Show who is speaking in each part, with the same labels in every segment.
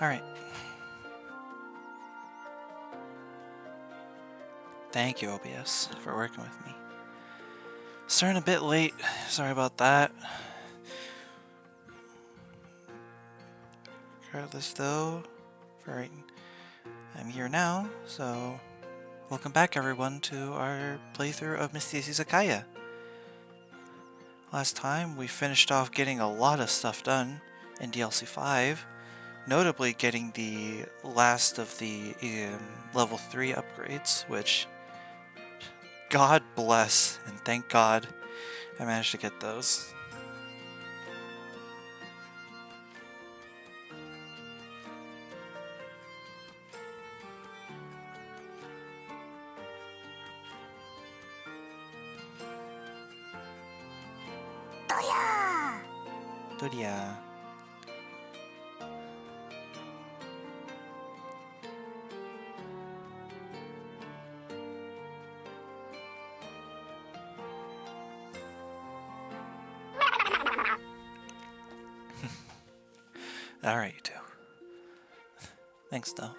Speaker 1: Alright. Thank you, OBS, for working with me. Starting a bit late. Sorry about that. Regardless, though, I'm here now, so welcome back, everyone, to our playthrough of Mystia's Izakaya. Last time, we finished off getting a lot of stuff done in DLC 5, notably getting the last of the level 3 upgrades, which, God bless, and thank God I managed to get those. Touhou. Alright, you two. Thanks, though.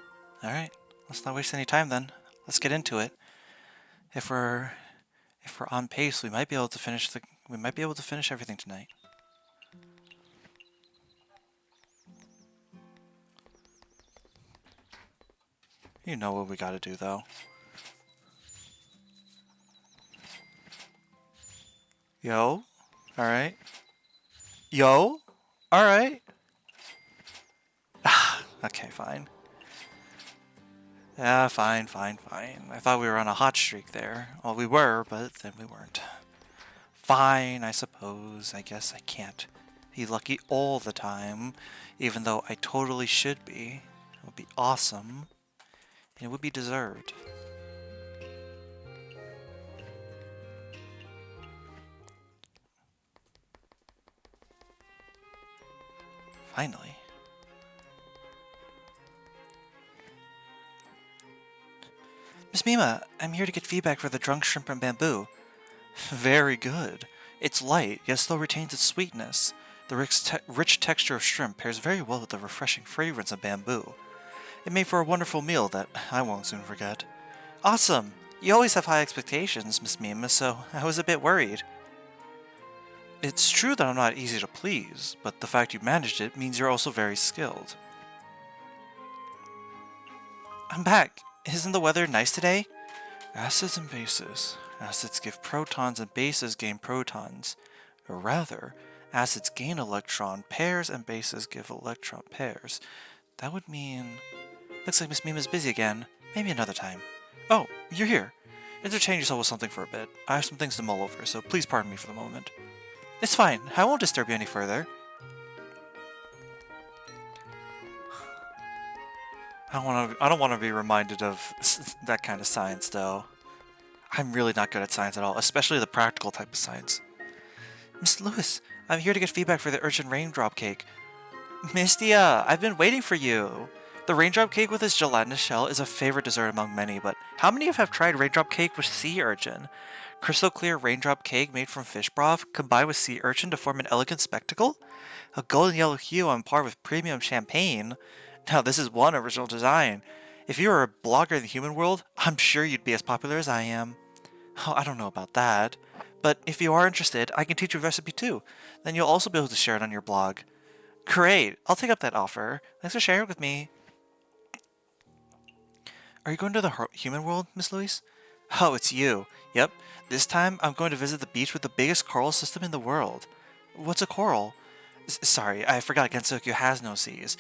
Speaker 1: Alright, let's not waste any time then. Let's get into it. If we're on pace, we might be able to finish everything tonight. You know what we gotta do, though. Yo? Alright. Yo? Alright. Okay, fine. Yeah, fine. I thought we were on a hot streak there. Well, we were, but then we weren't. Fine, I suppose. I guess I can't be lucky all the time, even though I totally should be. It would be awesome. And it would be deserved. Finally. Miss Mima, I'm here to get feedback for the drunk shrimp and bamboo. Very good. It's light, yet still retains its sweetness. The rich texture of shrimp pairs very well with the refreshing fragrance of bamboo. It made for a wonderful meal that I won't soon forget. Awesome! You always have high expectations, Miss Mima, so I was a bit worried. It's true that I'm not easy to please, but the fact you managed it means you're also very skilled. I'm back! Isn't the weather nice today? Acids and bases. Acids give protons and bases gain protons. Or rather, acids gain electron pairs and bases give electron pairs. That would mean... Looks like Miss Mima's busy again. Maybe another time. Oh, you're here. Entertain yourself with something for a bit. I have some things to mull over, so please pardon me for the moment. It's fine. I won't disturb you any further. I don't want to be reminded of that kind of science, though. I'm really not good at science at all, especially the practical type of science. Miss Lewis, I'm here to get feedback for the urchin raindrop cake. Mystia, I've been waiting for you. The raindrop cake with its gelatinous shell is a favorite dessert among many, but how many have tried raindrop cake with sea urchin? Crystal clear raindrop cake made from fish broth combined with sea urchin to form an elegant spectacle? A golden yellow hue on par with premium champagne? Now this is one original design. If you were a blogger in the human world, I'm sure you'd be as popular as I am. Oh, I don't know about that. But if you are interested, I can teach you the recipe too. Then you'll also be able to share it on your blog. Great! I'll take up that offer. Thanks for sharing it with me. Are you going to the human world, Miss Louise? Oh, it's you. Yep. This time, I'm going to visit the beach with the biggest coral system in the world. What's a coral? Sorry, I forgot Gensokyo has no seas.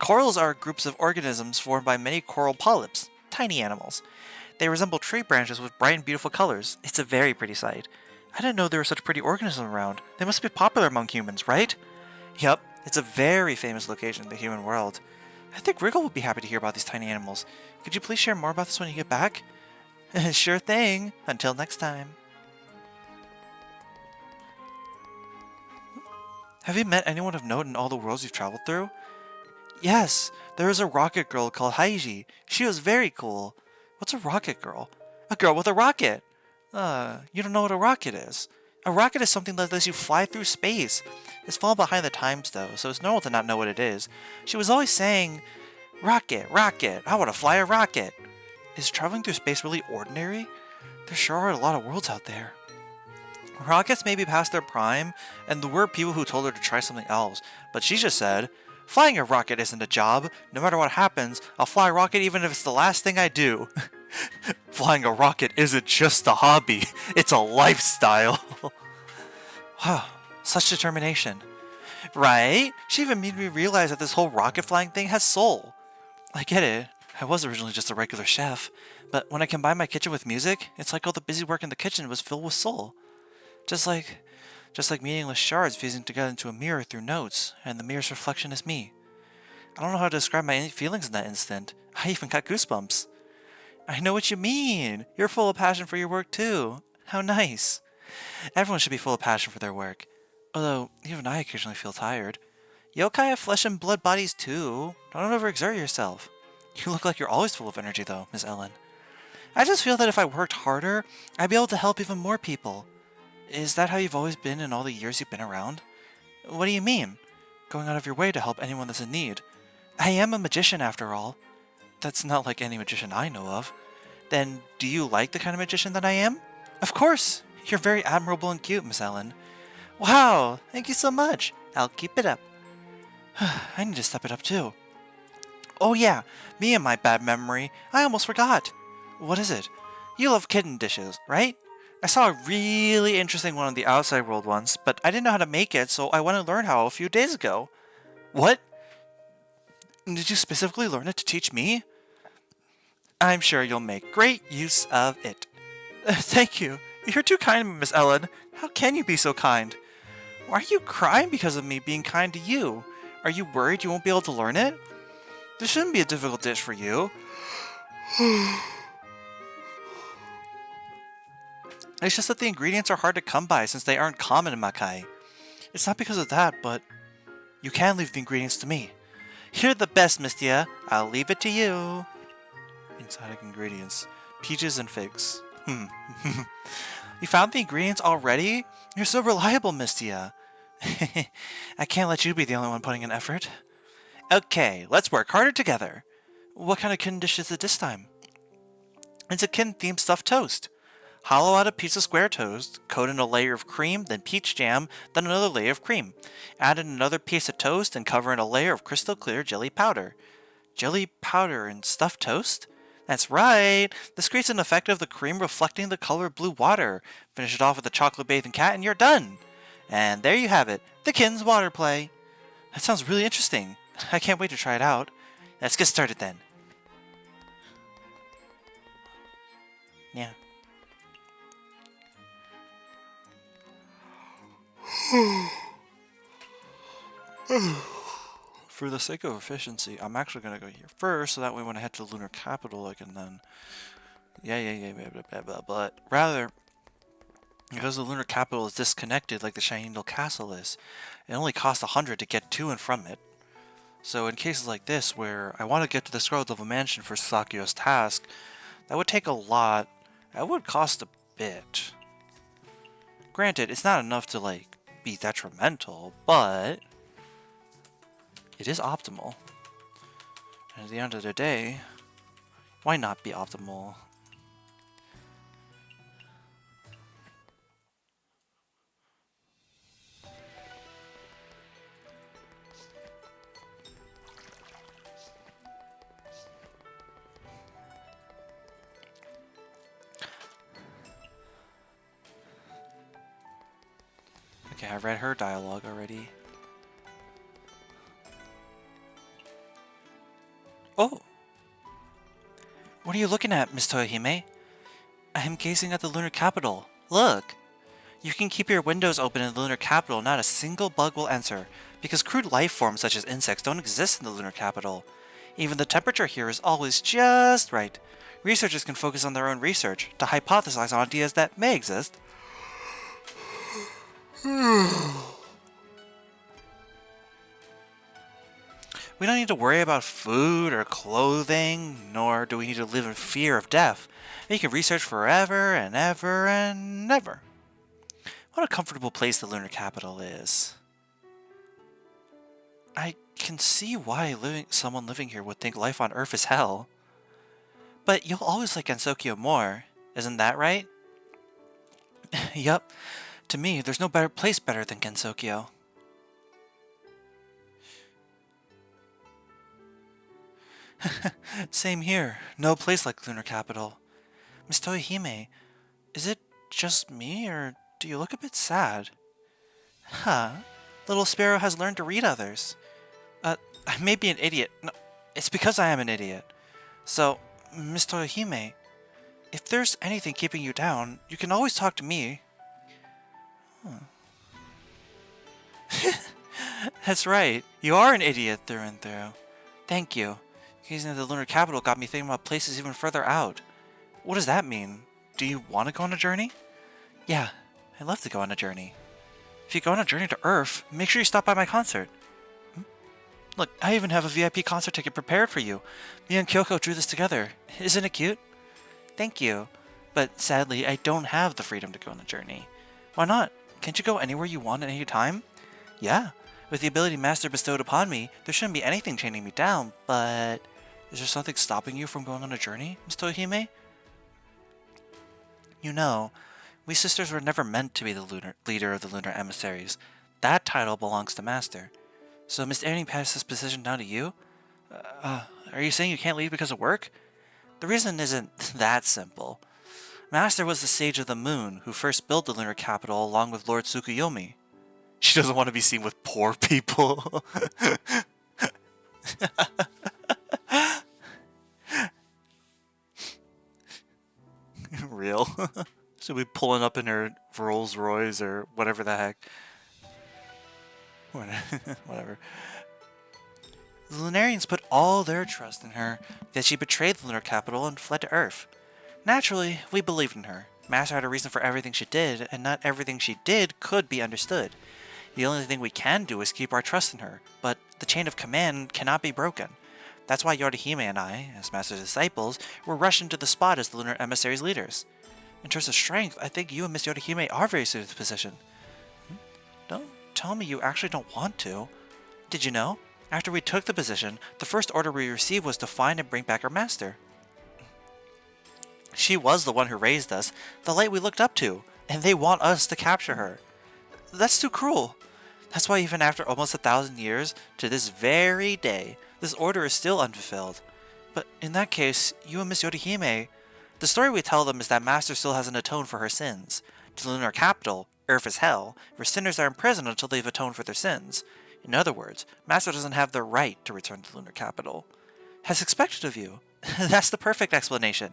Speaker 1: Corals are groups of organisms formed by many coral polyps, tiny animals. They resemble tree branches with bright and beautiful colors. It's a very pretty sight. I didn't know there were such pretty organisms around. They must be popular among humans, right? Yep, it's a very famous location in the human world. I think Wriggle would be happy to hear about these tiny animals. Could you please share more about this when you get back? Sure thing. Until next time. Have you met anyone of note in all the worlds you've traveled through? Yes, there was a rocket girl called Haiji. She was very cool. What's a rocket girl? A girl with a rocket! You don't know what a rocket is. A rocket is something that lets you fly through space. It's fallen behind the times though, so it's normal to not know what it is. She was always saying, "Rocket, rocket, I want to fly a rocket." Is traveling through space really ordinary? There sure are a lot of worlds out there. Rockets may be past their prime, and there were people who told her to try something else, but she just said, "Flying a rocket isn't a job. No matter what happens, I'll fly a rocket even if it's the last thing I do." Flying a rocket isn't just a hobby, it's a lifestyle. Wow, such determination. Right? She even made me realize that this whole rocket flying thing has soul. I get it. I was originally just a regular chef, but when I combine my kitchen with music, it's like all the busy work in the kitchen was filled with soul. Just like meaningless shards fusing together into a mirror through notes, and the mirror's reflection is me. I don't know how to describe my feelings in that instant. I even got goosebumps. I know what you mean. You're full of passion for your work too. How nice. Everyone should be full of passion for their work. Although, even I occasionally feel tired. Yokai have flesh and blood bodies too. Don't overexert yourself. You look like you're always full of energy though, Miss Ellen. I just feel that if I worked harder, I'd be able to help even more people. Is that how you've always been in all the years you've been around? What do you mean? Going out of your way to help anyone that's in need. I am a magician after all. That's not like any magician I know of. Then, do you like the kind of magician that I am? Of course! You're very admirable and cute, Miss Ellen. Wow! Thank you so much! I'll keep it up. I need to step it up too. Oh yeah, me and my bad memory. I almost forgot. What is it? You love kitten dishes, right? I saw a really interesting one on the outside world once, but I didn't know how to make it, so I went to learn how a few days ago. What? Did you specifically learn it to teach me? I'm sure you'll make great use of it. Thank you. You're too kind, Miss Ellen. How can you be so kind? Why are you crying because of me being kind to you? Are you worried you won't be able to learn it? This shouldn't be a difficult dish for you. It's just that the ingredients are hard to come by since they aren't common in Makai. It's not because of that, but you can leave the ingredients to me. You're the best, Mystia. I'll leave it to you. Exotic ingredients. Peaches and figs. You found the ingredients already? You're so reliable, Mystia. I can't let you be the only one putting in effort. Okay, let's work harder together. What kind of kitten dish is it this time? It's a kitten-themed stuffed toast. Hollow out a piece of square toast, coat in a layer of cream, then peach jam, then another layer of cream. Add in another piece of toast and cover in a layer of crystal clear jelly powder. Jelly powder and stuffed toast? That's right! This creates an effect of the cream reflecting the color of blue water. Finish it off with a chocolate bathing cat and you're done! And there you have it, the kitten's water play. That sounds really interesting. I can't wait to try it out. Let's get started then. Yeah. For the sake of efficiency, I'm actually going to go here first, so that way when I head to the lunar capital, I can then... But rather, because the lunar capital is disconnected like the Shiny Needle Castle is, it only costs 100 to get to and from it. So in cases like this, where I want to get to the Scarlet Level Mansion for Sakyo's task, that would take a lot. That would cost a bit. Granted, it's not enough to, like, be detrimental, but it is optimal. And at the end of the day, why not be optimal? Okay, I read her dialogue already. Oh! What are you looking at, Miss Toyohime? I am gazing at the lunar capital. Look! You can keep your windows open in the lunar capital, not a single bug will enter, because crude life forms such as insects don't exist in the lunar capital. Even the temperature here is always just right. Researchers can focus on their own research, to hypothesize on ideas that may exist. We don't need to worry about food or clothing, nor do we need to live in fear of death. We can research forever and ever and ever. What a comfortable place the lunar capital is. I can see why someone living here would think life on Earth is hell. But you'll always like Gensokyo more, isn't that right? Yup. To me, there's no better place better than Gensokyo. Same here. No place like lunar capital. Miss Toihime, is it just me, or do you look a bit sad? Huh. Little Sparrow has learned to read others. I may be an idiot. No, it's because I am an idiot. So, Miss Toihime, if there's anything keeping you down, you can always talk to me. That's right. You are an idiot through and through. Thank you. Gazing at the lunar capital got me thinking about places even further out. What does that mean? Do you want to go on a journey? Yeah, I'd love to go on a journey. If you go on a journey to Earth, make sure you stop by my concert. Look, I even have a VIP concert ticket prepared for you. Me and Kyoko drew this together. Isn't it cute? Thank you. But sadly, I don't have the freedom to go on a journey. Why not? Can't you go anywhere you want at any time? Yeah. With the ability Master bestowed upon me, there shouldn't be anything chaining me down, but... Is there something stopping you from going on a journey, Miss Toihime? You know, we sisters were never meant to be the leader of the lunar emissaries. That title belongs to Master. So Miss Ernie passed this position down to you? Are you saying you can't leave because of work? The reason isn't that simple. Master was the Sage of the Moon, who first built the lunar capital along with Lord Tsukuyomi. She doesn't want to be seen with poor people. Real. She'll be pulling up in her Rolls Royce or whatever the heck. Whatever. The Lunarians put all their trust in her, yet she betrayed the lunar capital and fled to Earth. Naturally, we believed in her. Master had a reason for everything she did, and not everything she did could be understood. The only thing we can do is keep our trust in her, but the chain of command cannot be broken. That's why Yorihime and I, as Master's disciples, were rushed into the spot as the lunar emissaries' leaders. In terms of strength, I think you and Miss Yorihime are very suited to the position. Don't tell me you actually don't want to. Did you know? After we took the position, the first order we received was to find and bring back our master. She was the one who raised us, the light we looked up to, and they want us to capture her. That's too cruel. That's why even after almost 1,000 years, to this very day, this order is still unfulfilled. But in that case, you and Miss Yorihime, the story we tell them is that Master still hasn't atoned for her sins. To the lunar capital, Earth is hell, where sinners are imprisoned until they've atoned for their sins. In other words, Master doesn't have the right to return to the lunar capital. As expected of you. That's the perfect explanation.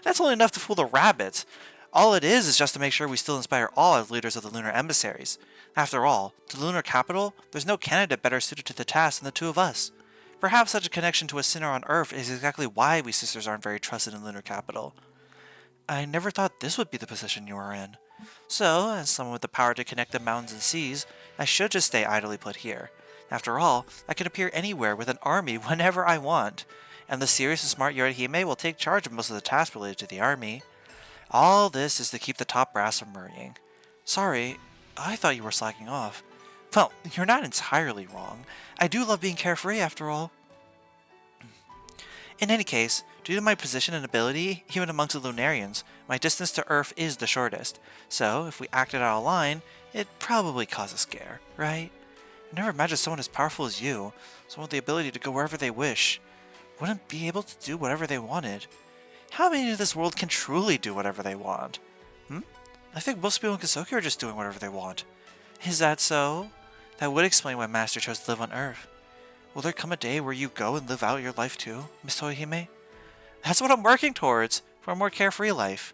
Speaker 1: That's only enough to fool the rabbits. All it is just to make sure we still inspire all as leaders of the lunar emissaries. After all, to the lunar capital, there's no candidate better suited to the task than the two of us. Perhaps such a connection to a sinner on Earth is exactly why we sisters aren't very trusted in lunar capital. I never thought this would be the position you are in. So, as someone with the power to connect the mountains and seas, I should just stay idly put here. After all, I can appear anywhere with an army whenever I want, and the serious and smart Yorihime will take charge of most of the tasks related to the army. All this is to keep the top brass from worrying. Sorry, I thought you were slacking off. Well, you're not entirely wrong. I do love being carefree after all. In any case, due to my position and ability, even amongst the Lunarians, my distance to Earth is the shortest. So, if we acted out of line, it'd probably cause a scare, right? I never imagined someone as powerful as you, someone with the ability to go wherever they wish, wouldn't be able to do whatever they wanted. How many in this world can truly do whatever they want? I think most people in Kasoki are just doing whatever they want. Is that so? That would explain why Master chose to live on Earth. Will there come a day where you go and live out your life too, Miss Toihime? That's what I'm working towards, for a more carefree life.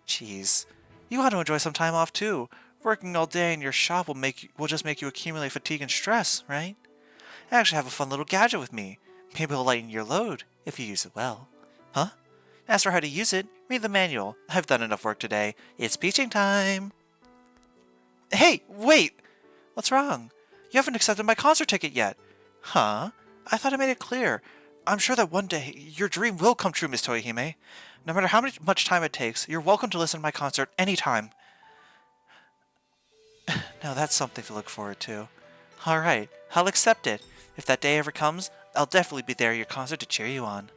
Speaker 1: Jeez, you ought to enjoy some time off too. Working all day in your shop will just make you accumulate fatigue and stress, right? I actually have a fun little gadget with me. Maybe it'll lighten your load, if you use it well. Huh? As for how to use it, read the manual. I've done enough work today. It's teaching time! Hey, wait! What's wrong? You haven't accepted my concert ticket yet. Huh? I thought I made it clear. I'm sure that one day your dream will come true, Miss Toihime. No matter how much time it takes, you're welcome to listen to my concert anytime. Now that's something to look forward to. Alright, I'll accept it. If that day ever comes, I'll definitely be there at your concert to cheer you on.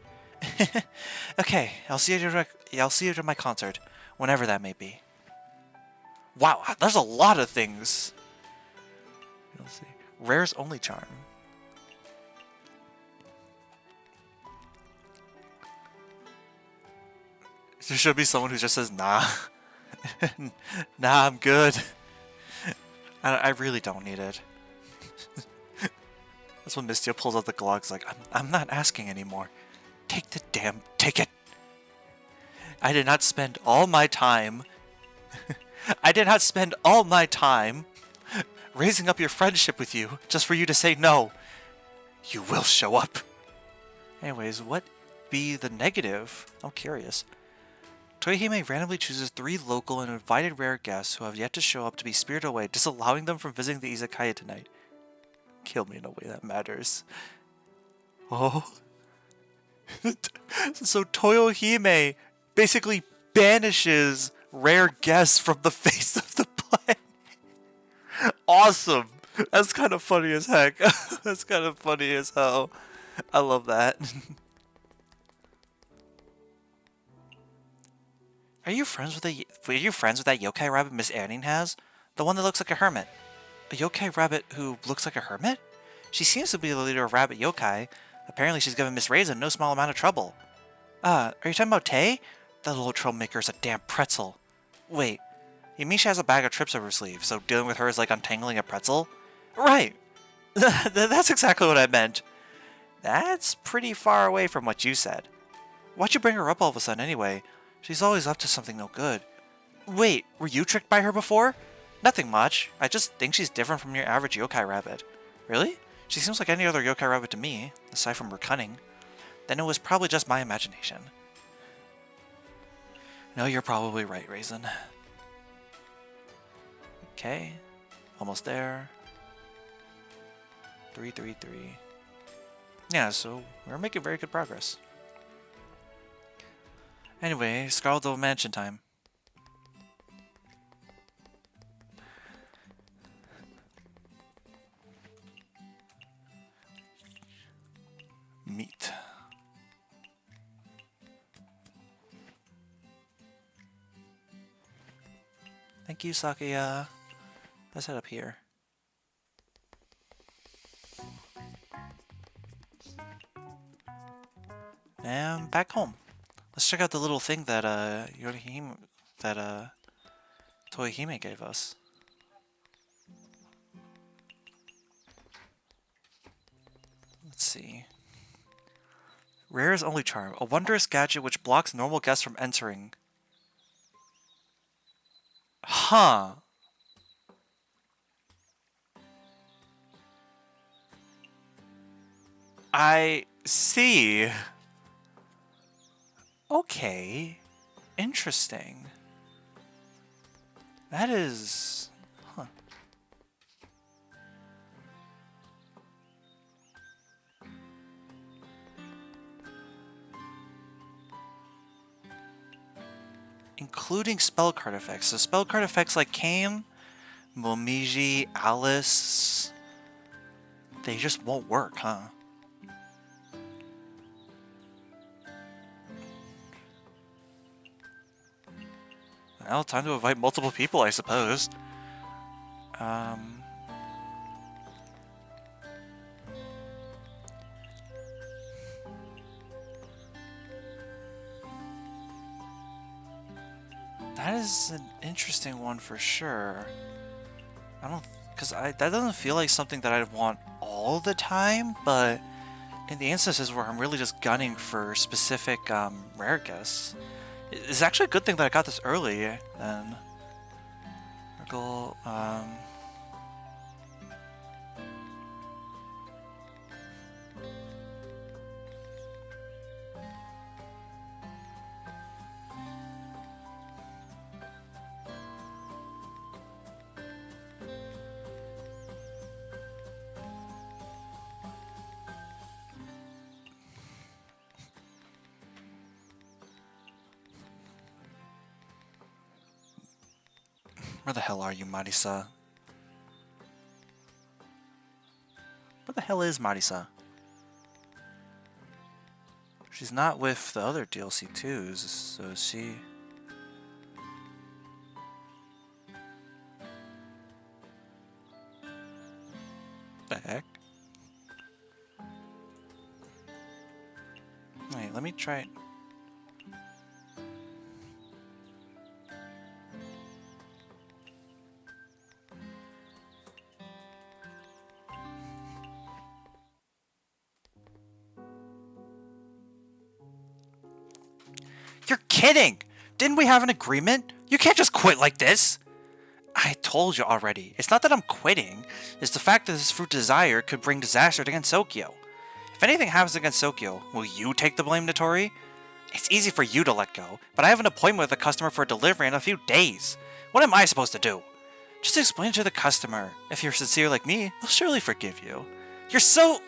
Speaker 1: Okay, I'll see you at my concert, whenever that may be. Wow, there's a lot of things. Let's see. Rare's only charm. There should be someone who just says, nah. Nah, I'm good. I really don't need it. That's when Mystia pulls out the Glogs like, I'm not asking anymore. Take the damn ticket. I did not spend all my time raising up your friendship with you just for you to say no. You will show up. Anyways, what be the negative? I'm curious. Toihime randomly chooses 3 local and invited rare guests who have yet to show up to be spirited away, disallowing them from visiting the Izakaya tonight. Kill me in a way that matters. Oh. So Toyohime basically banishes rare guests from the face of the planet. Awesome. That's kind of funny as heck. That's kind of funny as hell. I love that. Are you friends with that yokai rabbit Miss Anning has? The one that looks like a hermit. A yokai rabbit who looks like a hermit? She seems to be the leader of rabbit yokai. Apparently she's given Miss Raisin no small amount of trouble. Are you talking about Tay? That little troublemaker is a damn pretzel. Wait, you mean she has a bag of tricks up her sleeve, so dealing with her is like untangling a pretzel? Right! That's exactly what I meant. That's pretty far away from what you said. Why'd you bring her up all of a sudden anyway? She's always up to something no good. Wait, were you tricked by her before? Nothing much. I just think she's different from your average yokai rabbit. Really? She seems like any other yokai rabbit to me, aside from her cunning. Then it was probably just my imagination. No, you're probably right, Raisin. Okay. Almost there. 333. Yeah, so we're making very good progress. Anyway, Scarlet Devil Mansion time. Meat. Thank you, Sakaya. Let's head up here. And back home. Let's check out the little thing that Toihime gave us. Let's see. Rare's only charm, a wondrous gadget which blocks normal guests from entering. Huh. I see. Okay. Interesting. That is... Huh. Including spell card effects. So spell card effects like Kame, Momiji, Alice... They just won't work, huh? Well, time to invite multiple people, I suppose. That is an interesting one for sure. I don't... Because that doesn't feel like something that I'd want all the time, but in the instances where I'm really just gunning for specific rare guests, it's actually a good thing that I got this early, then. Where the hell are you, Marisa? What the hell is Marisa? She's not with the other DLC 2s, so is she... The heck? Wait, let me try... You're kidding! Didn't we have an agreement? You can't just quit like this! I told you already. It's not that I'm quitting. It's the fact that this fruit desire could bring disaster against Sokyo. If anything happens against Sokyo, will you take the blame, Notori? It's easy for you to let go, but I have an appointment with a customer for delivery in a few days. What am I supposed to do? Just explain it to the customer. If you're sincere like me, they'll surely forgive you. You're so...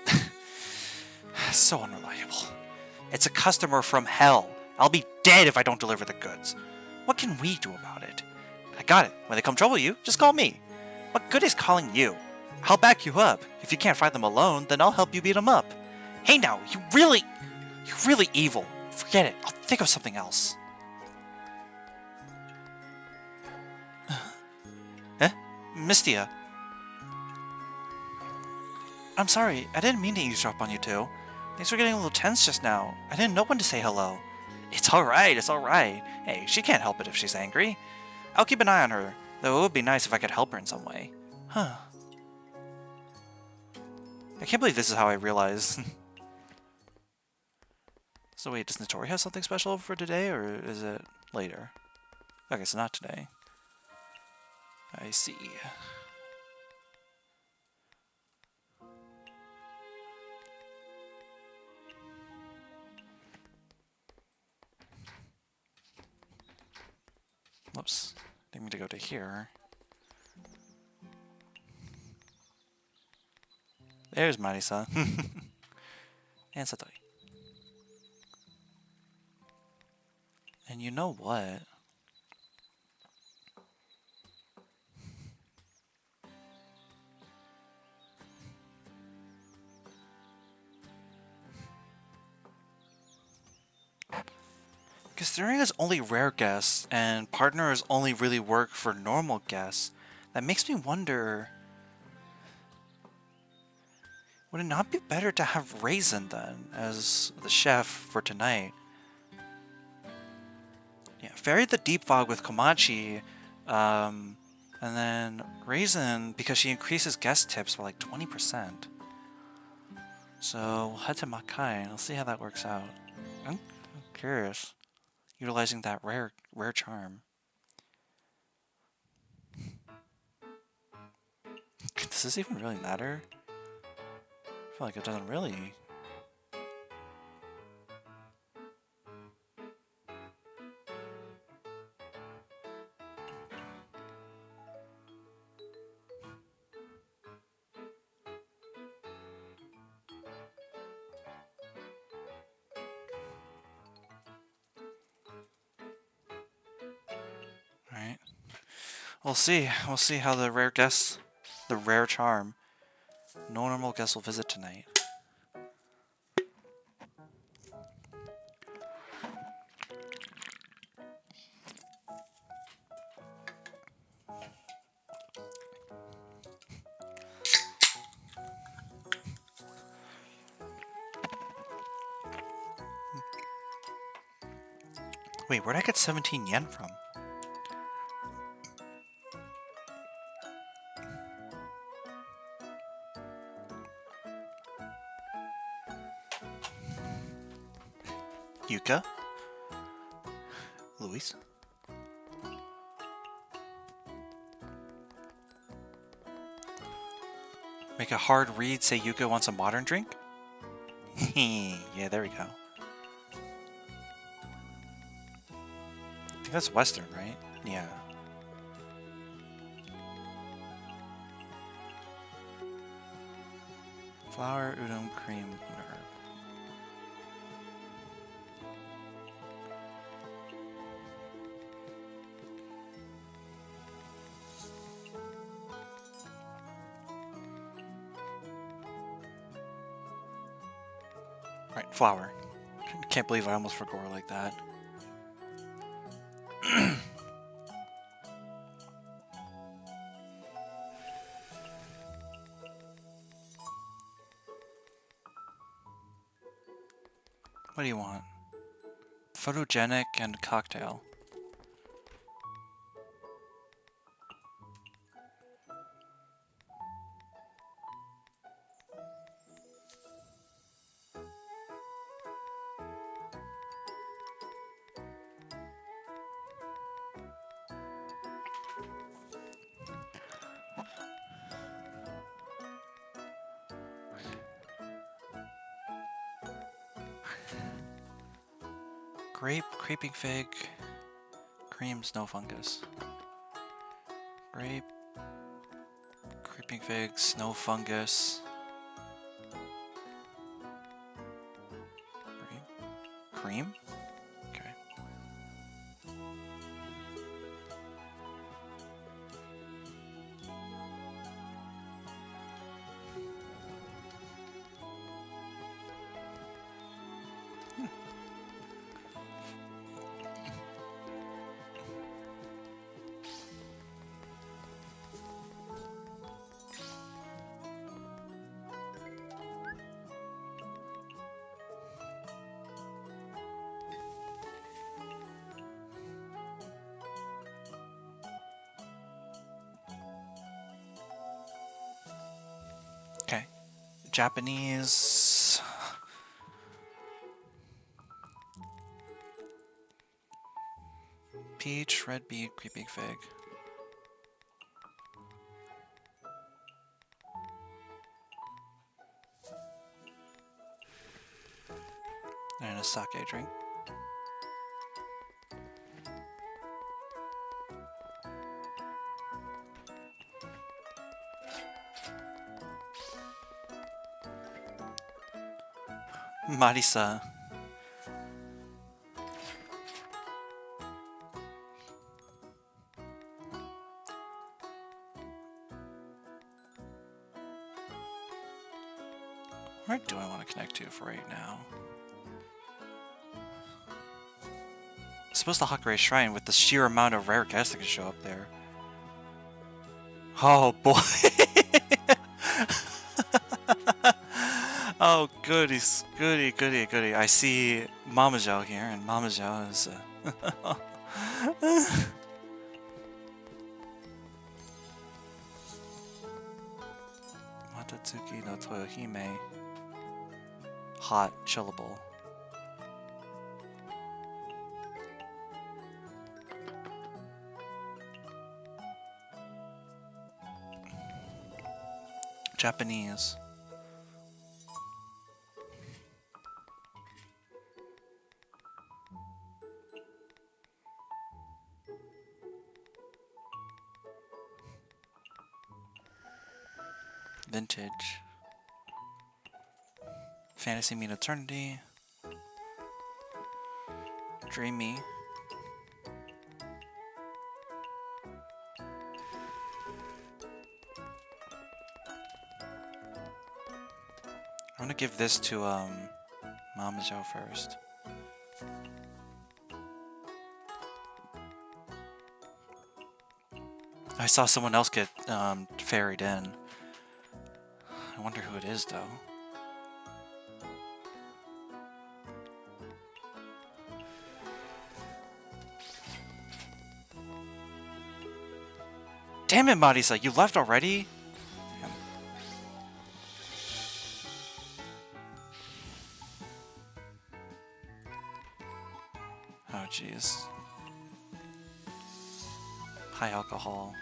Speaker 1: so unreliable. It's a customer from hell. I'll be dead if I don't deliver the goods. What can we do about it? I got it. When they come trouble you, just call me. What good is calling you? I'll back you up. If you can't fight them alone, then I'll help you beat them up. Hey now, you're really evil. Forget it. I'll think of something else. Eh? Mystia. I'm sorry. I didn't mean to eavesdrop on you two. Things were getting a little tense just now. I didn't know when to say hello. It's alright, it's alright. Hey, she can't help it if she's angry. I'll keep an eye on her, though it would be nice if I could help her in some way. Huh. I can't believe this is how I realized. So wait, does Notori have something special for today, or is it later? Okay, so not today. I see. Whoops. Didn't mean to go to here. There's Marisa. And Satori. And you know what? Considering it's only rare guests, and partners only really work for normal guests, that makes me wonder... Would it not be better to have Raisin, then, as the chef for tonight? Yeah, vary the deep fog with Komachi, and then Raisin, because she increases guest tips by like 20%. So, we'll head to Makai, and I'll see how that works out. I'm curious. Utilizing that rare charm. Does this even really matter? I feel like it doesn't really. Alright. We'll see. We'll see how the rare guests, the rare charm, no normal guests will visit tonight. Wait, where'd I get 17 yen from? Yuka? Luis? Make a hard read, say Yuka wants a modern drink? Yeah, there we go. I think that's Western, right? Yeah. Flour, udon, cream, and herb. Right, flower. Can't believe I almost forgot like that. What do you want? Photogenic and cocktail. Grape, creeping fig, cream, snow fungus. Grape, creeping fig, snow fungus. Cream? Okay. Okay. Japanese. Peach, red beet, creeping fig. And a sake drink. Marisa. Where do I want to connect to for right now? I suppose the Hakurei Shrine with the sheer amount of rare guests that can show up there. Oh boy! Oh goodies, goody, goody, goody. I see Mama Zhao here, and Mama Zhao is... Matatsuki no Toyohime. Hot, chillable. Japanese. Vintage. Fantasy Meet Eternity. Dreamy. I'm gonna give this to Mama Zhou first. I saw someone else get ferried in. I wonder who it is though. Damn it, Marisa, you left already? Damn. Oh jeez. High alcohol.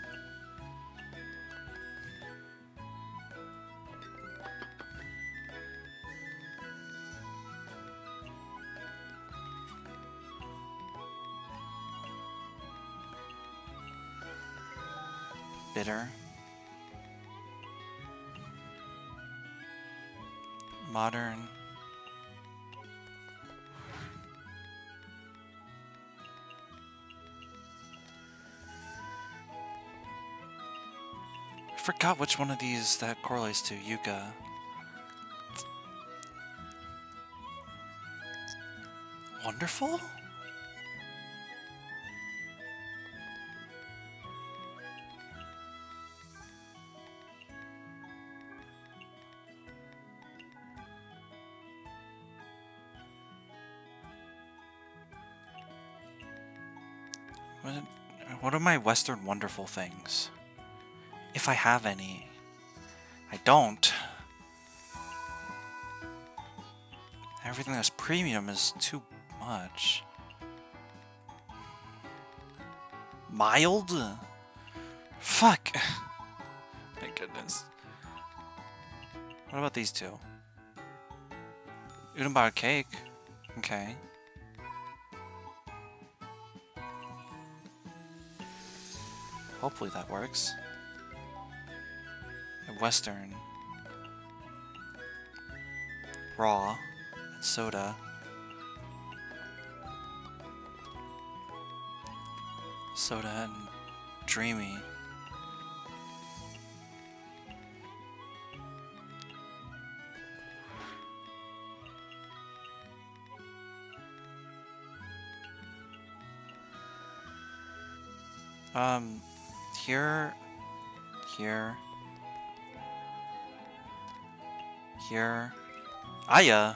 Speaker 1: Bitter. Modern. I forgot which one of these that correlates to Yuka. Wonderful? What are my Western wonderful things? If I have any. I don't. Everything that's premium is too much. Mild? Fuck! My goodness. What about these two? Udon bar cake. Okay. Hopefully that works. A Western. Raw. And soda. Soda and dreamy. Here, here, Aya.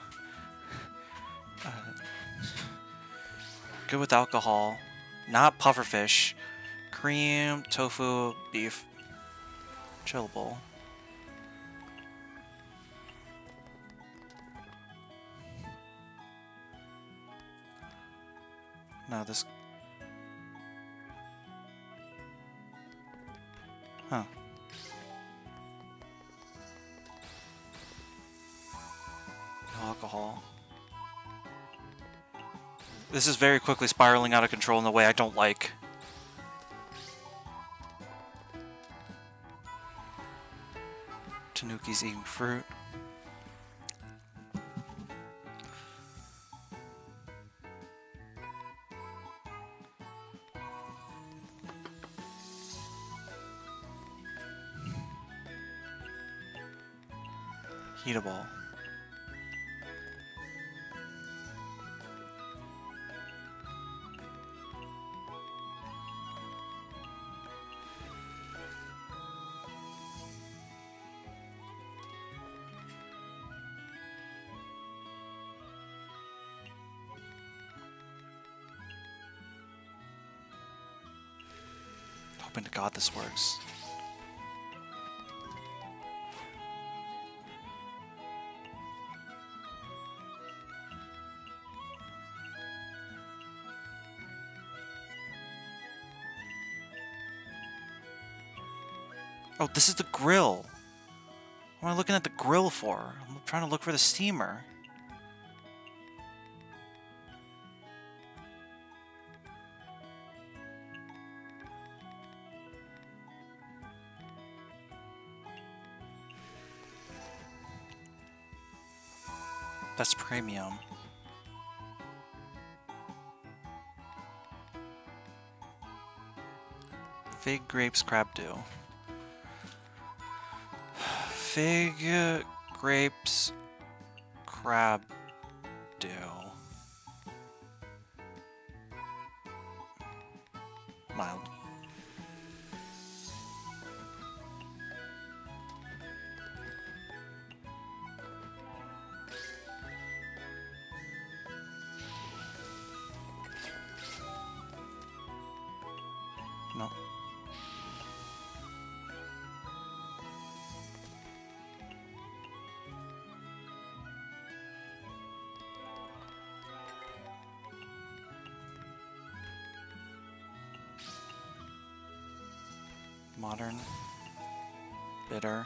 Speaker 1: Good with alcohol, not pufferfish, cream, tofu, beef, chillable. No, this. Huh. No alcohol. This is very quickly spiraling out of control in the way I don't like. Tanuki's eating fruit. Heatable. Hoping to God this works. Oh, this is the grill. What am I looking at the grill for? I'm trying to look for the steamer. That's premium. Fig, grapes, crab dew. Fig, grapes, crab dew. Mild. No. Modern. Bitter.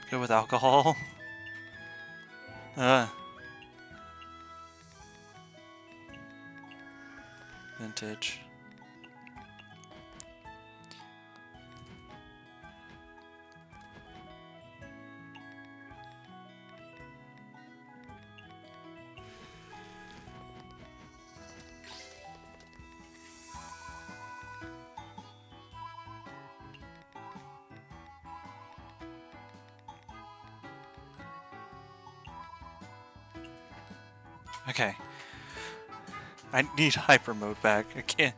Speaker 1: Good with alcohol. Vintage. Okay. I need hyper mode back. I can't.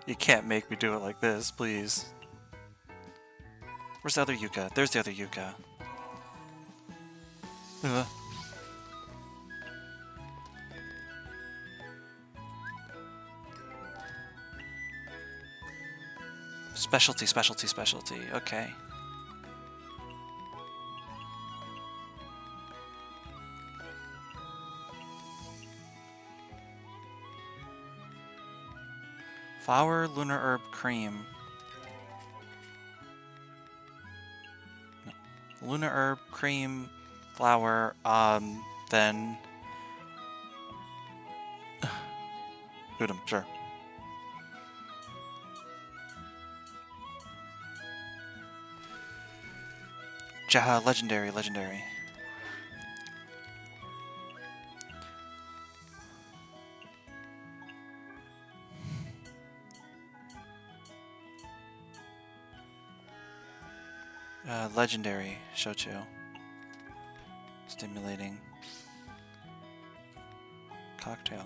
Speaker 1: You can't make me do it like this, please. Where's the other Yuka? There's the other Yuka. Specialty, specialty, specialty. Okay. Flower, lunar herb, cream. No. Lunar herb, cream, flower, then... Udam, sure. Legendary, legendary. Legendary, Shochu. Stimulating. Cocktail.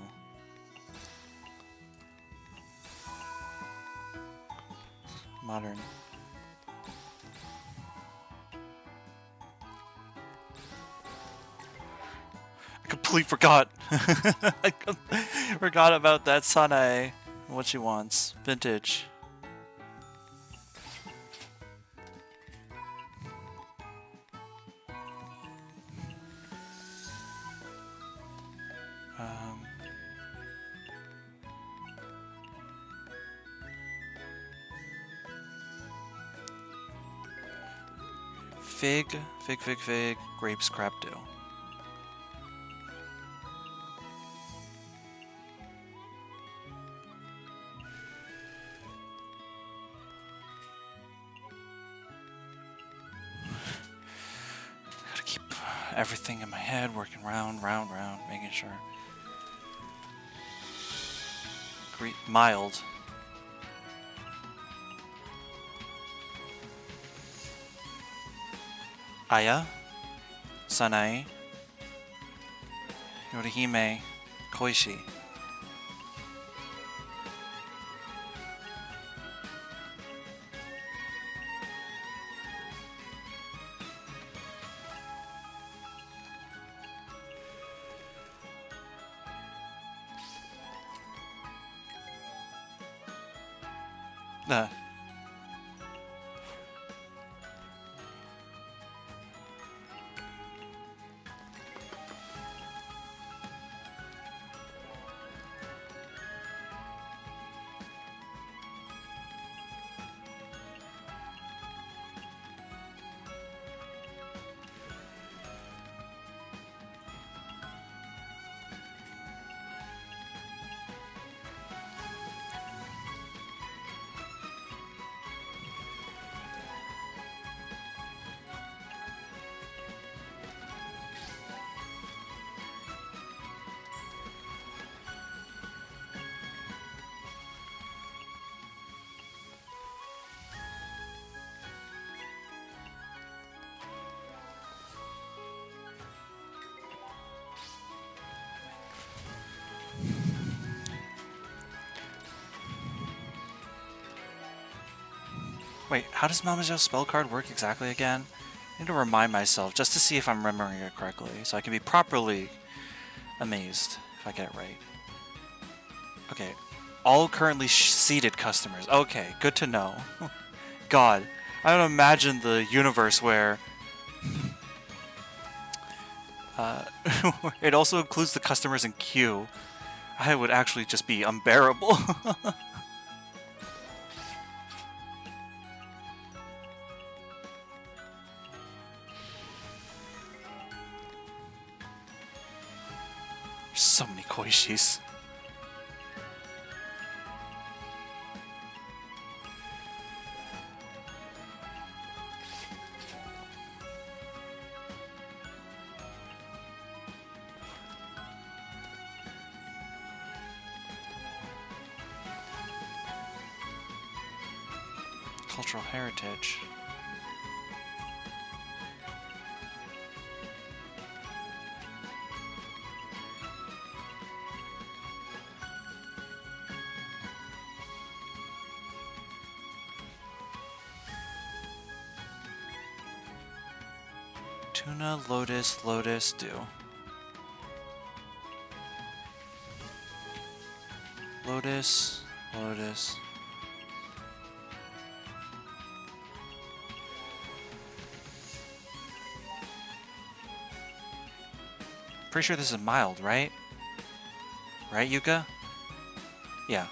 Speaker 1: Modern. I completely forgot. I forgot about that Sanae. What she wants. Vintage. Fig, grapes, crab dew. Gotta keep everything in my head working round, making sure. Mild. Aya, Sanae, Yorihime, Koishi. Wait, how does Mamajo's spell card work exactly again? I need to remind myself just to see if I'm remembering it correctly, so I can be properly amazed if I get it right. Okay, all currently seated customers. Okay, good to know. God, I don't imagine the universe where it also includes the customers in queue. I would actually just be unbearable. So many Koishis. Cultural heritage. Tuna, lotus, lotus, do. Lotus, lotus. Pretty sure this is mild, right? Right, Yuka? Yeah.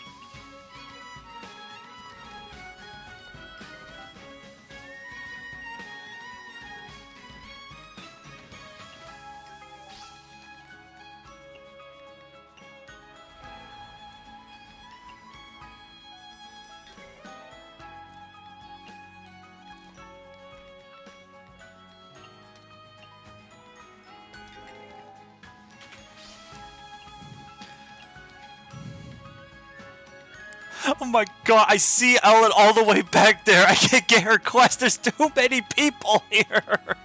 Speaker 1: Oh my god, I see Ellen all the way back there. I can't get her quest. There's too many people here.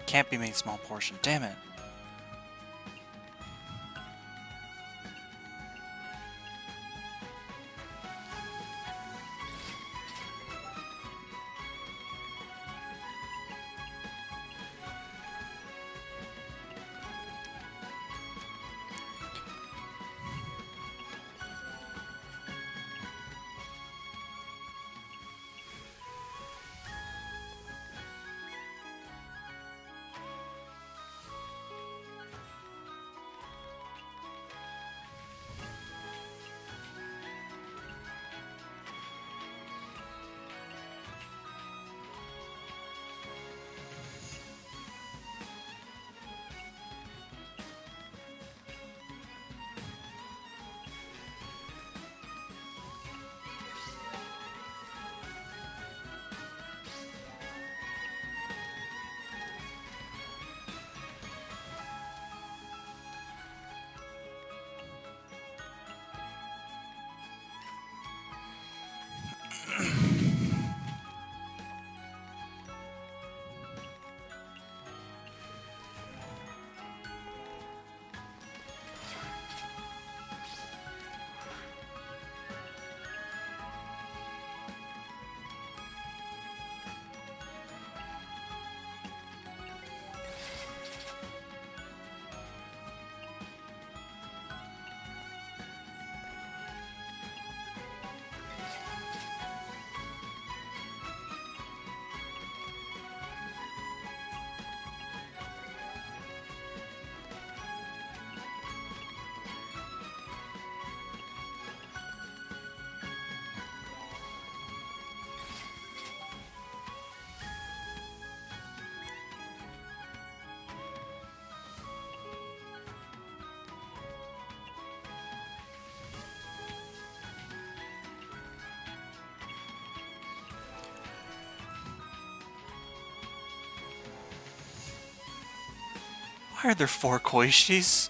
Speaker 1: Can't be made small portion. Damn it. Why are there 4 Koishis?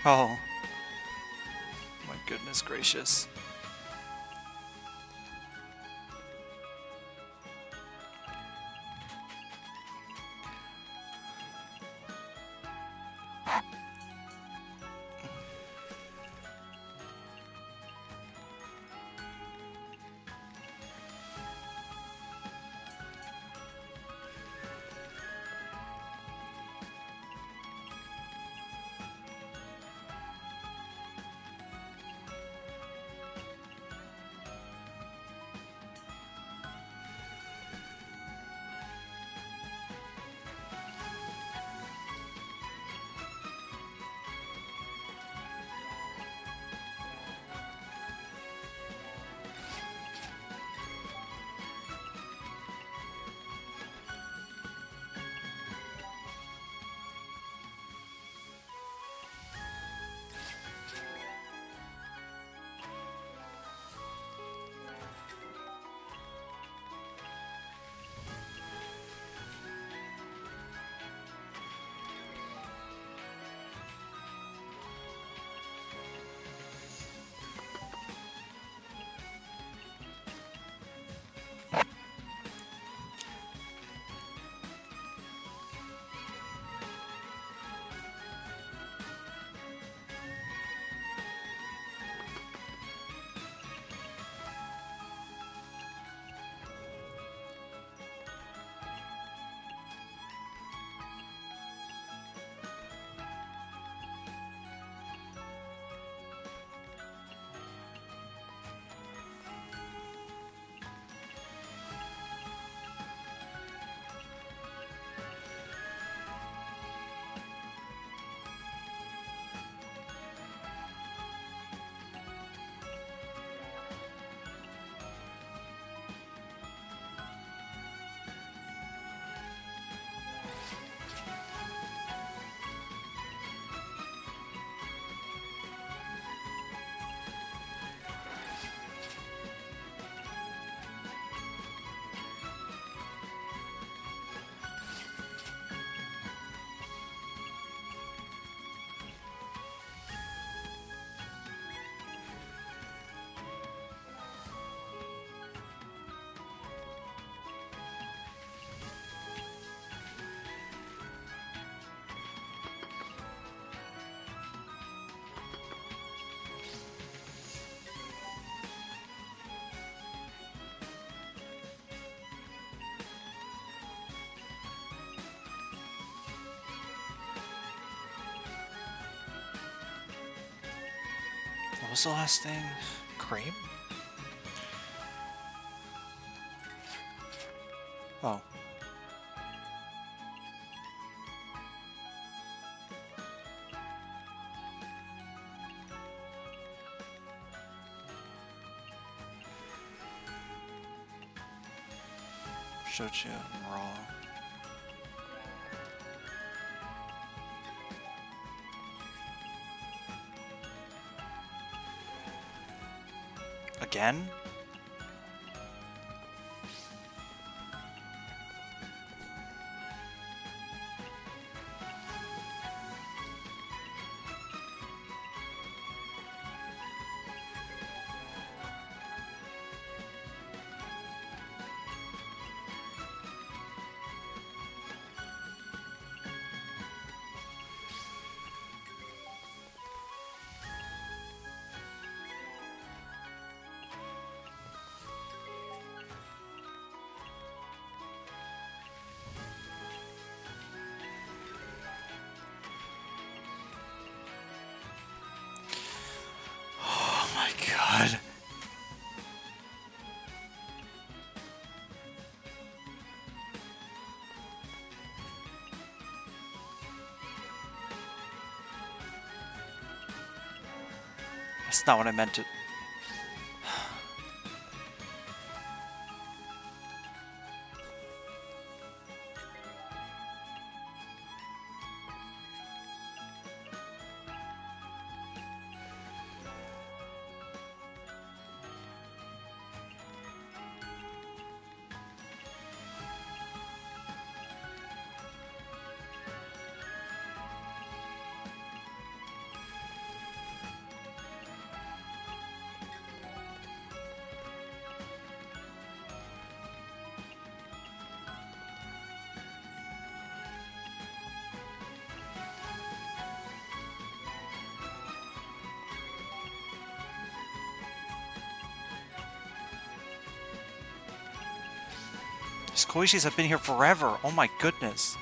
Speaker 1: Oh. My goodness gracious. What was the last thing? Cream? Oh. Shochu and Raw. Again? That's not what I meant to... These Koishis have been here forever. Oh my goodness.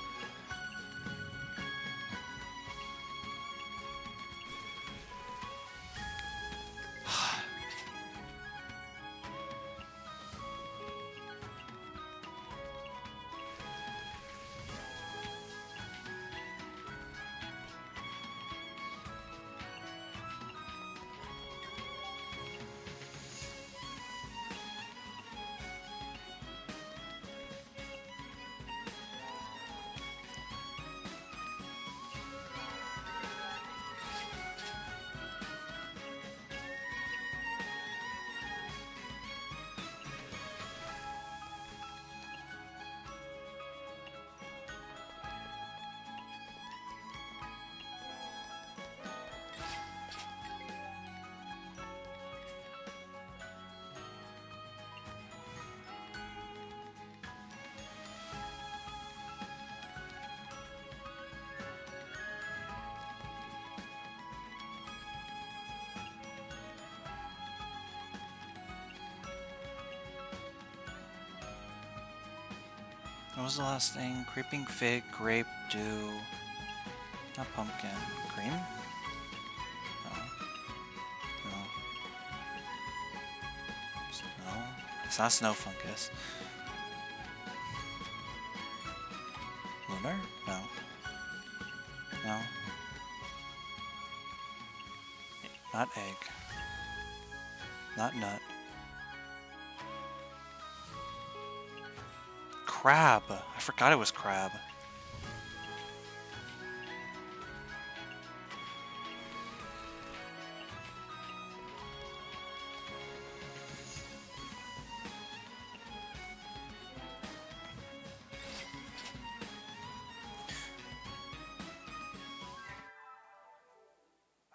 Speaker 1: What was the last thing? Creeping fig, grape, dew. Not pumpkin. Cream? No. No. No. It's not snow fungus. Lunar? No. No. Not egg. Not nut. Crab. I forgot it was crab.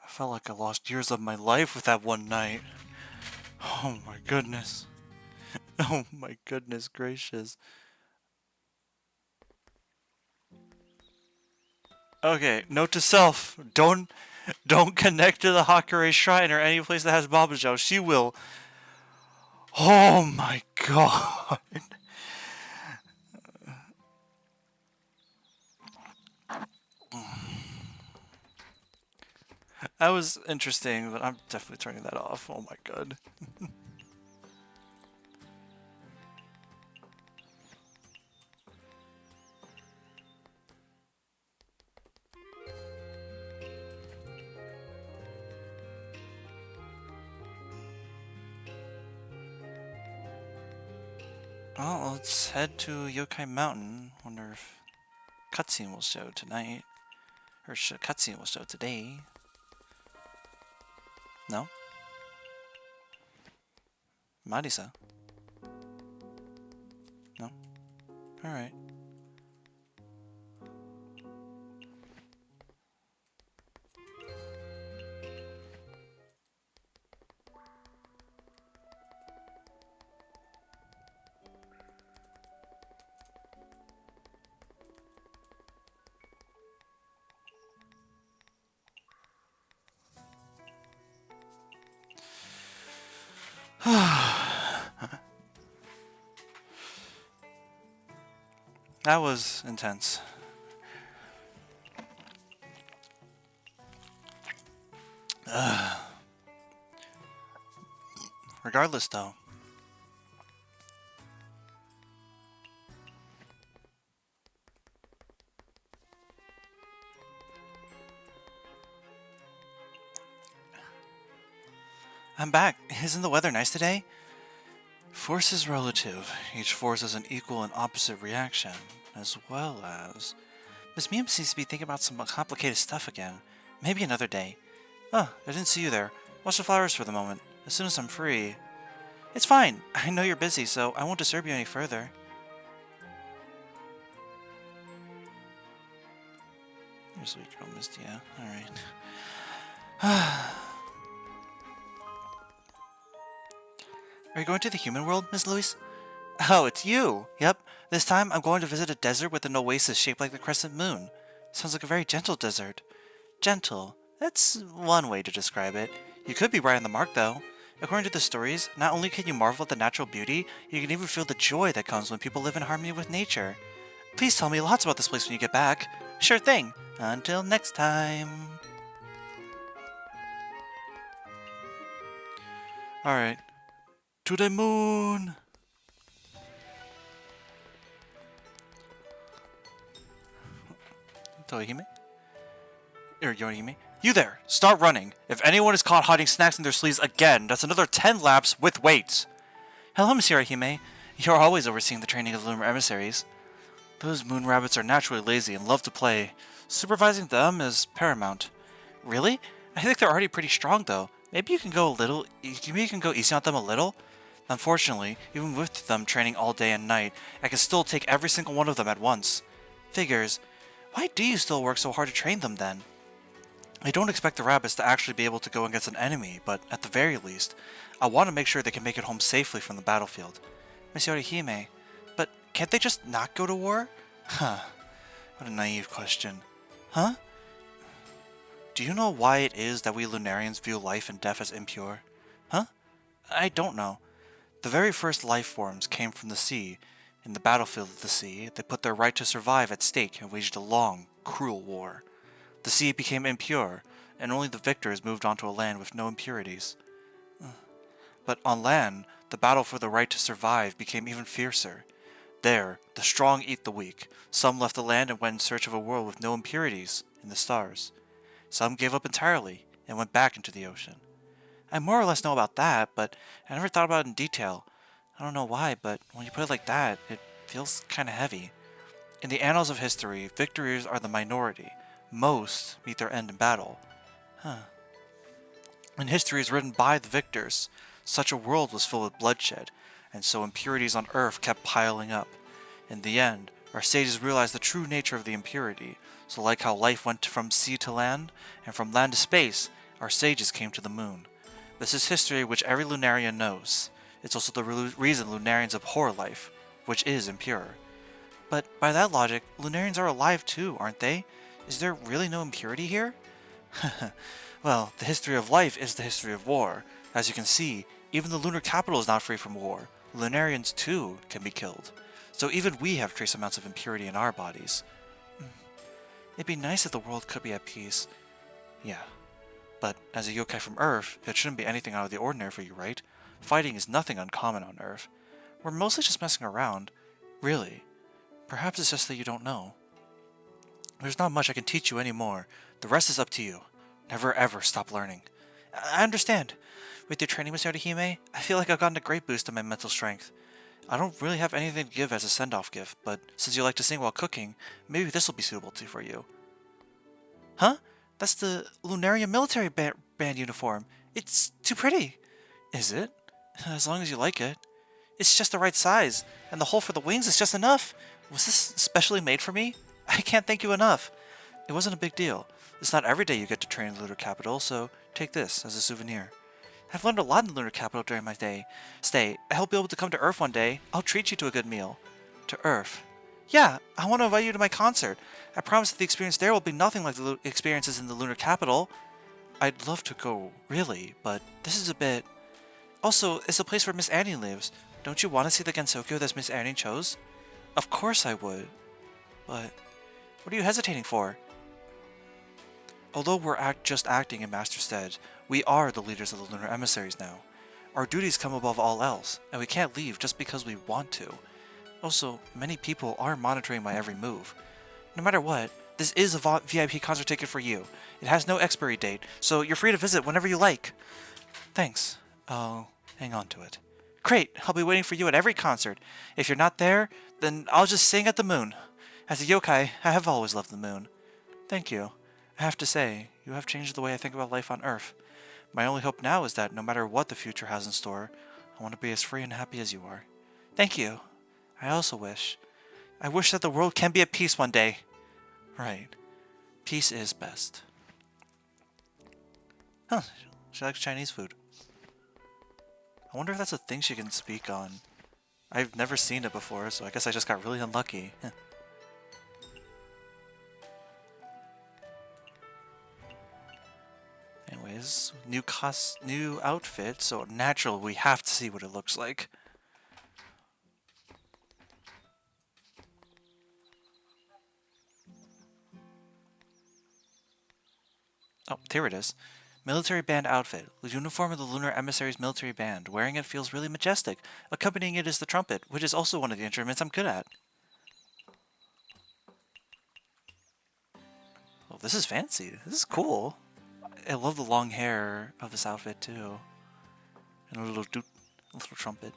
Speaker 1: I felt like I lost years of my life with that one night. Oh my goodness. Oh my goodness gracious. Okay, note to self: don't connect to the Hakure Shrine or any place that has Babajou. She will. Oh my god. That was interesting, but I'm definitely turning that off. Oh my god. Well, let's head to Yokai Mountain. Wonder if cutscene will show tonight. Or cutscene will show today. No? Marisa? No? Alright. That was intense. Regardless, though. I'm back. Isn't the weather nice today? Force is relative. Each force has an equal and opposite reaction, as well as... Miss Miem seems to be thinking about some complicated stuff again. Maybe another day. Oh, I didn't see you there. Watch the flowers for the moment. As soon as I'm free... It's fine. I know you're busy, so I won't disturb you any further. You're a sweet girl, Mystia. Alright. Are you going to the human world, Miss Louise? Oh, it's you! Yep. This time, I'm going to visit a desert with an oasis shaped like the crescent moon. Sounds like a very gentle desert. Gentle. That's one way to describe it. You could be right on the mark, though. According to the stories, not only can you marvel at the natural beauty, you can even feel the joy that comes when people live in harmony with nature. Please tell me lots about this place when you get back. Sure thing. Until next time. Alright. To the moon! Tohime? Or Yorihime? You there! Start running! If anyone is caught hiding snacks in their sleeves again, that's another 10 laps with weights! Hello, Miss Yorihime. You're always overseeing the training of the lunar emissaries. Those moon rabbits are naturally lazy and love to play. Supervising them is paramount. Really? I think they're already pretty strong, though. Maybe you can go easy on them a little? Unfortunately, even with them training all day and night, I can still take every single one of them at once. Figures. Why do you still work so hard to train them, then? I don't expect the rabbits to actually be able to go against an enemy, but at the very least, I want to make sure they can make it home safely from the battlefield. Miss Yorihime, but can't they just not go to war? Huh. What a naive question. Huh? Do you know why it is that we Lunarians view life and death as impure? Huh? I don't know. The very first life forms came from the sea. In the battlefield of the sea, they put their right to survive at stake and waged a long, cruel war. The sea became impure, and only the victors moved onto a land with no impurities. But on land, the battle for the right to survive became even fiercer. There, the strong eat the weak. Some left the land and went in search of a world with no impurities, in the stars. Some gave up entirely and went back into the ocean. I more or less know about that, but I never thought about it in detail. I don't know why, but when you put it like that, it feels kinda heavy. In the annals of history, victories are the minority. Most meet their end in battle. And history is written by the victors. Such a world was filled with bloodshed, and so impurities on Earth kept piling up. In the end, our sages realized the true nature of the impurity. So like how life went from sea to land, and from land to space, our sages came to the moon. This is history which every Lunarian knows. It's also the reason Lunarians abhor life, which is impure. But by that logic, Lunarians are alive too, aren't they? Is there really no impurity here? Well, the history of life is the history of war. As you can see, even the lunar capital is not free from war. Lunarians too can be killed. So even we have trace amounts of impurity in our bodies. It'd be nice if the world could be at peace. Yeah. But as a yokai from Earth, it shouldn't be anything out of the ordinary for you, right? Fighting is nothing uncommon on Earth. We're mostly just messing around. Really. Perhaps it's just that you don't know. There's not much I can teach you anymore. The rest is up to you. Never ever stop learning. I understand. With your training, Miss Yorihime, I feel like I've gotten a great boost in my mental strength. I don't really have anything to give as a send-off gift, but since you like to sing while cooking, maybe this will be suitable for you. Huh? That's the Lunarian military band uniform. It's too pretty. Is it? As long as you like it. It's just the right size, and the hole for the wings is just enough. Was this specially made for me? I can't thank you enough. It wasn't a big deal. It's not every day you get to train in the lunar capital, so take this as a souvenir. I've learned a lot in the lunar capital during my stay. I hope you'll be able to come to Earth one day. I'll treat you to a good meal. To Earth. Yeah, I want to invite you to my concert. I promise that the experience there will be nothing like the experiences in the lunar capital. I'd love to go, really, but this is a bit... Also, it's the place where Miss Annie lives. Don't you want to see the Gensokyo that Miss Annie chose? Of course I would. But what are you hesitating for? Although we're just acting in Master stead, we are the leaders of the lunar emissaries now. Our duties come above all else, and we can't leave just because we want to. Also, many people are monitoring my every move. No matter what, this is a VIP concert ticket for you. It has no expiry date, so you're free to visit whenever you like. Thanks. Oh, hang on to it. Great! I'll be waiting for you at every concert. If you're not there, then I'll just sing at the moon. As a yokai, I have always loved the moon. Thank you. I have to say, you have changed the way I think about life on Earth. My only hope now is that no matter what the future has in store, I want to be as free and happy as you are. Thank you. I wish that the world can be at peace one day. Right. Peace is best. Huh. She likes Chinese food. I wonder if that's a thing she can speak on. I've never seen it before, so I guess I just got really unlucky. Anyways, new outfit, so naturally we have to see what it looks like. Oh, there it is. Military band outfit. The uniform of the Lunar Emissary's military band. Wearing it feels really majestic. Accompanying it is the trumpet, which is also one of the instruments I'm good at. Oh, this is fancy. This is cool. I love the long hair of this outfit too. And a little trumpet.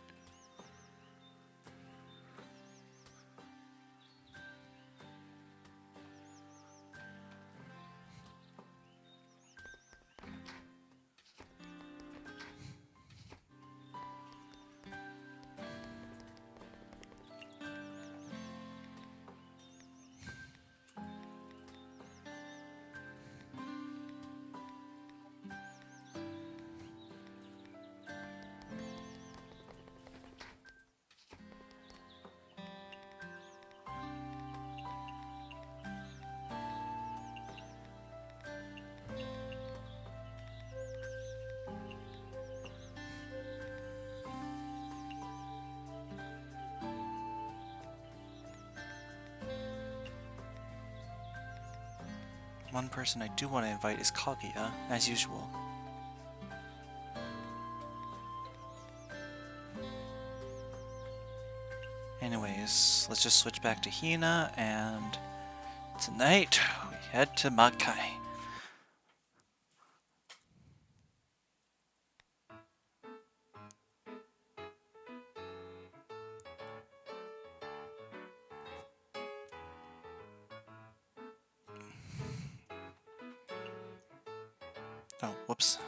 Speaker 1: One person I do want to invite is Kaguya, as usual. Anyways, let's just switch back to Hina, and tonight we head to Makai. Oh, whoops.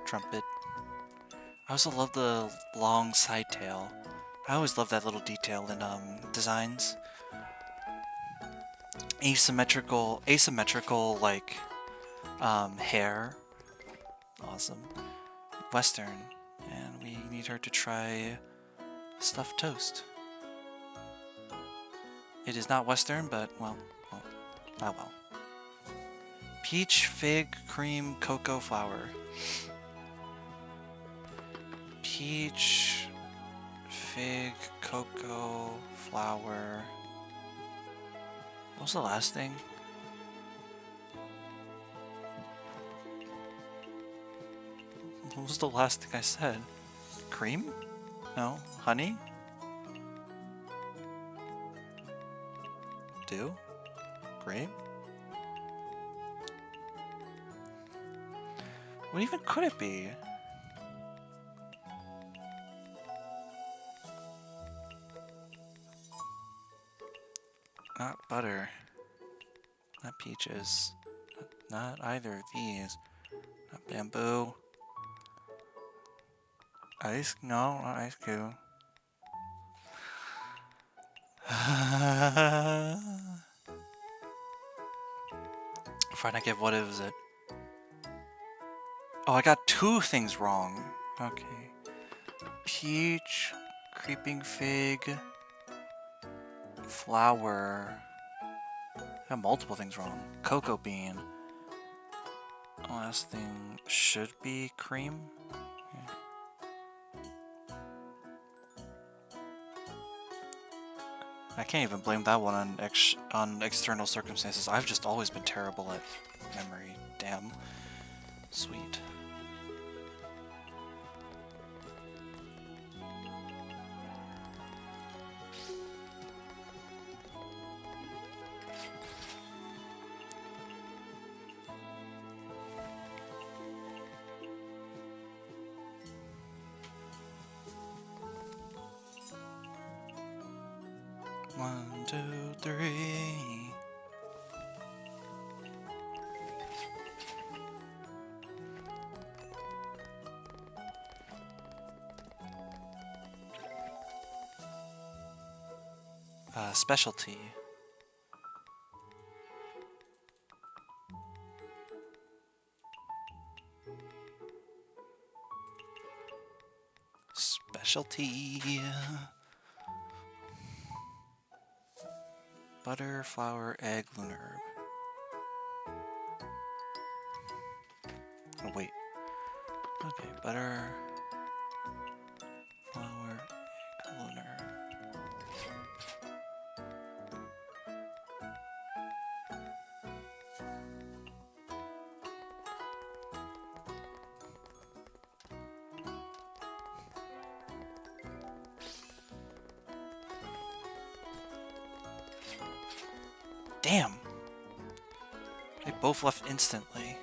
Speaker 1: Trumpet. I also love the long side tail. I always love that little detail in designs. Asymmetrical like hair. Awesome. Western, and we need her to try stuffed toast. It is not Western, but well, oh well. Peach, fig, cream, cocoa, flour. Peach, fig, cocoa, flour. What was the last thing? What was the last thing I said? Cream? No. Honey? Dew? Grape? What even could it be? Not butter. Not peaches. Not either of these. Not bamboo. Ice? No, not ice cube. Fine, I get what is it? Oh, I got two things wrong. Okay. Peach, creeping fig, flower. I got multiple things wrong. Cocoa bean. Last thing should be cream. I can't even blame that one on external circumstances. I've just always been terrible at memory. Damn. Sweet. One, two, three. Specialty. Specialty. Butter, flour, egg, lunar herb. Oh, wait. Okay, butter, flour, egg, lunar herb. Damn! They both left instantly.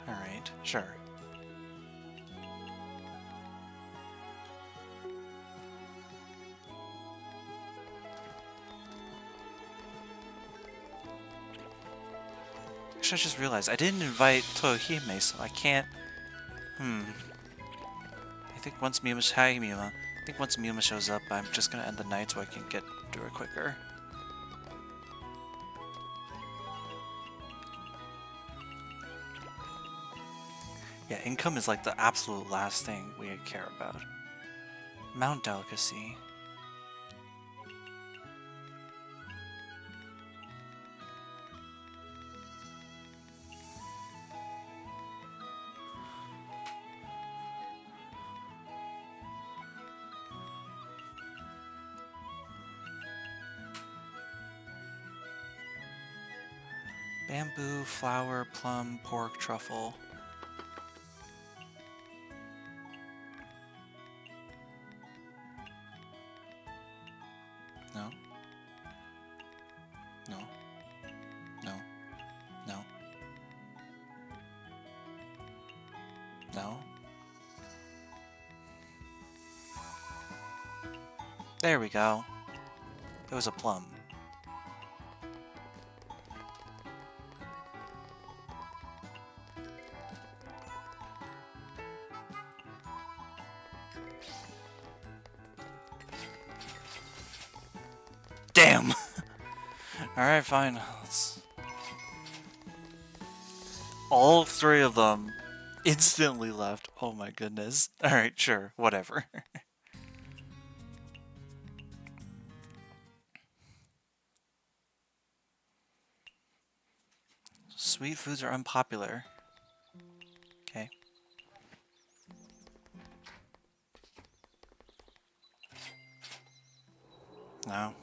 Speaker 1: Alright, sure. Actually, I just realized I didn't invite Touhou, so I can't... I think once Mima... Hi, Mima. I think once Mima shows up, I'm just gonna end the night so I can get to her quicker. Yeah, income is like the absolute last thing we care about. Mount Delicacy. Bamboo, flour, plum, pork, truffle. No. No. No. No. No. There we go. It was a plum. Damn! Alright, fine. All three of them instantly left. Oh my goodness. Alright, sure. Whatever. Sweet foods are unpopular. Okay. No.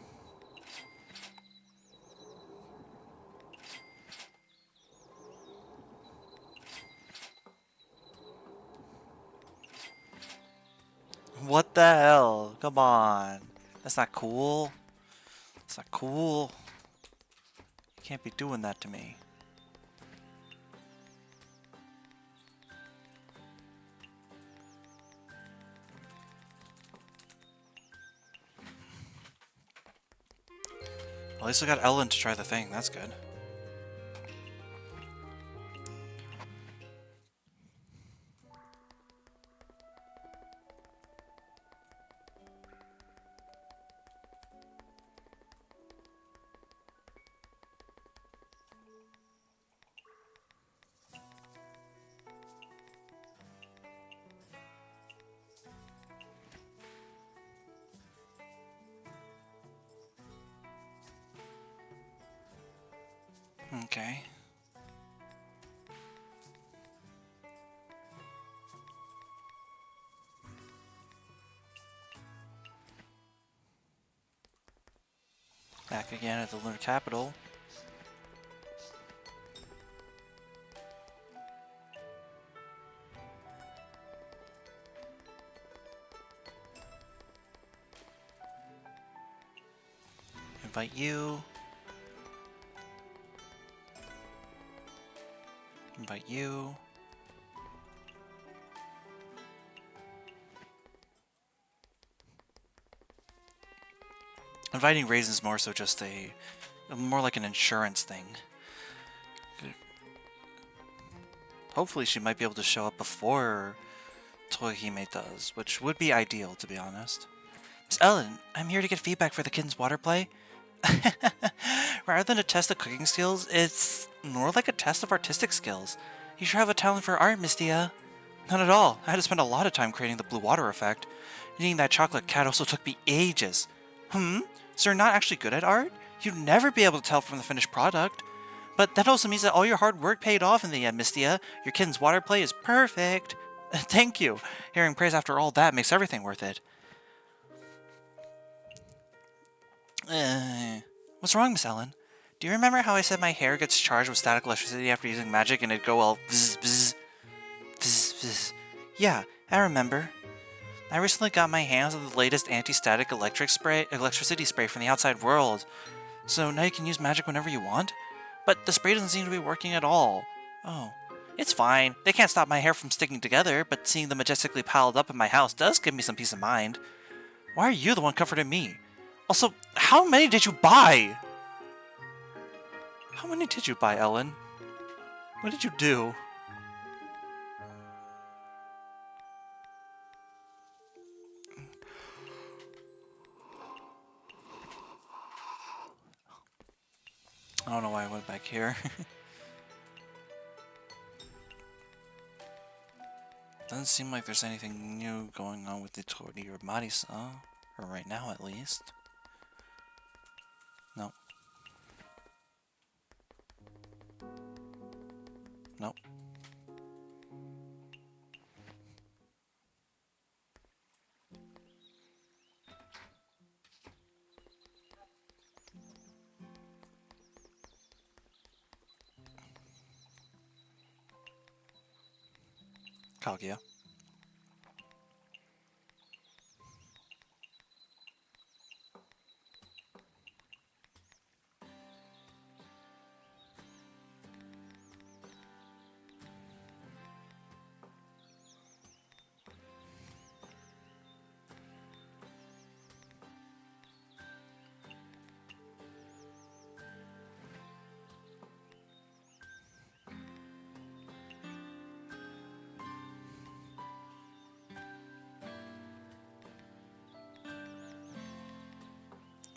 Speaker 1: What the hell? Come on. That's not cool. That's not cool. You can't be doing that to me. At least I got Ellen to try the thing. That's good. Okay. Back again at the lunar capital. Invite you. Invite you. Inviting Raisin's more so just more like an insurance thing. Hopefully she might be able to show up before Tohime does, which would be ideal, to be honest. Miss Ellen, I'm here to get feedback for the kittens' water play. Rather than a test of cooking skills, it's more like a test of artistic skills. You sure have a talent for art, Mystia. Not at all. I had to spend a lot of time creating the blue water effect. Eating that chocolate cat also took me ages. So you're not actually good at art? You'd never be able to tell from the finished product. But that also means that all your hard work paid off in the end, Mystia. Your kitten's water play is perfect. Thank you. Hearing praise after all that makes everything worth it. What's wrong, Miss Ellen? Do you remember how I said my hair gets charged with static electricity after using magic and it'd go all bzz bzz bzz bzz? Yeah, I remember. I recently got my hands on the latest anti-static electricity spray from the outside world. So now you can use magic whenever you want? But the spray doesn't seem to be working at all. Oh. It's fine. They can't stop my hair from sticking together, but seeing them majestically piled up in my house does give me some peace of mind. Why are you the one comforting me? Also, how many did you buy? How many did you buy, Ellen? What did you do? I don't know why I went back here. Doesn't seem like there's anything new going on with the Tori or Marisa, or right now at least. Nope. Nope. Kaguya.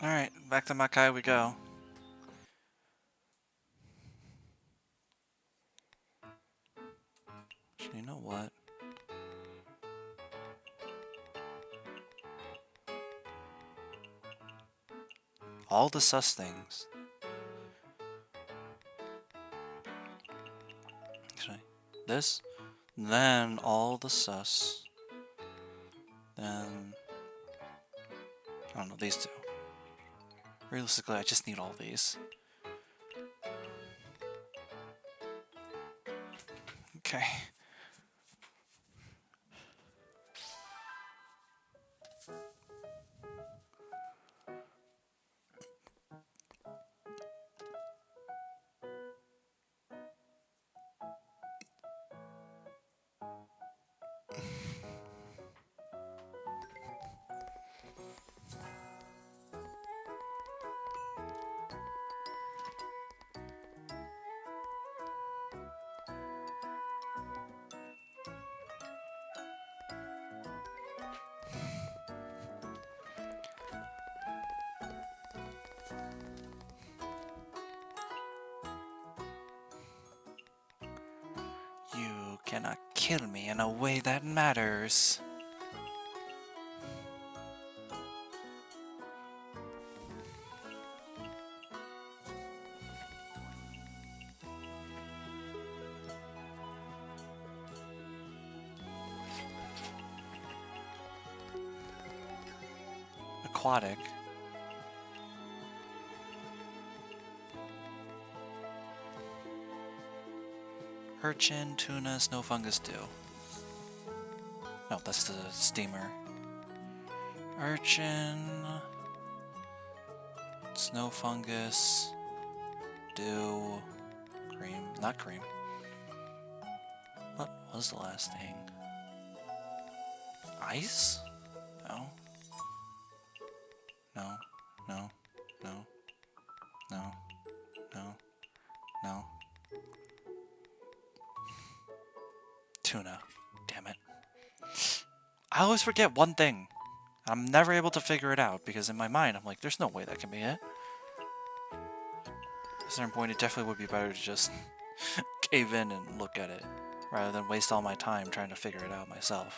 Speaker 1: Alright, back to Makai we go. You know what? All the sus things. Actually, this, then all the sus. Then, I don't know, these two. Realistically, I just need all these. Okay. You cannot kill me in a way that matters. Aquatic. Urchin, tuna, snow fungus, dew. No, that's the steamer. Urchin, snow fungus, dew, cream, not cream. What was the last thing? Ice? No. No, no, no, no, no, no. Tuna. Damn it. I always forget one thing. I'm never able to figure it out because in my mind I'm like, there's no way that can be it. At a certain point, it definitely would be better to just cave in and look at it rather than waste all my time trying to figure it out myself.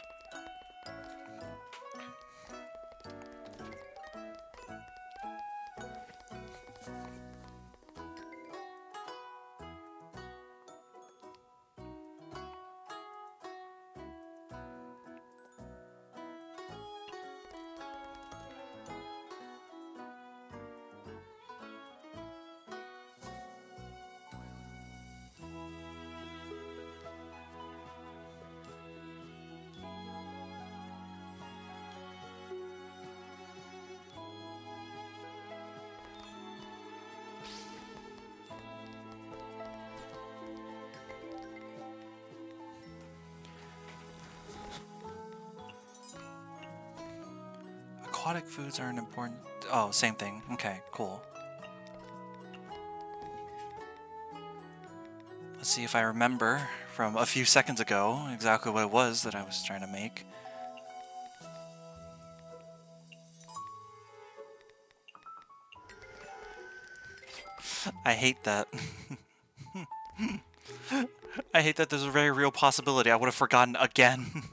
Speaker 1: Aquatic foods are an important... Oh, same thing. Okay, cool. Let's see if I remember from a few seconds ago exactly what it was that I was trying to make. I hate that. I hate that there's a very real possibility I would have forgotten again.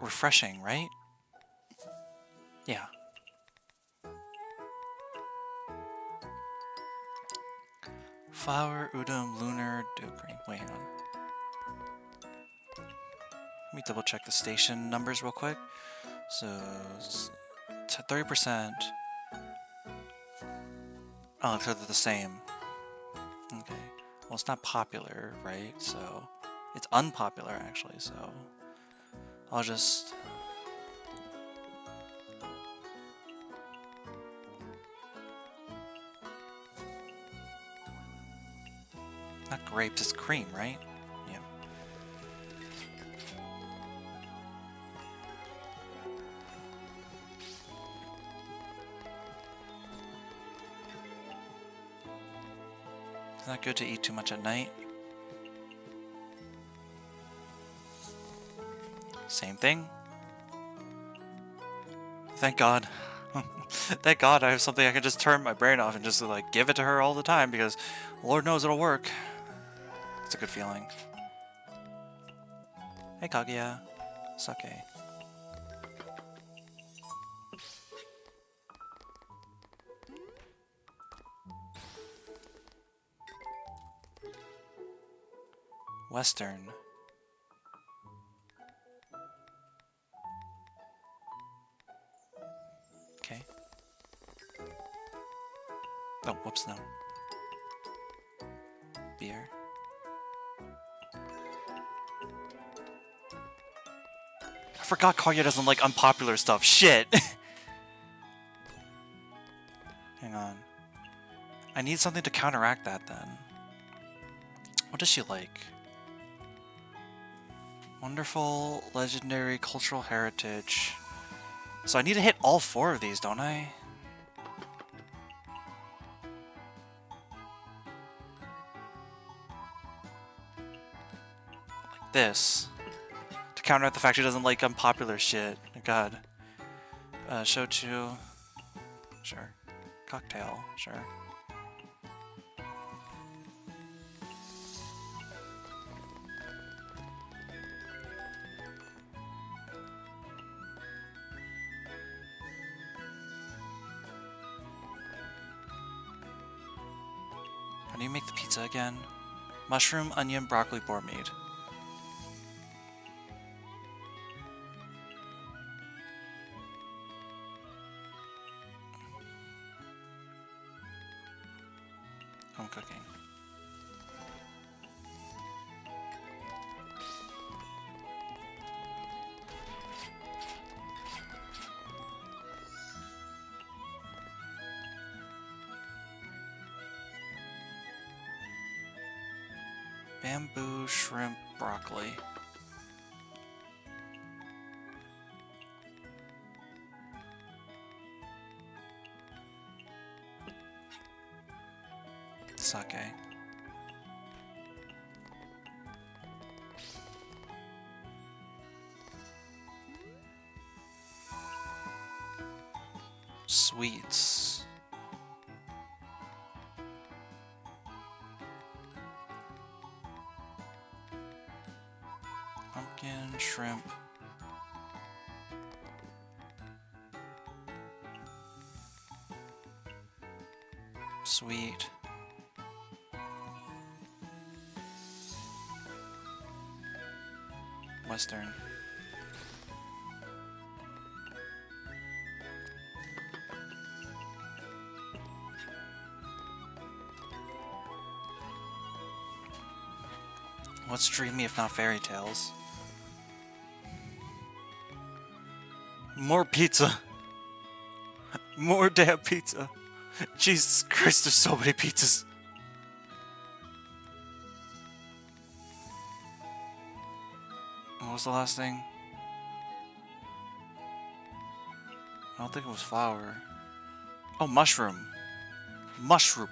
Speaker 1: Refreshing, right? Yeah. Flour, udon, lunar, dew cream. Wait, hang on. Let me double check the station numbers real quick. So, 30%. Oh, so they're the same. Okay. Well, it's not popular, right? So, it's unpopular, actually, so... I'll just... Not grapes, it's cream, right? Yeah. It's not good to eat too much at night. Same thing. Thank God. Thank God I have something I can just turn my brain off and just like give it to her all the time because Lord knows it'll work. It's a good feeling. Hey Kaguya. Sake. Western. Okay. Oh, whoops, no. Beer. I forgot Kaguya doesn't like unpopular stuff. Shit! Hang on. I need something to counteract that then. What does she like? Wonderful, legendary, cultural heritage. So I need to hit all 4 of these, don't I? Like this. To counteract the fact she doesn't like unpopular shit. God. Shochu. Sure. Cocktail. Sure. How do you make the pizza again? Mushroom, onion, broccoli, boar meat. I'm cooking. Bamboo, shrimp, broccoli. Sake. Sweets. Pumpkin, shrimp. Sweet. Western. What's dreamy if not fairy tales? More pizza! More damn pizza! Jesus Christ, there's so many pizzas! What was the last thing? I don't think it was flour. Oh, mushroom! Mushroom!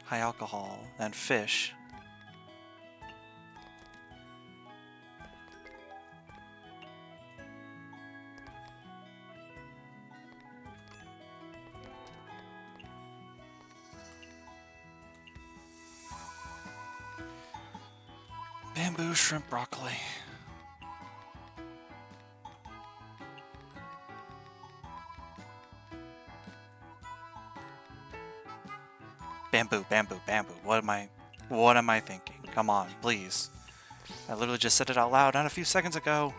Speaker 1: High alcohol and fish. Bamboo, shrimp, broccoli. Bamboo, bamboo, bamboo. What am I thinking? Come on, please. I literally just said it out loud not a few seconds ago.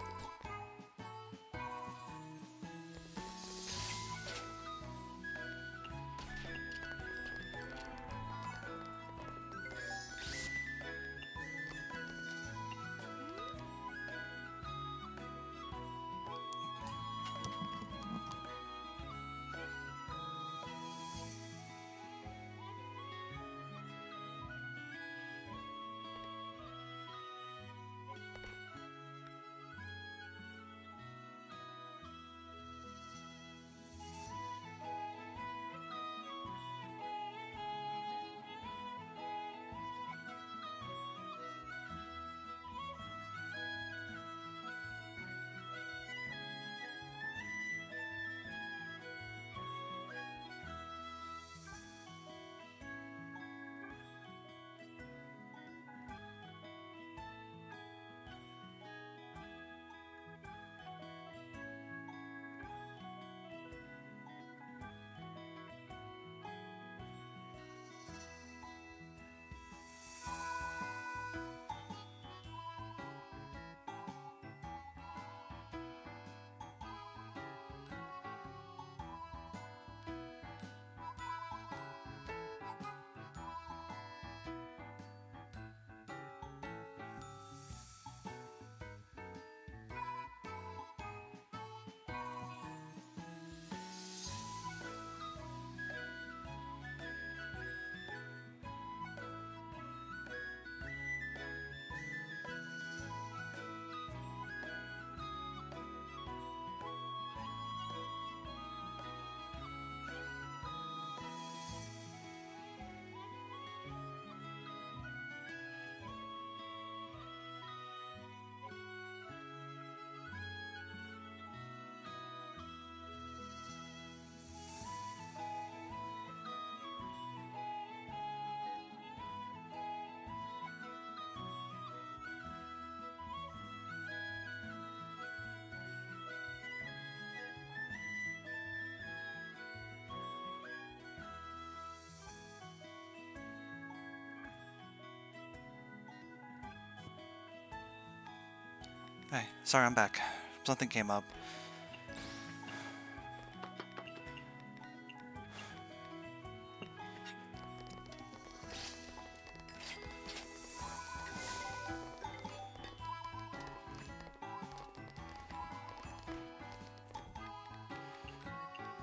Speaker 1: Hey, sorry, I'm back. Something came up.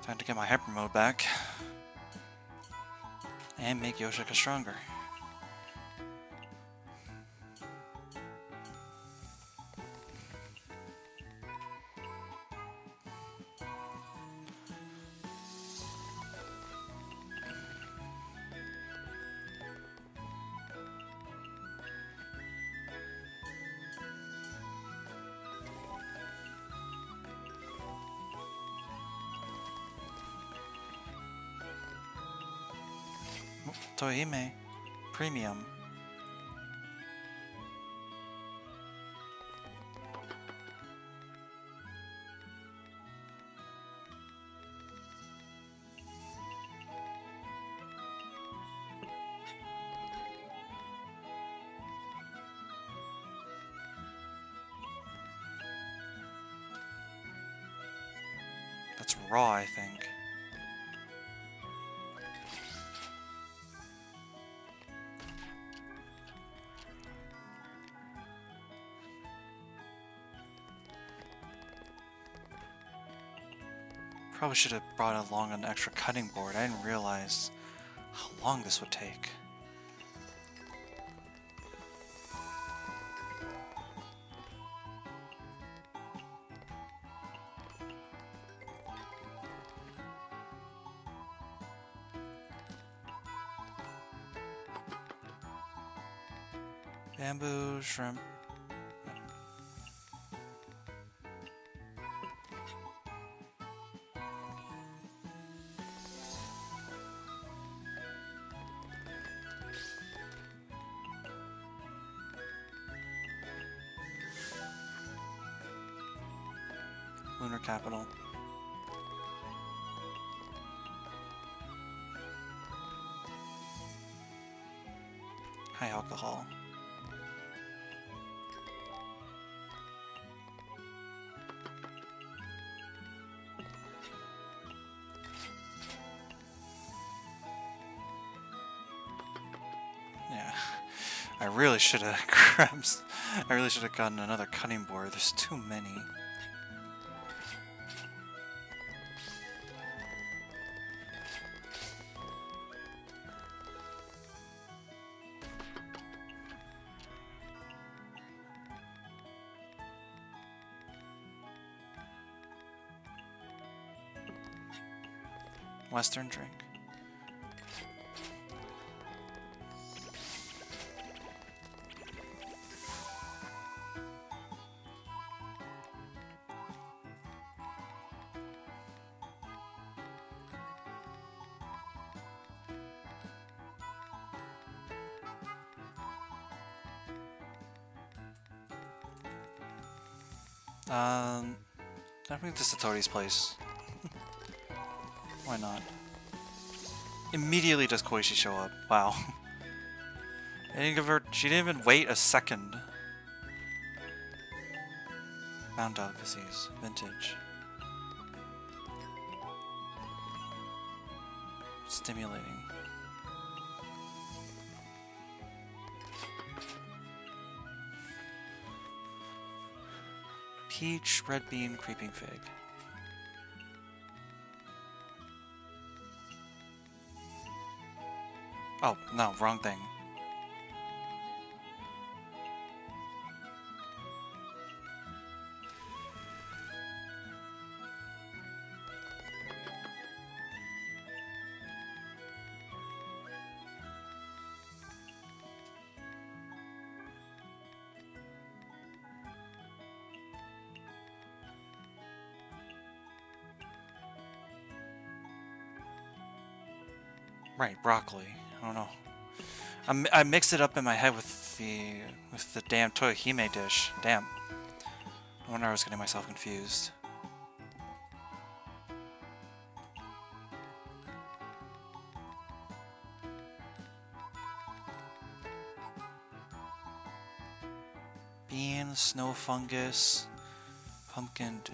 Speaker 1: Time to get my hyper mode back. And make Yoshika stronger. Tohime. Premium. That's raw, I think. Probably should have brought along an extra cutting board. I didn't realize how long this would take. Bamboo, shrimp. Lunar capital. High alcohol. Yeah, I really should have grabbed. I really should have gotten another cutting board. There's too many. Western drink. I think this is Satori's place. Why not? Immediately does Koichi show up. Wow. I didn't give her. She didn't even wait a second. Bound delicacies. Vintage. Stimulating. Peach, red bean, creeping fig. Oh, no, wrong thing. Right, broccoli. I don't know. I mixed it up in my head with the damn Toyohime dish. Damn. No wonder I was getting myself confused. Beans, snow fungus, pumpkin dew.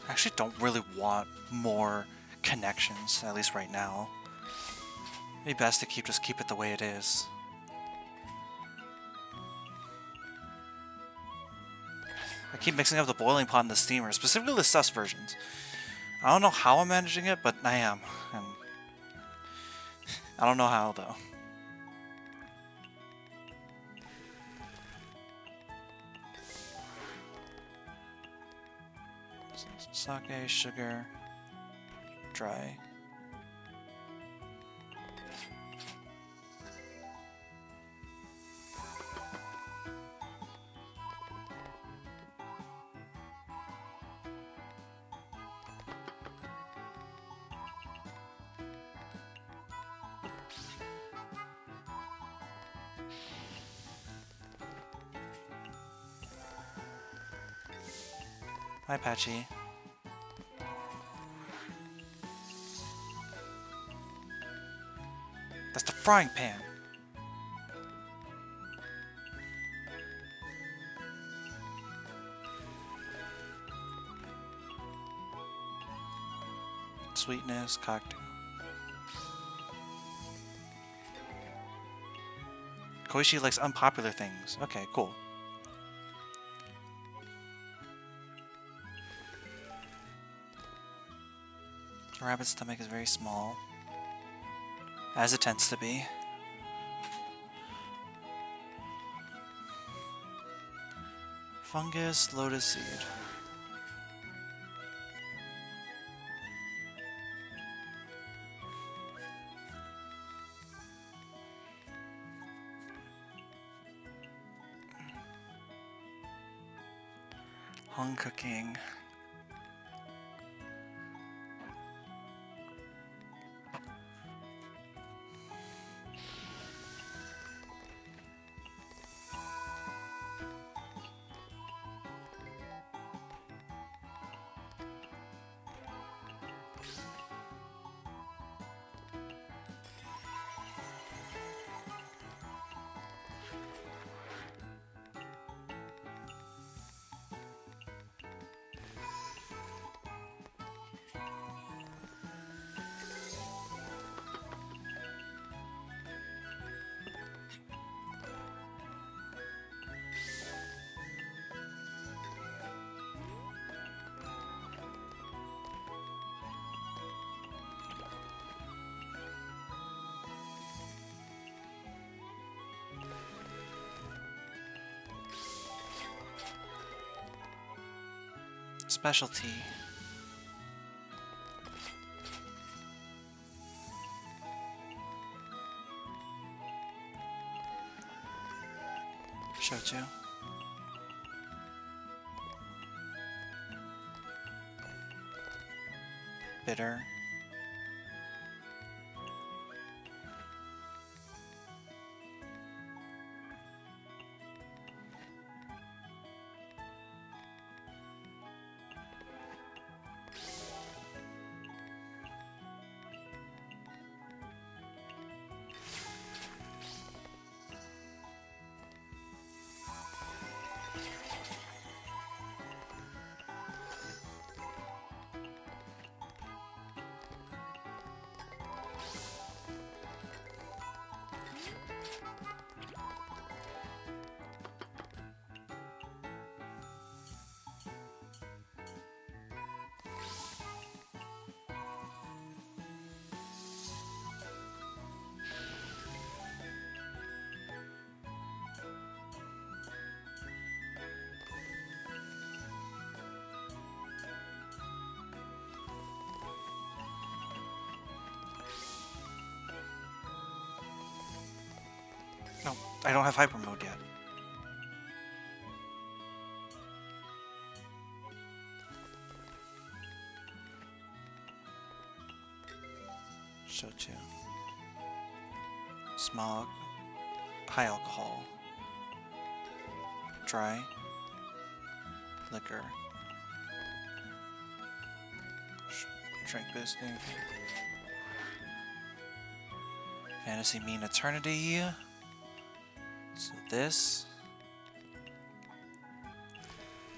Speaker 1: I actually don't really want more connections, at least right now. It'd be best to just keep it the way it is. I keep mixing up the boiling pot and the steamer, specifically the sus versions. I don't know how I'm managing it, but I am. And I don't know how, though. Sake, sugar, dry. Hi, Patchy. That's the frying pan. Sweetness, cocktail. Koichi likes unpopular things. Okay, cool. A rabbit's stomach is very small, as it tends to be. Fungus, lotus seed. Hung cooking. Specialty. Shochu. Bitter. No, I don't have hyper mode yet. Shochu. Smog. High alcohol. Dry. Liquor. Drink boosting. Fantasy mean eternity. So this.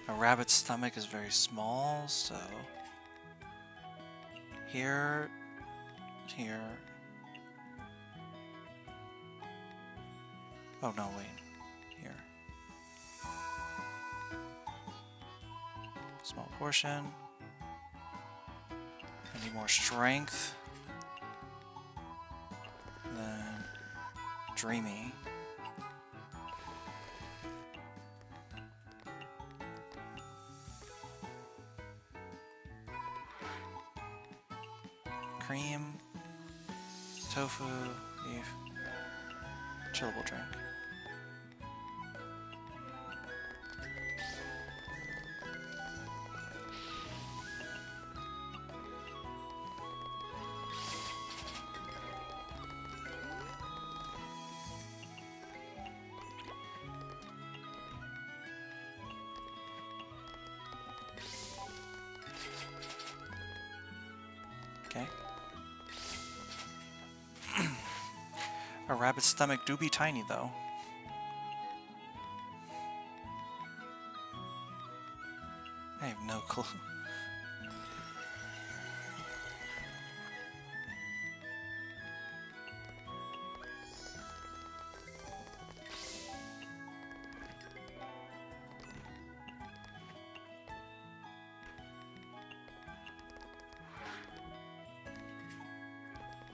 Speaker 1: A rabbit's stomach is very small, so Here. Here. Oh no, wait. Here. Small portion. I need more strength. Then dreamy. Cream. Tofu. Beef. Chillable drink. Okay. A rabbit's stomach do be tiny, though. I have no clue.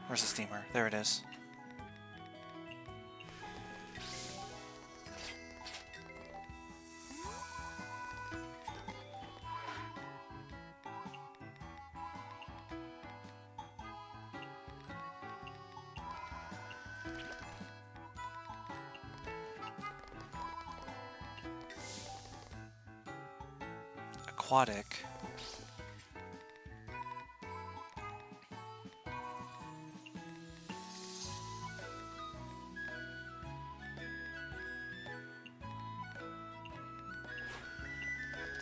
Speaker 1: Where's the steamer? There it is. Aquatic.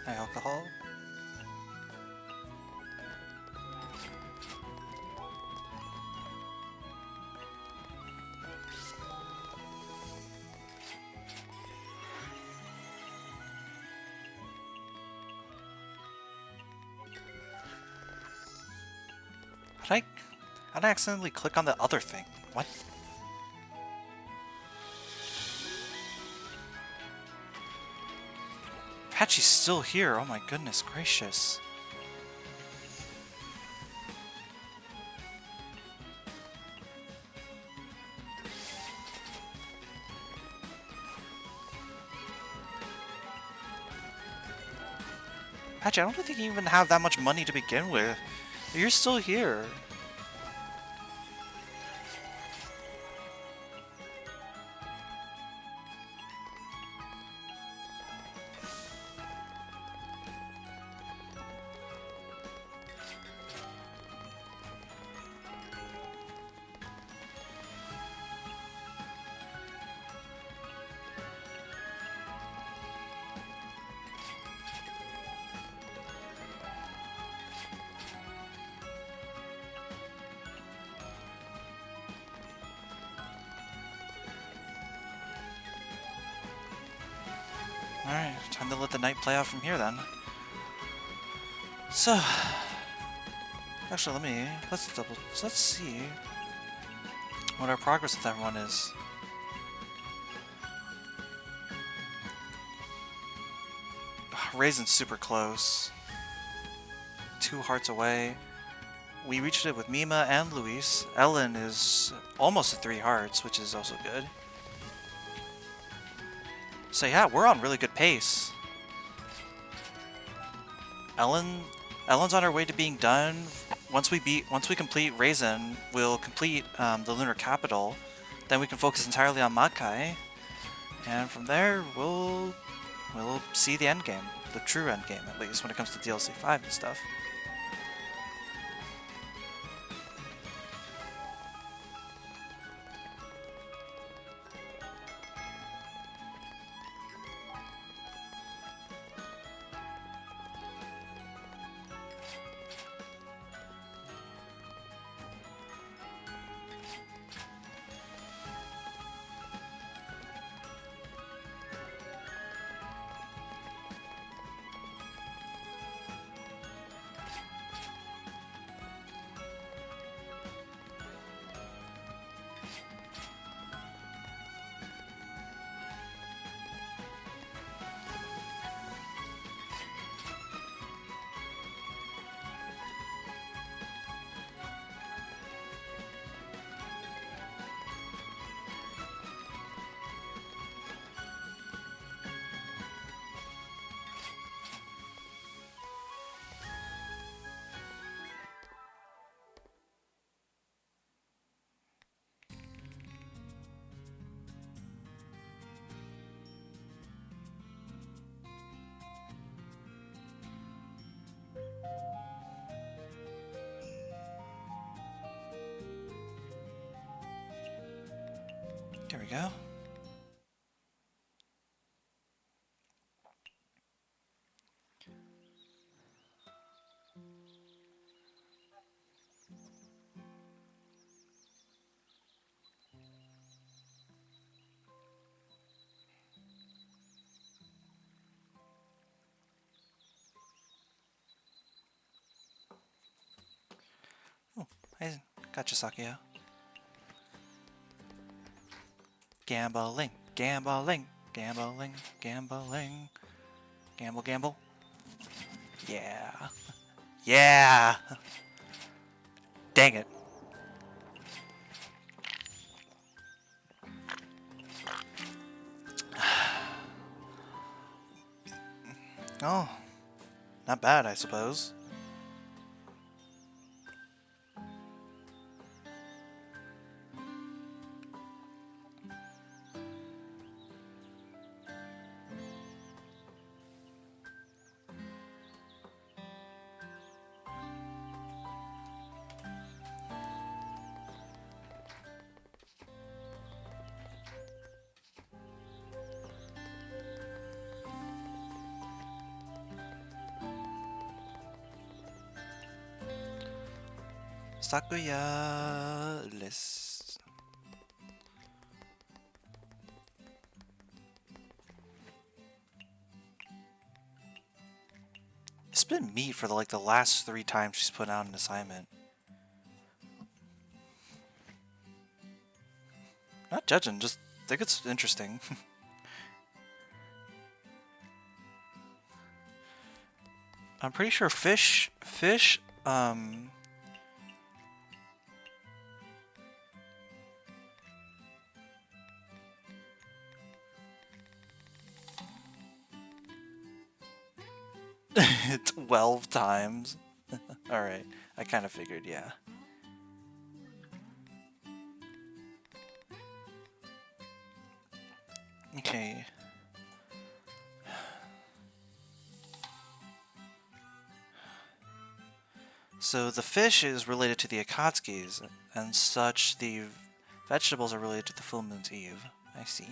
Speaker 1: High alcohol. How'd I accidentally click on the other thing? What? Patchy's still here. Oh my goodness gracious. Patchy, I don't think you even have that much money to begin with. You're still here. Alright, time to let the night play out from here then. So, actually let's see what our progress with everyone is. Raisin's super close. 2 hearts away. We reached it with Mima and Luis. Ellen is almost at 3 hearts, which is also good. So yeah, we're on really good pace. Ellen's on her way to being done. Once we complete Raisin, we'll complete the Lunar Capital. Then we can focus entirely on Makai, and from there we'll see the end game, the true end game at least when it comes to DLC 5 and stuff. There we go. Oh, I gotcha, Sakuya. Gambling, gambling, gambling, gambling. Gamble, gamble. Yeah. Yeah! Dang it. Oh, not bad, I suppose. Sakuya list. It's been meat for the last 3 times she's put out an assignment. Not judging, just think it's interesting. I'm pretty sure fish, 12 times. Alright, I kind of figured, yeah. Okay. So the fish is related to the Akatsukis, and such the vegetables are related to the full moon's eve. I see.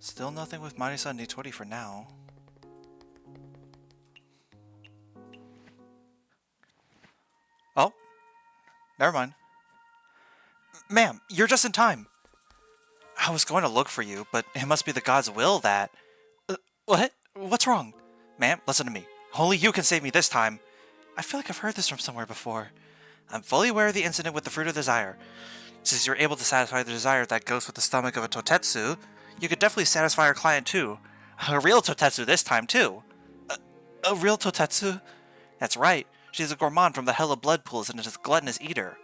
Speaker 1: Still nothing with Marisa D20 for now. Oh, never mind. Ma'am, you're just in time. I was going to look for you, but it must be the god's will that... What? What's wrong? Ma'am, listen to me. Only you can save me this time. I feel like I've heard this from somewhere before. I'm fully aware of the incident with the Fruit of Desire. Since you're able to satisfy the desire that goes with the stomach of a Totetsu, you could definitely satisfy our client too. A real Totetsu this time too. A real Totetsu? That's right. She's a gourmand from the hell of blood pools and is a gluttonous eater.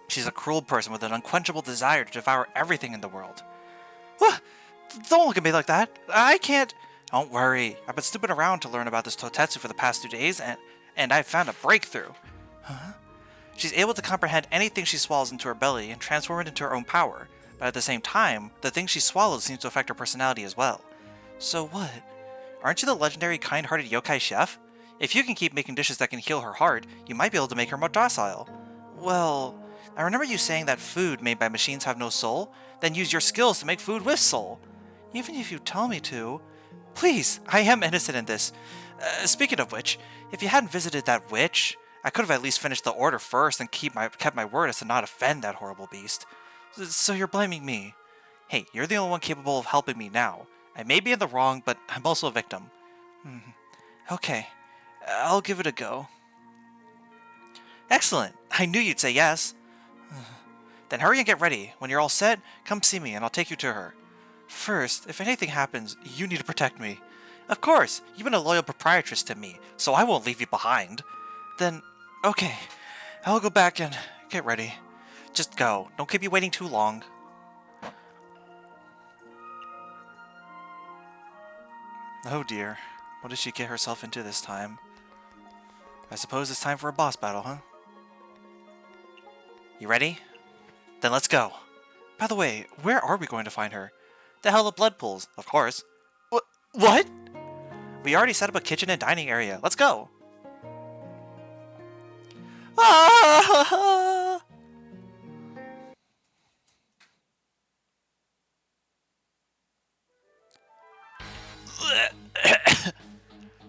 Speaker 1: She's a cruel person with an unquenchable desire to devour everything in the world. What? Don't look at me like that. I can't... Don't worry. I've been snooping around to learn about this Totetsu for the past 2 days, and I've found a breakthrough. Huh? She's able to comprehend anything she swallows into her belly and transform it into her own power, but at the same time, the things she swallows seems to affect her personality as well. So what? Aren't you the legendary kind-hearted yokai chef? If you can keep making dishes that can heal her heart, you might be able to make her more docile. Well, I remember you saying that food made by machines have no soul, then use your skills to make food with soul. Even if you tell me to... Please, I am innocent in this. Speaking of which, if you hadn't visited that witch, I could have at least finished the order first and kept my word as to not offend that horrible beast. So you're blaming me. Hey, you're the only one capable of helping me now. I may be in the wrong, but I'm also a victim. Okay, I'll give it a go. Excellent! I knew you'd say yes. Then hurry and get ready. When you're all set, come see me and I'll take you to her. First, if anything happens, you need to protect me. Of course, you've been a loyal proprietress to me, so I won't leave you behind. Then, okay. I'll go back and get ready. Just go. Don't keep you waiting too long. Oh dear. What did she get herself into this time? I suppose it's time for a boss battle, huh? You ready? Then let's go. By the way, where are we going to find her? The hell of blood pools, of course. What? We already set up a kitchen and dining area. Let's go. Ah!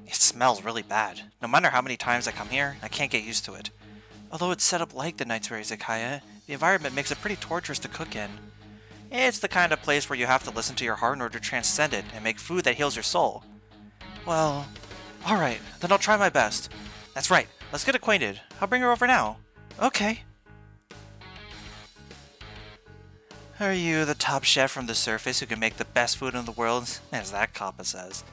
Speaker 1: It smells really bad. No matter how many times I come here, I can't get used to it. Although it's set up like the Nightmare Izakaya, the environment makes it pretty torturous to cook in. It's the kind of place where you have to listen to your heart in order to transcend it and make food that heals your soul. Well, alright, then I'll try my best. That's right, let's get acquainted. I'll bring her over now. Okay. Are you the top chef from the surface who can make the best food in the world? As that Kappa says.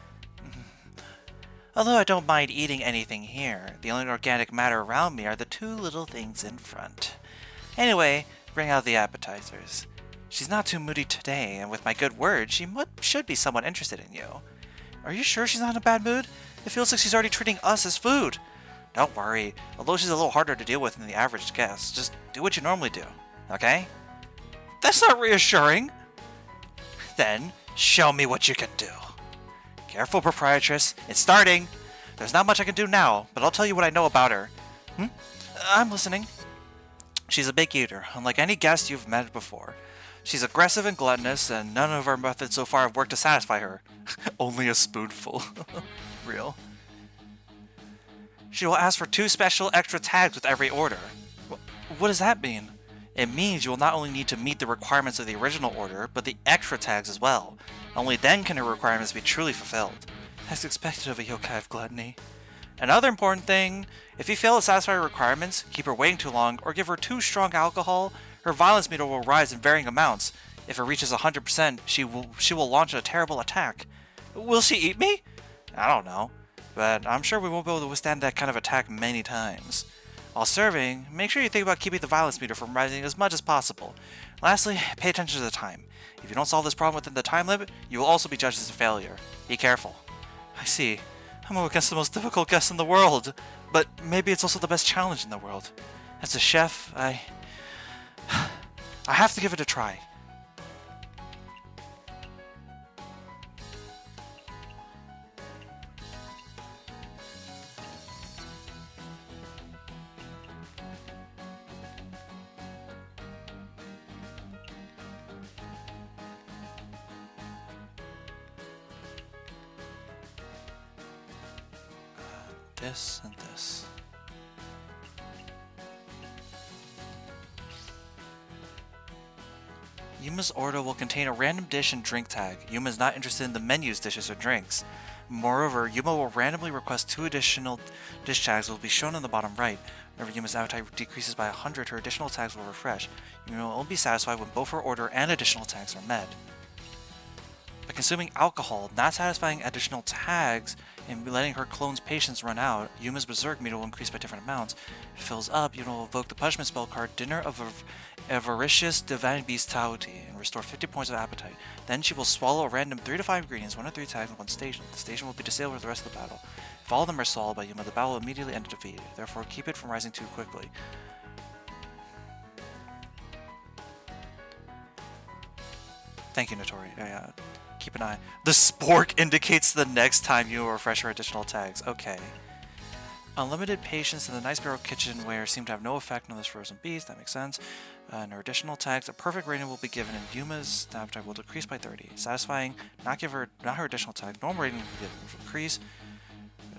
Speaker 1: Although I don't mind eating anything here, the only organic matter around me are the two little things in front. Anyway, bring out the appetizers. She's not too moody today, and with my good word, she should be somewhat interested in you. Are you sure she's not in a bad mood? It feels like she's already treating us as food. Don't worry, although she's a little harder to deal with than the average guest, just do what you normally do, okay? That's not reassuring! Then, show me what you can do. Careful, proprietress. It's starting! There's not much I can do now, but I'll tell you what I know about her. I'm listening. She's a big eater, unlike any guest you've met before. She's aggressive and gluttonous, and none of our methods so far have worked to satisfy her. Only a spoonful. Real. She will ask for 2 special extra tags with every order. What does that mean? It means you will not only need to meet the requirements of the original order, but the extra tags as well. Only then can her requirements be truly fulfilled. As expected of a yokai of gluttony. Another important thing, if you fail to satisfy her requirements, keep her waiting too long, or give her too strong alcohol, her violence meter will rise in varying amounts. If it reaches 100%, she will launch a terrible attack. Will she eat me? I don't know, but I'm sure we won't be able to withstand that kind of attack many times. While serving, make sure you think about keeping the violence meter from rising as much as possible. Lastly, pay attention to the time. If you don't solve this problem within the time limit, you will also be judged as a failure. Be careful. I see. I'm up against the most difficult guest in the world, but maybe it's also the best challenge in the world. As a chef, I have to give it a try. This and this. Yuma's order will contain a random dish and drink tag. Yuma is not interested in the menu's dishes or drinks. Moreover, Yuma will randomly request 2 additional dish tags that will be shown on the bottom right. Whenever Yuma's appetite decreases by 100, her additional tags will refresh. Yuma will only be satisfied when both her order and additional tags are met. By consuming alcohol, not satisfying additional tags, and letting her clone's patience run out, Yuma's berserk meter will increase by different amounts. If it fills up, Yuma will evoke the punishment spell card Dinner of Avaricious Divine Beast Touhou and restore 50 points of appetite. Then she will swallow a random 3 to 5 ingredients, 1 to 3 tags in 1 station. The station will be disabled for the rest of the battle. If all of them are swallowed by Yuma, the battle will immediately end in defeat. Therefore, keep it from rising too quickly. Thank you, Notori. Yeah. Keep an eye. The spork indicates the next time you refresh your additional tags. Okay. Unlimited patience in the Nice Barrel kitchenware seem to have no effect on this frozen beast. That makes sense. And her additional tags, a perfect rating will be given, and Yuma's appetite will decrease by 30. Satisfying, not her additional tag. Normal rating will be given, which will increase.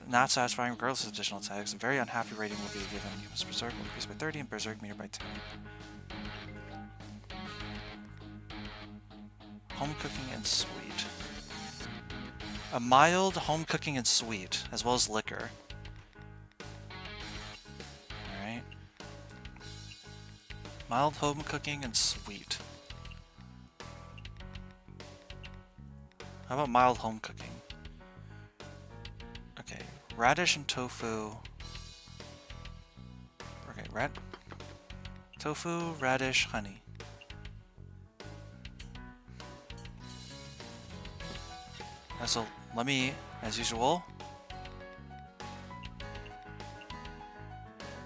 Speaker 1: Not satisfying, regardless of additional tags. A very unhappy rating will be given. Yuma's berserk will increase by 30, and berserk meter by 10. Home cooking and sweet. A mild home cooking and sweet, as well as liquor. Alright. Mild home cooking and sweet. How about mild home cooking? Okay, radish and tofu. Okay, Tofu, radish, honey. So let me, as usual.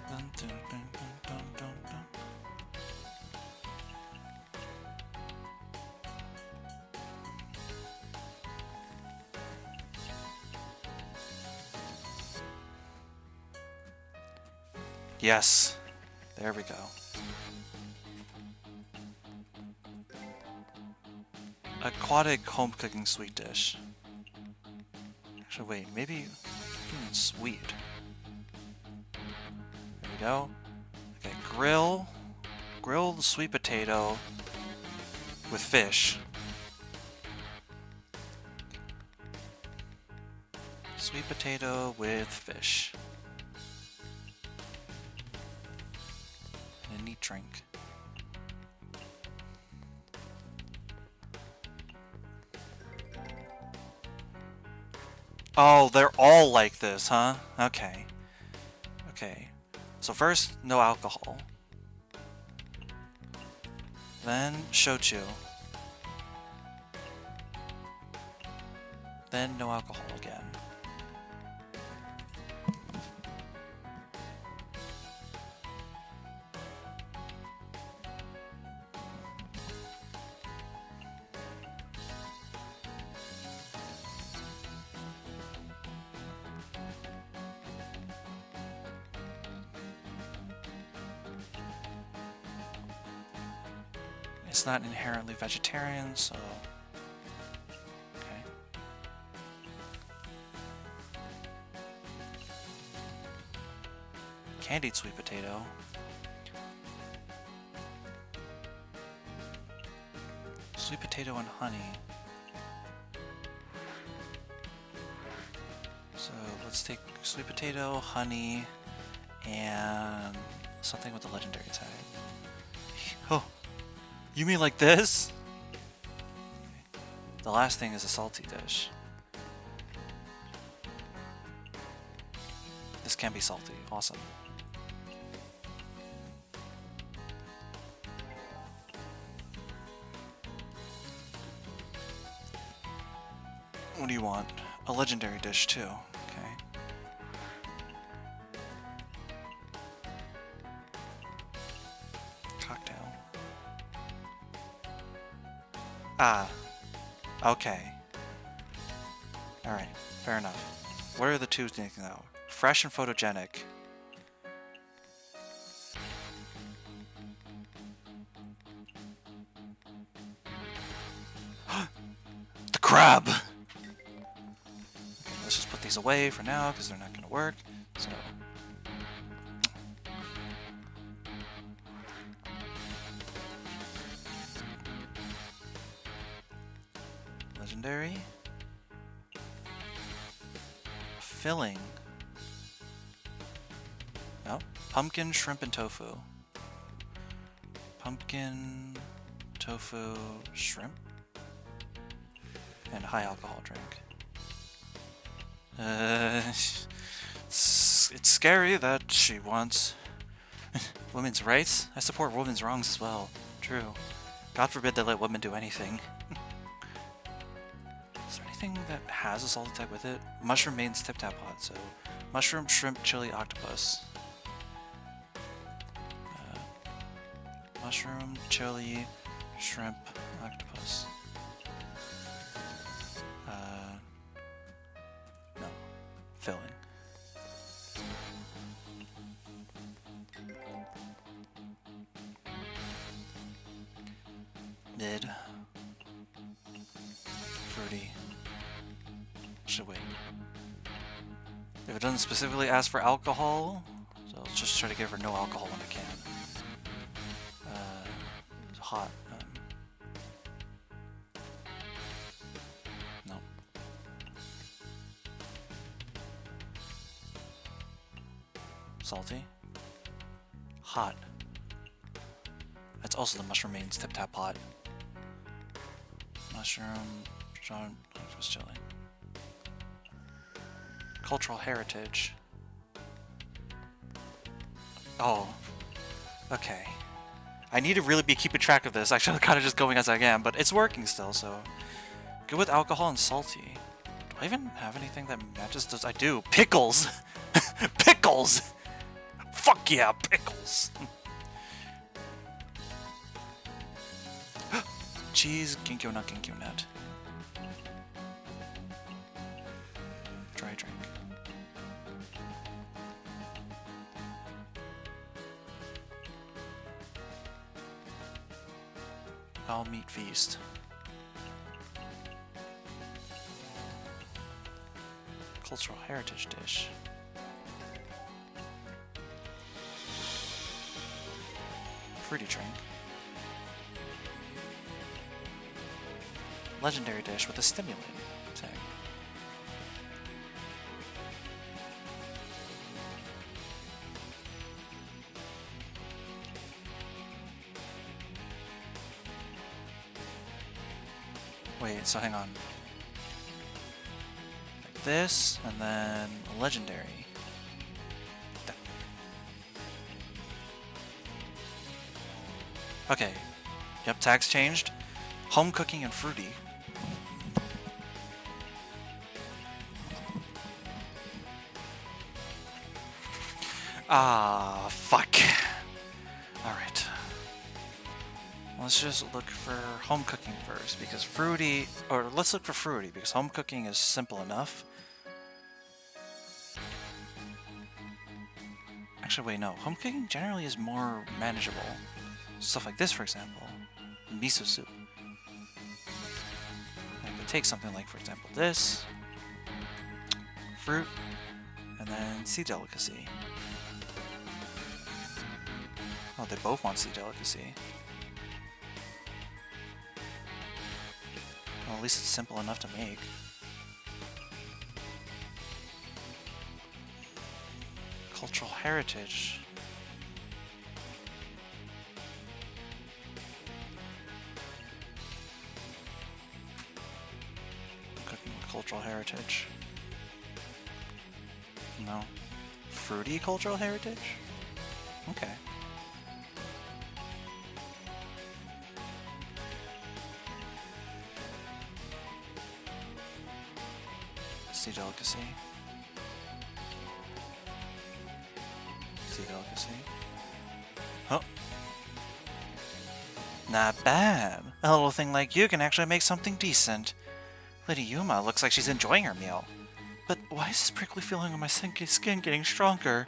Speaker 1: Dun, dun, dun, dun, dun, dun, dun. Yes, there we go. Aquatic home cooking sweet dish. Actually, wait, maybe sweet. There we go. Okay, grill the sweet potato with fish. Sweet potato with fish. And a neat drink. Oh, they're all like this, huh? Okay. Okay. So first, no alcohol. Then shochu. Then no alcohol again. It's not inherently vegetarian, so... Okay. Candied sweet potato. Sweet potato and honey. So let's take sweet potato, honey, and something with the legendary tag. Oh! You mean like this? The last thing is a salty dish. This can be salty. Awesome. What do you want? A legendary dish too. Okay. Cocktail. Ah. Okay. Alright, fair enough. What are the two things now? Fresh and photogenic. The crab! Okay, let's just put these away for now because they're not going to work. So. Legendary. Filling. No. Pumpkin, shrimp, and tofu. Pumpkin, tofu, shrimp, and high alcohol drink. It's scary that she wants women's rights. I support women's wrongs as well. True. God forbid they let women do anything. Is there anything that has a salty type with it? Mushroom mains tip tap pot. So mushroom, shrimp, chili, octopus. Mushroom, chili, shrimp, octopus. No. Filling. Mid. Fruity. Should wait. If it doesn't specifically ask for alcohol, so I'll just try to give her no alcohol when I can. Hot. No. Salty. Hot. That's also the mushroom mains tip tap pot. Mushroom, John, octopus chili. Cultural heritage. Oh. Okay. I need to really be keeping track of this. I should kind of just going as I am, but it's working still, so... Good with alcohol and salty. Do I even have anything that matches those? I do. Pickles! Pickles! Fuck yeah, pickles! Cheese, Ginkgo nut, Ginkgo nut. Dry drink. All meat feast. Cultural heritage dish. Fruity drink. Legendary dish with a stimulant tag. Wait, so hang on. Like this, and then legendary. Okay. Yep, tags changed. Home cooking and fruity. Ah, fuck. Alright. Let's just look for home cooking first, because fruity... Or let's look for fruity, because home cooking is simple enough. Actually, wait, no. Home cooking generally is more manageable. Stuff like this, for example. Miso soup. I could take something like, for example, this. Fruit. And then sea delicacy. Oh, they both want sea delicacy. Well, at least it's simple enough to make. Cultural heritage. Cooking with cultural heritage. No. Fruity cultural heritage? Okay. Sea delicacy. Sea delicacy. Oh. Not bad. A little thing like you can actually make something decent. Lady Yuma looks like she's enjoying her meal. But why is this prickly feeling on my skin getting stronger?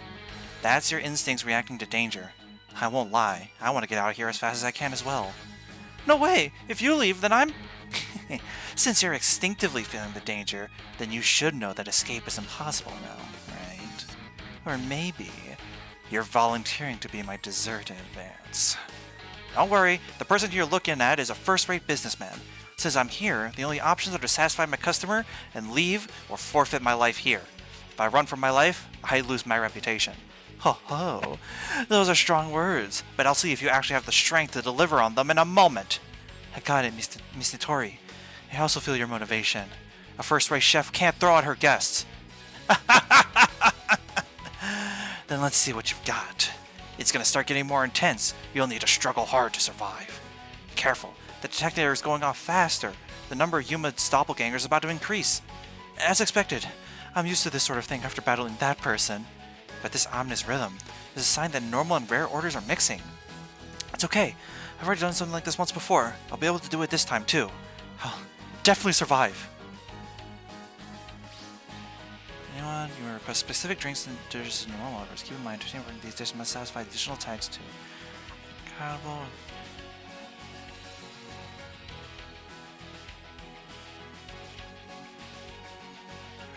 Speaker 1: That's your instincts reacting to danger. I won't lie. I want to get out of here as fast as I can as well. No way! If you leave, then I'm... Since you're instinctively feeling the danger, then you should know that escape is impossible now, right? Or maybe you're volunteering to be my dessert in advance. Don't worry, the person you're looking at is a first-rate businessman. Since I'm here, the only options are to satisfy my customer and leave or forfeit my life here. If I run for my life, I lose my reputation. Ho ho, those are strong words, but I'll see if you actually have the strength to deliver on them in a moment. I got it, Miss Nitori. I also feel your motivation. A first-rate chef can't throw out her guests. Then let's see what you've got. It's gonna start getting more intense. You'll need to struggle hard to survive. Careful, the detector is going off faster. The number of Yuma's doppelgangers is about to increase. As expected, I'm used to this sort of thing after battling that person. But this ominous rhythm is a sign that normal and rare orders are mixing. It's okay. I've already done something like this once before. I'll be able to do it this time too. I'll definitely survive. Anyone, you request specific drinks and dishes in normal orders. Keep in mind, these dishes must satisfy additional tags too. Compatible.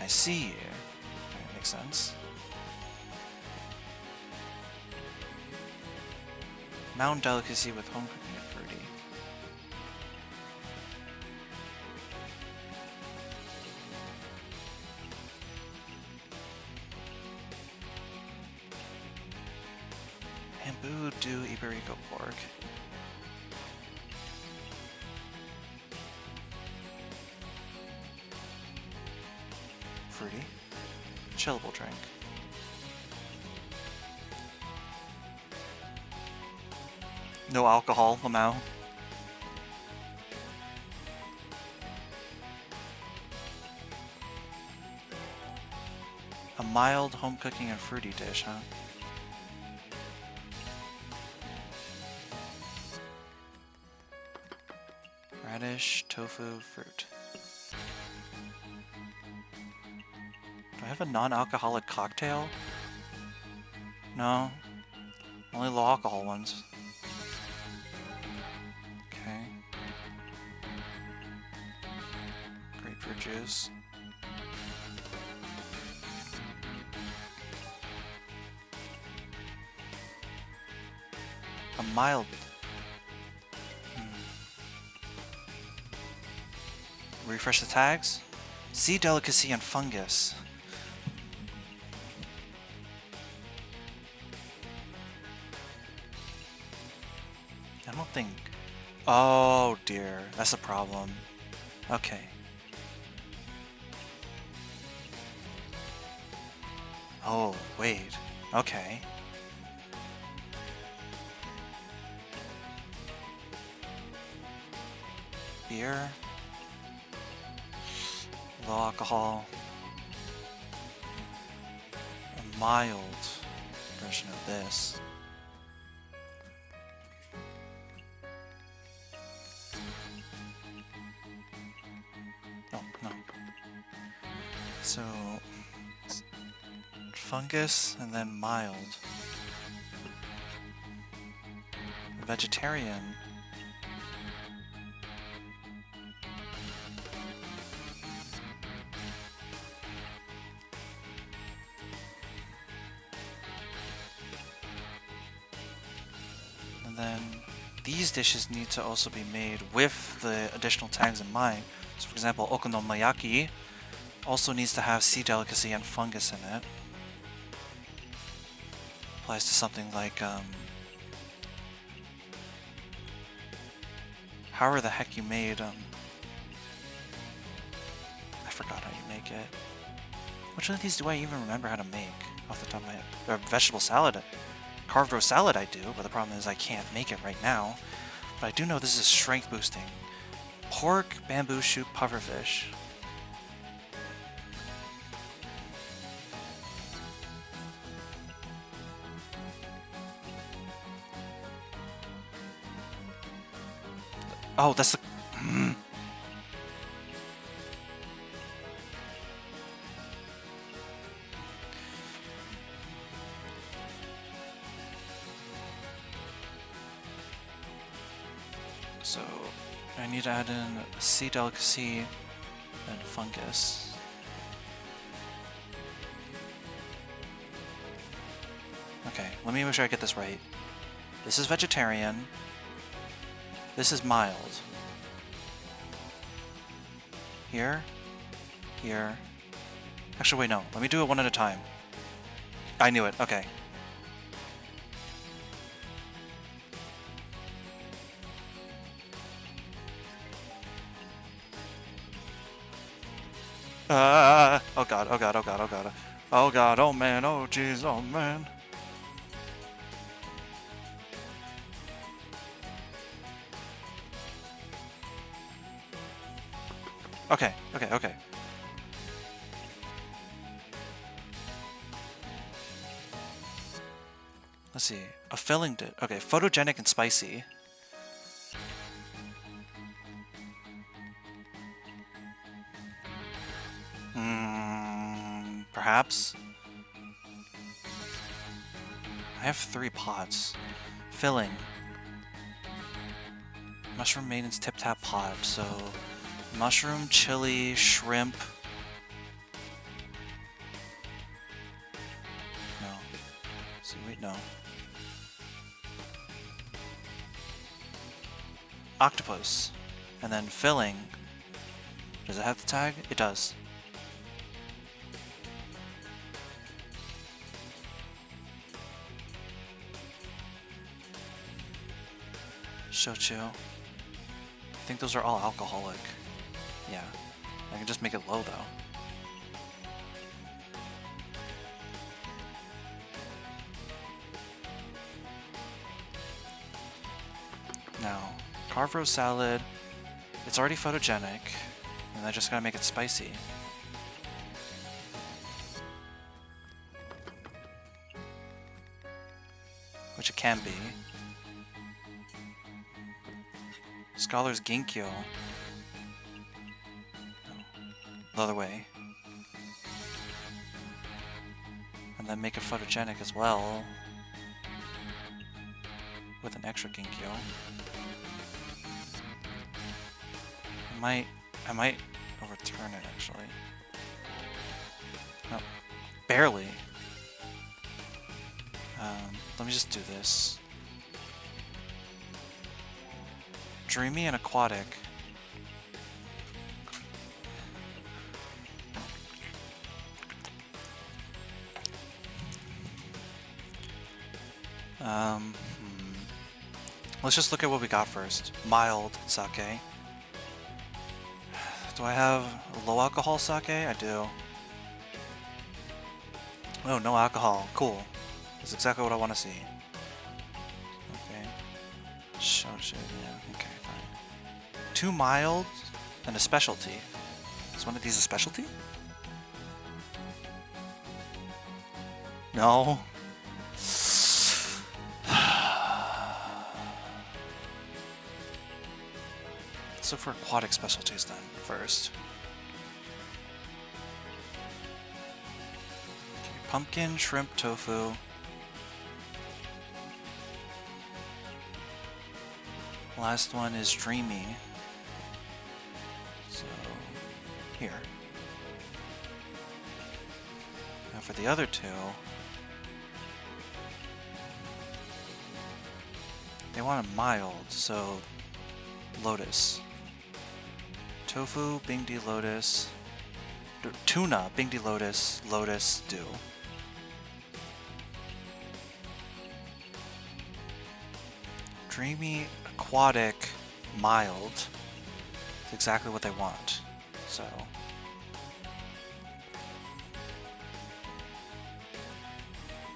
Speaker 1: I see. That makes sense. Mountain delicacy with home cooking and fruity. Bamboo do Iberico pork. Fruity. Chillable drink. No alcohol, Lamau. A mild home cooking and fruity dish, huh? Radish, tofu, fruit. Do I have a non-alcoholic cocktail? No. Only low alcohol ones. Okay. Grapefruit juice. A mild... Refresh the tags. Sea delicacy and fungus. I don't think... Oh dear, that's a problem. Okay. Oh, wait. Okay. Beer. Low alcohol. A mild version of this. Oh, no. So... fungus and then mild. Vegetarian. And then these dishes need to also be made with the additional tags in mind. So for example, okonomiyaki also needs to have sea delicacy and fungus in it. Applies to something like, however the heck you made, I forgot how you make it. Which one of these do I even remember how to make off the top of my head? Or vegetable salad. Carved roast salad I do, but the problem is I can't make it right now. But I do know this is strength boosting. Pork, bamboo shoot, pufferfish. Oh, that's the... So, I need to add in sea delicacy and fungus. Okay, let me make sure I get this right. This is vegetarian. This is mild. Here. Here. Actually, wait, no. Let me do it one at a time. I knew it. Okay. Oh god, oh god, oh god, oh god. Oh god, oh man, oh jeez, oh man. Okay, okay, okay. Let's see. A filling dish. Okay, photogenic and spicy. Perhaps. I have 3 pots. Filling. Mushroom Maiden's Tip Tap pot. So, mushroom, chili, shrimp. No. So, wait, no. Octopus. And then filling. Does it have the tag? It does. Shochu. I think those are all alcoholic. Yeah. I can just make it low though. now? Carved roast salad. It's already photogenic, and I just gotta make it spicy. Which it can be. Scholar's Ginkgo. No. The other way. And then make it photogenic as well. With an extra Ginkgo. I might overturn it actually. No, barely. Let me just do this. Dreamy and aquatic. Let's just look at what we got first. Mild sake. Do I have low alcohol sake? I do. Oh, no alcohol. Cool. That's exactly what I want to see. Okay. Yeah. Okay, fine. 2 mild and a specialty. Is one of these a specialty? No. Let's look for aquatic specialties then, first. Okay, pumpkin, shrimp, tofu. Last one is dreamy. So, here. Now for the other two, they want a mild, so lotus. Tofu, bingdi lotus. Tuna, bingdi lotus, lotus stew. Dreamy, aquatic, mild. It's exactly what they want. So.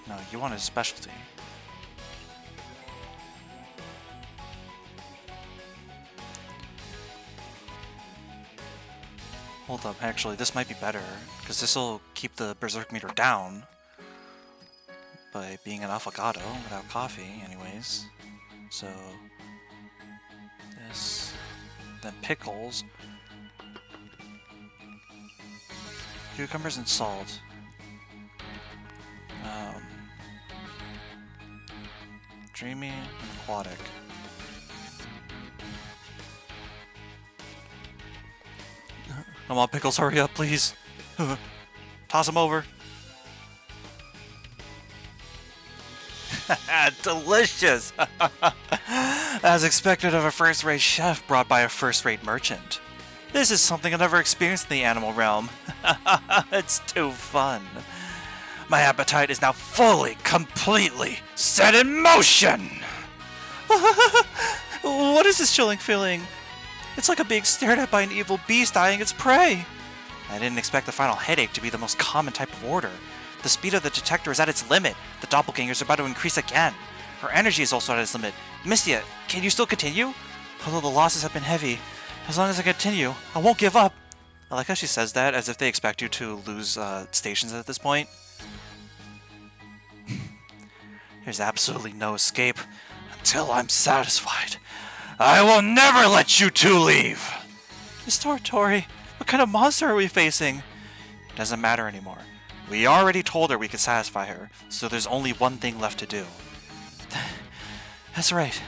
Speaker 1: No, you want a specialty. Hold up, actually, this might be better, because this will keep the berserk meter down by being an affogato without coffee, anyways. So, this, then pickles, cucumbers and salt. Dreamy and aquatic. Come on, pickles, hurry up, please. Toss them over. Delicious! As expected of a first-rate chef brought by a first-rate merchant. This is something I've never experienced in the animal realm. It's too fun. My appetite is now fully, completely set in motion! What is this chilling feeling? It's like being stared at by an evil beast eyeing its prey. I didn't expect the final headache to be the most common type of order. The speed of the detector is at its limit. The doppelgangers are about to increase again. Her energy is also at its limit. Mystia, can you still continue? Although the losses have been heavy, as long as I continue, I won't give up. I like how she says that, as if they expect you to lose stations at this point. There's absolutely no escape until I'm satisfied. I will never let you two leave! Miss Tortori, what kind of monster are we facing? It doesn't matter anymore. We already told her we could satisfy her, so there's only one thing left to do. That's right.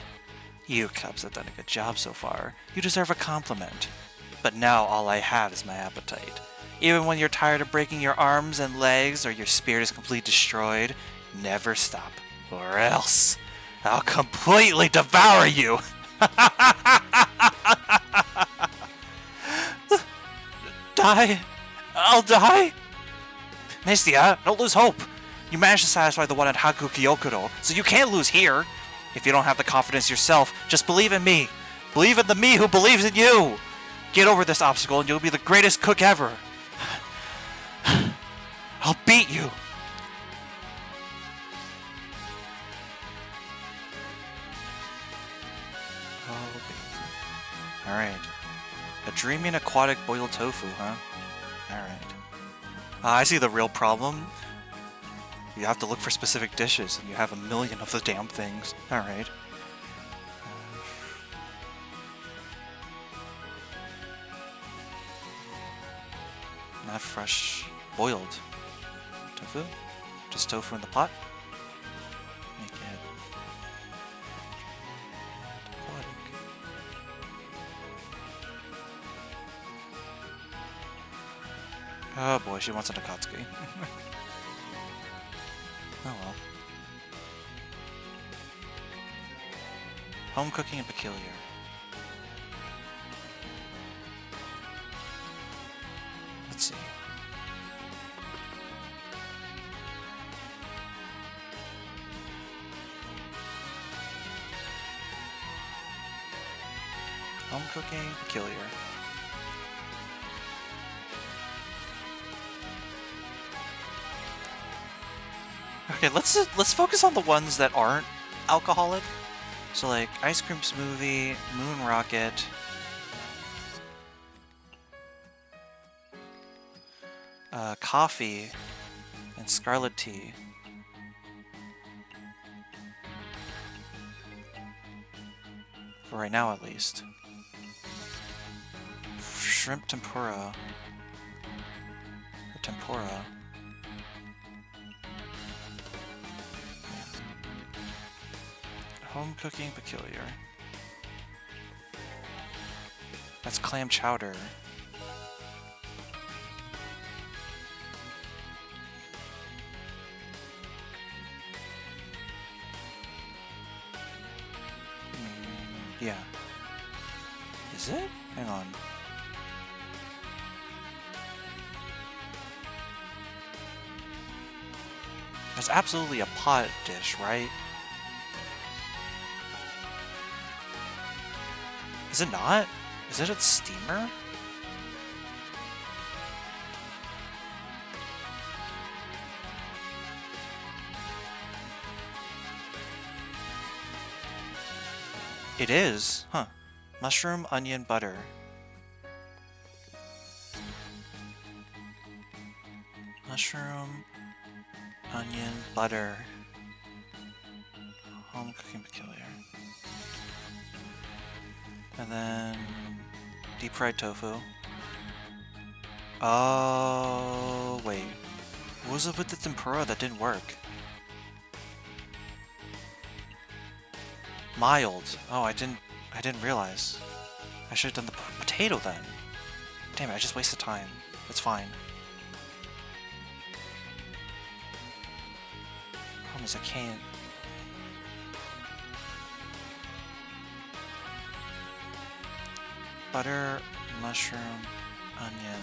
Speaker 1: You cubs have done a good job so far. You deserve a compliment. But now all I have is my appetite. Even when you're tired of breaking your arms and legs, or your spirit is completely destroyed, never stop, or else I'll completely devour you! Die? I'll die? Mystia, don't lose hope. You managed to satisfy the one at Haku Kyokuro, so you can't lose here. If you don't have the confidence yourself, just believe in me. Believe in the me who believes in you. Get over this obstacle and you'll be the greatest cook ever. I'll beat you. Dreaming aquatic boiled tofu, huh? Alright. I see the real problem. You have to look for specific dishes, and you have a million of the damn things. Alright. Not fresh boiled tofu. Just tofu in the pot. Make it aquatic. Oh boy, she wants an akatsuki. Oh well. Home cooking and peculiar. Let's see. Home cooking, peculiar. Okay, let's focus on the ones that aren't alcoholic. So like ice cream smoothie, moon rocket, coffee, and scarlet tea. For right now, at least. Shrimp tempura. Or tempura. Home cooking peculiar. That's clam chowder. Yeah. Is it? Hang on. There's absolutely a pot dish, right? Is it not? Is it a steamer? It is, huh? Mushroom, onion, butter. Mushroom, onion, butter. Home cooking peculiar. And then deep fried tofu. Oh, wait. What was it with the tempura that didn't work? Mild. Oh, I didn't realize. I should have done the potato then. Damn it, I just wasted time. It's fine. Problem is I can't. Butter, mushroom, onion.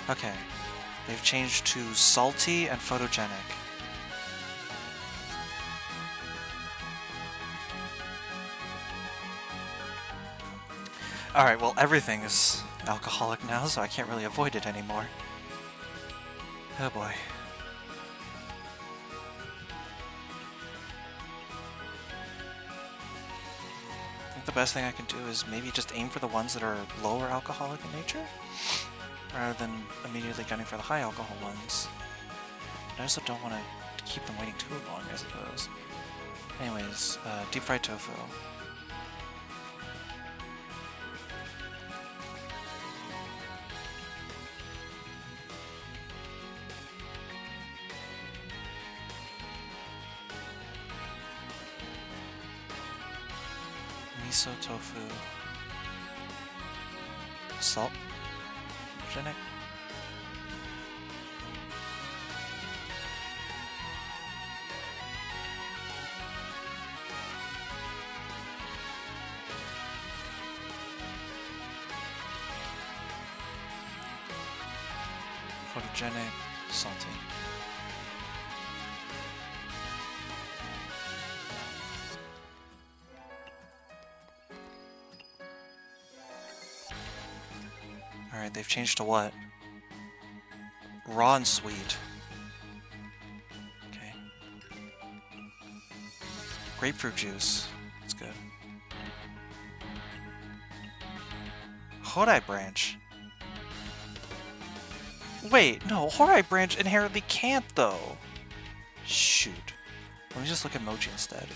Speaker 1: Okay, they've changed to salty and photogenic. Alright, well everything is alcoholic now, so I can't really avoid it anymore. Oh boy. I think the best thing I can do is maybe just aim for the ones that are lower alcoholic in nature, rather than immediately gunning for the high alcohol ones. But I also don't want to keep them waiting too long, I suppose. Anyways, deep fried tofu. Miso tofu. Salt. Genic. Photogenic, salty. Alright, they've changed to what? Raw and sweet. Okay. Grapefruit juice. That's good. Horai branch. Wait, no, Horai branch inherently can't though. Shoot. Let me just look at mochi instead.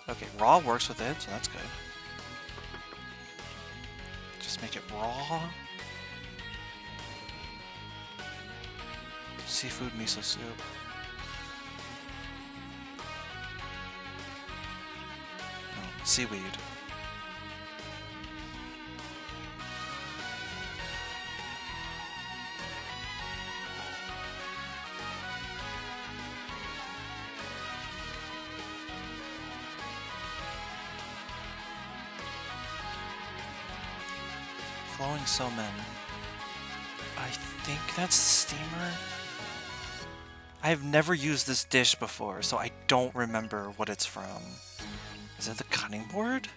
Speaker 1: Okay, raw works with it, so that's good. Just make it raw. Seafood miso soup. No, seaweed. Flowing somen. I think that's the steamer. I've never used this dish before, so I don't remember what it's from. Is it the cutting board?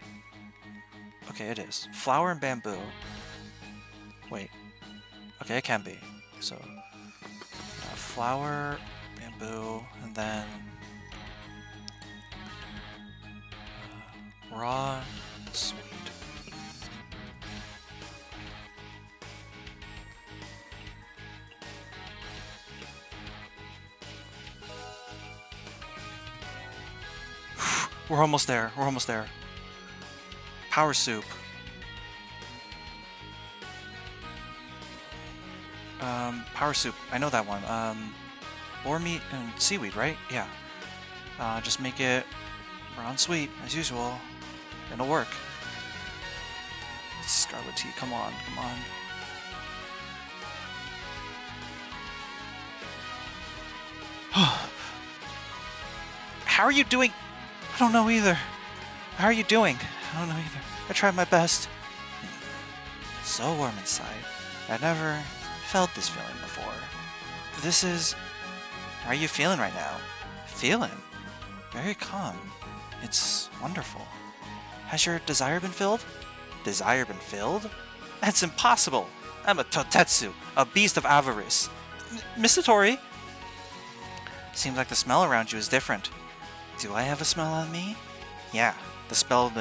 Speaker 1: Okay, it is. Flour and bamboo. Wait. Okay, it can be. So, flour, bamboo, and then raw, sweet. We're almost there. We're almost there. Power soup. Power soup. I know that one. Boar meat and seaweed, right? Yeah. Just make it brown sweet, as usual. It'll work. Scarlet tea. Come on. Come on. How are you doing? I don't know either. How are you doing? I don't know either. I tried my best. So warm inside. I never felt this feeling before. This is... How are you feeling right now? Feeling? Very calm. It's wonderful. Has your desire been filled? Desire been filled? That's impossible. I'm a Totetsu, a beast of avarice. Mr. Tori? Seems like the smell around you is different. Do I have a smell on me? Yeah, the smell of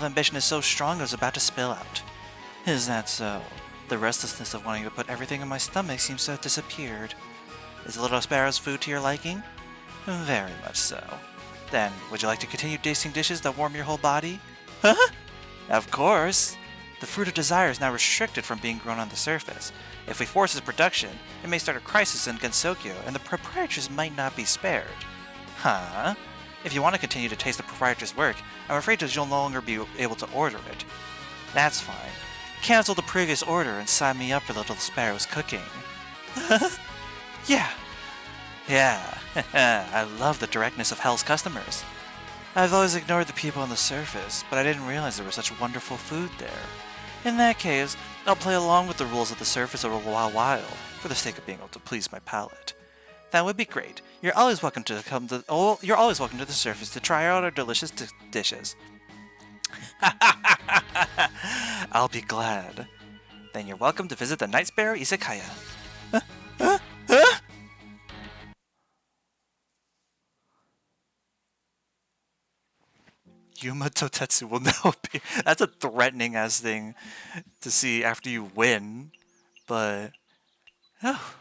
Speaker 1: ambition is so strong it was about to spill out. Is that so? The restlessness of wanting to put everything in my stomach seems to have disappeared. Is the little sparrow's food to your liking? Very much so. Then, would you like to continue tasting dishes that warm your whole body? Huh? Of course! The fruit of desire is now restricted from being grown on the surface. If we force its production, it may start a crisis in Gensokyo, and the proprietress might not be spared. Huh? If you want to continue to taste the proprietor's work, I'm afraid that you'll no longer be able to order it. That's fine. Cancel the previous order and sign me up for the little sparrow's cooking. Yeah. Yeah. I love the directness of Hell's customers. I've always ignored the people on the surface, but I didn't realize there was such wonderful food there. In that case, I'll play along with the rules of the surface a while, for the sake of being able to please my palate. That would be great. You're always welcome to the surface to try out our delicious dishes. I'll be glad. Then you're welcome to visit the Night Sparrow Izakaya. Yuma Totetsu will now be... That's a threatening-ass thing to see after you win, but... Oh.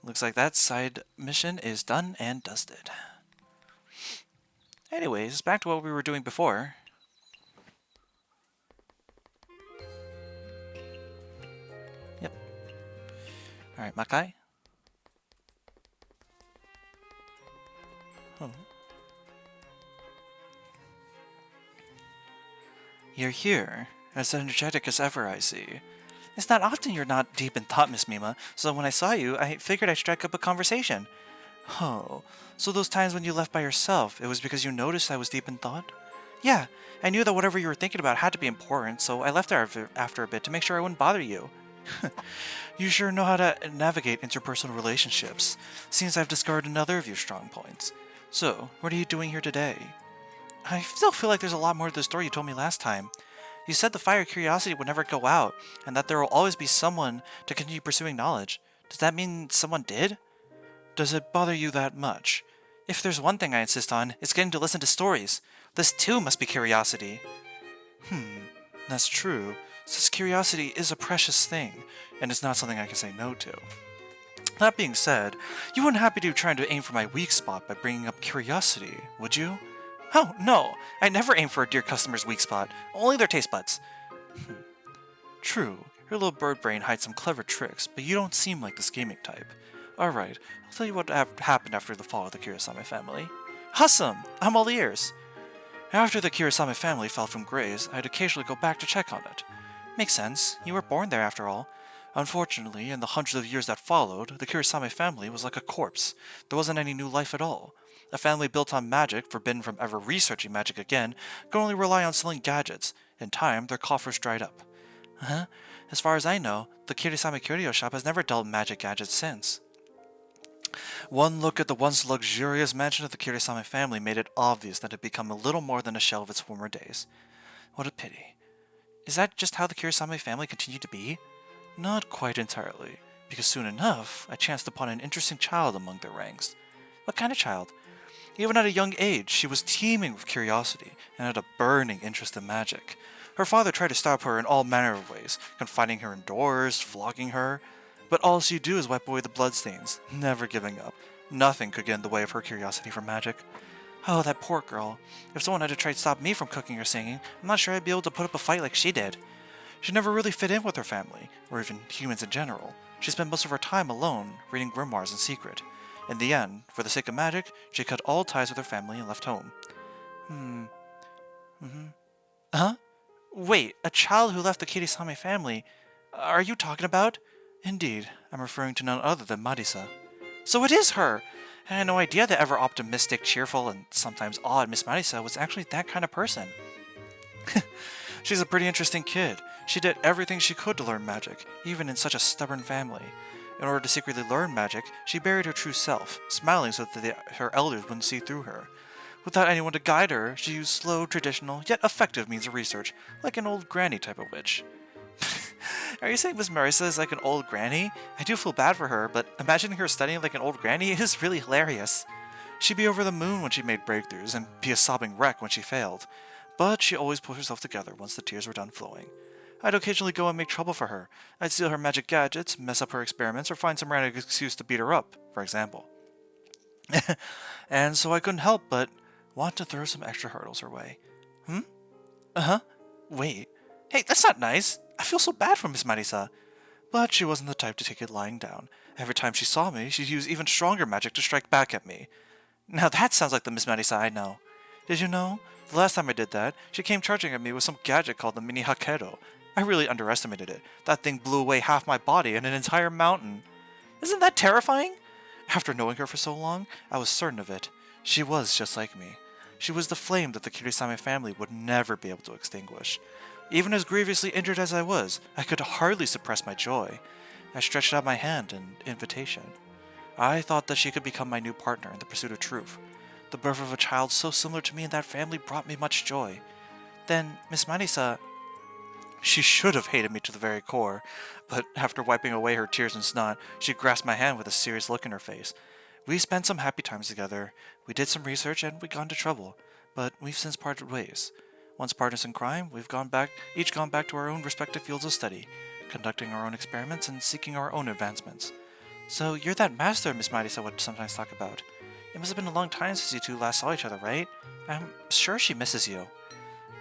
Speaker 1: Looks like that side mission is done and dusted. Anyways, back to what we were doing before. Yep. Alright, Makai. Oh. You're here, as energetic as ever, I see. It's not often you're not deep in thought, Miss Mima, so when I saw you, I figured I'd strike up a conversation. Oh, so those times when you left by yourself, it was because you noticed I was deep in thought? Yeah, I knew that whatever you were thinking about had to be important, so I left after a bit to make sure I wouldn't bother you. You sure know how to navigate interpersonal relationships. Seems I've discovered another of your strong points. So, what are you doing here today? I still feel like there's a lot more to the story you told me last time. You said the fire of curiosity would never go out, and that there will always be someone to continue pursuing knowledge. Does that mean someone did? Does it bother you that much? If there's one thing I insist on, it's getting to listen to stories. This too must be curiosity. That's true, since curiosity is a precious thing, and it's not something I can say no to. That being said, you wouldn't happy to trying to aim for my weak spot by bringing up curiosity, would you? Oh, no! I never aim for a dear customer's weak spot, only their taste buds. True, your little bird brain hides some clever tricks, but you don't seem like the scheming type. Alright, I'll tell you what happened after the fall of the Kurosame family. Awesome! I'm all ears! After the Kurosame family fell from grace, I'd occasionally go back to check on it. Makes sense, you were born there after all. Unfortunately, in the hundreds of years that followed, the Kurosame family was like a corpse. There wasn't any new life at all. A family built on magic, forbidden from ever researching magic again, could only rely on selling gadgets. In time, their coffers dried up. As far as I know, the Kurosame Curio shop has never dealt magic gadgets since. One look at the once luxurious mansion of the Kurosame family made it obvious that it had become a little more than a shell of its former days. What a pity. Is that just how the Kurosame family continued to be? Not quite entirely, because soon enough, I chanced upon an interesting child among their ranks. What kind of child? Even at a young age, she was teeming with curiosity and had a burning interest in magic. Her father tried to stop her in all manner of ways, confining her indoors, flogging her, but all she'd do is wipe away the bloodstains, never giving up. Nothing could get in the way of her curiosity for magic. Oh, that poor girl. If someone had to try to stop me from cooking or singing, I'm not sure I'd be able to put up a fight like she did. She never really fit in with her family, or even humans in general. She spent most of her time alone, reading grimoires in secret. In the end, for the sake of magic, she cut all ties with her family and left home. Huh? Wait, a child who left the Kirisame family? Are you talking about? Indeed, I'm referring to none other than Marisa. So it is her! I had no idea that ever optimistic, cheerful, and sometimes odd Miss Marisa was actually that kind of person. She's a pretty interesting kid. She did everything she could to learn magic, even in such a stubborn family. In order to secretly learn magic, she buried her true self, smiling so that her elders wouldn't see through her. Without anyone to guide her, she used slow, traditional, yet effective means of research, like an old granny type of witch. Are you saying Miss Marisa is like an old granny? I do feel bad for her, but imagining her studying like an old granny is really hilarious. She'd be over the moon when she made breakthroughs, and be a sobbing wreck when she failed. But she always pulled herself together once the tears were done flowing. I'd occasionally go and make trouble for her. I'd steal her magic gadgets, mess up her experiments, or find some random excuse to beat her up, for example. And so I couldn't help but want to throw some extra hurdles her way. Wait. Hey, that's not nice. I feel so bad for Miss Marisa. But she wasn't the type to take it lying down. Every time she saw me, she'd use even stronger magic to strike back at me. Now that sounds like the Miss Marisa I know. Did you know? The last time I did that, she came charging at me with some gadget called the Mini Hakero. I really underestimated it. That thing blew away half my body and an entire mountain. Isn't that terrifying? After knowing her for so long, I was certain of it. She was just like me. She was the flame that the Kirisame family would never be able to extinguish. Even as grievously injured as I was, I could hardly suppress my joy. I stretched out my hand in invitation. I thought that she could become my new partner in the pursuit of truth. The birth of a child so similar to me in that family brought me much joy. Then, Miss Marisa... She should have hated me to the very core, but after wiping away her tears and snot, she grasped my hand with a serious look in her face. We spent some happy times together, we did some research, and we got into trouble, but we've since parted ways. Once partners in crime, we've each gone back to our own respective fields of study, conducting our own experiments and seeking our own advancements. So you're that master Miss Marisa would sometimes talk about. It must have been a long time since you two last saw each other, right? I'm sure she misses you.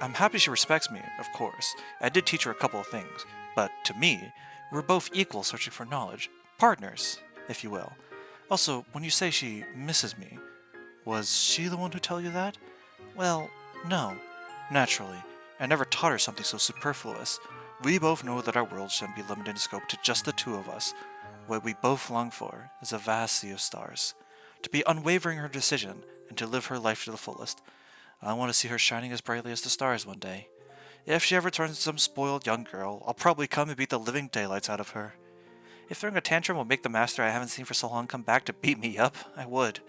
Speaker 1: I'm happy she respects me, of course. I did teach her a couple of things, but to me, we're both equal searching for knowledge. Partners, if you will. Also, when you say she misses me, was she the one who told you that? Well, no. Naturally. I never taught her something so superfluous. We both know that our world shouldn't be limited in scope to just the two of us. What we both long for is a vast sea of stars. To be unwavering in her decision, and to live her life to the fullest. I want to see her shining as brightly as the stars one day. If she ever turns into some spoiled young girl, I'll probably come and beat the living daylights out of her. If throwing a tantrum will make the master I haven't seen for so long come back to beat me up, I would.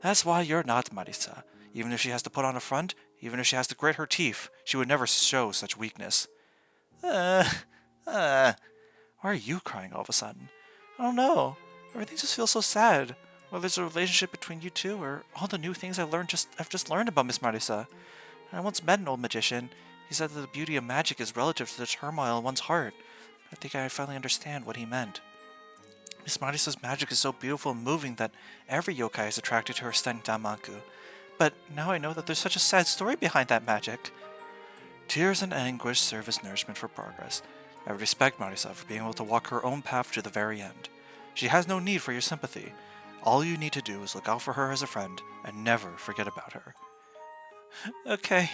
Speaker 1: That's why you're not Marisa. Even if she has to put on a front, Even if she has to grit her teeth, she would never show such weakness. Why are you crying all of a sudden? I don't know. Everything just feels so sad. Whether there's a relationship between you two or all the new things I've just learned about Miss Marisa. I once met an old magician. He said that the beauty of magic is relative to the turmoil in one's heart. I think I finally understand what he meant. Miss Marisa's magic is so beautiful and moving that every yokai is attracted to her stunning danmaku. But now I know that there's such a sad story behind that magic. Tears and anguish serve as nourishment for progress. I respect Marisa for being able to walk her own path to the very end. She has no need for your sympathy. All you need to do is look out for her as a friend and never forget about her. Okay.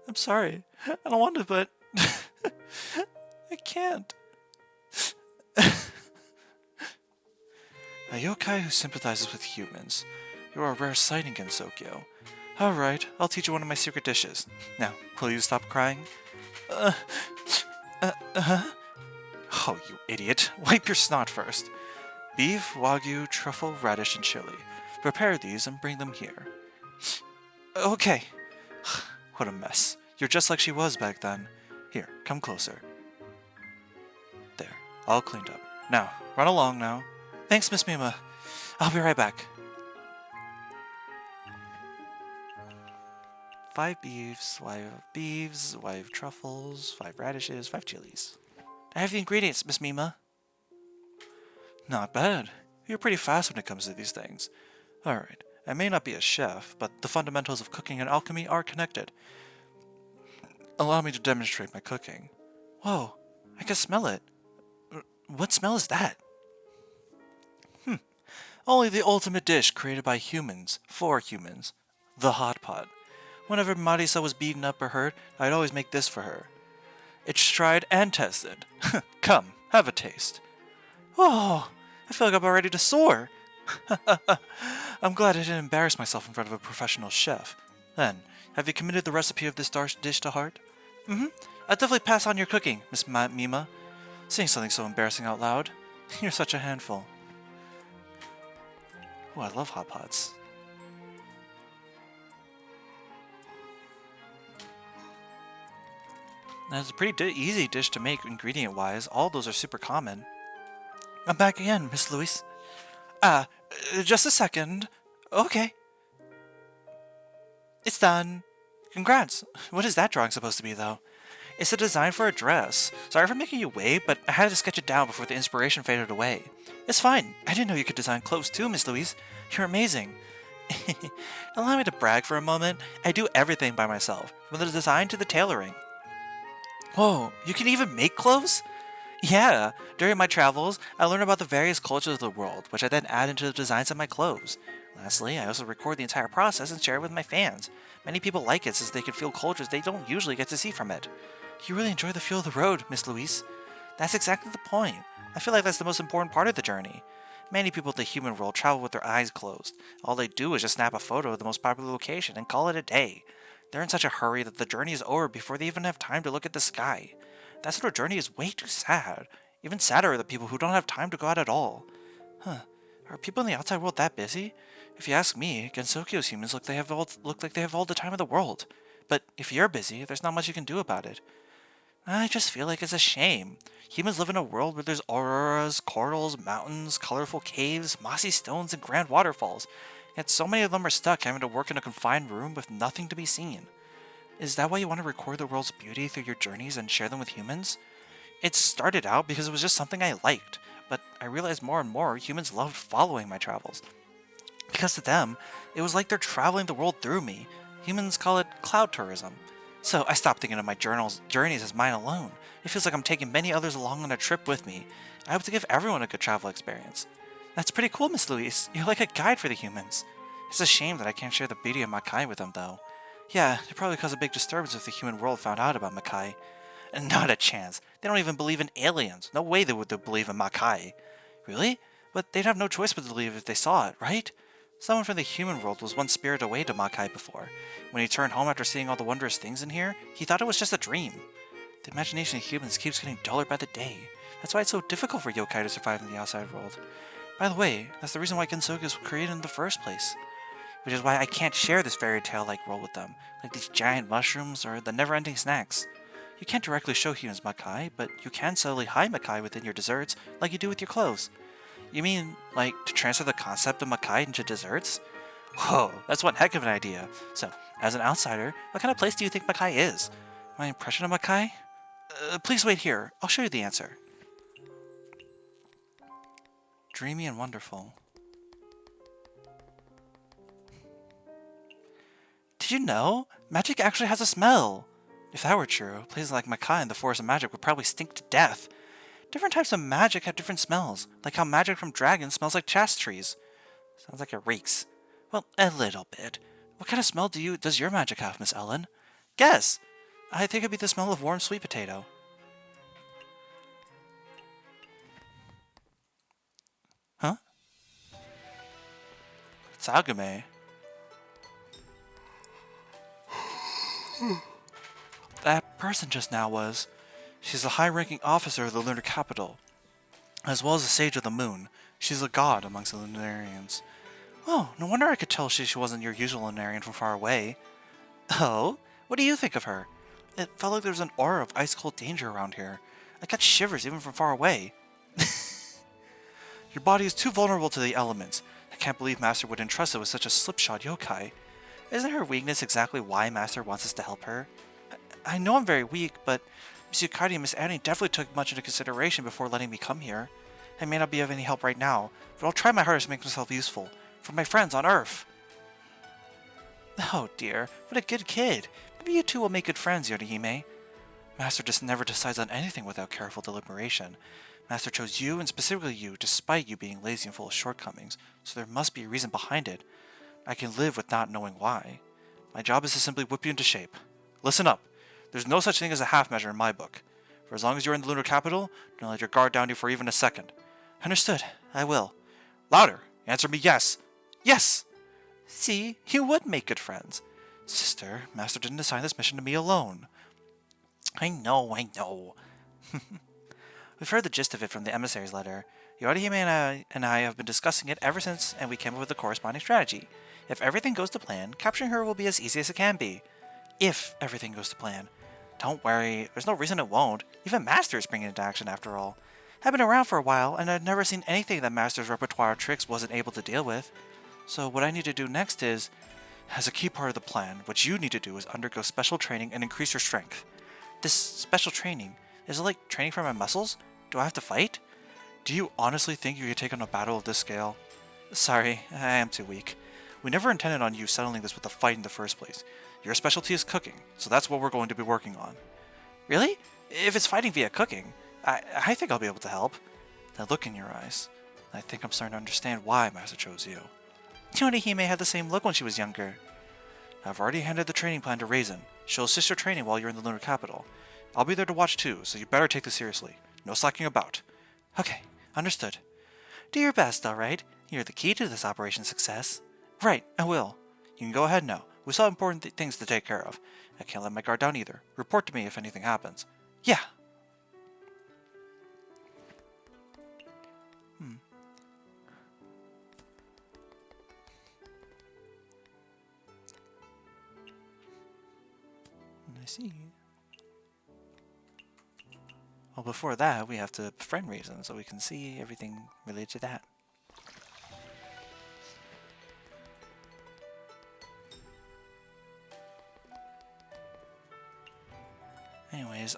Speaker 1: I'm sorry. I don't want to, but I can't. A yokai who sympathizes with humans. You are a rare sight in Gensokyo. Alright, I'll teach you one of my secret dishes. Now, will you stop crying? Oh, you idiot. Wipe your snot first. Beef, wagyu, truffle, radish, and chili. Prepare these and bring them here. Okay. What a mess. You're just like she was back then. Here, come closer. There, all cleaned up. Now, run along now. Thanks, Miss Mima. I'll be right back. 5 beefs, 5 truffles, 5 radishes, 5 chilies. I have the ingredients, Miss Mima. Not bad. You're pretty fast when it comes to these things. Alright, I may not be a chef, but the fundamentals of cooking and alchemy are connected. Allow me to demonstrate my cooking. Whoa, I can smell it. What smell is that? Only the ultimate dish created by humans, for humans. The hot pot. Whenever Marisa was beaten up or hurt, I'd always make this for her. It's tried and tested. Come, have a taste. Oh, I feel like I'm about ready to soar. I'm glad I didn't embarrass myself in front of a professional chef. Then, have you committed the recipe of this dish to heart? I'll definitely pass on your cooking, Miss Mima. Saying something so embarrassing out loud. You're such a handful. Oh, I love hot pots. Now, it's a pretty easy dish to make ingredient-wise. All those are super common. I'm back again, Miss Louise. Just a second. Okay. It's done. Congrats. What is that drawing supposed to be, though? It's a design for a dress. Sorry for making you wait, but I had to sketch it down before the inspiration faded away. It's fine. I didn't know you could design clothes too, Miss Louise. You're amazing. Allow me to brag for a moment. I do everything by myself, from the design to the tailoring. Whoa, you can even make clothes? Yeah, during my travels, I learn about the various cultures of the world, which I then add into the designs of my clothes. Lastly, I also record the entire process and share it with my fans. Many people like it since they can feel cultures they don't usually get to see from it. You really enjoy the feel of the road, Miss Louise. That's exactly the point. I feel like that's the most important part of the journey. Many people in the human world travel with their eyes closed. All they do is just snap a photo of the most popular location and call it a day. They're in such a hurry that the journey is over before they even have time to look at the sky. That sort of journey is way too sad. Even sadder are the people who don't have time to go out at all. Are people in the outside world that busy? If you ask me, Gensokyo's humans look like they have all the time in the world. But if you're busy, there's not much you can do about it. I just feel like it's a shame. Humans live in a world where there's auroras, corals, mountains, colorful caves, mossy stones, and grand waterfalls. Yet so many of them are stuck having to work in a confined room with nothing to be seen. Is that why you want to record the world's beauty through your journeys and share them with humans? It started out because it was just something I liked, but I realized more and more humans loved following my travels. Because to them, it was like they're traveling the world through me. Humans call it cloud tourism. So I stopped thinking of my journeys as mine alone. It feels like I'm taking many others along on a trip with me. I hope to give everyone a good travel experience. That's pretty cool, Miss Louise. You're like a guide for the humans. It's a shame that I can't share the beauty of Makai with them, though. Yeah, it probably caused a big disturbance if the human world found out about Makai. And not a chance. They don't even believe in aliens. No way they would believe in Makai. Really? But they'd have no choice but to believe if they saw it, right? Someone from the human world was once spirited away to Makai before. When he turned home after seeing all the wondrous things in here, he thought it was just a dream. The imagination of humans keeps getting duller by the day. That's why it's so difficult for yokai to survive in the outside world. By the way, that's the reason why Gensokyo was created in the first place. which is why I can't share this fairy tale-like world with them, like these giant mushrooms or the never-ending snacks. You can't directly show humans Makai, but you can subtly hide Makai within your desserts, like you do with your clothes. You mean, like, to transfer the concept of Makai into desserts? Whoa, that's one heck of an idea. So, as an outsider, what kind of place do you think Makai is? My impression of Makai? Please wait here. I'll show you the answer. Dreamy and wonderful. Did you know? Magic actually has a smell! If that were true, places like Makai in the Forest of Magic would probably stink to death. Different types of magic have different smells, like how magic from dragons smells like chast trees. Sounds like it reeks. Well, a little bit. What kind of smell does your magic have, Miss Ellen? Guess! I think it'd be the smell of warm sweet potato. Huh? It's Agame. That person just now was. She's a high-ranking officer of the lunar capital, as well as a sage of the moon. She's a god amongst the Lunarians. Oh, no wonder I could tell she wasn't your usual Lunarian from far away. Oh? What do you think of her? It felt like there was an aura of ice-cold danger around here. I got shivers even from far away. Your body is too vulnerable to the elements. I can't believe Master would entrust it with such a slipshod yokai. Isn't her weakness exactly why Master wants us to help her? I know I'm very weak, but Miss Yukari and Miss Annie definitely took much into consideration before letting me come here. I may not be of any help right now, but I'll try my hardest to make myself useful. For my friends on Earth. Oh dear, what a good kid. Maybe you two will make good friends, Yorihime. Master just never decides on anything without careful deliberation. Master chose you, and specifically you, despite you being lazy and full of shortcomings, so there must be a reason behind it. I can live with not knowing why. My job is to simply whip you into shape. Listen up. There's no such thing as a half measure in my book. For as long as you're in the lunar capital, don't let your guard down you for even a second. Understood. I will. Louder! Answer me yes! Yes! See, you would make good friends. Sister, Master didn't assign this mission to me alone. I know. We've heard the gist of it from the emissary's letter. Yorihime and I have been discussing it ever since, and we came up with the corresponding strategy. If everything goes to plan, capturing her will be as easy as it can be. If everything goes to plan. Don't worry, there's no reason it won't. Even Master is bringing it into action after all. I've been around for a while, and I've never seen anything that Master's repertoire of tricks wasn't able to deal with. So what I need to do next is, as a key part of the plan, what you need to do is undergo special training and increase your strength. This special training, is it like training for my muscles? Do I have to fight? Do you honestly think you could take on a battle of this scale? Sorry, I am too weak. We never intended on you settling this with a fight in the first place. Your specialty is cooking, so that's what we're going to be working on. Really? If it's fighting via cooking, I think I'll be able to help. That look in your eyes, I think I'm starting to understand why Master chose you. Yorihime had the same look when she was younger. I've already handed the training plan to Raisin. She'll assist your training while you're in the lunar capital. I'll be there to watch too, so you better take this seriously. No slacking about. Okay, understood. Do your best, alright? You're the key to this operation's success. Right, I will. You can go ahead now. We still have important things to take care of. I can't let my guard down either. Report to me if anything happens. Yeah. I see. Well, before that, we have to befriend Raisin so we can see everything related to that. Anyways,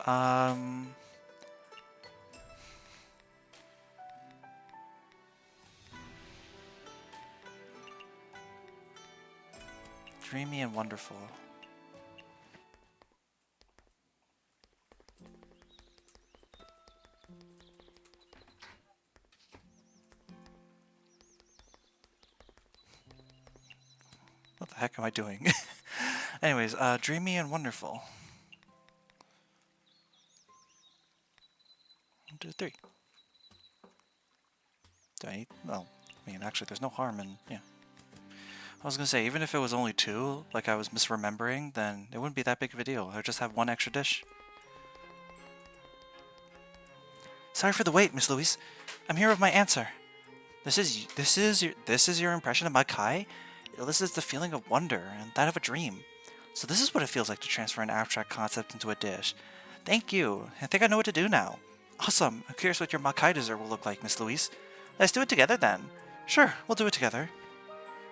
Speaker 1: dreamy and wonderful. What the heck am I doing? Anyways, dreamy and wonderful. 1, 2, 3. Do I need? Well, I mean, actually, there's no harm in, yeah. I was gonna say, even if it was only 2, like I was misremembering, then it wouldn't be that big of a deal. I'd just have 1 extra dish. Sorry for the wait, Miss Louise. I'm here with my answer. This is your impression of Makai? It elicits the feeling of wonder and that of a dream. So this is what it feels like to transfer an abstract concept into a dish. Thank you. I think I know what to do now. Awesome. I'm curious what your Makai dessert will look like, Miss Louise. Let's do it together then. Sure, we'll do it together.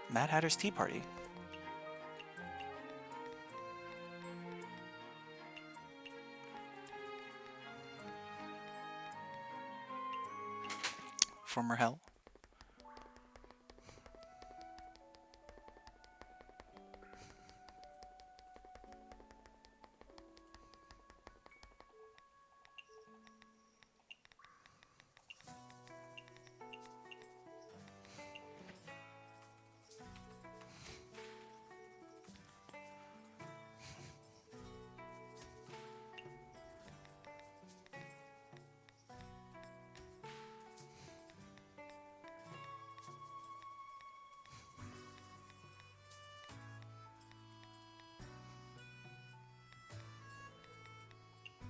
Speaker 1: Mad Hatter's Tea Party. Former hell.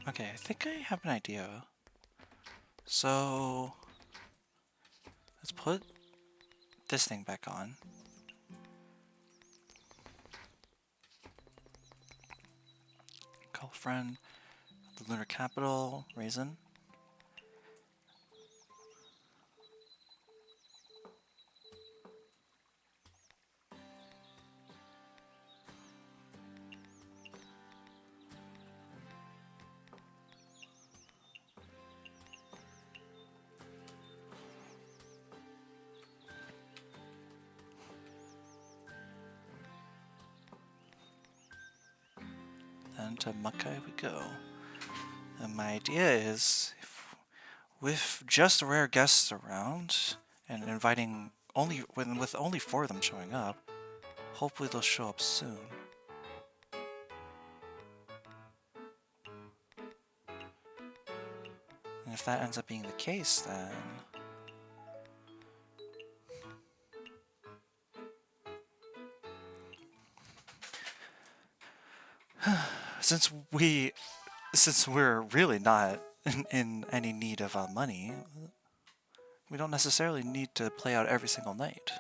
Speaker 1: Okay, I think I have an idea. So let's put this thing back on. Call friend, the lunar capital, raisin. And to Makai we go. And my idea is, with just rare guests around, and inviting with only 4 of them showing up, hopefully they'll show up soon. And if that ends up being the case, then since we're really not in any need of money, we don't necessarily need to play out every single night.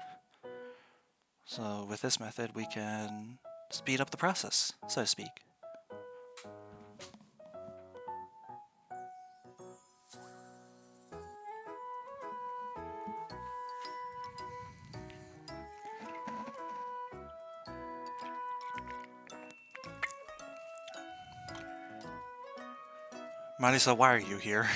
Speaker 1: So with this method, we can speed up the process, so to speak. Marisa, why are you here?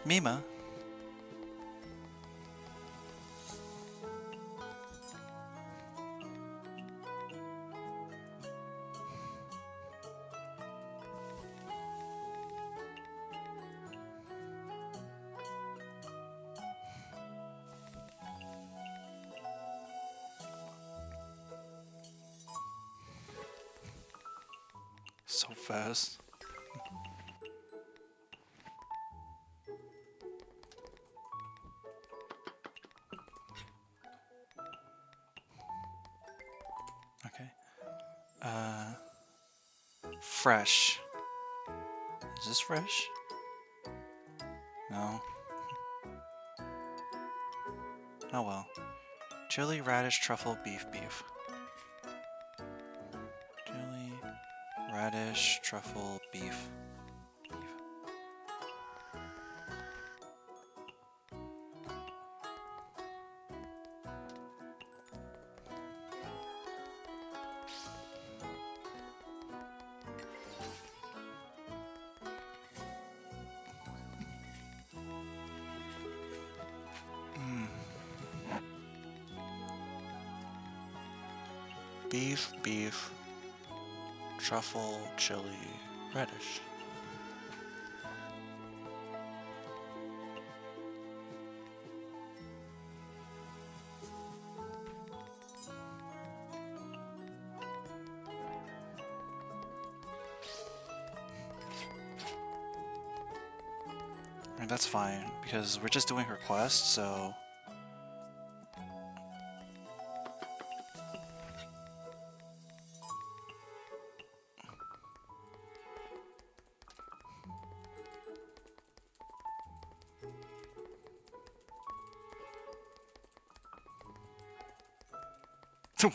Speaker 1: Mima. So fast. Okay. Fresh. Is this fresh? No. Oh well. Chili, radish, truffle, beef. Chili, radish, truffle, beef. Beef, truffle, chili, radish. mean, that's fine, because we're just doing her quest, so...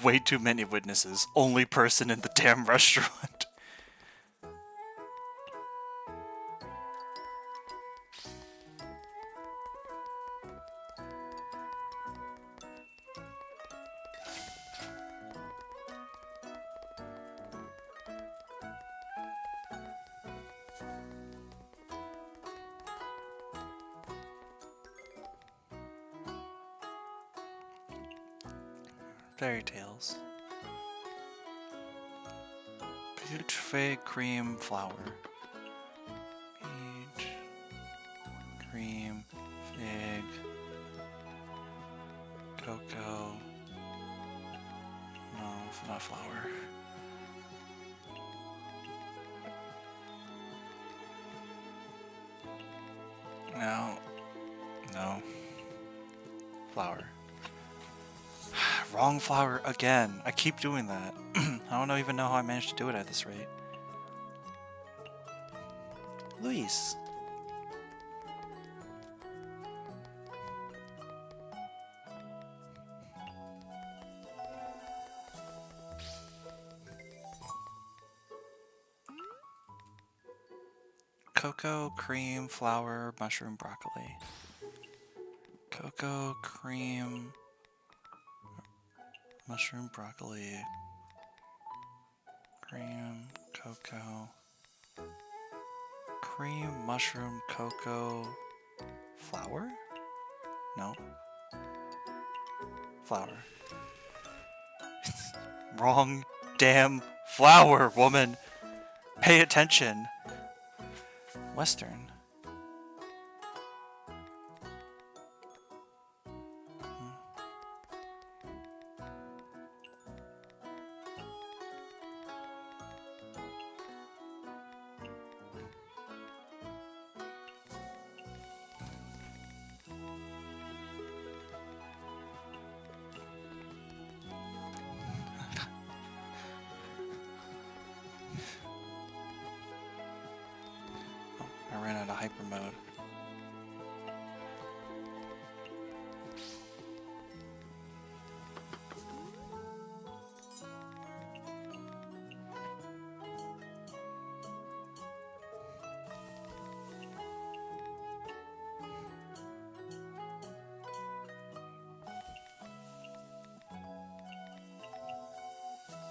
Speaker 1: Way too many witnesses. Only person in the damn restaurant. Fairy tales. Peach, fig, cream, flour. Peach, cream, fig, cocoa. No, it's not flour. No. No. Flour. Wrong flower again. I keep doing that. I don't even know how I managed to do it at this rate. Luis. Cocoa, cream, flour, mushroom, broccoli. Cocoa, cream, mushroom, broccoli, cream, cocoa, cream, mushroom, cocoa, flour? No. Flour. Wrong damn flour, woman! Pay attention! Western. I ran out of hyper mode.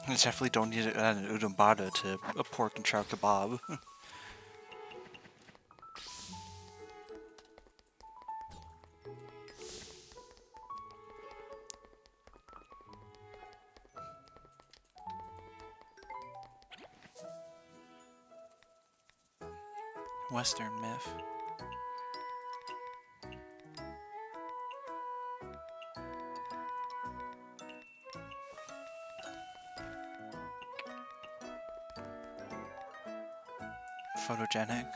Speaker 1: I definitely don't need an udumbada to a pork and trout kebab. Western myth. Photogenic.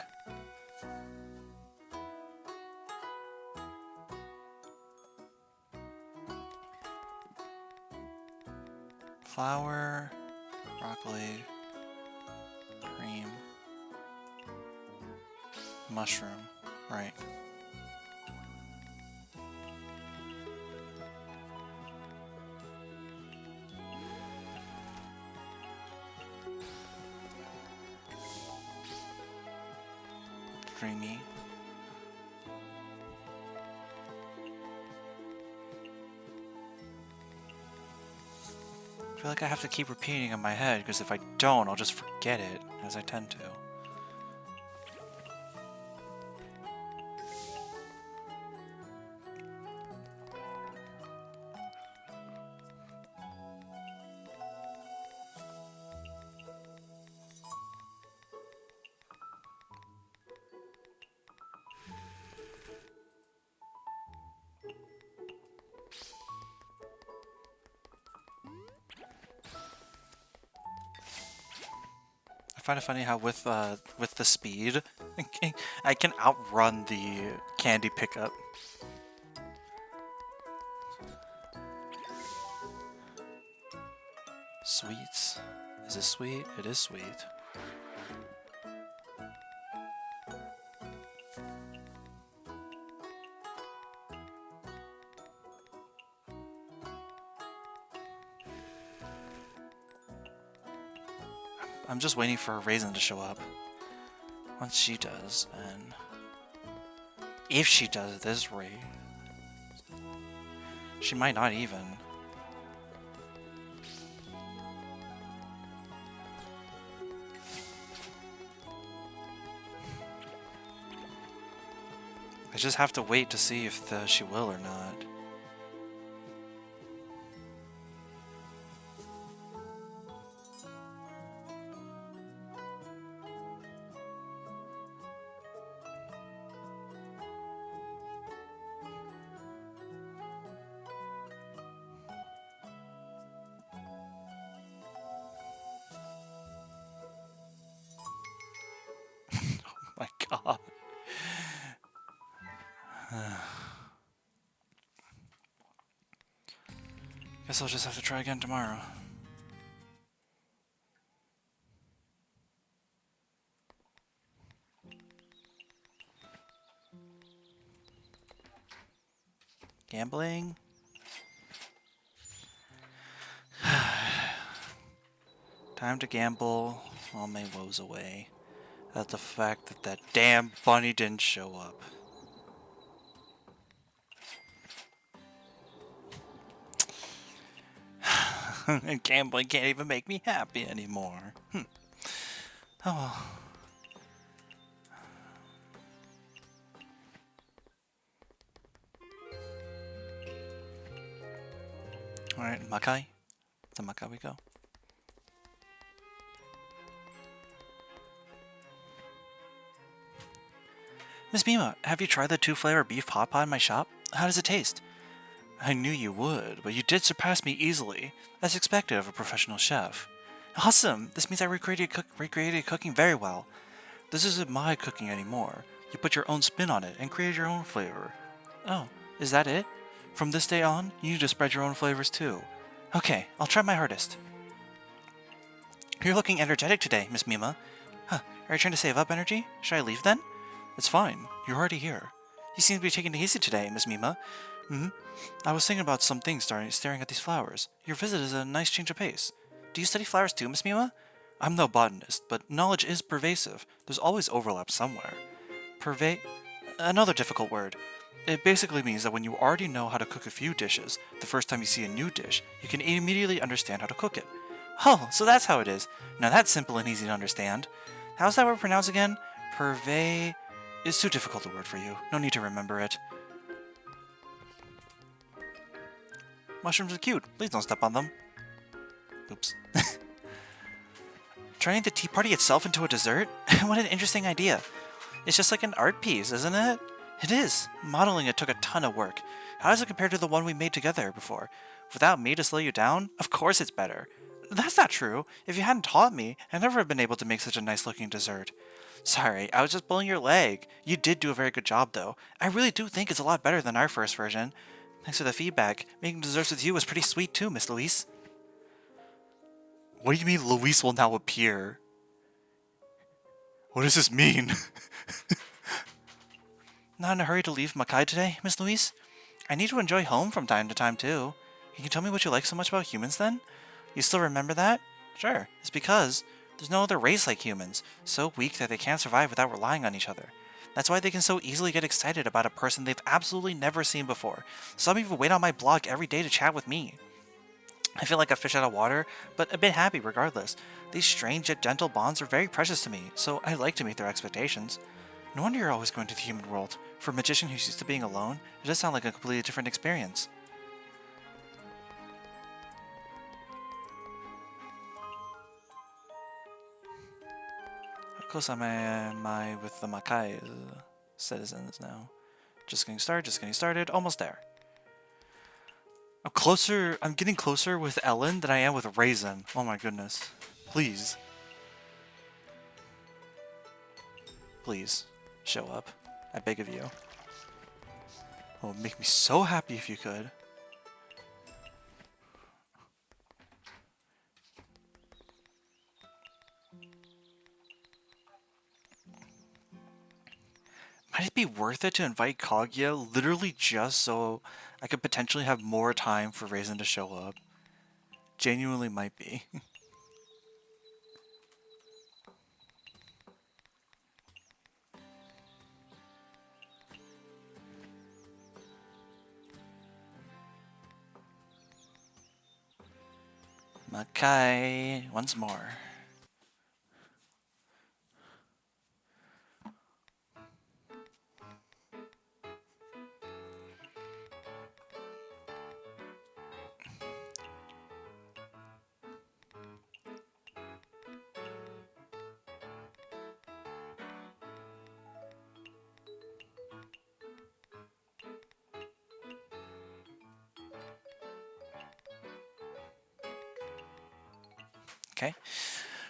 Speaker 1: Flour, broccoli, cream, mushroom, right. Dreamy. I feel like I have to keep repeating in my head, because if I don't, I'll just forget it, as I tend to. find it funny how with the speed, I can outrun the candy pickup. Sweets. Is this sweet? It is sweet. I'm just waiting for a Raisin to show up. Once she does, and if she does this raid, she might not even. I just have to wait to see if she will or not. My God. Guess I'll just have to try again tomorrow. Gambling? Time to gamble all my woes away. At the fact that that damn bunny didn't show up. And gambling can't even make me happy anymore. Oh. Alright, Makai. To Makai we go. Miss Mima, have you tried the 2-flavor beef hot pot in my shop? How does it taste? I knew you would, but you did surpass me easily, as expected of a professional chef. Awesome! This means I recreated cooking very well. This isn't my cooking anymore. You put your own spin on it and created your own flavor. Oh, is that it? From this day on, you need to spread your own flavors too. Okay, I'll try my hardest. You're looking energetic today, Miss Mima. Huh, are you trying to save up energy? Should I leave then? It's fine. You're already here. You seem to be taking it easy today, Miss Mima. I was thinking about some things staring at these flowers. Your visit is a nice change of pace. Do you study flowers too, Miss Mima? I'm no botanist, but knowledge is pervasive. There's always overlap somewhere. Another difficult word. It basically means that when you already know how to cook a few dishes, the first time you see a new dish, you can immediately understand how to cook it. Oh, so that's how it is. Now that's simple and easy to understand. How's that word pronounced again? It's too difficult a word for you. No need to remember it. Mushrooms are cute. Please don't step on them. Oops. Turning the tea party itself into a dessert? What an interesting idea. It's just like an art piece, isn't it? It is. Modeling it took a ton of work. How does it compare to the one we made together before? Without me to slow you down? Of course it's better. That's not true. If you hadn't taught me, I'd never have been able to make such a nice looking dessert. Sorry, I was just pulling your leg. You did do a very good job, though. I really do think it's a lot better than our first version. Thanks for the feedback. Making desserts with you was pretty sweet, too, Miss Louise. What do you mean Louise will now appear? What does this mean? Not in a hurry to leave Makai today, Miss Louise? I need to enjoy home from time to time, too. Can you tell me what you like so much about humans, then? You still remember that? Sure, it's because there's no other race like humans, so weak that they can't survive without relying on each other. That's why they can so easily get excited about a person they've absolutely never seen before. Some even wait on my blog every day to chat with me. I feel like a fish out of water, but a bit happy regardless. These strange yet gentle bonds are very precious to me, so I like to meet their expectations. No wonder you're always going to the human world. For a magician who's used to being alone, it does sound like a completely different experience. How close am I with the Makai citizens now? Just getting started, almost there. I'm getting closer with Ellen than I am with Raisin. Oh my goodness. Please. Please, show up. I beg of you. Oh, it would make me so happy if you could. Might it be worth it to invite Kaguya literally just so I could potentially have more time for Raisin to show up? Genuinely might be. Makai, once more. Okay.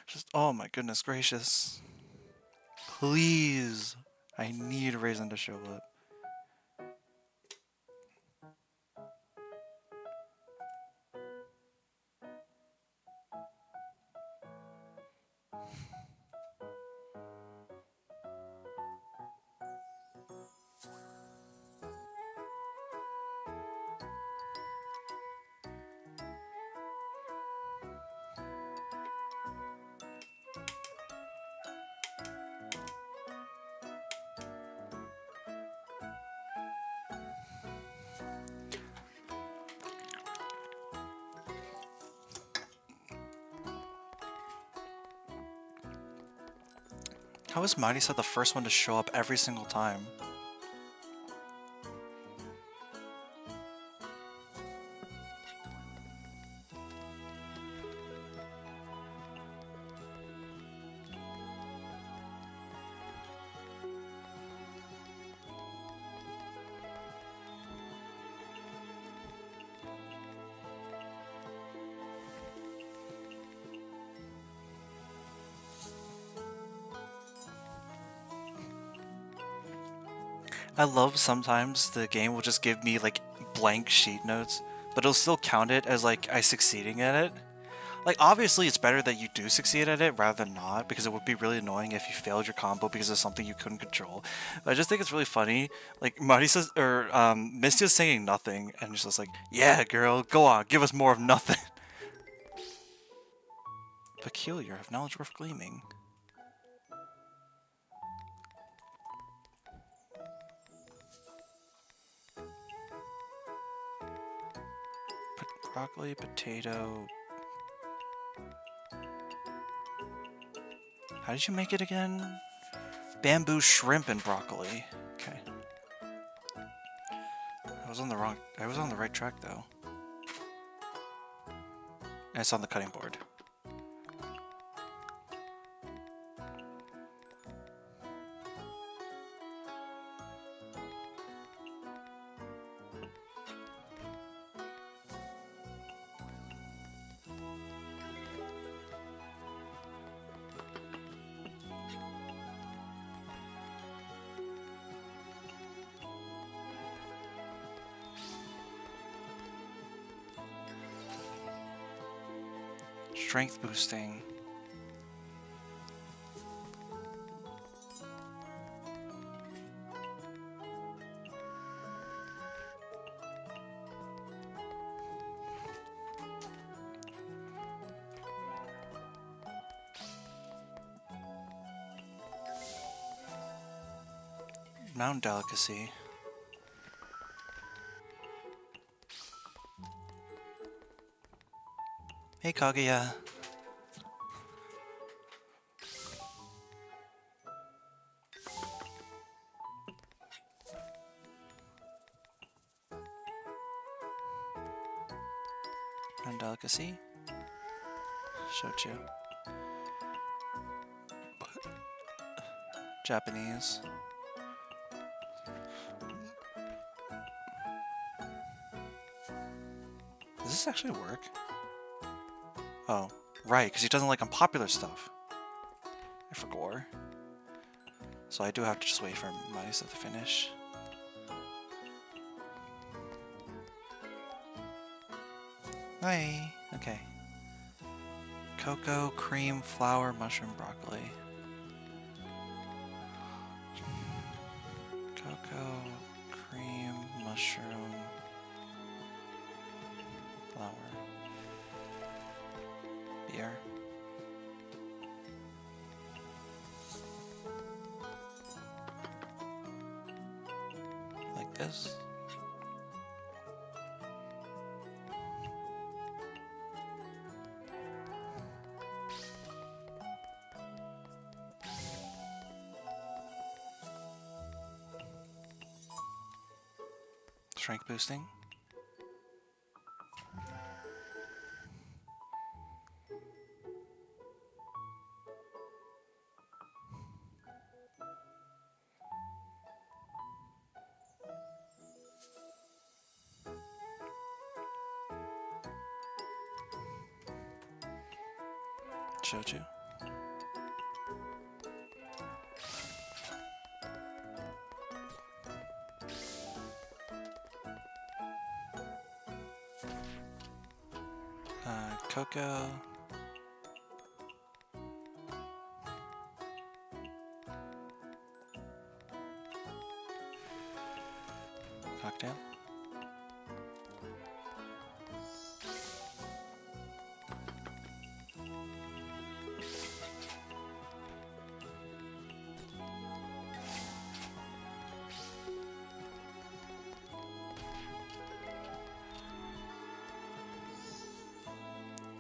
Speaker 1: Just, oh my goodness gracious. Please. I need Raisin to show up. How is Marisa the first one to show up every single time? I love sometimes the game will just give me like blank sheet notes, but it'll still count it as like I succeeding at it. Like obviously it's better that you do succeed at it rather than not, because it would be really annoying if you failed your combo because of something you couldn't control. But I just think it's really funny. Like Marty says, or Mystia's saying nothing, and she's just like, "Yeah, girl, go on, give us more of nothing." Peculiar, have knowledge worth gleaming. Broccoli, potato. How did you make it again? Bamboo, shrimp, and broccoli. Okay. I was on the right track though. And it's on the cutting board. Strength boosting. Mountain delicacy. Hey Kaguya. Mountain delicacy. Shochu. Japanese. Does this actually work? Oh, right, because he doesn't like unpopular stuff. I forgot. So I do have to just wait for Mystia to finish. Hi. Okay. Cocoa, cream, flour, mushroom, broccoli. Cocoa, cream, mushroom, flour, beer. Like this. Strength boosting. Shochu. Cocoa. Cocktail.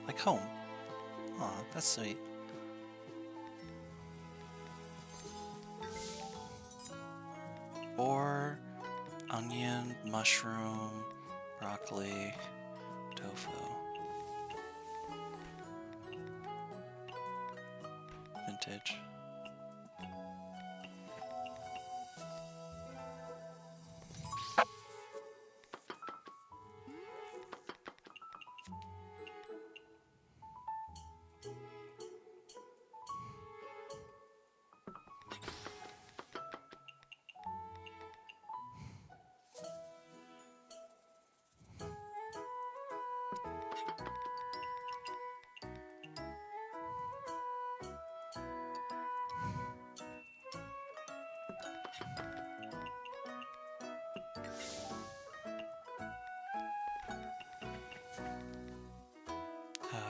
Speaker 1: Like home. Aw, that's sweet. Or onion, mushroom, broccoli, tofu. Vintage.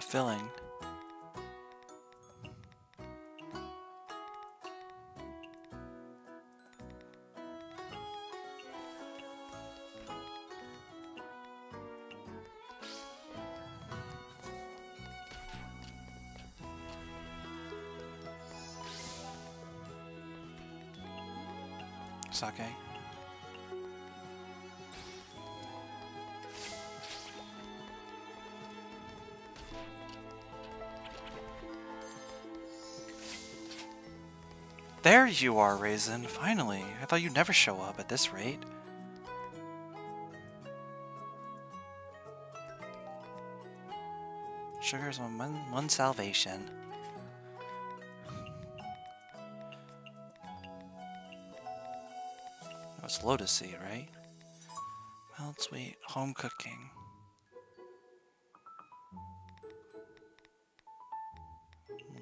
Speaker 1: Filling. Sake. There you are, Raisin. Finally. I thought you'd never show up at this rate. Sugar's one salvation. Oh, it's Lotus Seed, right? Well, sweet. Home cooking.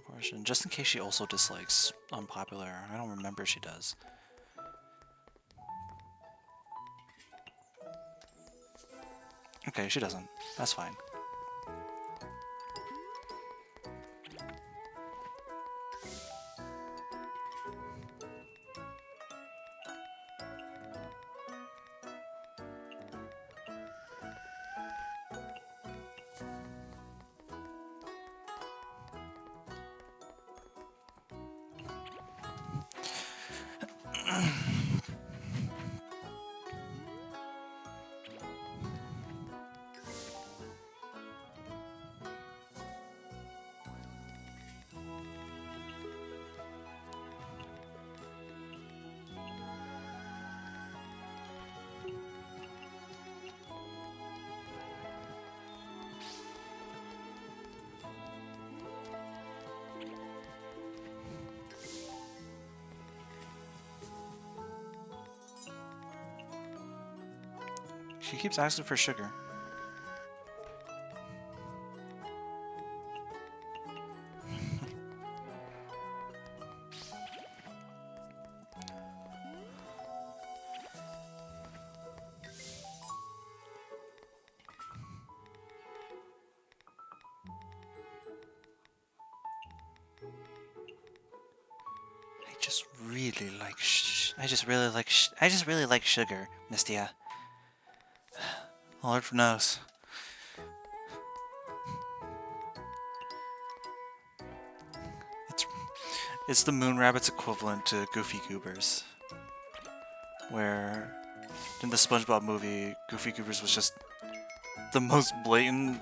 Speaker 1: Portion. Just in case she also dislikes unpopular. I don't remember she does. Okay, she doesn't. That's fine. He keeps asking for sugar. I just really like sugar, Mystia. Lord knows. It's the Moon Rabbit's equivalent to Goofy Goobers, where in the SpongeBob movie, Goofy Goobers was just the most blatant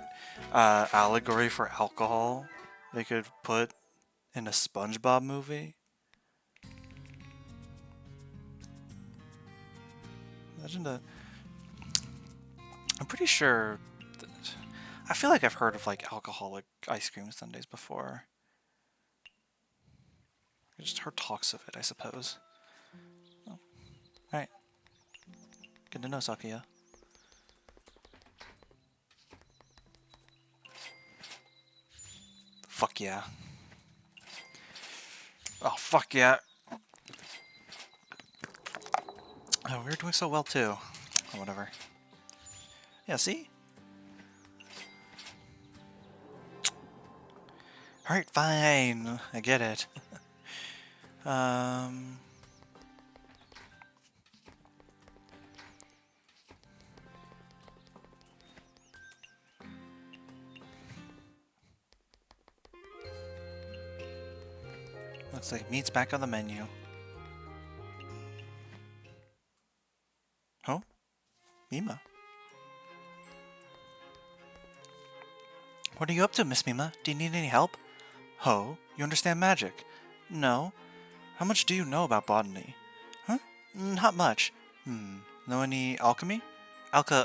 Speaker 1: allegory for alcohol they could put in a SpongeBob movie. Imagine that. I'm pretty sure. I feel like I've heard of like alcoholic ice cream sundaes before. I just heard talks of it, I suppose. Oh. Alright. Good to know, Sakuya. Fuck yeah. Oh, fuck yeah. Oh, we were doing so well too. Or whatever. Yeah, see? Alright, fine. I get it. Looks like meat's back on the menu. Oh? Mima? What are you up to, Miss Mima? Do you need any help? Ho, you understand magic? No. How much do you know about botany? Huh? Not much. Know any alchemy?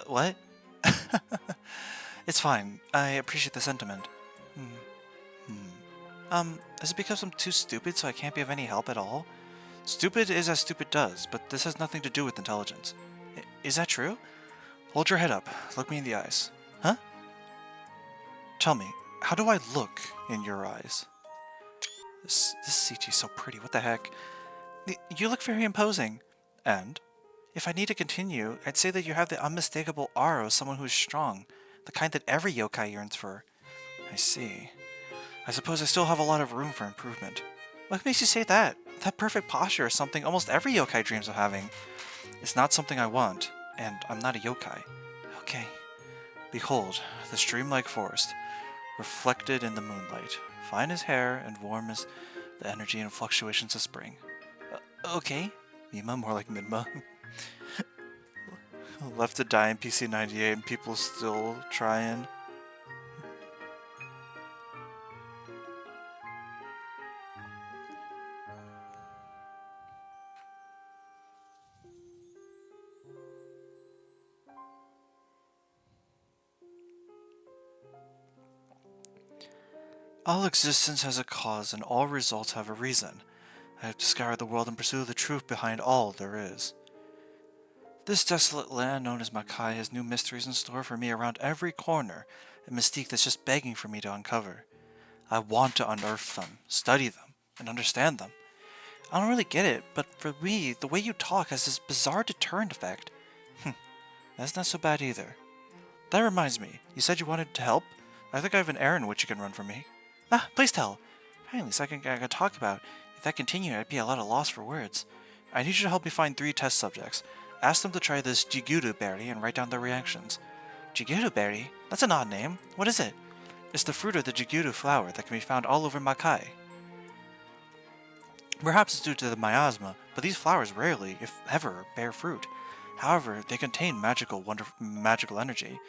Speaker 1: What? It's fine. I appreciate the sentiment. Is it because I'm too stupid so I can't be of any help at all? Stupid is as stupid does, but this has nothing to do with intelligence. Is that true? Hold your head up. Look me in the eyes. Huh? Tell me, how do I look in your eyes? This CG is so pretty, what the heck? You look very imposing. And? If I need to continue, I'd say that you have the unmistakable aura of someone who's strong, the kind that every yokai yearns for. I see. I suppose I still have a lot of room for improvement. What makes you say that? That perfect posture is something almost every yokai dreams of having. It's not something I want, and I'm not a yokai. Okay. Behold, the stream-like forest, reflected in the moonlight, fine as hair and warm as the energy and fluctuations of spring. Okay. Mima, more like Minma. Left to die in PC98 and people still trying. All existence has a cause, and all results have a reason. I have discovered the world in pursuit of the truth behind all there is. This desolate land known as Makai has new mysteries in store for me around every corner, a mystique that's just begging for me to uncover. I want to unearth them, study them, and understand them. I don't really get it, but for me, the way you talk has this bizarre deterrent effect. That's not so bad either. That reminds me, you said you wanted to help? I think I have an errand which you can run for me. Please tell. Apparently something I can talk about. If that continued, I'd be a lot of loss for words. I need you to help me find 3 test subjects. Ask them to try this Jiguru berry and write down their reactions. Jiguru berry? That's an odd name. What is it? It's the fruit of the Jiguru flower that can be found all over Makai. Perhaps it's due to the miasma, but these flowers rarely, if ever, bear fruit. However, they contain magical energy.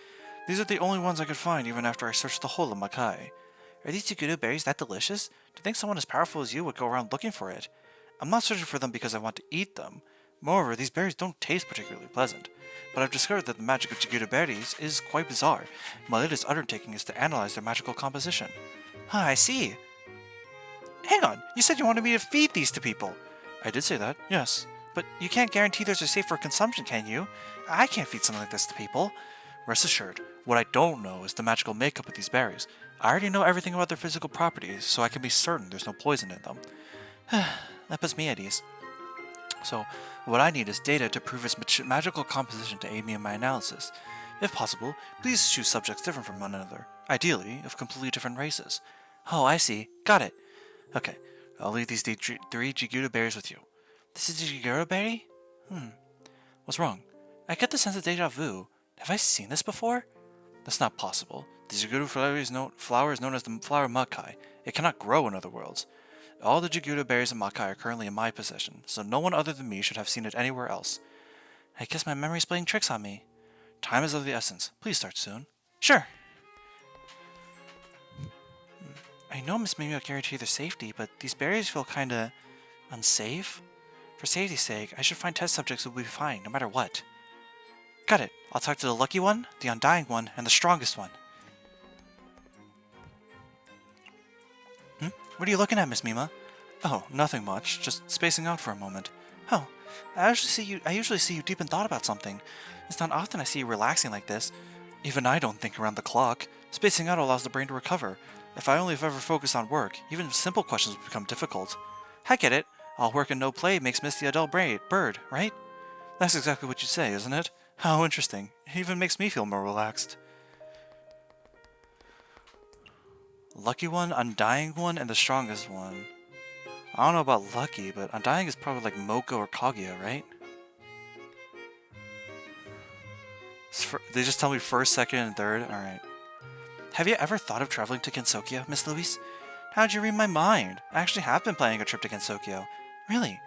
Speaker 1: These are the only ones I could find even after I searched the whole of Makai. Are these Jiguru berries that delicious? Do you think someone as powerful as you would go around looking for it? I'm not searching for them because I want to eat them. Moreover, these berries don't taste particularly pleasant. But I've discovered that the magic of Jiguru berries is quite bizarre. My latest undertaking is to analyze their magical composition. I see. Hang on, you said you wanted me to feed these to people. I did say that, yes. but you can't guarantee those are safe for consumption, can you? I can't feed something like this to people. Rest assured, what I don't know is the magical makeup of these berries. I already know everything about their physical properties, so I can be certain there's no poison in them. That puts me at ease. So, what I need is data to prove its magical composition to aid me in my analysis. If possible, please choose subjects different from one another, ideally of completely different races. Oh, I see. Got it. Okay, I'll leave these three Jiguda berries with you. This is a Jiguda berry? What's wrong? I get the sense of deja vu. Have I seen this before? That's not possible. The Jiguda flower is known as the flower Makai. It cannot grow in other worlds. All the Jiguda berries of Makai are currently in my possession, so no one other than me should have seen it anywhere else. I guess my memory's playing tricks on me. Time is of the essence. Please start soon. Sure. I know Miss Mimi will guarantee their safety, but these berries feel kinda unsafe. For safety's sake, I should find test subjects who will be fine, no matter what. Got it. I'll talk to the lucky one, the undying one, and the strongest one. What are you looking at, Miss Mima? Oh, nothing much. Just spacing out for a moment. Oh, I usually see you deep in thought about something. It's not often I see you relaxing like this. Even I don't think around the clock. Spacing out allows the brain to recover. If I only have ever focused on work, even simple questions would become difficult. I get it. All work and no play makes Mystia a dull bird, right? That's exactly what you say, isn't it? How interesting. It even makes me feel more relaxed. Lucky one, undying one, and the strongest one. I don't know about lucky, but undying is probably like Moko or Kaguya, right? They just tell me first, second, and third? Alright. Have you ever thought of traveling to Gensokyo, Miss Louise? How'd you read my mind? I actually have been planning a trip to Gensokyo. Really?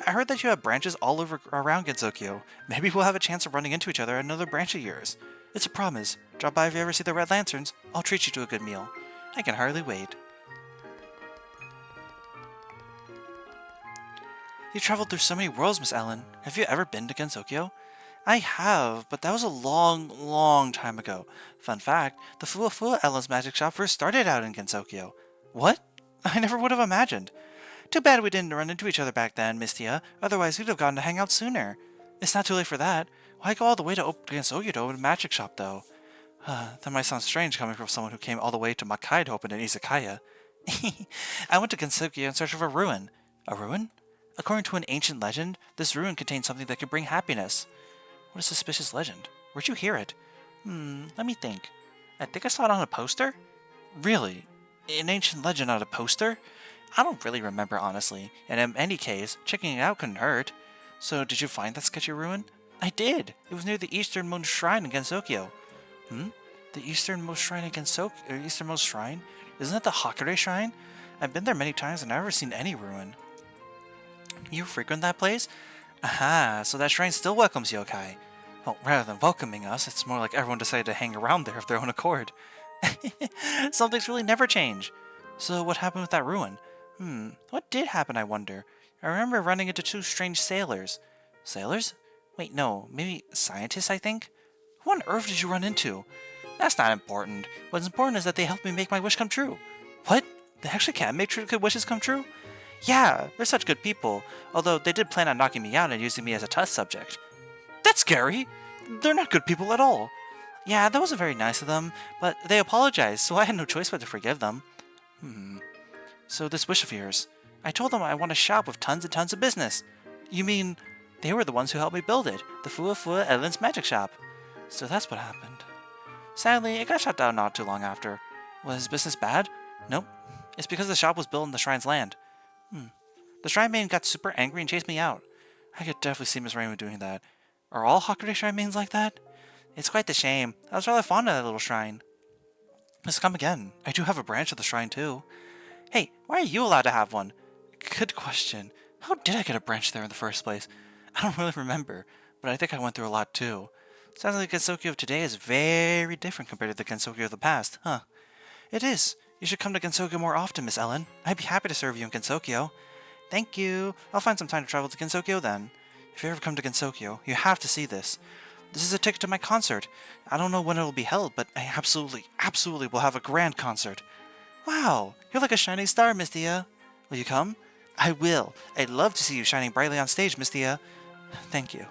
Speaker 1: I heard that you have branches all over around Gensokyo. Maybe we'll have a chance of running into each other at another branch of yours. It's a promise. Drop by if you ever see the Red Lanterns. I'll treat you to a good meal. I can hardly wait. You traveled through so many worlds, Miss Ellen. Have you ever been to Gensokyo? I have, but that was a long time ago. Fun fact, the Fuwa Ellen's magic shop first started out in Gensokyo. What? I never would have imagined. Too bad we didn't run into each other back then, Mystia. Otherwise, we'd have gotten to hang out sooner. It's not too late for that. Why go all the way to Gensokyo to open a magic shop, though? That might sound strange coming from someone who came all the way to Makai to open an Izakaya. I went to Gensokyo in search of a ruin. A ruin? According to an ancient legend, this ruin contains something that could bring happiness. What a suspicious legend. Where'd you hear it? Let me think. I think I saw it on a poster? Really? An ancient legend on a poster? I don't really remember, honestly, and in any case, checking it out couldn't hurt. So, did you find that sketchy ruin? I did! It was near the easternmost shrine in Gensokyo. The easternmost shrine in Gensokyo? Easternmost shrine? Isn't that the Hakure shrine? I've been there many times and I've never seen any ruin. You frequent that place? Aha, so that shrine still welcomes yokai. Well, rather than welcoming us, it's more like everyone decided to hang around there of their own accord. Some things really never change. So what happened with that ruin? What did happen, I wonder? I remember running into two strange sailors. Sailors? Wait, no, maybe scientists, I think? Who on earth did you run into? That's not important. What's important is that they helped me make my wish come true. What? They actually can make good wishes come true? Yeah, they're such good people, although they did plan on knocking me out and using me as a test subject. That's scary! They're not good people at all. Yeah, that wasn't very nice of them, but they apologized, so I had no choice but to forgive them. So this wish of yours, I told them I want a shop with tons and tons of business. You mean, they were the ones who helped me build it, the Fuwa Ellen's magic shop. So that's what happened. Sadly, it got shut down not too long after. Was business bad? Nope. It's because the shop was built in the shrine's land. The shrine maiden got super angry and chased me out. I could definitely see Miss Rainbow doing that. Are all Hakure shrine maidens like that? It's quite the shame. I was rather fond of that little shrine. Let's come again. I do have a branch of the shrine too. Hey, why are you allowed to have one? Good question. How did I get a branch there in the first place? I don't really remember, but I think I went through a lot too. Sounds like the Gensokyo of today is very different compared to the Gensokyo of the past, huh? It is. You should come to Gensokyo more often, Miss Ellen. I'd be happy to serve you in Gensokyo. Thank you. I'll find some time to travel to Gensokyo then. If you ever come to Gensokyo, you have to see this. This is a ticket to my concert. I don't know when it will be held, but I absolutely will have a grand concert. Wow, you're like a shining star, Mystia. Will you come? I will. I'd love to see you shining brightly on stage, Mystia. Thank you.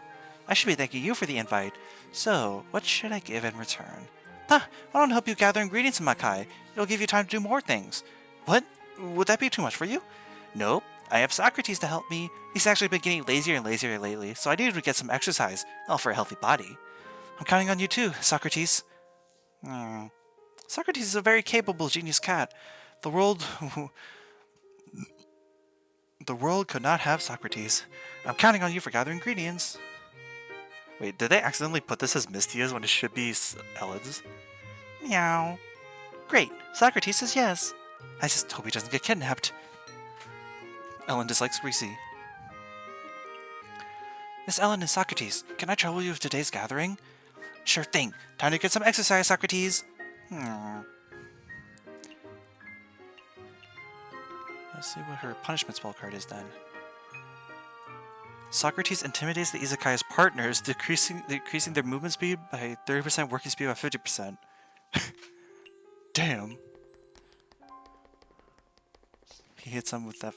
Speaker 1: I should be thanking you for the invite. So, what should I give in return? Why don't I help you gather ingredients in my kai? It'll give you time to do more things. What? Would that be too much for you? Nope. I have Socrates to help me. He's actually been getting lazier and lazier lately, so I needed to get some exercise, all for a healthy body. I'm counting on you too, Socrates. Socrates is a very capable genius cat. The world... the world could not have Socrates. I'm counting on you for gathering ingredients. Wait, did they accidentally put this as Mystia's when it should be Ellen's? Meow. Great, Socrates says yes. I just hope he doesn't get kidnapped. Ellen dislikes Greasy. Miss Ellen and Socrates, can I trouble you with today's gathering? Sure thing. Time to get some exercise, Socrates. Let's see what her punishment spell card is then. Socrates intimidates the Izakaya's partners, decreasing their movement speed by 30%, working speed by 50%. Damn. He hits them with that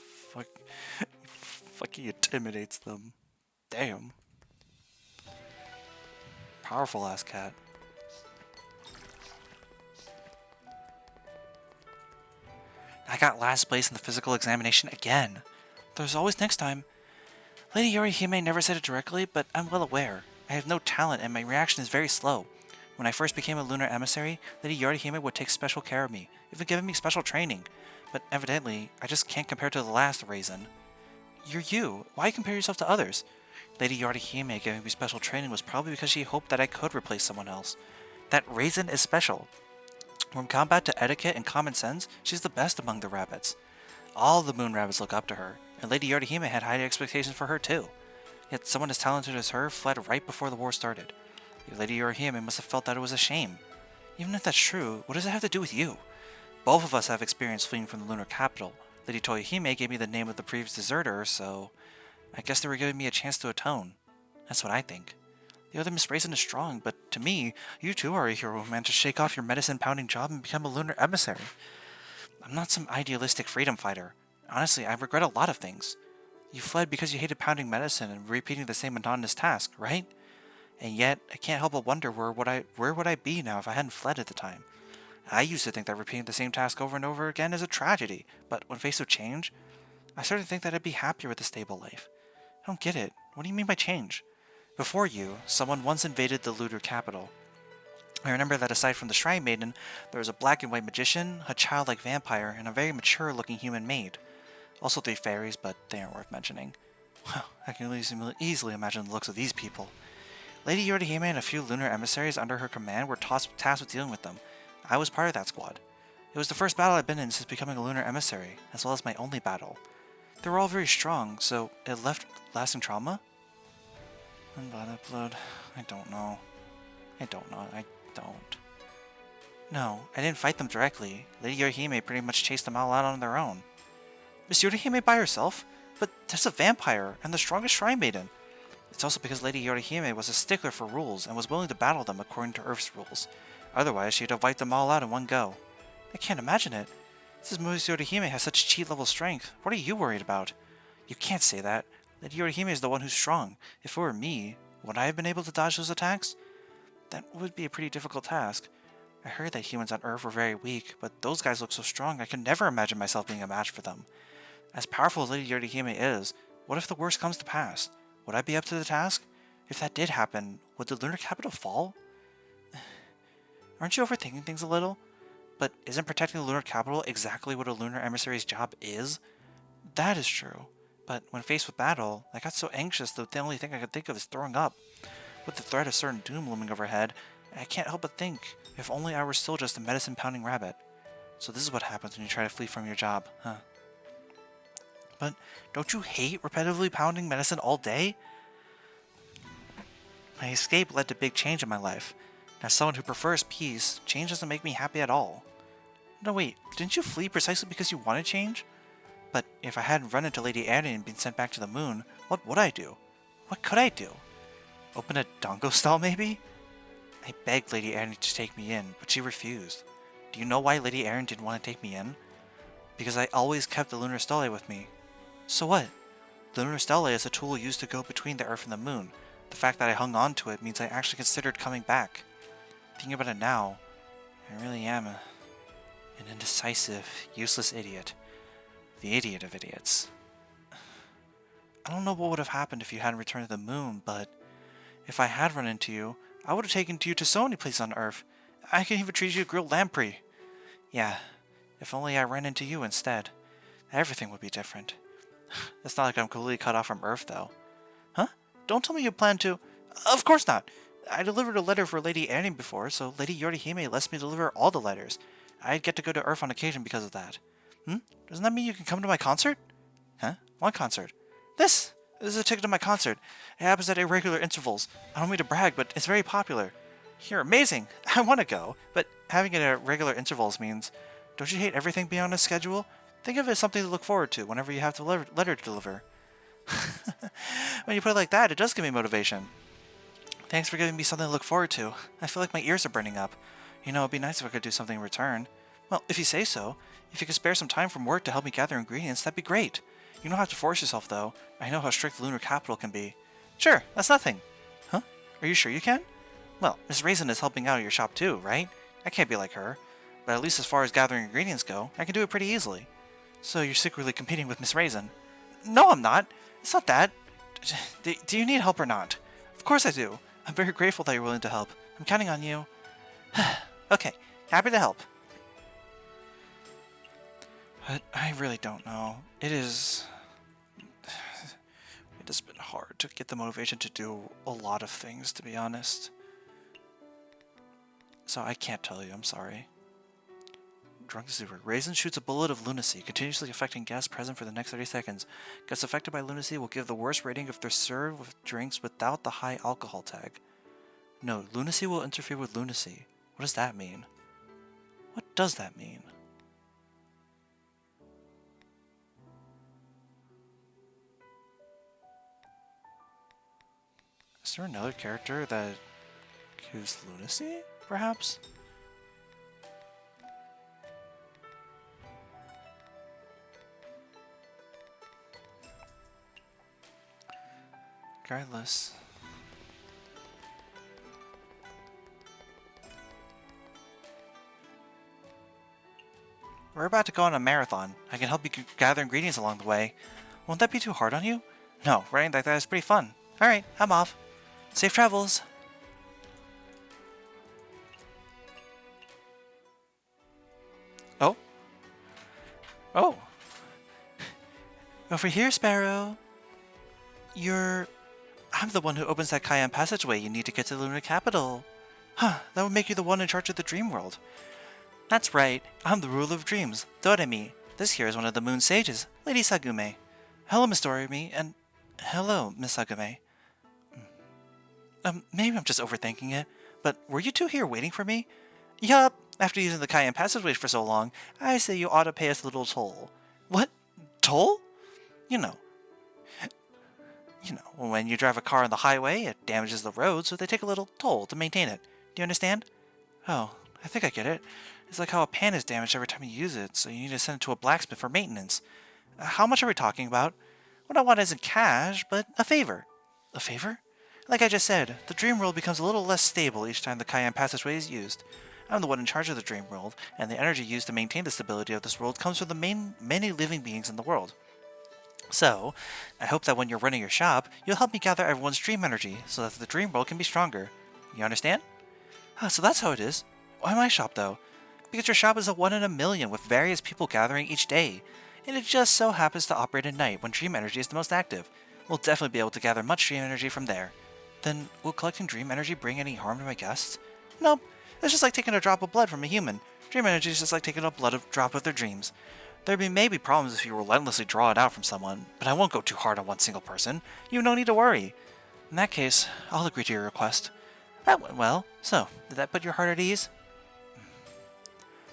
Speaker 1: fucking intimidates them. Damn. Powerful ass cat. I got last place in the physical examination again. There's always next time. Lady Yorihime never said it directly, but I'm well aware. I have no talent and my reaction is very slow. When I first became a lunar emissary, Lady Yorihime would take special care of me, even giving me special training. But evidently, I just can't compare to the last Raisin. You're you. Why compare yourself to others? Lady Yorihime giving me special training was probably because she hoped that I could replace someone else. That Raisin is special. From combat to etiquette and common sense, she's the best among the rabbits. All the moon rabbits look up to her, and Lady Yorihime had high expectations for her too. Yet someone as talented as her fled right before the war started. Lady Yorihime must have felt that it was a shame. Even if that's true, what does it have to do with you? Both of us have experience fleeing from the lunar capital. Lady Toyohime gave me the name of the previous deserter, so I guess they were giving me a chance to atone. That's what I think. The other Miss Raisin is strong, but to me, you too are a hero who managed to shake off your medicine-pounding job and become a lunar emissary. I'm not some idealistic freedom fighter. Honestly, I regret a lot of things. You fled because you hated pounding medicine and repeating the same monotonous task, right? And yet, I can't help but wonder where would I be now if I hadn't fled at the time. I used to think that repeating the same task over and over again is a tragedy, but when faced with change, I started to think that I'd be happier with a stable life. I don't get it. What do you mean by change? Before you, someone once invaded the lunar capital. I remember that aside from the Shrine Maiden, there was a black and white magician, a childlike vampire, and a very mature-looking human maid. Also 3 fairies, but they aren't worth mentioning. Well, I can easily imagine the looks of these people. Lady Yorihime and a few lunar emissaries under her command were tasked with dealing with them. I was part of that squad. It was the first battle I've been in since becoming a lunar emissary, as well as my only battle. They were all very strong, so it left lasting trauma? Unbodied blood. I don't know. No, I didn't fight them directly. Lady Yorihime pretty much chased them all out on their own. Miss Yorihime by herself? But that's a vampire, and the strongest Shrine Maiden. It's also because Lady Yorihime was a stickler for rules and was willing to battle them according to Earth's rules. Otherwise, she'd have wiped them all out in one go. I can't imagine it. Since Miss Yorihime has such cheat-level strength, what are you worried about? You can't say that. Lady Yorihime is the one who's strong. If it were me, would I have been able to dodge those attacks? That would be a pretty difficult task. I heard that humans on Earth were very weak, but those guys look so strong I could never imagine myself being a match for them. As powerful as Lady Yorihime is, what if the worst comes to pass? Would I be up to the task? If that did happen, would the lunar capital fall? Aren't you overthinking things a little? But isn't protecting the lunar capital exactly what a lunar emissary's job is? That is true. But when faced with battle, I got so anxious that the only thing I could think of is throwing up. With the threat of certain doom looming overhead, I can't help but think, if only I were still just a medicine-pounding rabbit. So this is what happens when you try to flee from your job, huh? But don't you hate repetitively pounding medicine all day? My escape led to big change in my life. As someone who prefers peace, change doesn't make me happy at all. No wait, didn't you flee precisely because you wanted change? But if I hadn't run into Lady Annie and been sent back to the moon, what would I do? What could I do? Open a dongo stall maybe? I begged Lady Annie to take me in, but she refused. Do you know why Lady Annie didn't want to take me in? Because I always kept the lunar stole with me. So what? The lunar stele is a tool used to go between the Earth and the Moon. The fact that I hung on to it means I actually considered coming back. Thinking about it now, I really am an indecisive, useless idiot. The idiot of idiots. I don't know what would have happened if you hadn't returned to the Moon, but if I had run into you, I would have taken you to so many places on Earth. I could even treat you to grilled lamprey. Yeah, if only I ran into you instead. Everything would be different. It's not like I'm completely cut off from Earth, though. Huh? Don't tell me you plan to... Of course not! I delivered a letter for Lady Annie before, so Lady Yorihime lets me deliver all the letters. I'd get to go to Earth on occasion because of that. Doesn't that mean you can come to my concert? Huh? What concert? This is a ticket to my concert. It happens at irregular intervals. I don't mean to brag, but it's very popular. You're amazing. I want to go, but having it at regular intervals means... Don't you hate everything beyond a schedule? Think of it as something to look forward to whenever you have a letter to deliver. When you put it like that, it does give me motivation. Thanks for giving me something to look forward to. I feel like my ears are burning up. You know, it'd be nice if I could do something in return. Well, if you say so. If you could spare some time from work to help me gather ingredients, that'd be great. You don't have to force yourself, though. I know how strict the lunar capital can be. Sure, that's nothing. Huh? Are you sure you can? Well, Miss Raisin is helping out at your shop too, right? I can't be like her. But at least as far as gathering ingredients go, I can do it pretty easily. So you're secretly competing with Miss Raisin? No, I'm not. It's not that. Do you need help or not? Of course I do. I'm very grateful that you're willing to help. I'm counting on you. Okay, happy to help. But I really don't know. It has been hard to get the motivation to do a lot of things, to be honest. So I can't tell you, I'm sorry. Drunk Super. Raisin shoots a bullet of lunacy, continuously affecting guests present for the next 30 seconds. Guests affected by lunacy will give the worst rating if they're served with drinks without the high alcohol tag. No, lunacy will interfere with lunacy. What does that mean? What does that mean? Is there another character that gives lunacy, perhaps? Regardless. We're about to go on a marathon. I can help you gather ingredients along the way. Won't that be too hard on you? No, riding like that is pretty fun. Alright, I'm off. Safe travels! Oh? Oh! Over here, Sparrow! I'm the one who opens that Cayenne passageway you need to get to the lunar capital. Huh, that would make you the one in charge of the dream world. That's right, I'm the ruler of dreams, Doremi. This here is one of the moon sages, Lady Sagume. Hello, Miss Doremi, and hello, Miss Sagume. Maybe I'm just overthinking it, but were you two here waiting for me? Yup, after using the Cayenne passageway for so long, I say you ought to pay us a little toll. What? Toll? You know, when you drive a car on the highway, it damages the road, so they take a little toll to maintain it. Do you understand? Oh, I think I get it. It's like how a pan is damaged every time you use it, so you need to send it to a blacksmith for maintenance. How much are we talking about? What I want isn't cash, but a favor. A favor? Like I just said, the dream world becomes a little less stable each time the Cayenne passageway is used. I'm the one in charge of the dream world, and the energy used to maintain the stability of this world comes from the many living beings in the world. So, I hope that when you're running your shop, you'll help me gather everyone's dream energy so that the dream world can be stronger. You understand? So that's how it is. Why my shop, though? Because your shop is a 1 in a million with various people gathering each day, and it just so happens to operate at night when dream energy is the most active. We'll definitely be able to gather much dream energy from there. Then, will collecting dream energy bring any harm to my guests? Nope. It's just like taking a drop of blood from a human. Dream energy is just like taking a drop of their dreams. There may be problems if you relentlessly draw it out from someone, but I won't go too hard on one single person. You have no need to worry. In that case, I'll agree to your request. That went well. So, did that put your heart at ease?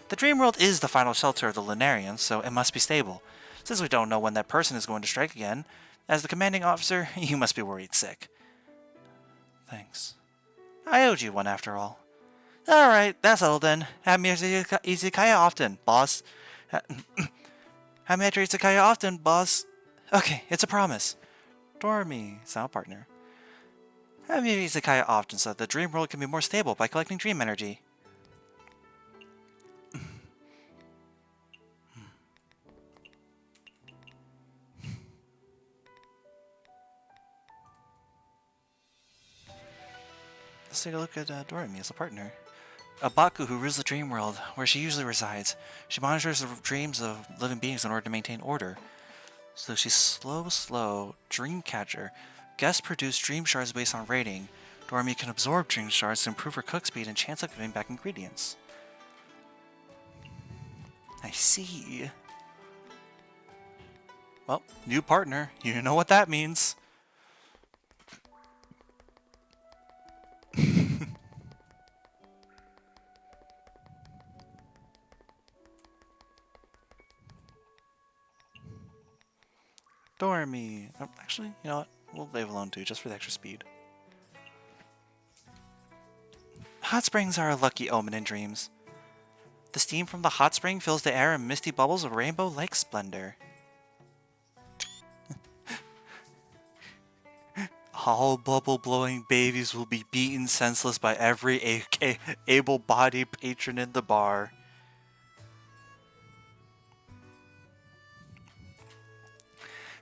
Speaker 1: The dream world is the final shelter of the Lunarians, so it must be stable. Since we don't know when that person is going to strike again, as the commanding officer, you must be worried sick. Thanks. I owed you one after all. Alright, that's all then. Have me at Izakaya often, boss. Have me at your Izakaya often, boss. Okay, it's a promise. Dormy, sound partner. Have you Izakaya often said the dream world can be more stable by collecting dream energy? Let's take a look at Dormy as a partner. A Baku who rules the dream world, where she usually resides. She monitors the dreams of living beings in order to maintain order. So she's slow, dream catcher. Guests produce dream shards based on rating. Dormy can absorb dream shards to improve her cook speed and chance of giving back ingredients. I see. Well, new partner. You know what that means. Dormy. Oh, actually, you know what? We'll leave alone too, just for the extra speed. Hot springs are a lucky omen in dreams. The steam from the hot spring fills the air in misty bubbles of rainbow-like splendor. All bubble-blowing babies will be beaten senseless by every able-bodied patron in the bar.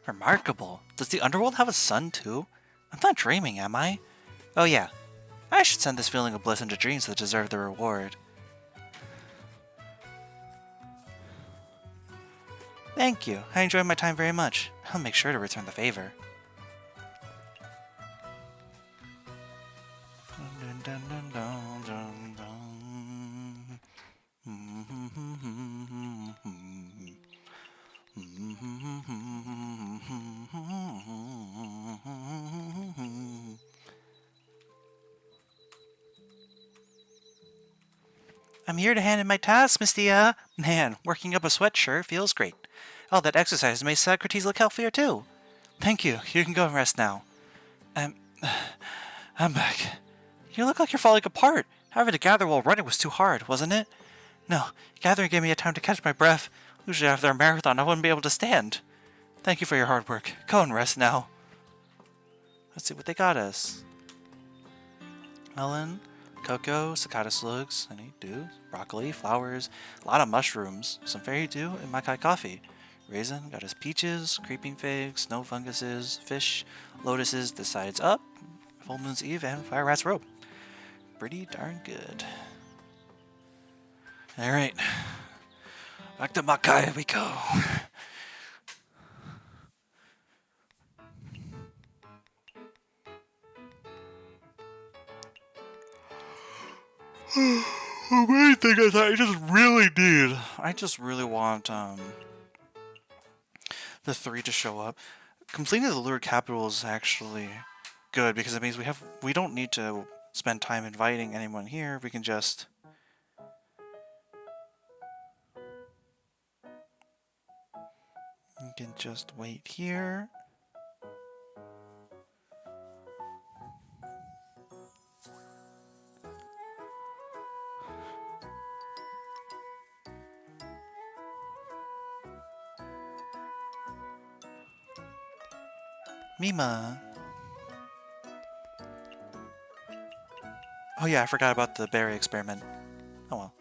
Speaker 1: Remarkable. Does the underworld have a sun too? I'm not dreaming, am I? Oh yeah. I should send this feeling of bliss into dreams that deserve the reward. Thank you. I enjoyed my time very much. I'll make sure to return the favor. I'm here to hand in my task, Mystia. Man, working up a sweatshirt feels great. All that exercise makes Socrates look healthier too. Thank you. You can go and rest now. I'm back. You look like you're falling apart. Having to gather while running was too hard, wasn't it? No, gathering gave me a time to catch my breath. Usually after a marathon, I wouldn't be able to stand. Thank you for your hard work. Go and rest now. Let's see what they got us. Melon, cocoa, cicada slugs, honeydew, broccoli, flowers, a lot of mushrooms, some fairy dew, and Makai coffee. Raisin got us peaches, creeping figs, snow funguses, fish, lotuses, the sides up, full moon's eve, and fire rat's robe. Pretty darn good. Alright. Back to Makai we go. The main thing is I just really want the 3 to show up. Completing the lured capital is actually good because it means we don't need to spend time inviting anyone here. We can just wait here. Mima. Oh yeah, I forgot about the berry experiment. Oh well.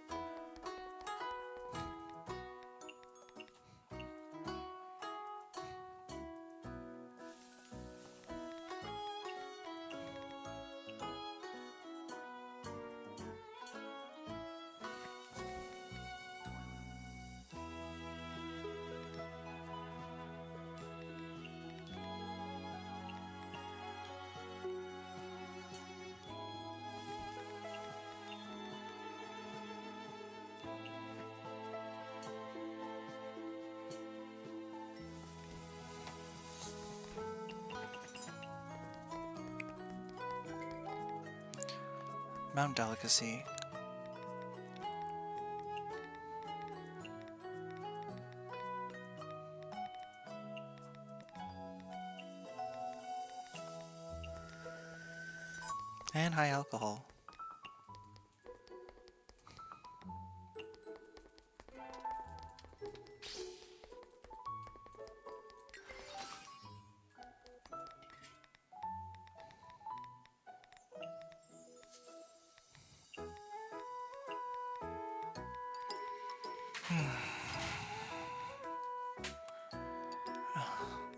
Speaker 1: Mount Delicacy. And high alcohol.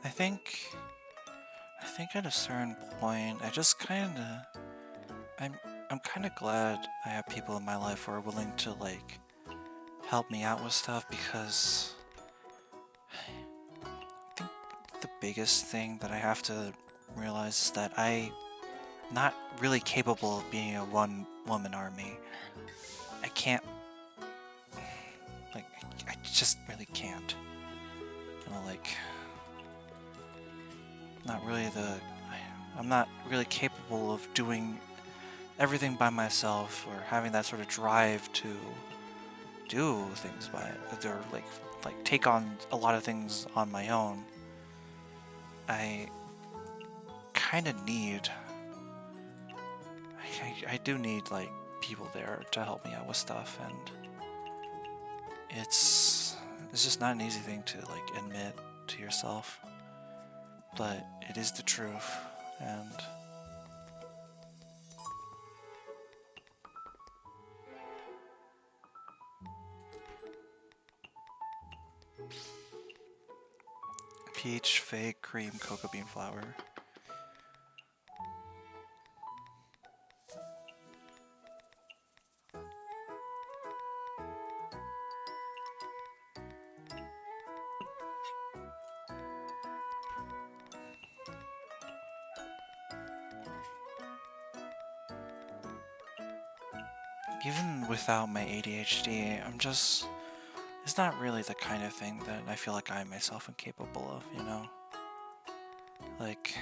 Speaker 1: I think at a certain point, I'm kind of glad I have people in my life who are willing to like help me out with stuff, because I think the biggest thing that I have to realize is that I'm not really capable of being a one-woman army. I can't, like, I just really can't. You know, like, I'm not really capable of doing everything by myself, or having that sort of drive to do things or like take on a lot of things on my own. I kind of need, I do need like people there to help me out with stuff, and it's just not an easy thing to like admit to yourself, but it is the truth. And peach, fake, cream, cocoa bean flour. Even without my ADHD, it's not really the kind of thing that I feel like I myself am capable of, you know? Like,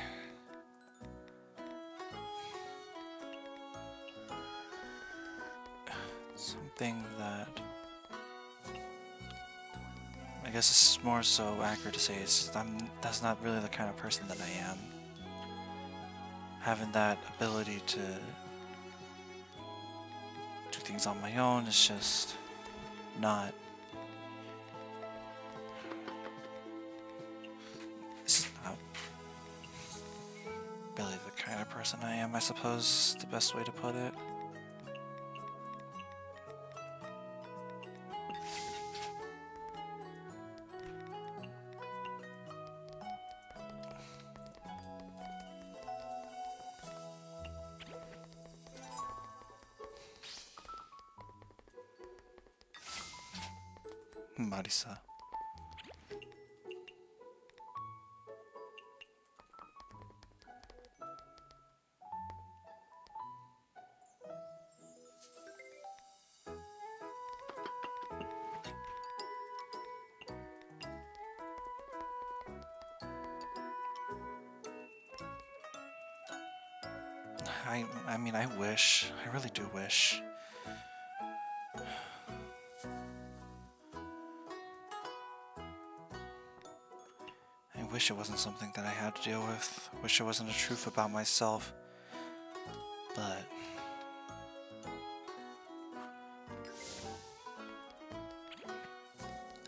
Speaker 1: something that I guess it's more so accurate to say is that's not really the kind of person that I am. Having that ability to do things on my own is just not. It's not really the kind of person I am, I suppose, is the best way to put it. Marisa. I mean, I really do wish. I wish it wasn't something that I had to deal with. Wish it wasn't a truth about myself. But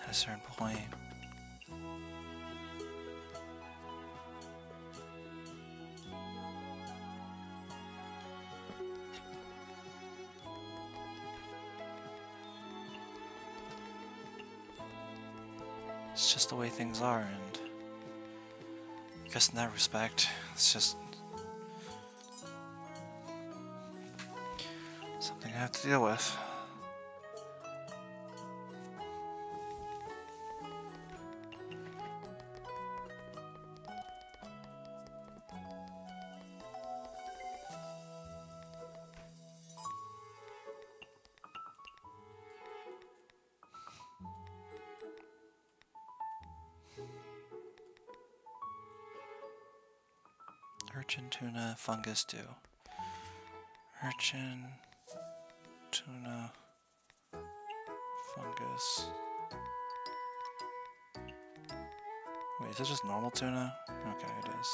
Speaker 1: at a certain point, it's just the way things are, and I guess in that respect, it's just something I have to deal with. Urchin, tuna, fungus, stew. Urchin, tuna, fungus. Wait, is it just normal tuna? Okay, it is.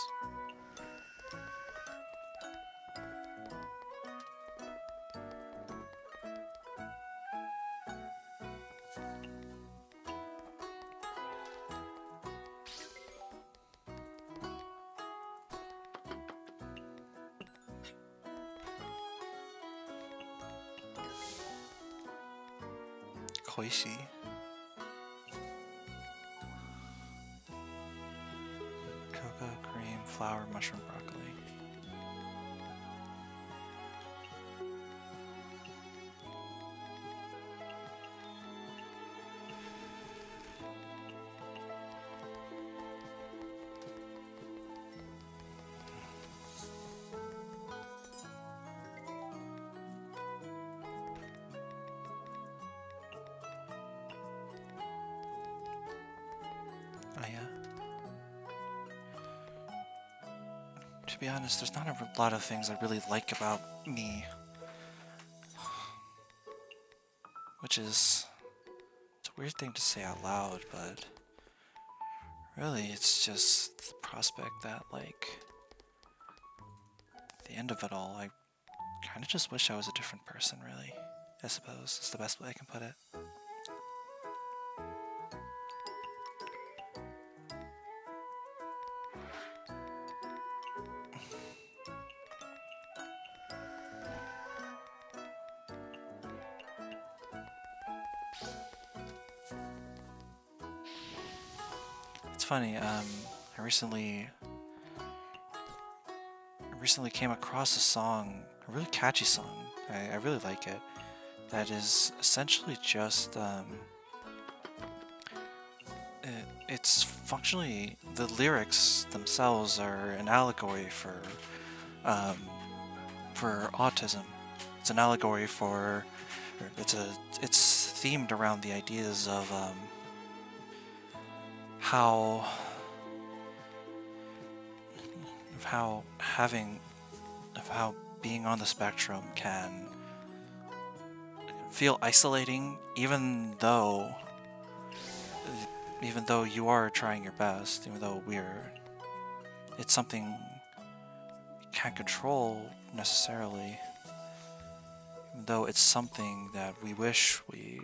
Speaker 1: Koishi. Cocoa, cream, flour, mushroom, broccoli. Oh yeah. To be honest, there's not a lot of things I really like about me. Which is... it's a weird thing to say out loud, but... really, it's just the prospect that, like... at the end of it all, I kind of just wish I was a different person, really. I suppose is the best way I can put it. It's funny, I recently came across a song, a really catchy song, I really like it, that is essentially just, it's functionally, the lyrics themselves are an allegory for autism. It's an allegory for, it's themed around the ideas of, how being on the spectrum can feel isolating, even though you are trying your best, even though it's something you can't control necessarily, even though it's something that we wish we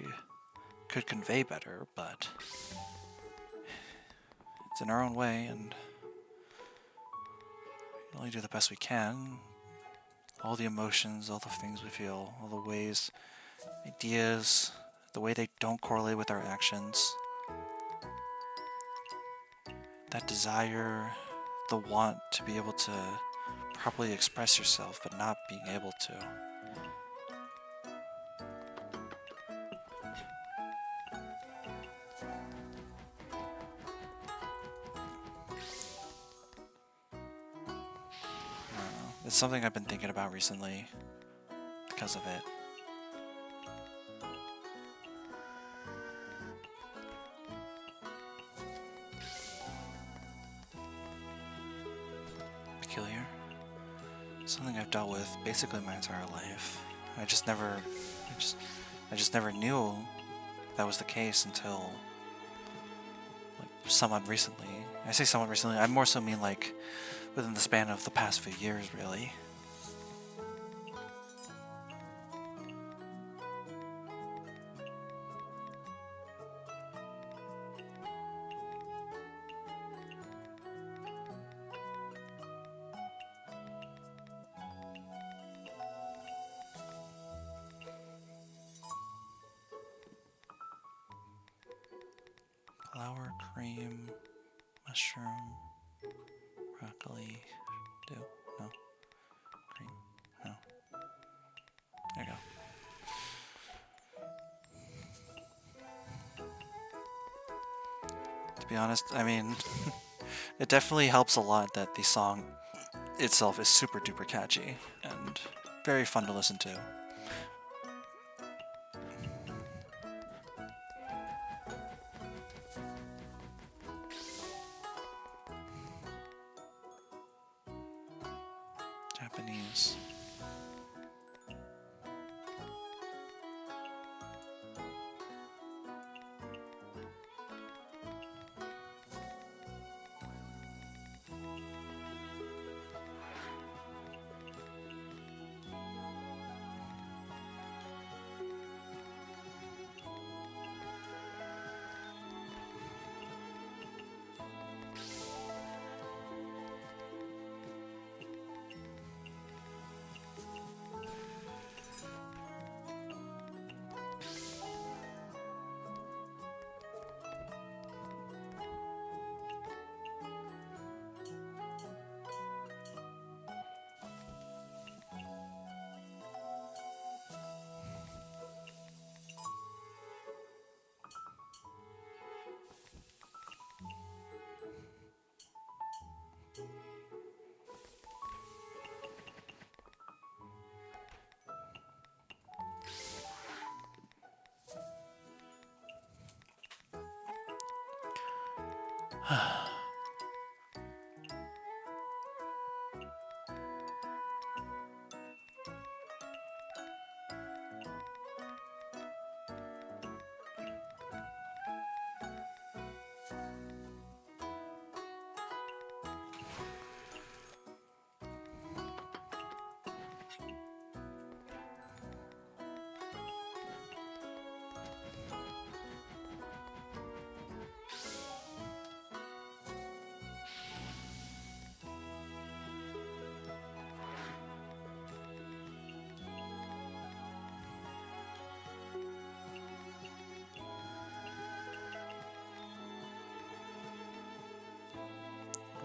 Speaker 1: could convey better, but it's in our own way, and we only do the best we can. All the emotions, all the things we feel, all the ways, ideas, the way they don't correlate with our actions. That desire, the want to be able to properly express yourself, but not being able to. It's something I've been thinking about recently because of it. Peculiar. Something I've dealt with basically my entire life. I just never knew that was the case until like somewhat recently. I say somewhat recently, I more so mean like within the span of the past few years, really. Flour, cream, mushroom, broccoli, no, cream, no. There you go. To be honest, I mean, it definitely helps a lot that the song itself is super duper catchy and very fun to listen to. Japanese.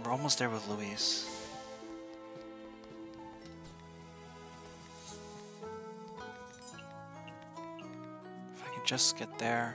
Speaker 1: We're almost there with Luis. If I can just get there.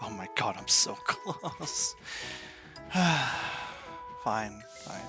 Speaker 1: Oh my god, I'm so close. Fine, fine.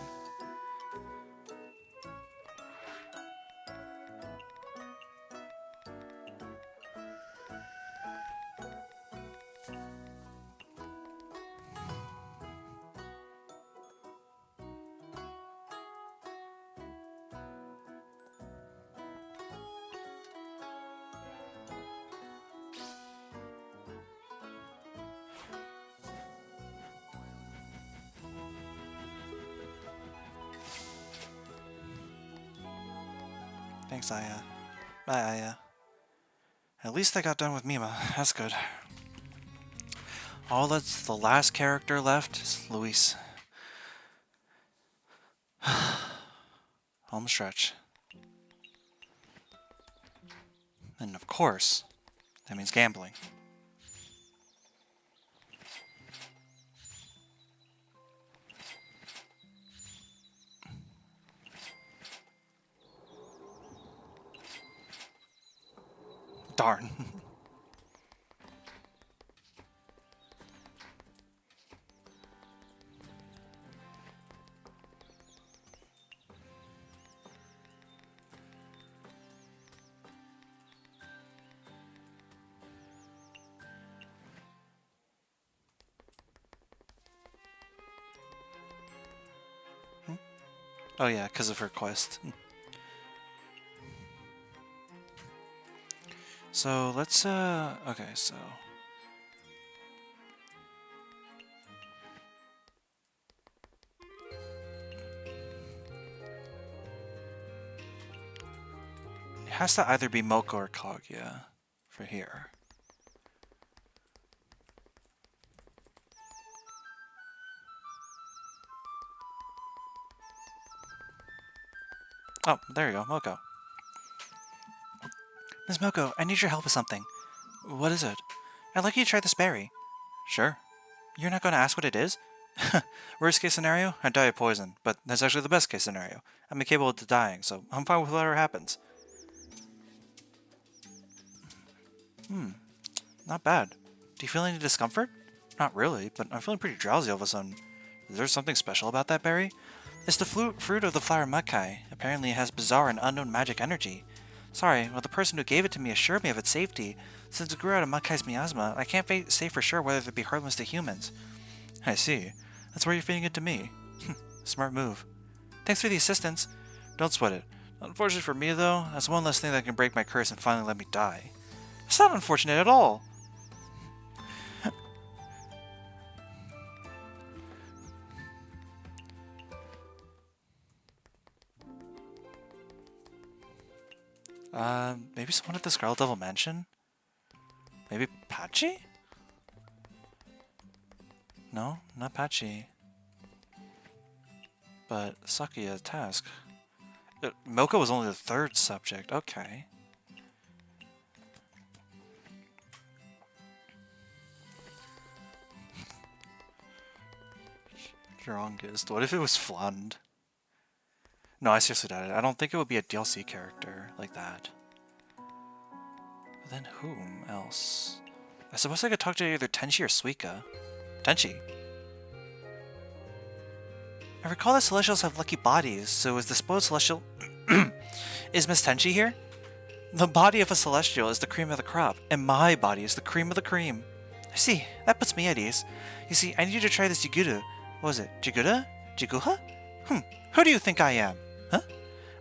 Speaker 1: Thanks, Aya. Bye, Aya. At least I got done with Mima. That's good. All that's the last character left is Luis. Home stretch. And of course, that means gambling. Darn. Oh yeah, because of her quest. So let's okay, so it has to either be Moko or Kaguya for here. Oh, there you go, Moko. Ms. Moko, I need your help with something. What is it? I'd like you to try this berry. Sure. You're not going to ask what it is? Worst case scenario, I die of poison, but that's actually the best case scenario. I'm incapable of dying, so I'm fine with whatever happens. Not bad. Do you feel any discomfort? Not really, but I'm feeling pretty drowsy all of a sudden. Is there something special about that berry? It's the fruit of the flower Makai. Apparently it has bizarre and unknown magic energy. Sorry, well the person who gave it to me assured me of its safety. Since it grew out of Makai's miasma, I can't say for sure whether it'd be harmless to humans. I see. That's why you're feeding it to me. Smart move. Thanks for the assistance. Don't sweat it. Unfortunately for me though, that's one less thing that can break my curse and finally let me die. It's not unfortunate at all. Maybe someone at the Scarlet Devil Mansion? Maybe Pachi? No, not Pachi. But Sakuya task. Moko was only the third subject, okay. Strongest. What if it was Flund? No, I seriously doubt it. I don't think it would be a DLC character like that. But then whom else? I suppose I could talk to either Tenchi or Suika. Tenchi. I recall that Celestials have lucky bodies, so is the spoiled Celestial... Is Miss Tenchi here? The body of a Celestial is the cream of the crop, and my body is the cream of the cream. I see, that puts me at ease. You see, I need you to try this jiguru. What was it? Jigura? Jiguha? Who do you think I am? Huh?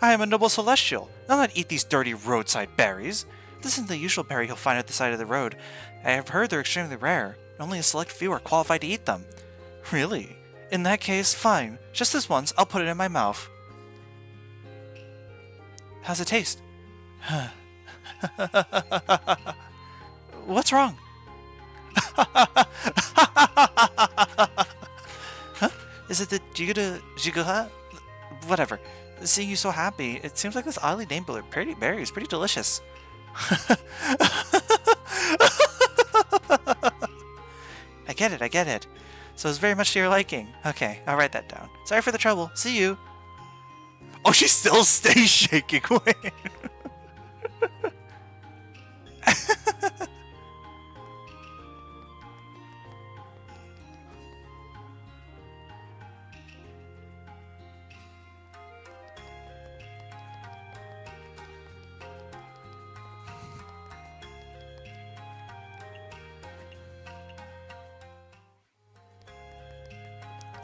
Speaker 1: I am a noble Celestial. I'll not eat these dirty roadside berries. This isn't the usual berry you'll find at the side of the road. I have heard they're extremely rare. Only a select few are qualified to eat them. Really? In that case, fine. Just this once, I'll put it in my mouth. How's it taste? What's wrong? Huh? Is it the Jiguha? Whatever. Seeing you so happy, it seems like this oddly named berry is pretty delicious. I get it. So it's very much to your liking. Okay, I'll write that down. Sorry for the trouble. See you. Oh, she still stays shaking. Wait.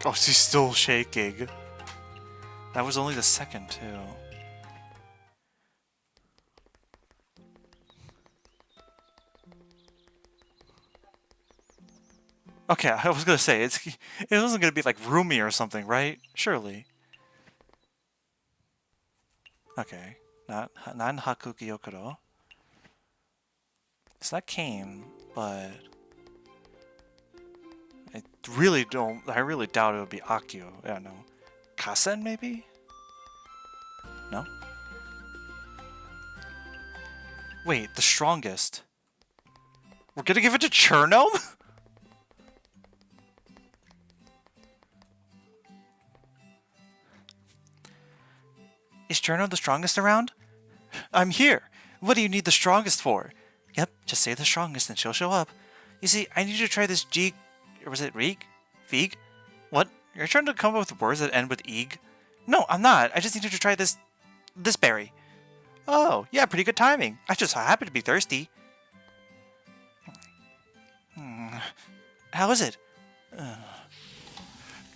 Speaker 1: Oh, she's still shaking. That was only the second, too. Okay, I was gonna say, it wasn't gonna be like Rumi or something, right? Surely. Okay. Not Hakuki Yokoro. It's not Kane, but... I really doubt it would be Akio. Yeah, no. Kasen, maybe? No? Wait, the strongest. We're gonna give it to Cherno? Is Cherno the strongest around? I'm here. What do you need the strongest for? Yep, just say the strongest and she'll show up. You see, I need you to try this or was it Reeg? Feeg? What? You're trying to come up with words that end with eeg? No, I'm not. I just need you to try this berry. Oh, yeah, pretty good timing. I just so happen to be thirsty. How is it?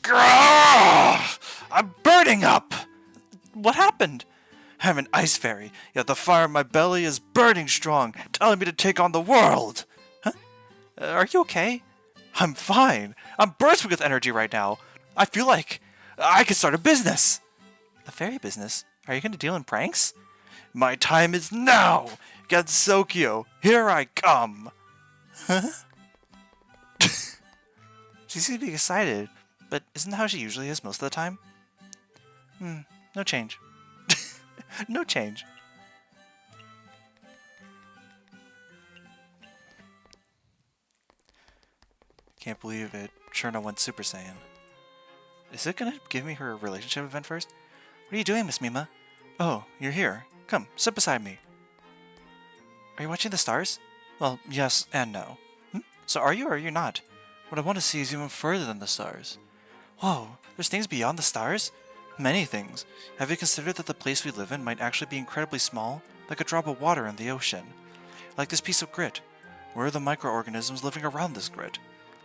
Speaker 1: Grrr! I'm burning up! What happened? I'm an ice fairy, yet the fire in my belly is burning strong, telling me to take on the world! Huh? Are you okay? I'm fine. I'm bursting with energy right now. I feel like I could start a business. A fairy business? Are you going to deal in pranks? My time is now! Gansokyo, here I come! Huh? She seems to be excited, but isn't that how she usually is most of the time? No change. No change. Can't believe it. Cherno went Super Saiyan. Is it gonna give me her relationship event first? What are you doing, Miss Mima? Oh, you're here. Come, sit beside me. Are you watching the stars? Well, yes and no. So are you or are you not? What I want to see is even further than the stars. Whoa, there's things beyond the stars? Many things. Have you considered that the place we live in might actually be incredibly small, like a drop of water in the ocean? Like this piece of grit. Where are the microorganisms living around this grit?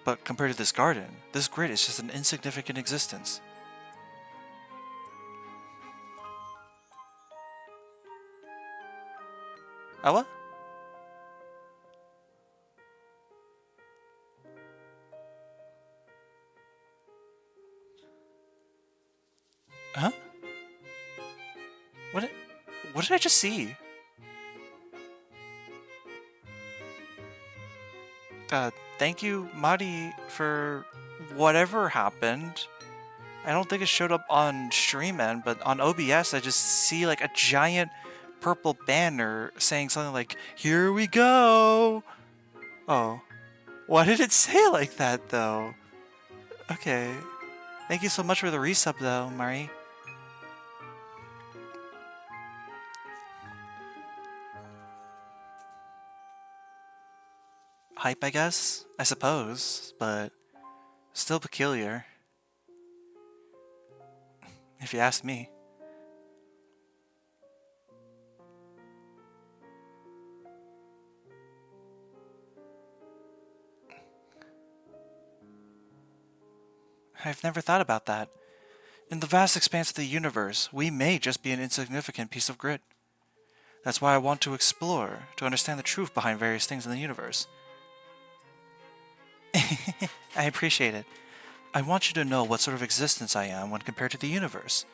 Speaker 1: But compared to this garden, this grit is just an insignificant existence. Ella? Huh? What did I just see? Thank you, Mari, for whatever happened. I don't think it showed up on stream end, but on OBS I just see like a giant purple banner saying something like, "Here we go!" Oh. Why did it say like that, though? Okay. Thank you so much for the resub, though, Mari. Hype, I guess? I suppose, but still peculiar. If you ask me. I've never thought about that. In the vast expanse of the universe, we may just be an insignificant piece of grit. That's why I want to explore, to understand the truth behind various things in the universe. I appreciate it. I want you to know what sort of existence I am when compared to the universe.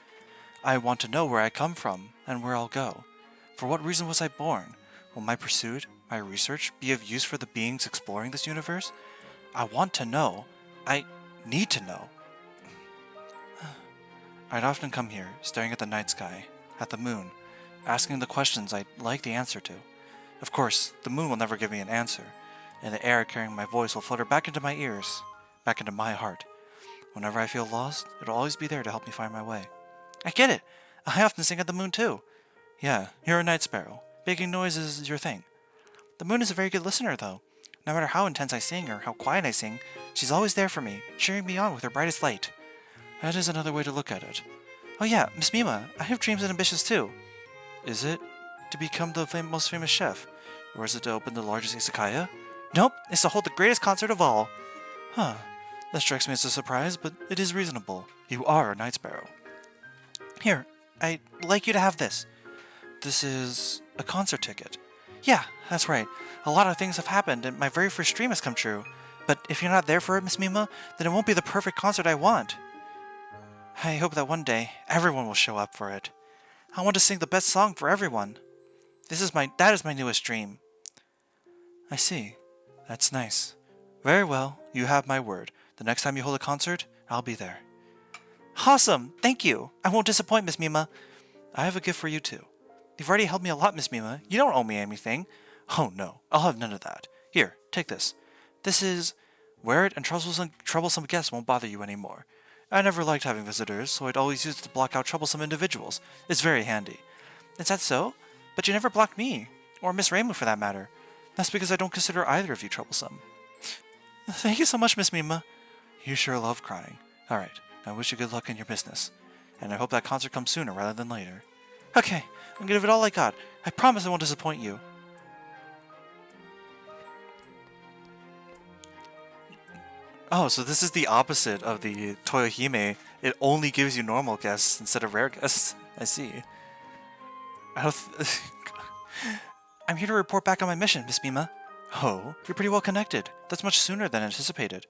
Speaker 1: I want to know where I come from, and where I'll go. For what reason was I born? Will my pursuit, my research, be of use for the beings exploring this universe? I want to know. I need to know. I'd often come here, staring at the night sky, at the moon, asking the questions I'd like the answer to. Of course, the moon will never give me an answer, and the air carrying my voice will flutter back into my ears, back into my heart. Whenever I feel lost, it'll always be there to help me find my way. I get it! I often sing at the moon too. Yeah, you're a night sparrow. Making noise is your thing. The moon is a very good listener, though. No matter how intense I sing or how quiet I sing, she's always there for me, cheering me on with her brightest light. That is another way to look at it. Oh yeah, Miss Mima, I have dreams and ambitions too. Is it to become the most famous chef? Or is it to open the largest izakaya? Nope, it's to hold the greatest concert of all. Huh, that strikes me as a surprise, but it is reasonable. You are a night sparrow. Here, I'd like you to have this. This is a concert ticket. Yeah, that's right. A lot of things have happened, and my very first dream has come true. But if you're not there for it, Miss Mima, then it won't be the perfect concert I want. I hope that one day, everyone will show up for it. I want to sing the best song for everyone. That is my newest dream. I see. That's nice. Very well, you have my word. The next time you hold a concert, I'll be there. Awesome! Thank you! I won't disappoint, Miss Mima. I have a gift for you too. You've already helped me a lot, Miss Mima. You don't owe me anything. Oh no, I'll have none of that. Here, take this. This is... Wear it and troublesome guests won't bother you anymore. I never liked having visitors, so I'd always use it to block out troublesome individuals. It's very handy. Is that so? But you never blocked me. Or Miss Raymond for that matter. That's because I don't consider either of you troublesome. Thank you so much, Miss Mima. You sure love crying. Alright, I wish you good luck in your business. And I hope that concert comes sooner rather than later. Okay, I'm gonna give it all I got. I promise I won't disappoint you. Oh, so this is the opposite of the Toyohime. It only gives you normal guests instead of rare guests. I see. I'm here to report back on my mission, Miss Mima. Oh, you're pretty well connected. That's much sooner than anticipated.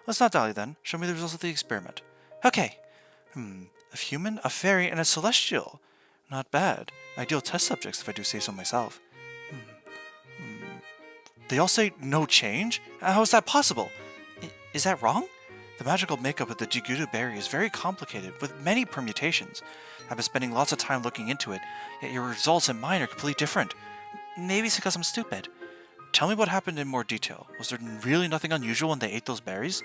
Speaker 1: Let's not dally then. Show me the results of the experiment. Okay. A human, a fairy, and a celestial. Not bad. Ideal test subjects, if I do say so myself. They all say no change? How is that possible? Is that wrong? The magical makeup of the Jigudu berry is very complicated, with many permutations. I've been spending lots of time looking into it, yet your results and mine are completely different. Maybe it's because I'm stupid. Tell me what happened in more detail. Was there really nothing unusual when they ate those berries?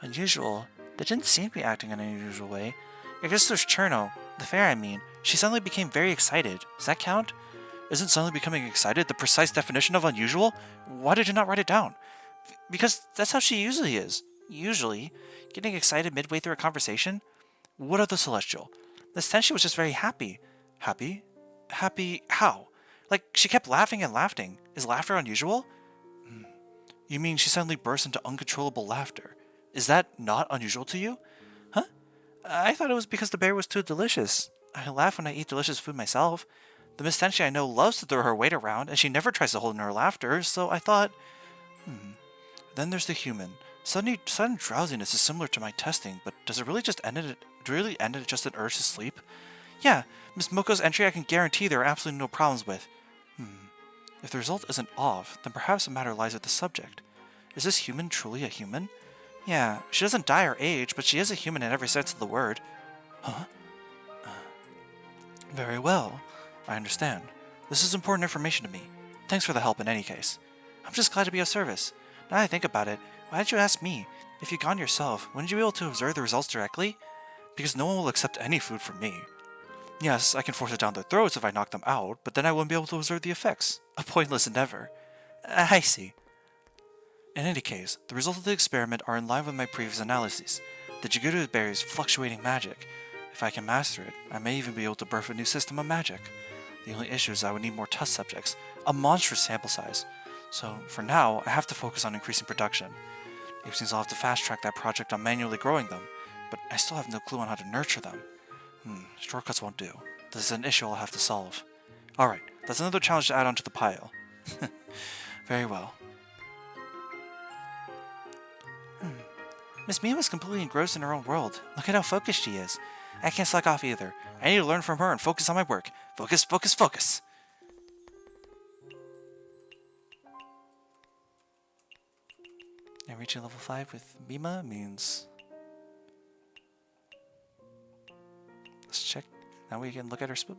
Speaker 1: Unusual? They didn't seem to be acting in an unusual way. I guess there's Cherno, the fair I mean. She suddenly became very excited. Does that count? Isn't suddenly becoming excited the precise definition of unusual? Why did you not write it down? Because that's how she usually is. Usually. Getting excited midway through a conversation? What of the celestial? This time she was just very happy. Happy? Happy how? Like, she kept laughing and laughing. Is laughter unusual? You mean she suddenly burst into uncontrollable laughter? Is that not unusual to you? Huh? I thought it was because the berry was too delicious. I laugh when I eat delicious food myself. The Miss Tenchi I know loves to throw her weight around, and she never tries to hold in her laughter, so I thought... Then there's the human. Sudden drowsiness is similar to my testing, but does it really just end at just an urge to sleep? Yeah, Miss Moko's entry I can guarantee there are absolutely no problems with. If the result isn't off, then perhaps the matter lies with the subject. Is this human truly a human? Yeah, she doesn't die or age, but she is a human in every sense of the word. Huh? Very well. I understand. This is important information to me. Thanks for the help in any case. I'm just glad to be of service. Now that I think about it, why did you ask me? If you'd gone yourself, wouldn't you be able to observe the results directly? Because no one will accept any food from me. Yes, I can force it down their throats if I knock them out, but then I wouldn't be able to observe the effects. A pointless endeavor. I see. In any case, the results of the experiment are in line with my previous analyses. The Jiguru berry's fluctuating magic. If I can master it, I may even be able to birth a new system of magic. The only issue is I would need more test subjects, a monstrous sample size. So, for now, I have to focus on increasing production. It seems I'll have to fast-track that project on manually growing them, but I still have no clue on how to nurture them. Shortcuts won't do. This is an issue I'll have to solve. Alright, that's another challenge to add onto the pile. Very well. Miss Mia was completely engrossed in her own world. Look at how focused she is. I can't slack off either. I need to learn from her and focus on my work. Focus, focus, focus! And reaching level 5 with Mima means... Let's check. Now we can look at her spoon.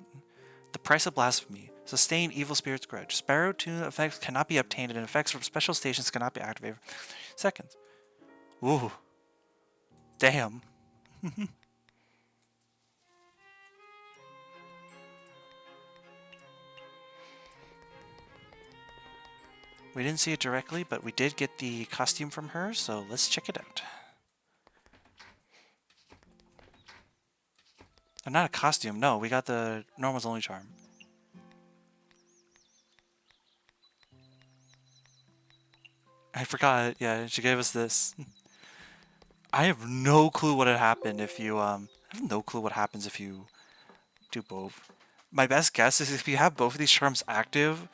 Speaker 1: The price of blasphemy. Sustain evil spirit's grudge. Sparrow tune effects cannot be obtained and effects from special stations cannot be activated for seconds. Ooh. Damn. We didn't see it directly, but we did get the costume from her, so let's check it out. Not a costume, no, we got the Normal's Only Charm. I forgot, yeah, she gave us this. I have no clue what had happened if you, I have no clue what happens if you do both. My best guess is if you have both of these charms active,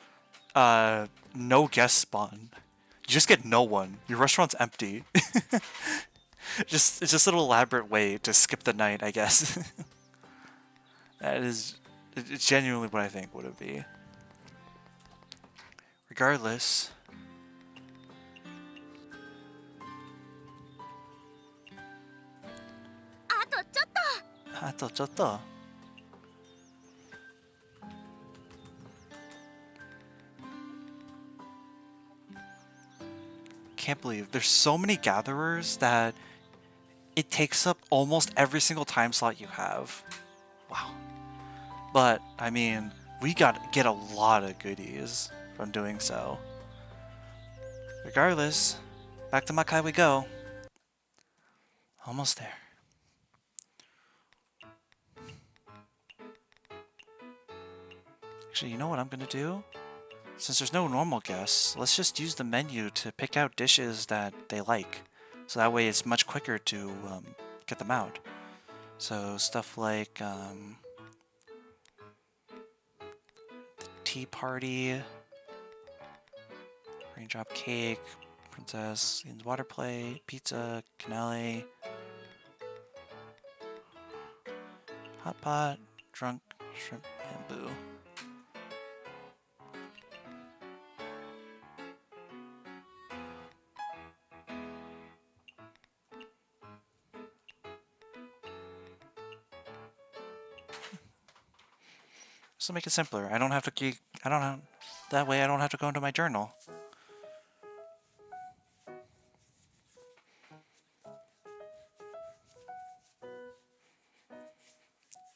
Speaker 1: no guests spawn. You just get no one. Your restaurant's empty. It's just an elaborate way to skip the night, I guess. It's genuinely what I think would it be. Regardless. Can't believe there's so many gatherers that it takes up almost every single time slot you have. Wow. But, I mean, we get a lot of goodies from doing so. Regardless, back to Makai we go. Almost there. Actually, you know what I'm gonna do? Since there's no normal guests, let's just use the menu to pick out dishes that they like. So that way it's much quicker to get them out. So stuff like tea party, raindrop cake, princess, Eden's water play, pizza, canale, hot pot, drunk, shrimp, bamboo. Just to make it simpler, I don't have to that way I don't have to go into my journal.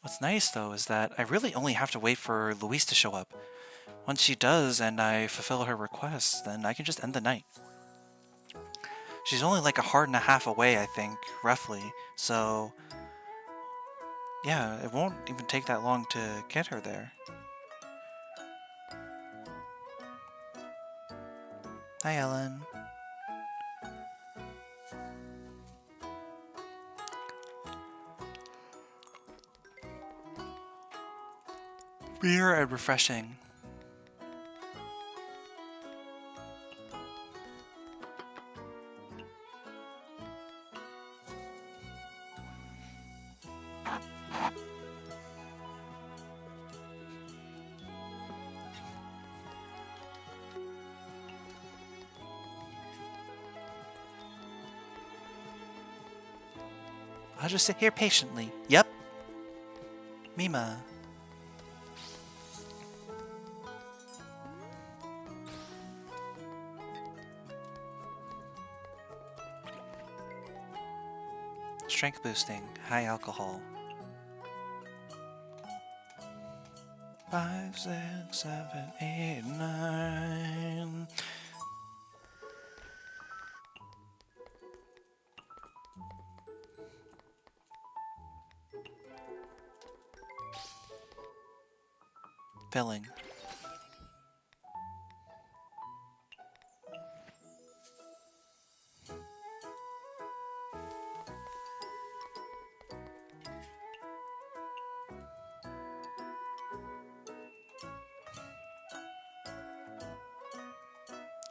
Speaker 1: What's nice though is that I really only have to wait for Louise to show up. Once she does and I fulfill her request, then I can just end the night. She's only like a heart and a half away, I think, roughly, so yeah, it won't even take that long to get her there. Hi, Ellen. Beer and refreshing. I'll just sit here patiently. Yep. Mima. Strength boosting, high alcohol. 5, 6, 7, 8, 9. Filling.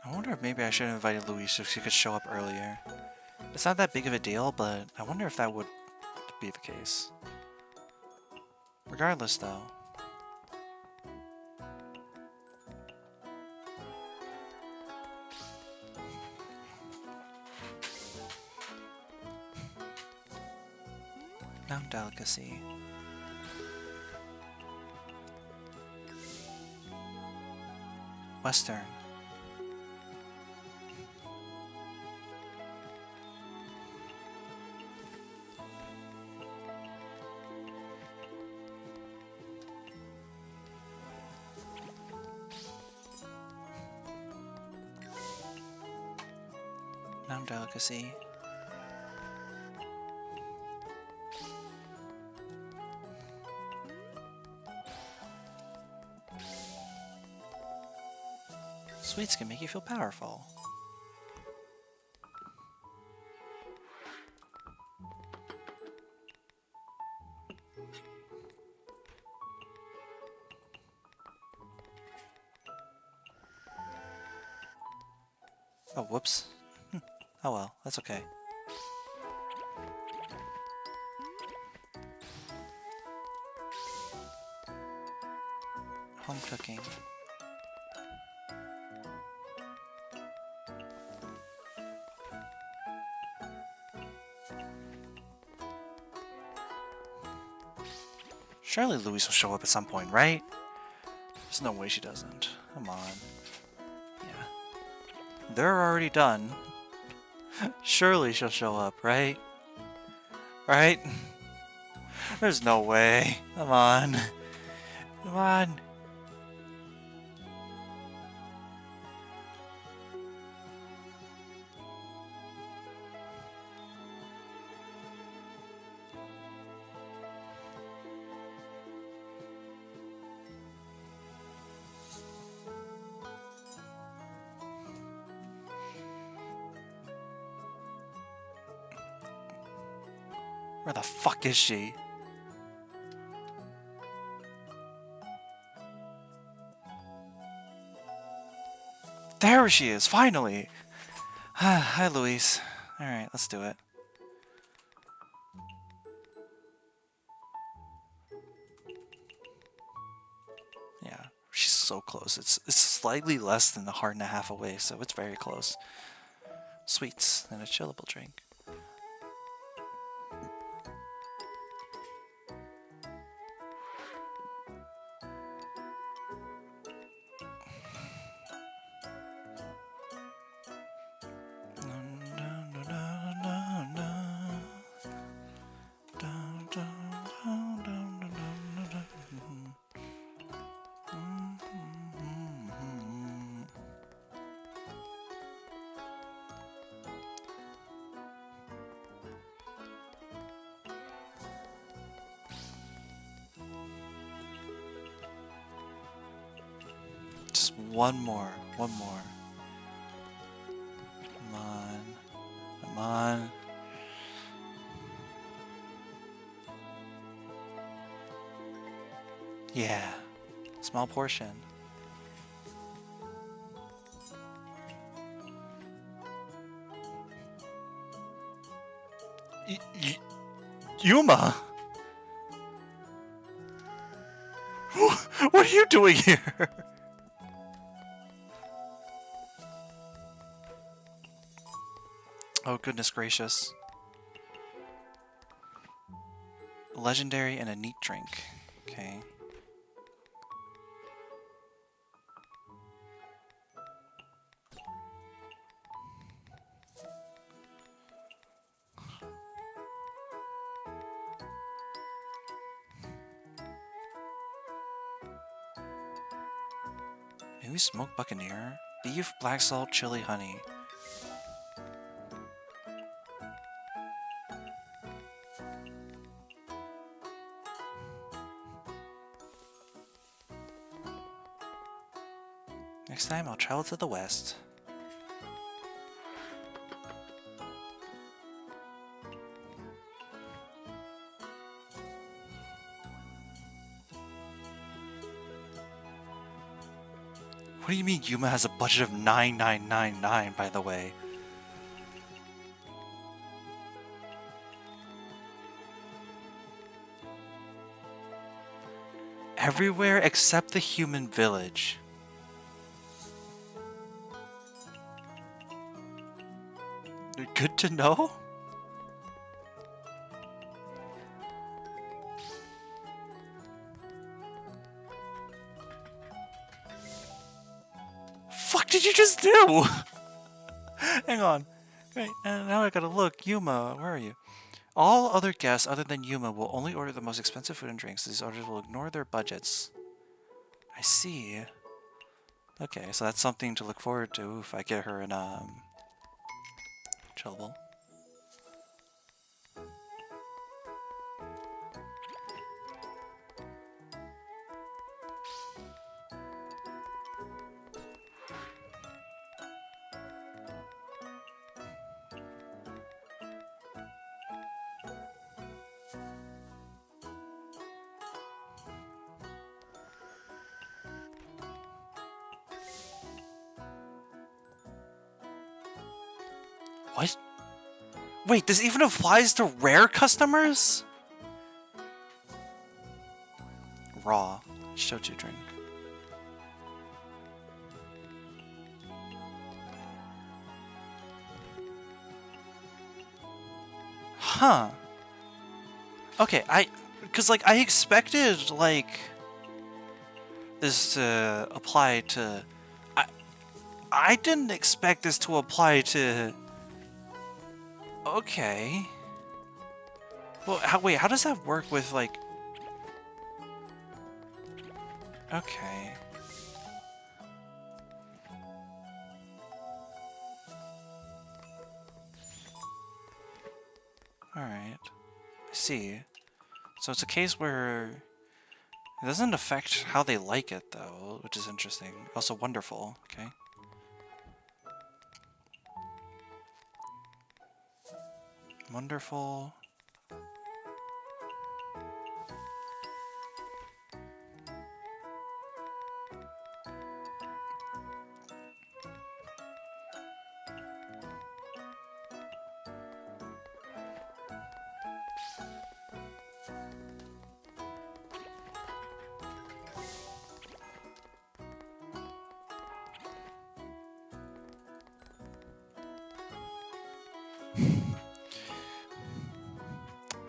Speaker 1: I wonder if maybe I should have invited Louise so she could show up earlier. It's not that big of a deal, but I wonder if that would be the case. Regardless, though. Mount Delicacy. Western. Mount Delicacy. Sweets can make you feel powerful. Oh, whoops. Oh well, that's okay. Home cooking. Surely Louise will show up at some point, right? There's no way she doesn't. Come on. Yeah. They're already done. Surely she'll show up, right? Right? There's no way. Come on. Come on. Where the fuck is she? There she is, finally! Hi, Louise. Alright, let's do it. Yeah, she's so close. It's slightly less than a heart and a half away, so it's very close. Sweets, and a chillable drink. Just one more. One more. Come on. Come on. Yeah. Small portion. Yuma! What are you doing here? Oh, goodness gracious. Legendary and a neat drink. Okay. Maybe smoked buccaneer? Beef, black salt, chili, honey. Next time, I'll travel to the west. What do you mean Yuma has a budget of 9999, by the way? Everywhere except the human village. Good to know? Fuck did you just do? Hang on. Wait, now I gotta look. Yuma, where are you? All other guests other than Yuma will only order the most expensive food and drinks. These orders will ignore their budgets. I see. Okay, so that's something to look forward to if I get her in trouble. What? Wait, this even applies to rare customers? Raw. Shochu drink. Huh. Okay, because like I expected like this to apply to I didn't expect this to apply to. Okay. Well, wait, how does that work with, like... Okay. Alright. I see. So it's a case where... It doesn't affect how they like it, though, which is interesting. Also wonderful, okay? Wonderful.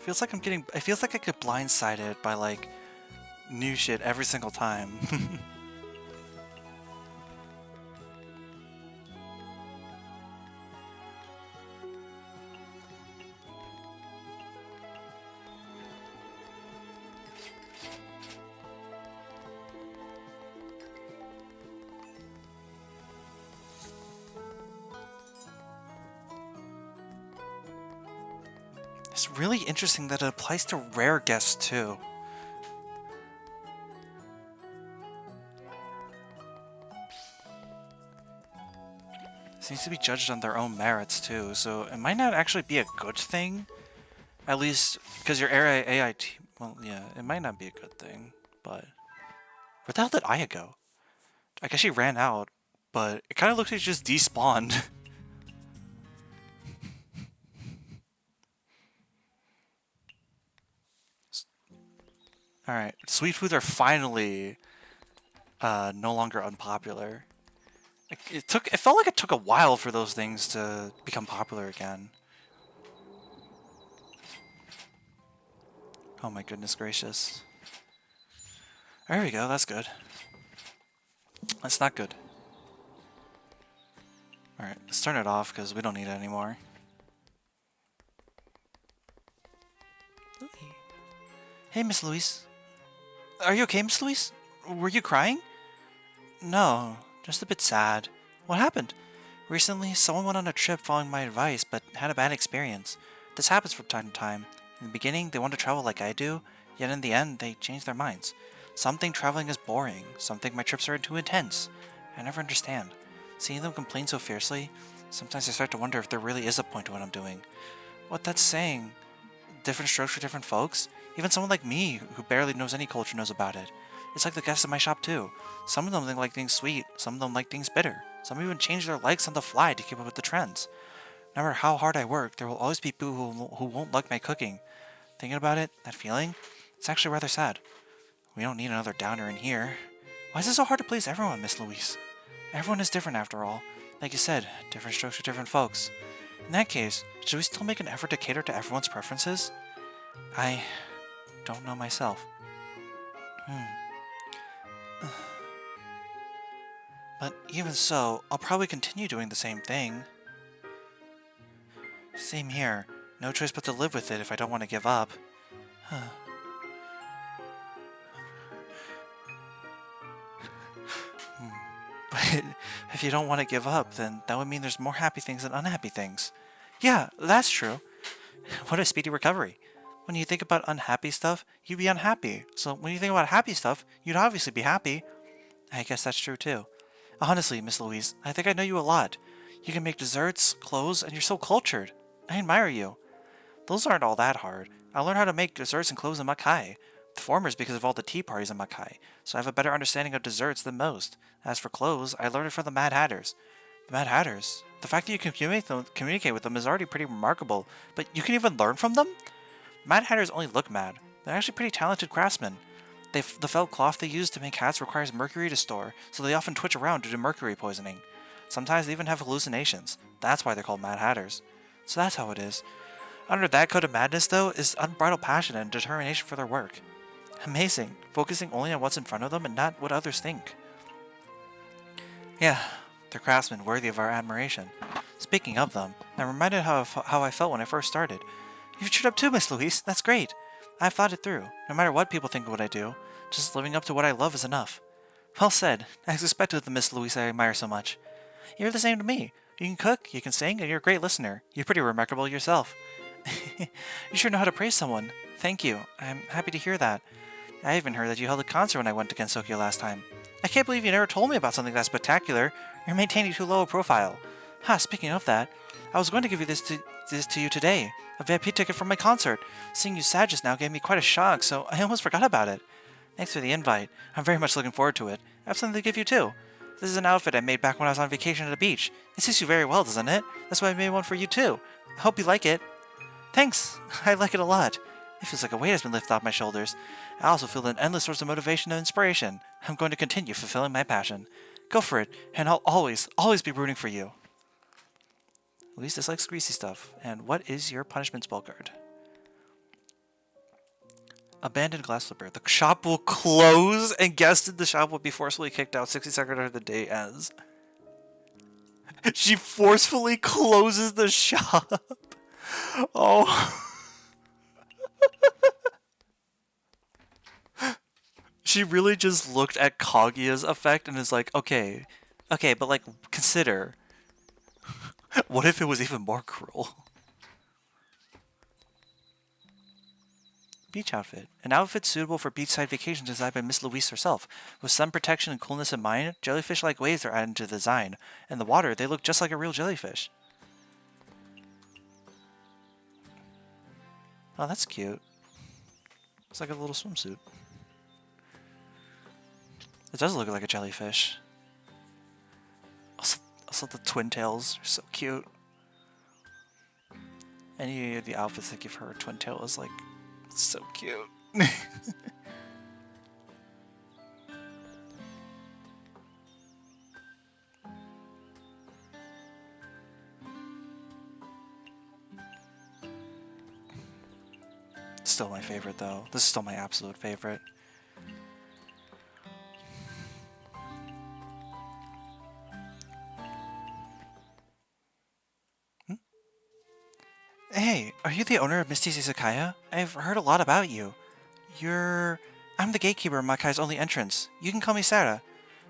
Speaker 1: Feels like I'm getting. It feels like I get blindsided by like new shit every single time. It's really interesting that it applies to rare guests too. Seems to be judged on their own merits too, so it might not actually be a good thing. At least because your AI team. Well, yeah, it might not be a good thing, but where the hell did Aya go? I guess she ran out, but it kind of looks like she just despawned. Alright, sweet foods are finally no longer unpopular. It felt like it took a while for those things to become popular again. Oh my goodness gracious. There we go, that's good. That's not good. Alright, let's turn it off because we don't need it anymore. Hey, Miss Louise. Are you okay, Miss Louise? Were you crying? No, just a bit sad. What happened? Recently, someone went on a trip following my advice, but had a bad experience. This happens from time to time. In the beginning, they want to travel like I do, yet in the end, they change their minds. Some think traveling is boring, some think my trips are too intense. I never understand. Seeing them complain so fiercely, sometimes I start to wonder if there really is a point to what I'm doing. What that's saying, different strokes for different folks? Even someone like me, who barely knows any culture, knows about it. It's like the guests in my shop too. Some of them like things sweet, some of them like things bitter. Some even change their likes on the fly to keep up with the trends. No matter how hard I work, there will always be people who won't like my cooking. Thinking about it, that feeling, it's actually rather sad. We don't need another downer in here. Why is it so hard to please everyone, Miss Louise? Everyone is different after all. Like you said, different strokes for different folks. In that case, should we still make an effort to cater to everyone's preferences? I don't know myself. But even so, I'll probably continue doing the same thing. Same here. No choice but to live with it if I don't want to give up. But if you don't want to give up, then that would mean there's more happy things than unhappy things. Yeah, that's true. What a speedy recovery. When you think about unhappy stuff, you'd be unhappy. So when you think about happy stuff, you'd obviously be happy. I guess that's true too. Honestly, Miss Louise, I think I know you a lot. You can make desserts, clothes, and you're so cultured. I admire you. Those aren't all that hard. I learned how to make desserts and clothes in Makai. The former is because of all the tea parties in Makai, so I have a better understanding of desserts than most. As for clothes, I learned it from the Mad Hatters. The Mad Hatters? The fact that you can communicate with them is already pretty remarkable, but you can even learn from them? Mad Hatters only look mad. They're actually pretty talented craftsmen. The felt cloth they use to make hats requires mercury to store, so they often twitch around due to mercury poisoning. Sometimes they even have hallucinations. That's why they're called Mad Hatters. So that's how it is. Under that code of madness, though, is unbridled passion and determination for their work. Amazing, focusing only on what's in front of them and not what others think. Yeah, they're craftsmen worthy of our admiration. Speaking of them, I'm reminded how I felt when I first started. You've cheered up too, Miss Louise. That's great. I've thought it through. No matter what people think of what I do, just living up to what I love is enough. Well said. As expected with the Miss Louise I admire so much. You're the same to me. You can cook, you can sing, and you're a great listener. You're pretty remarkable yourself. You sure know how to praise someone. Thank you. I'm happy to hear that. I even heard that you held a concert when I went to Gensokyo last time. I can't believe you never told me about something that spectacular. You're maintaining too low a profile. Speaking of that, I was going to give you this to you today. A VIP ticket for my concert. Seeing you sad just now gave me quite a shock, so I almost forgot about it. Thanks for the invite. I'm very much looking forward to it. I have something to give you too. This is an outfit I made back when I was on vacation at the beach. It suits you very well, doesn't it? That's why I made one for you too. I hope you like it. Thanks. I like it a lot. It feels like a weight has been lifted off my shoulders. I also feel an endless source of motivation and inspiration. I'm going to continue fulfilling my passion. Go for it, and I'll always, always be rooting for you. Louise dislikes greasy stuff. And what is your punishment spell card? Abandoned glass slipper. The shop will close, and guests in the shop will be forcefully kicked out 60 seconds after the day ends. She forcefully closes the shop. Oh. She really just looked at Kaguya's effect and is like, okay, but like, consider. What if it was even more cruel? Beach outfit. An outfit suitable for beachside vacations designed by Miss Louise herself. With sun protection and coolness in mind, jellyfish-like waves are added to the design. In the water, they look just like a real jellyfish. Oh, that's cute. It's like a little swimsuit. It does look like a jellyfish. Also the twin tails are so cute. Any of the outfits that give her a twin tail is like so cute. Still my favorite though. This is still my absolute favorite. Hey, are you the owner of Misty's Izakaya? I've heard a lot about you. I'm the gatekeeper of Makai's only entrance. You can call me Sarah.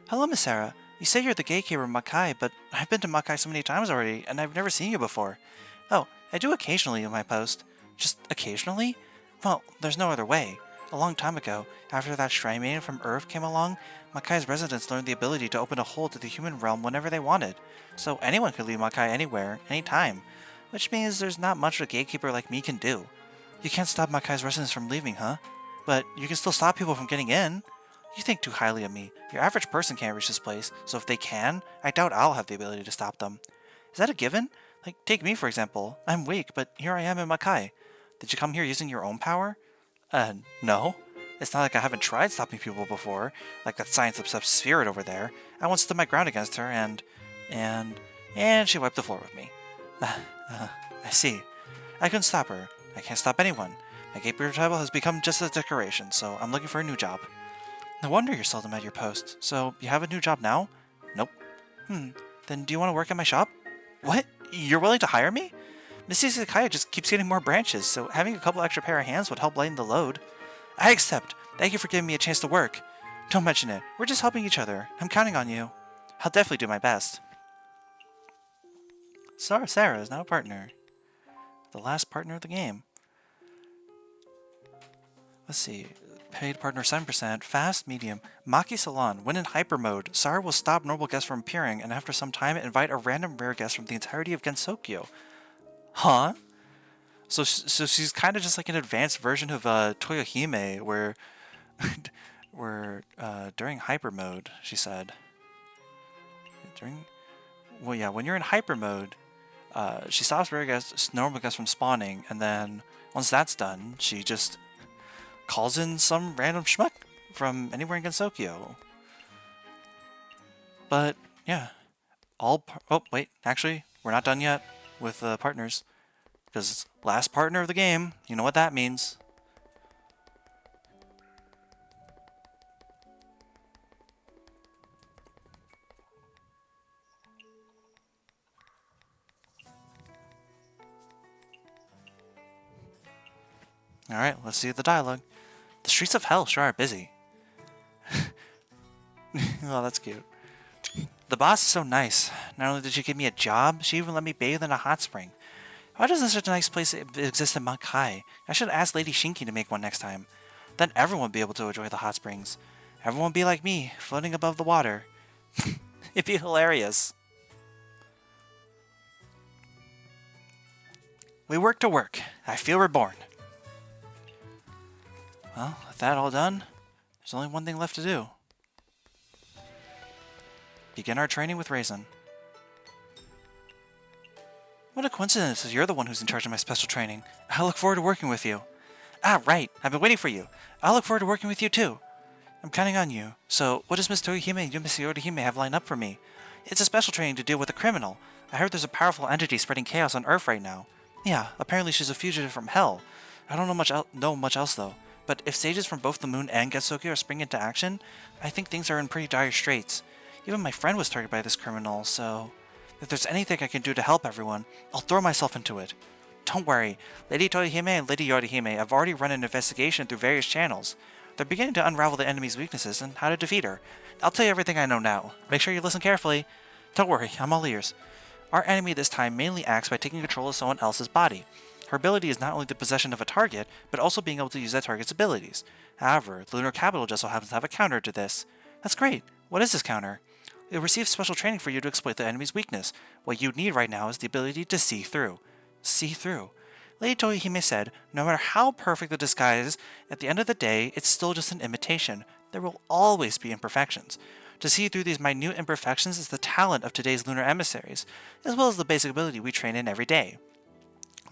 Speaker 1: Hello, Miss Sarah. You say you're the gatekeeper of Makai, but I've been to Makai so many times already, and I've never seen you before. Oh, I do occasionally in my post. Just occasionally? Well, there's no other way. A long time ago, after that shrine maiden from Earth came along, Makai's residents learned the ability to open a hole to the human realm whenever they wanted. So anyone could leave Makai anywhere, anytime. Which means there's not much a gatekeeper like me can do. You can't stop Makai's residents from leaving, huh? But you can still stop people from getting in. You think too highly of me. Your average person can't reach this place, so if they can, I doubt I'll have the ability to stop them. Is that a given? Like, take me for example. I'm weak, but here I am in Makai. Did you come here using your own power? No. It's not like I haven't tried stopping people before, like that science-obsessed spirit over there. I once stood my ground against her and she wiped the floor with me. I see. I couldn't stop her. I can't stop anyone. My gatekeeper title has become just a decoration, so I'm looking for a new job. No wonder you're seldom at your post. So, you have a new job now? Nope. Then do you want to work at my shop? What? You're willing to hire me? Miss Izakaya just keeps getting more branches, so having a couple extra pair of hands would help lighten the load. I accept. Thank you for giving me a chance to work. Don't mention it. We're just helping each other. I'm counting on you. I'll definitely do my best. Sarah is now a partner. The last partner of the game. Let's see. Paid partner 7%, fast, medium. Maki Salon. When in hyper mode, Sarah will stop normal guests from appearing and after some time invite a random rare guest from the entirety of Gensokyo. Huh? So she's kind of just like an advanced version of Toyohime, where during hyper mode, she said. When you're in hyper mode, she stops normal guests from spawning, and then once that's done, she just calls in some random schmuck from anywhere in Gensokyo. But yeah, oh wait, actually, we're not done yet with partners. Because last partner of the game, you know what that means. Alright, let's see the dialogue. The streets of hell sure are busy. Oh, that's cute. The boss is so nice. Not only did she give me a job, she even let me bathe in a hot spring. Why doesn't such a nice place exist in Makai? I should ask Lady Shinki to make one next time. Then everyone would be able to enjoy the hot springs. Everyone would be like me, floating above the water. It'd be hilarious. We work to work. I feel reborn. Well, with that all done, there's only one thing left to do. Begin our training with Raisin. What a coincidence, you're the one who's in charge of my special training. I look forward to working with you. Ah, right, I've been waiting for you. I look forward to working with you too. I'm counting on you. So, what does Miss Toyohime and Miss Yorihime have lined up for me? It's a special training to deal with a criminal. I heard there's a powerful entity spreading chaos on Earth right now. Yeah, apparently she's a fugitive from hell. I don't know much else though. But if sages from both the moon and Gensokyo are springing into action, I think things are in pretty dire straits. Even my friend was targeted by this criminal, so if there's anything I can do to help everyone, I'll throw myself into it. Don't worry, Lady Toyohime and Lady Yorihime have already run an investigation through various channels. They're beginning to unravel the enemy's weaknesses and how to defeat her. I'll tell you everything I know now. Make sure you listen carefully. Don't worry, I'm all ears. Our enemy this time mainly acts by taking control of someone else's body. Her ability is not only the possession of a target, but also being able to use that target's abilities. However, the Lunar Capital just so happens to have a counter to this. That's great. What is this counter? It receives special training for you to exploit the enemy's weakness. What you need right now is the ability to see through. See through. Lady Toyohime said, no matter how perfect the disguise, at the end of the day, it's still just an imitation. There will always be imperfections. To see through these minute imperfections is the talent of today's lunar emissaries, as well as the basic ability we train in every day.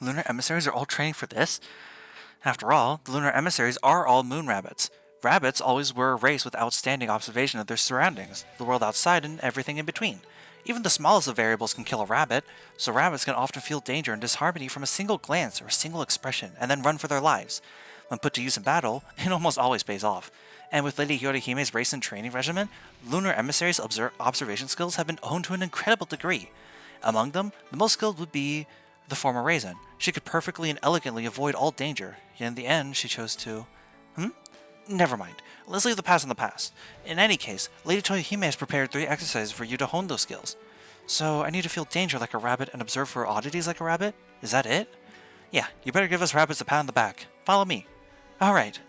Speaker 1: Lunar emissaries are all training for this? After all, the lunar emissaries are all moon rabbits. Rabbits always were a race with outstanding observation of their surroundings, the world outside, and everything in between. Even the smallest of variables can kill a rabbit, so rabbits can often feel danger and disharmony from a single glance or a single expression, and then run for their lives. When put to use in battle, it almost always pays off. And with Lady Yorihime's race and training regimen, lunar emissaries' observation skills have been honed to an incredible degree. Among them, the most skilled would be the former Raisin. She could perfectly and elegantly avoid all danger, yet in the end she chose to... Never mind. Let's leave the past in the past. In any case, Lady Toyohime has prepared 3 exercises for you to hone those skills. So I need to feel danger like a rabbit and observe for oddities like a rabbit? Is that it? Yeah, you better give us rabbits a pat on the back. Follow me. Alright.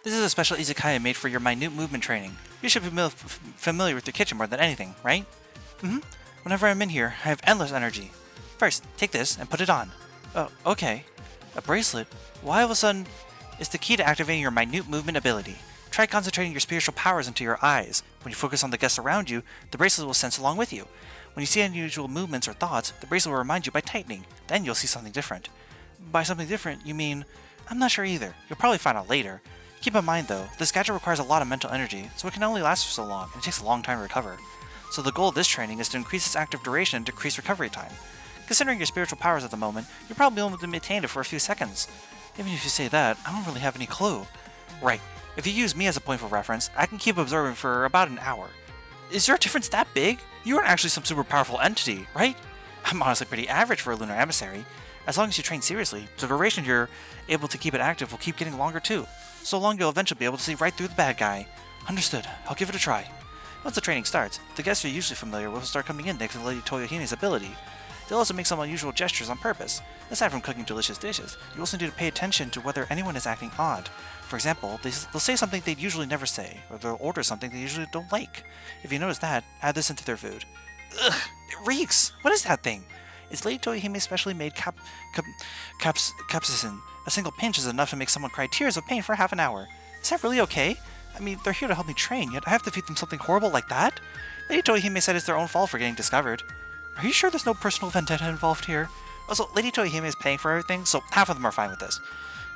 Speaker 1: This is a special izakaya made for your minute movement training. You should be familiar with your kitchen more than anything, right? Mm-hmm. Whenever I'm in here, I have endless energy. First, take this and put it on. Oh, okay. A bracelet? Why all of a sudden? It's the key to activating your minute movement ability. Try concentrating your spiritual powers into your eyes. When you focus on the guests around you, the bracelet will sense along with you. When you see unusual movements or thoughts, the bracelet will remind you by tightening. Then you'll see something different. By something different, you mean... I'm not sure either. You'll probably find out later. Keep in mind though, this gadget requires a lot of mental energy, so it can only last for so long, and it takes a long time to recover. So the goal of this training is to increase its active duration and decrease recovery time. Considering your spiritual powers at the moment, you're probably able to maintain it for a few seconds. Even if you say that, I don't really have any clue. Right, if you use me as a point for reference, I can keep observing for about an hour. Is your difference that big? You aren't actually some super powerful entity, right? I'm honestly pretty average for a lunar emissary. As long as you train seriously, the duration you're able to keep it active will keep getting longer too. So long you'll eventually be able to see right through the bad guy. Understood. I'll give it a try. Once the training starts, the guests you're usually familiar with will start coming in thanks to Lady Toyohime's ability. They'll also make some unusual gestures on purpose. Aside from cooking delicious dishes, you also need to pay attention to whether anyone is acting odd. For example, they'll say something they'd usually never say, or they'll order something they usually don't like. If you notice that, add this into their food. Ugh! It reeks! What is that thing? It's Lady Toyohime's specially made capsaicin. A single pinch is enough to make someone cry tears of pain for half an hour. Is that really okay? I mean, they're here to help me train, yet I have to feed them something horrible like that? Lady Toyohime said it's their own fault for getting discovered. Are you sure there's no personal vendetta involved here? Also, Lady Toyohime is paying for everything, so half of them are fine with this.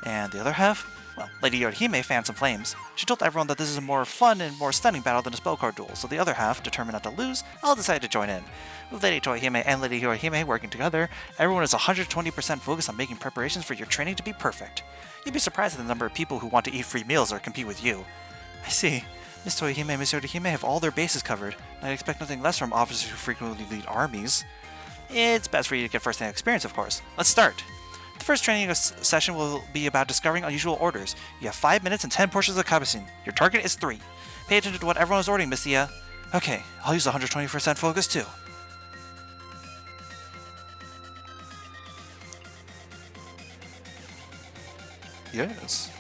Speaker 1: And the other half? Well, Lady Yorihime fanned some flames. She told everyone that this is a more fun and more stunning battle than a spell card duel, so the other half, determined not to lose, all decided to join in. With Lady Toyohime and Lady Yorihime working together, everyone is 120% focused on making preparations for your training to be perfect. You'd be surprised at the number of people who want to eat free meals or compete with you. I see. Miss Toyohime and Miss Yorihime have all their bases covered, and I'd expect nothing less from officers who frequently lead armies. It's best for you to get first-hand experience, of course. Let's start. The first training session will be about discovering unusual orders. You have 5 minutes and 10 portions of capsaicin. Your target is 3. Pay attention to what everyone is ordering, Mystia. Okay, I'll use 120% focus too. Yes.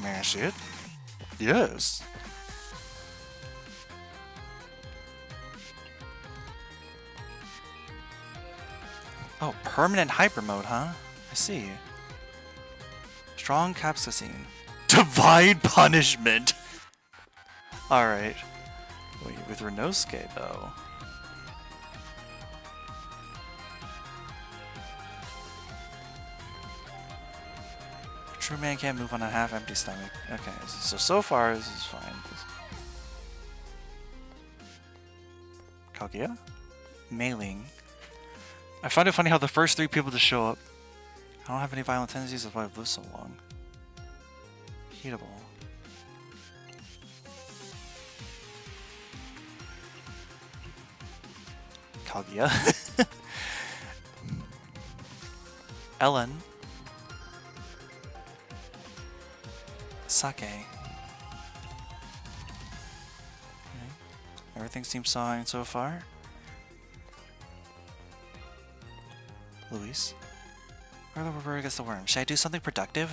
Speaker 1: May I see it? Yes. Oh, permanent hyper mode, huh? I see. Strong capsaicin. Divine punishment! Alright. Wait, with Renosuke, though. A true man can't move on a half-empty stomach. Okay, so far this is fine. Kaguya? Mailing. I find it funny how the first 3 people to show up. I don't have any violent tendencies, that's why I've lived so long. Heatable. Kaguya. Ellen. Sake. Okay. Everything seems fine so far. Luis. Where the bird gets the worm. Should I do something productive?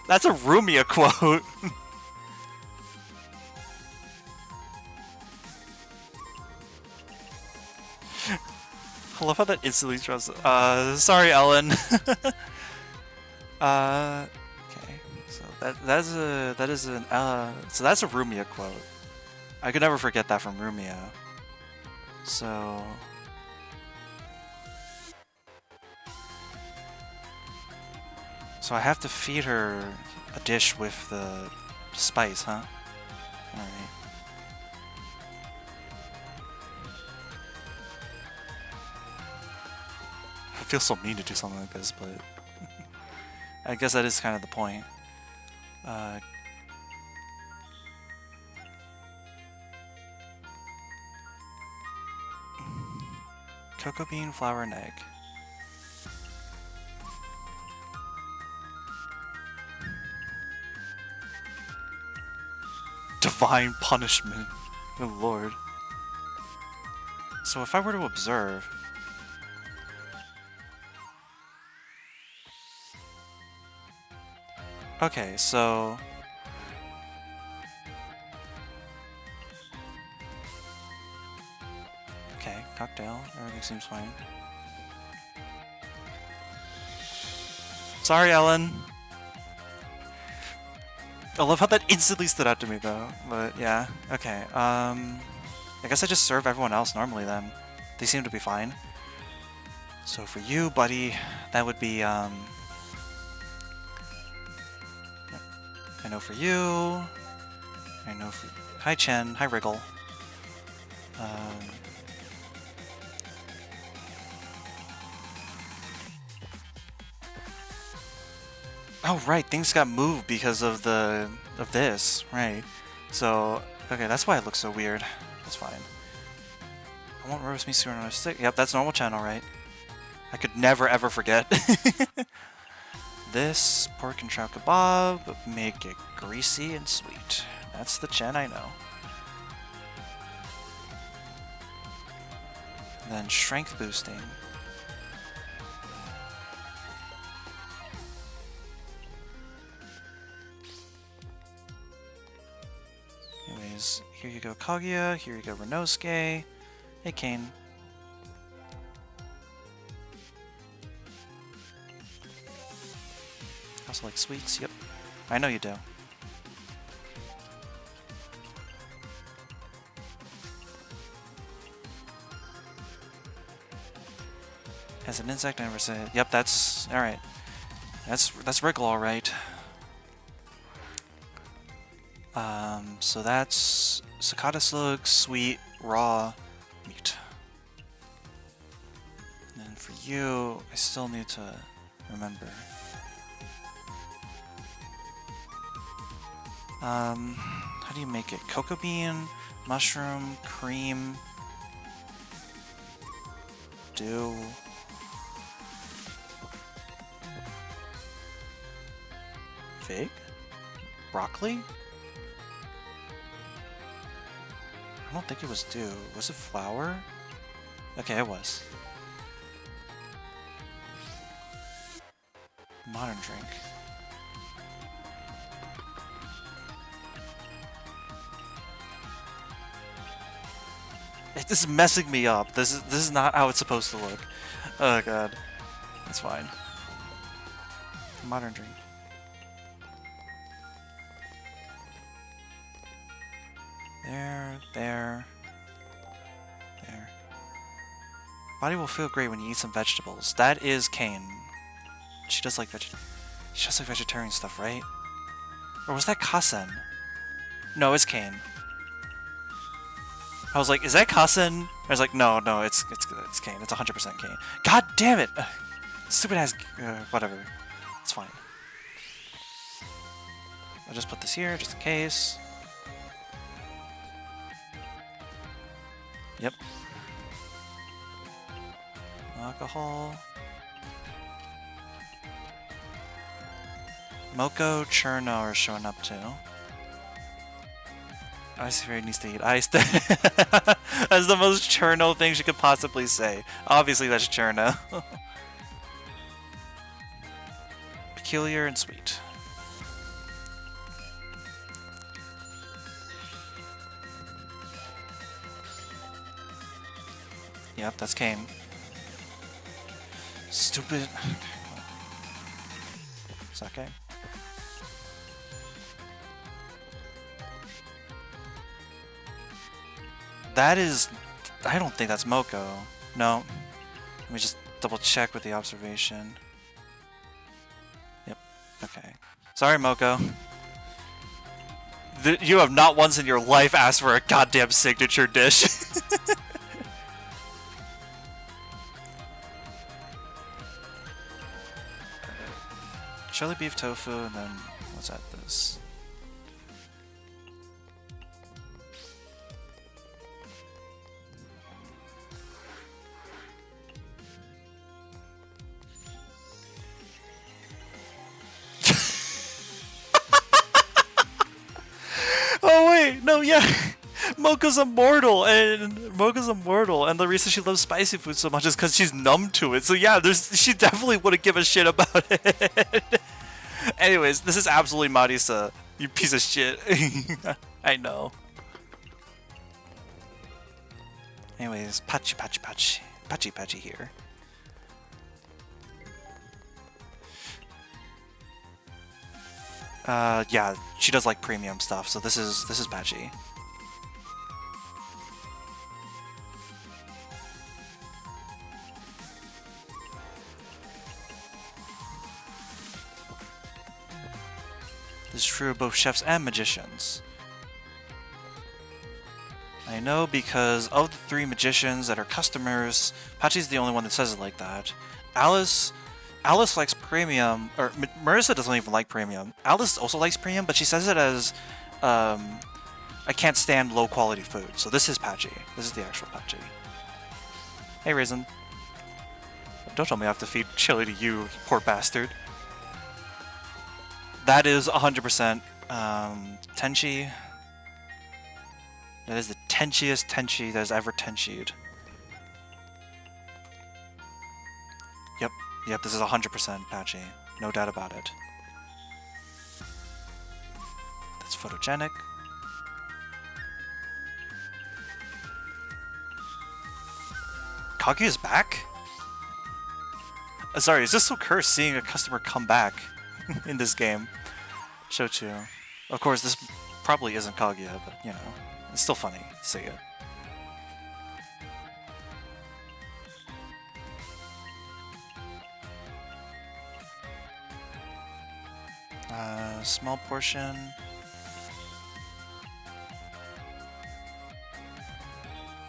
Speaker 1: That's a Rumia quote. I love how that instantly throws. Sorry, Ellen. Okay. So that is a Rumia quote. I could never forget that from Rumia. So I have to feed her a dish with the spice, huh? Alright. I feel so mean to do something like this, but I guess that is kind of the point. Cocoa bean, flour, and egg. Divine punishment. Oh lord. So if I were to observe... Okay, so... Okay, cocktail. Everything seems fine. Sorry, Ellen. I love how that instantly stood out to me, though. But, yeah. Okay, I guess I just serve everyone else normally, then. They seem to be fine. So for you, buddy, that would be, I know for you... I know for... Hi, Chen. Hi, Wriggle. Oh, right, things got moved because of this, right. So, okay, that's why it looks so weird. That's fine. I want roast meat on a stick. Yep, that's normal Chen, alright. I could never ever forget. This pork and trout kebab, make it greasy and sweet. That's the Chen I know. Then strength boosting. Anyways, here you go Kaguya, here you go Renosuke. Hey Kane. Also like sweets, yep. I know you do. As an insect, I never said. Yep, that's alright. That's Wriggle, alright. So that's Cicada Slug, sweet, raw meat. And then for you, I still need to remember. How do you make it? Cocoa bean, mushroom, cream, dew. Fig? Broccoli? I don't think it was dew. Was it flour? Okay, it was. Modern drink. This is messing me up. This is not how it's supposed to look. Oh god. That's fine. Modern drink. There. Body will feel great when you eat some vegetables. That is Kane. She does like vegetarian stuff, right? Or was that Kasen? No, it's Kane. I was like, is that Kasen? I was like, no, it's Kane. It's 100% Kane. God damn it! Stupid ass. Whatever. It's fine. I'll just put this here just in case. Yep. Alcohol. Moko, Cherno are showing up too. Ice Fairy needs to eat ice. That's the most Cherno thing she could possibly say. Obviously that's Cherno. Peculiar and sweet. Yep, that's Kane. Stupid. Sake. That is... I don't think that's Moko. No. Let me just double check with the observation. Yep. Okay. Sorry, Moko. You have not once in your life asked for a goddamn signature dish. Chili beef tofu, and then let's add this. yeah, Mocha's immortal, and the reason she loves spicy food so much is because she's numb to it. So yeah, she definitely wouldn't give a shit about it. Anyways, this is absolutely Marisa, you piece of shit. I know. Anyways, Patchy here. Yeah, she does like premium stuff, so this is Patchy. This is true of both chefs and magicians. I know because of the 3 magicians that are customers, Patchy's the only one that says it like that. Alice likes premium, or Marissa doesn't even like premium. Alice also likes premium, but she says it as, I can't stand low quality food. So this is Patchy. This is the actual Patchy. Hey Raisin. Don't tell me I have to feed chili to you, you poor bastard. That is 100% Tenchi. That is the tenchiest Tenchi that has ever Tenchied. Yep, this is 100% Patchy. No doubt about it. That's photogenic. Kaguya's back? Sorry, it's just so cursed seeing a customer come back in this game. Shochu. Of course, this probably isn't Kaguya, but you know, it's still funny to see it. Small portion.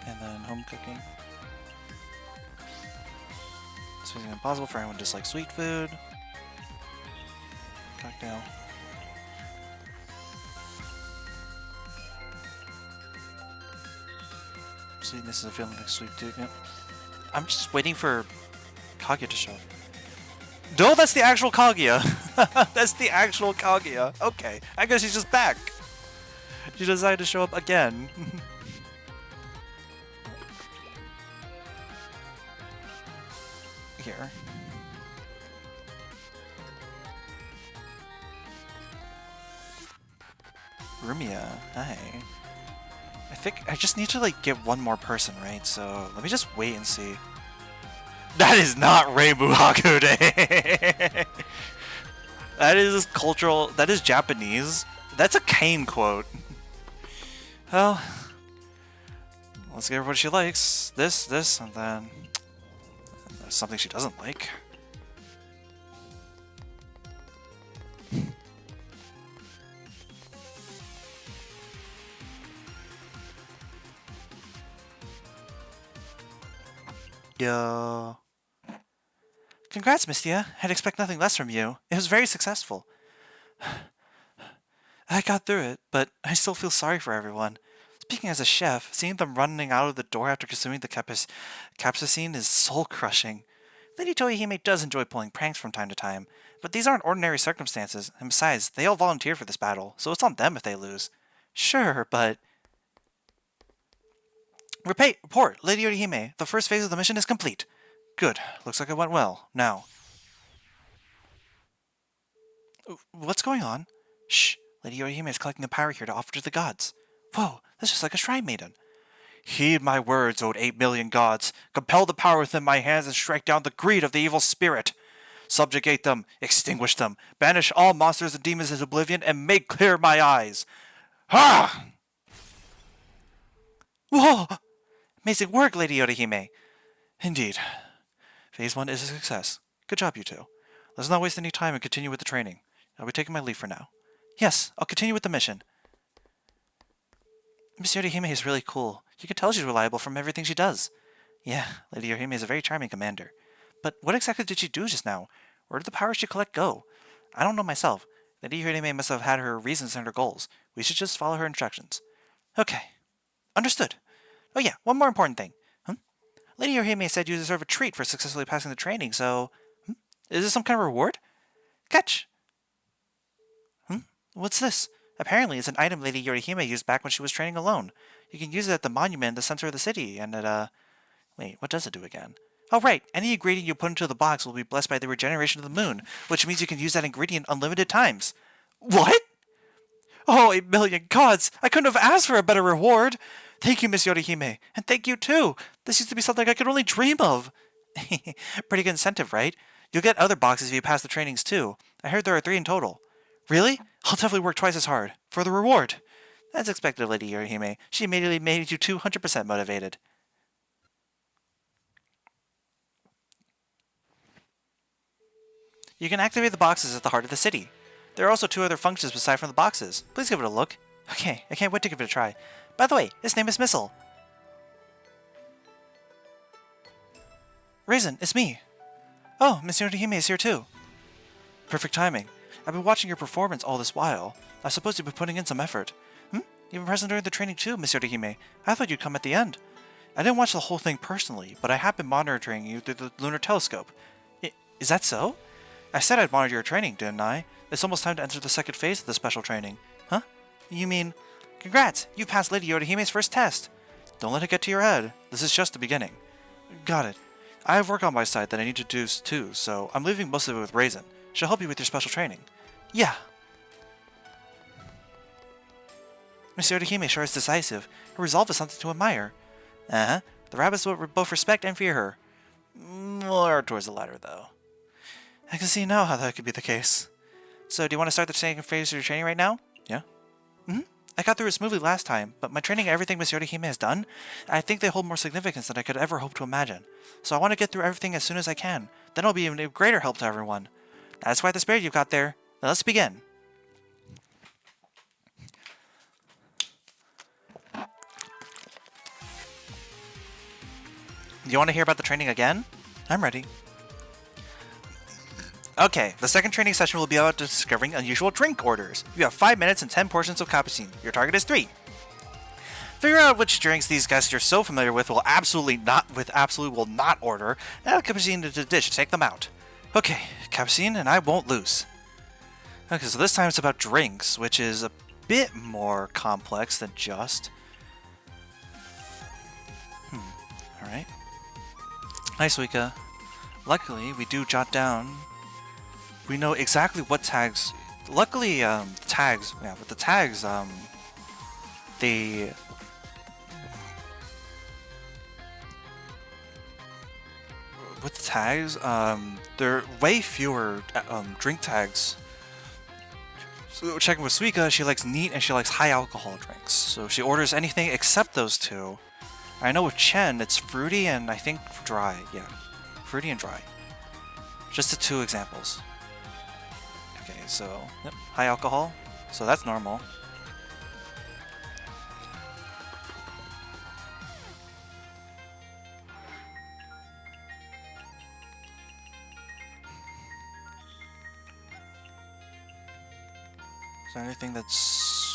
Speaker 1: And then home cooking. It's impossible for anyone who dislikes sweet food. Cocktail. Sweetness is a feeling like sweet dude. Yep. I'm just waiting for Kaguya to show up. No, that's the actual Kaguya. That's the actual Kaguya. Okay, I guess she's just back. She decided to show up again. Here. Rumia, hi. I think I just need to like get one more person, right? So let me just wait and see. That is not Reimu Hakude. That is cultural. That is Japanese. That's a Kane quote. Well, let's give her what she likes. This, and then there's something she doesn't like. Yo. Congrats, Mystia. I'd expect nothing less from you. It was very successful. I got through it, but I still feel sorry for everyone. Speaking as a chef, seeing them running out of the door after consuming the capsaicin is soul-crushing. Lady Toyohime does enjoy pulling pranks from time to time, but these aren't ordinary circumstances, and besides, they all volunteered for this battle, so it's on them if they lose. Sure, but... Report, Lady Orihime. The first phase of the mission is complete. Good. Looks like it went well. Now. What's going on? Shh. Lady Orihime is collecting the power here to offer to the gods. Whoa, that's just like a shrine maiden. Heed my words, O 8 million gods. Compel the power within my hands and strike down the greed of the evil spirit. Subjugate them, extinguish them, banish all monsters and demons into oblivion, and make clear my eyes. Ha! Whoa! Amazing work, Lady Orihime. Indeed. Phase 1 is a success. Good job, you two. Let's not waste any time and continue with the training. I'll be taking my leave for now. Yes, I'll continue with the mission. Miss Orihime is really cool. You can tell she's reliable from everything she does. Yeah, Lady Orihime is a very charming commander. But what exactly did she do just now? Where did the power she collect go? I don't know myself. Lady Orihime must have had her reasons and her goals. We should just follow her instructions. Okay. Understood. Oh yeah, one more important thing. Lady Orihime said you deserve a treat for successfully passing the training, so... Is this some kind of reward? Catch! What's this? Apparently, it's an item Lady Yorihime used back when she was training alone. You can use it at the monument in the center of the city, and wait, what does it do again? Oh, right. Any ingredient you put into the box will be blessed by the regeneration of the moon, which means you can use that ingredient unlimited times. What? Oh, 8,000,000 gods! I couldn't have asked for a better reward! Thank you, Miss Yorihime, and thank you too! This used to be something I could only dream of! Pretty good incentive, right? You'll get other boxes if you pass the trainings too. I heard there are 3 in total. Really? I'll definitely work twice as hard. For the reward! As expected, Lady Yorihime. She immediately made you 200% motivated. You can activate the boxes at the heart of the city. There are also 2 other functions aside from the boxes. Please give it a look. Okay, I can't wait to give it a try. By the way, his name is Missile. Raisin, it's me. Oh, Miss Yorihime is here too. Perfect timing. I've been watching your performance all this while. I suppose you've been putting in some effort. You've been present during the training too, Miss Yorihime. I thought you'd come at the end. I didn't watch the whole thing personally, but I have been monitoring you through the lunar telescope. Is that so? I said I'd monitor your training, didn't I? It's almost time to enter the second phase of the special training. Huh? You mean... Congrats! You passed Lady Yorihime's first test! Don't let it get to your head. This is just the beginning. Got it. I have work on my side that I need to do too, so I'm leaving most of it with Raisin. She'll help you with your special training. Yeah. Miss Yorihime sure is decisive. Her resolve is something to admire. Uh-huh. The rabbits will both respect and fear her. More towards the latter, though. I can see now how that could be the case. So, do you want to start the second phase of your training right now? Yeah? I got through it smoothly last time, but my training and everything Miss Yorihime has done, I think they hold more significance than I could ever hope to imagine. So I want to get through everything as soon as I can. Then I'll be even a greater help to everyone. That's quite the spirit you've got there. Now let's begin. Do you want to hear about the training again? I'm ready. Okay, the second training session will be about discovering unusual drink orders. You have 5 minutes and 10 portions of cappuccino. Your target is 3. Figure out which drinks these guests you're so familiar with will absolutely will not order, and add cappuccino to the dish to take them out. Okay, cappuccino, and I won't lose. Okay, so this time it's about drinks, which is a bit more complex than just... Alright. Hi, Suika. Luckily, we do jot down... We know exactly what tags... Luckily, tags... Yeah, with the tags, they... With the tags, there are way fewer drink tags. So checking with Suika, she likes neat and she likes high alcohol drinks. So she orders anything except those 2. I know with Chen, it's fruity and I think dry. Yeah, fruity and dry. Just the 2 examples. Okay, so yep, high alcohol. So that's normal. Is there anything that's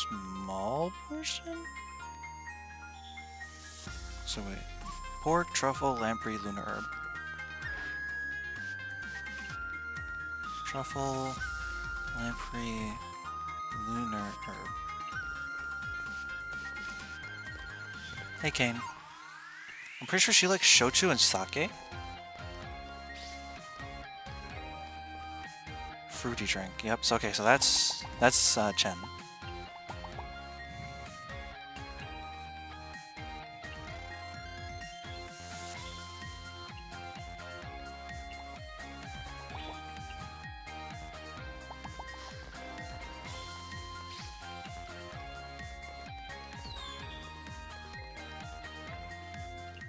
Speaker 1: small portion? So wait. Pork, truffle, lamprey, lunar herb. Truffle, lamprey, lunar herb. Hey, Kane. I'm pretty sure she likes shochu and sake. Fruity drink. Yep. So okay. So that's Chen.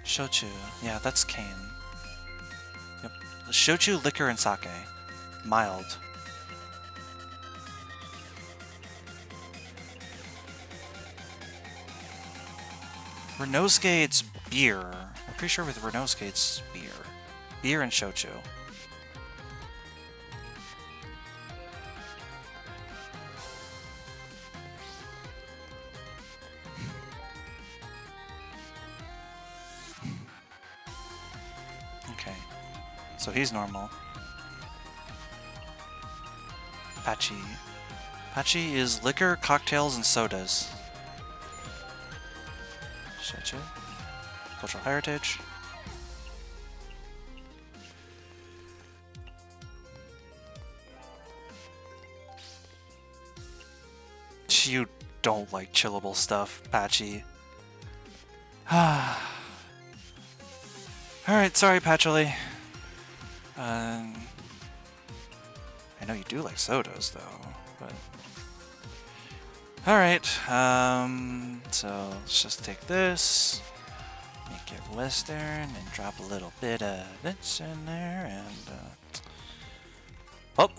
Speaker 1: Shochu. Yeah, that's Kane. Yep. Shochu, liquor, and sake. Mild. Renosuke, it's beer. I'm pretty sure with Renosuke, it's beer. Beer and shochu. Okay. So he's normal. Pachi. Pachi is liquor, cocktails, and sodas. Shit. Cultural heritage. You don't like chillable stuff, Patchy. Alright, sorry, Patchily. I know you do like sodas, though, but... Alright, so let's just take this, make it Western, and drop a little bit of this in there, and, oh!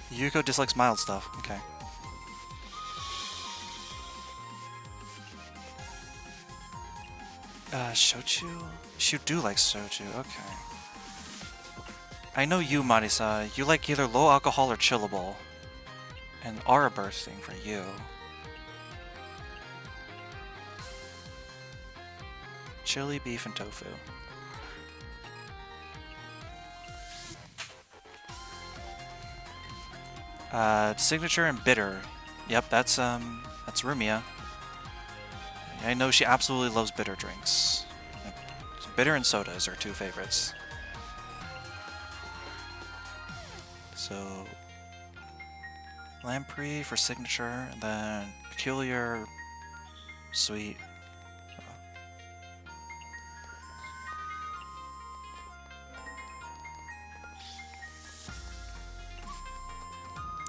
Speaker 1: Yuko dislikes mild stuff. Okay. Shochu? You do like shochu. Okay. I know you, Marisa. You like either low alcohol or chillable. And aura bursting for you. Chili, beef, and tofu. Signature and bitter. Yep, that's Rumia. I know she absolutely loves bitter drinks. Bitter and soda is her two favorites. So, Lamprey for signature, and then peculiar, sweet.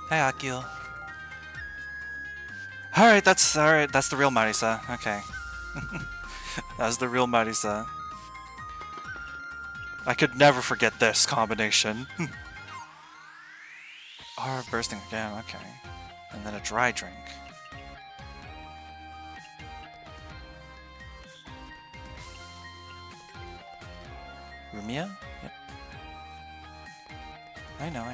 Speaker 1: Hey, Akio. Alright, that's the real Marisa. Okay. That's the real Marisa. I could never forget this combination. Aura bursting again, okay. And then a dry drink. Rumia? Yep. I know.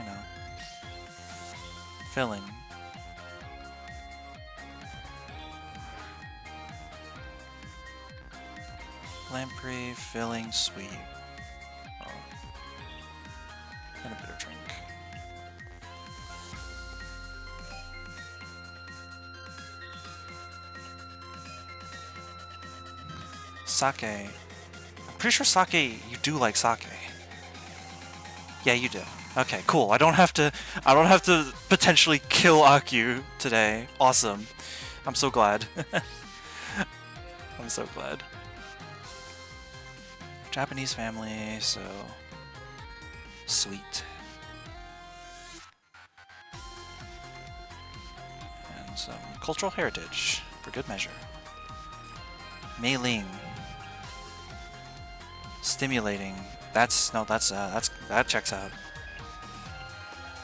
Speaker 1: Filling. Lamprey, filling, sweet. Oh. And a bitter drink. Sake. I'm pretty sure sake, you do like sake. Yeah, you do. Okay, cool. I don't have to potentially kill Akyu today. Awesome. I'm so glad. I'm so glad. Japanese family, so sweet. And some cultural heritage for good measure. Mei Ling. Stimulating. That checks out.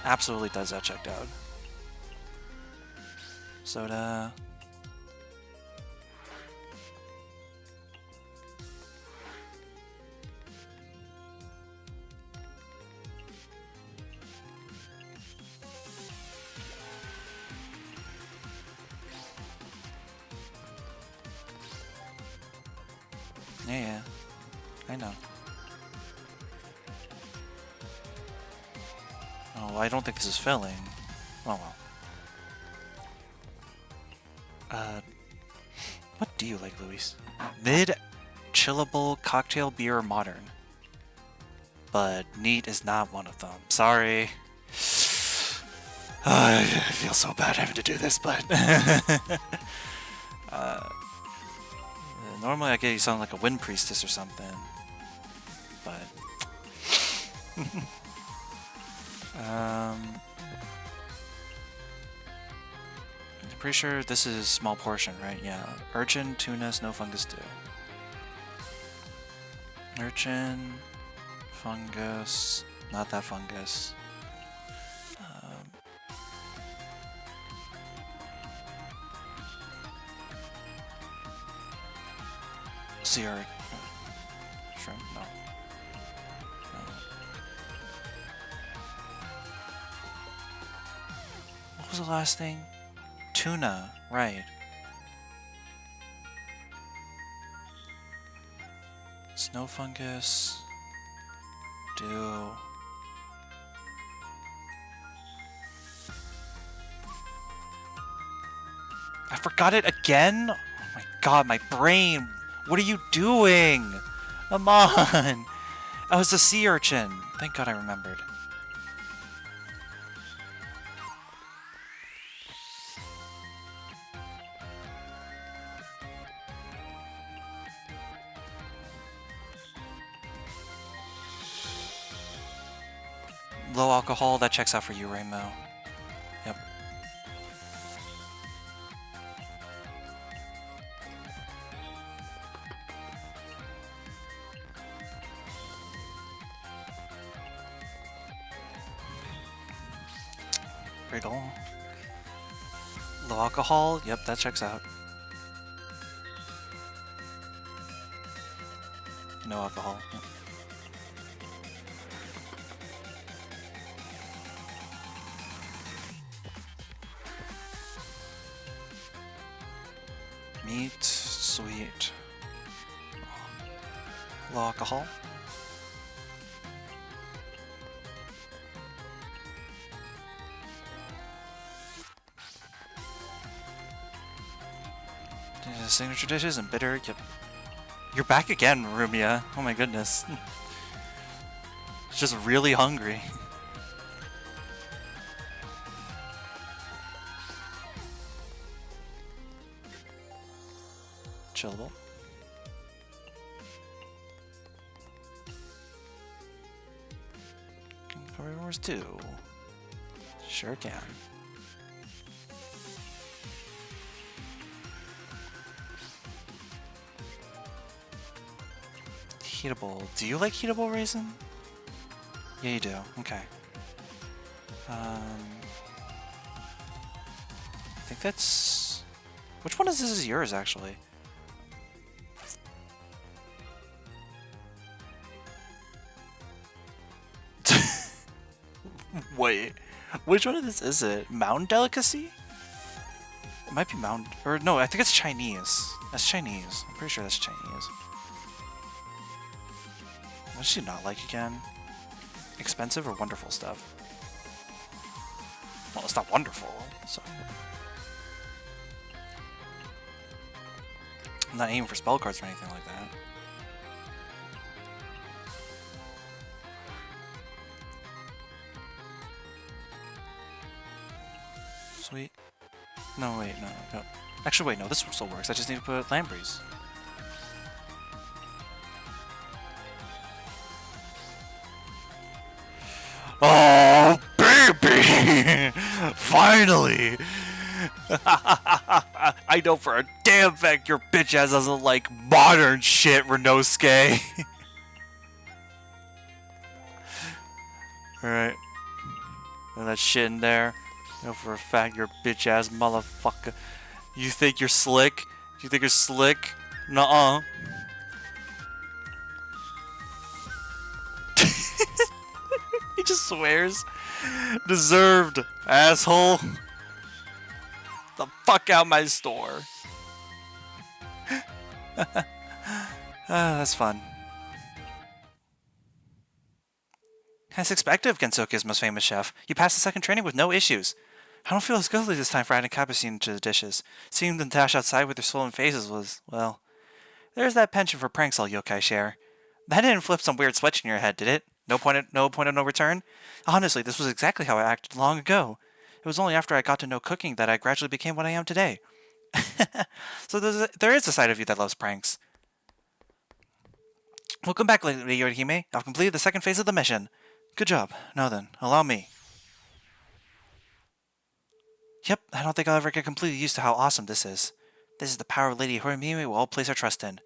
Speaker 1: Absolutely does that checked out. Soda. Yeah, I know. Oh, I don't think this is filling. Oh well. What do you like, Luis? Mid, chillable, cocktail, beer, or modern? But neat is not one of them. Sorry. I feel so bad having to do this, but... normally I get you sound like a wind priestess or something. But... I'm pretty sure this is small portion, right? Yeah. Urchin, tuna, snow fungus too. Urchin, fungus, not that fungus. Sear. Shrimp? No. What was the last thing? Tuna, right. Snow fungus. Do. I forgot it again? Oh my god, my brain! What are you doing? Come on! I was a sea urchin. Thank god I remembered. Low alcohol, that checks out for you, Rainbow. Yep. Riddle. Low alcohol, yep, that checks out. No alcohol. Yep. Meat, sweet. Low alcohol. Signature dishes and bitter. Yep. You're back again, Rumia. Oh my goodness. Just really hungry. Chillable. Can cover wars too. Sure can. Heatable. Do you like heatable raisin? Yeah, you do. Okay. I think that's... Which one is this is yours, actually? Wait. Which one of this is it? Mountain delicacy? It might be mountain... Or no, I think it's Chinese. That's Chinese. I'm pretty sure that's Chinese. What does she not like again? Expensive or wonderful stuff? Well, it's not wonderful, so... I'm not aiming for spell cards or anything like that. Sweet. No, wait, no. Actually, wait, no, this one still works. I just need to put Lampreys. Oh, baby! Finally! I know for a damn fact your bitch ass doesn't like modern shit, Renosuke. Alright. Put that shit in there. I know for a fact your bitch ass motherfucker. You think you're slick? You think you're slick? Nuh-uh. He just swears. Deserved, asshole. The fuck out my store. That's fun. As expected of Gensoku's most famous chef, you passed the second training with no issues. I don't feel as guilty this time for adding capsaicin to the dishes. Seeing them dash outside with their swollen faces was, well... There's that penchant for pranks all yokai share. That didn't flip some weird switch in your head, did it? No point of no return? Honestly, this was exactly how I acted long ago. It was only after I got to know cooking that I gradually became what I am today. So there is a side of you that loves pranks. Welcome back, Lady Yorihime. I've completed the second phase of the mission. Good job. Now then, allow me. Yep, I don't think I'll ever get completely used to how awesome this is. This is the power of Lady Yorihime we'll all place our trust in.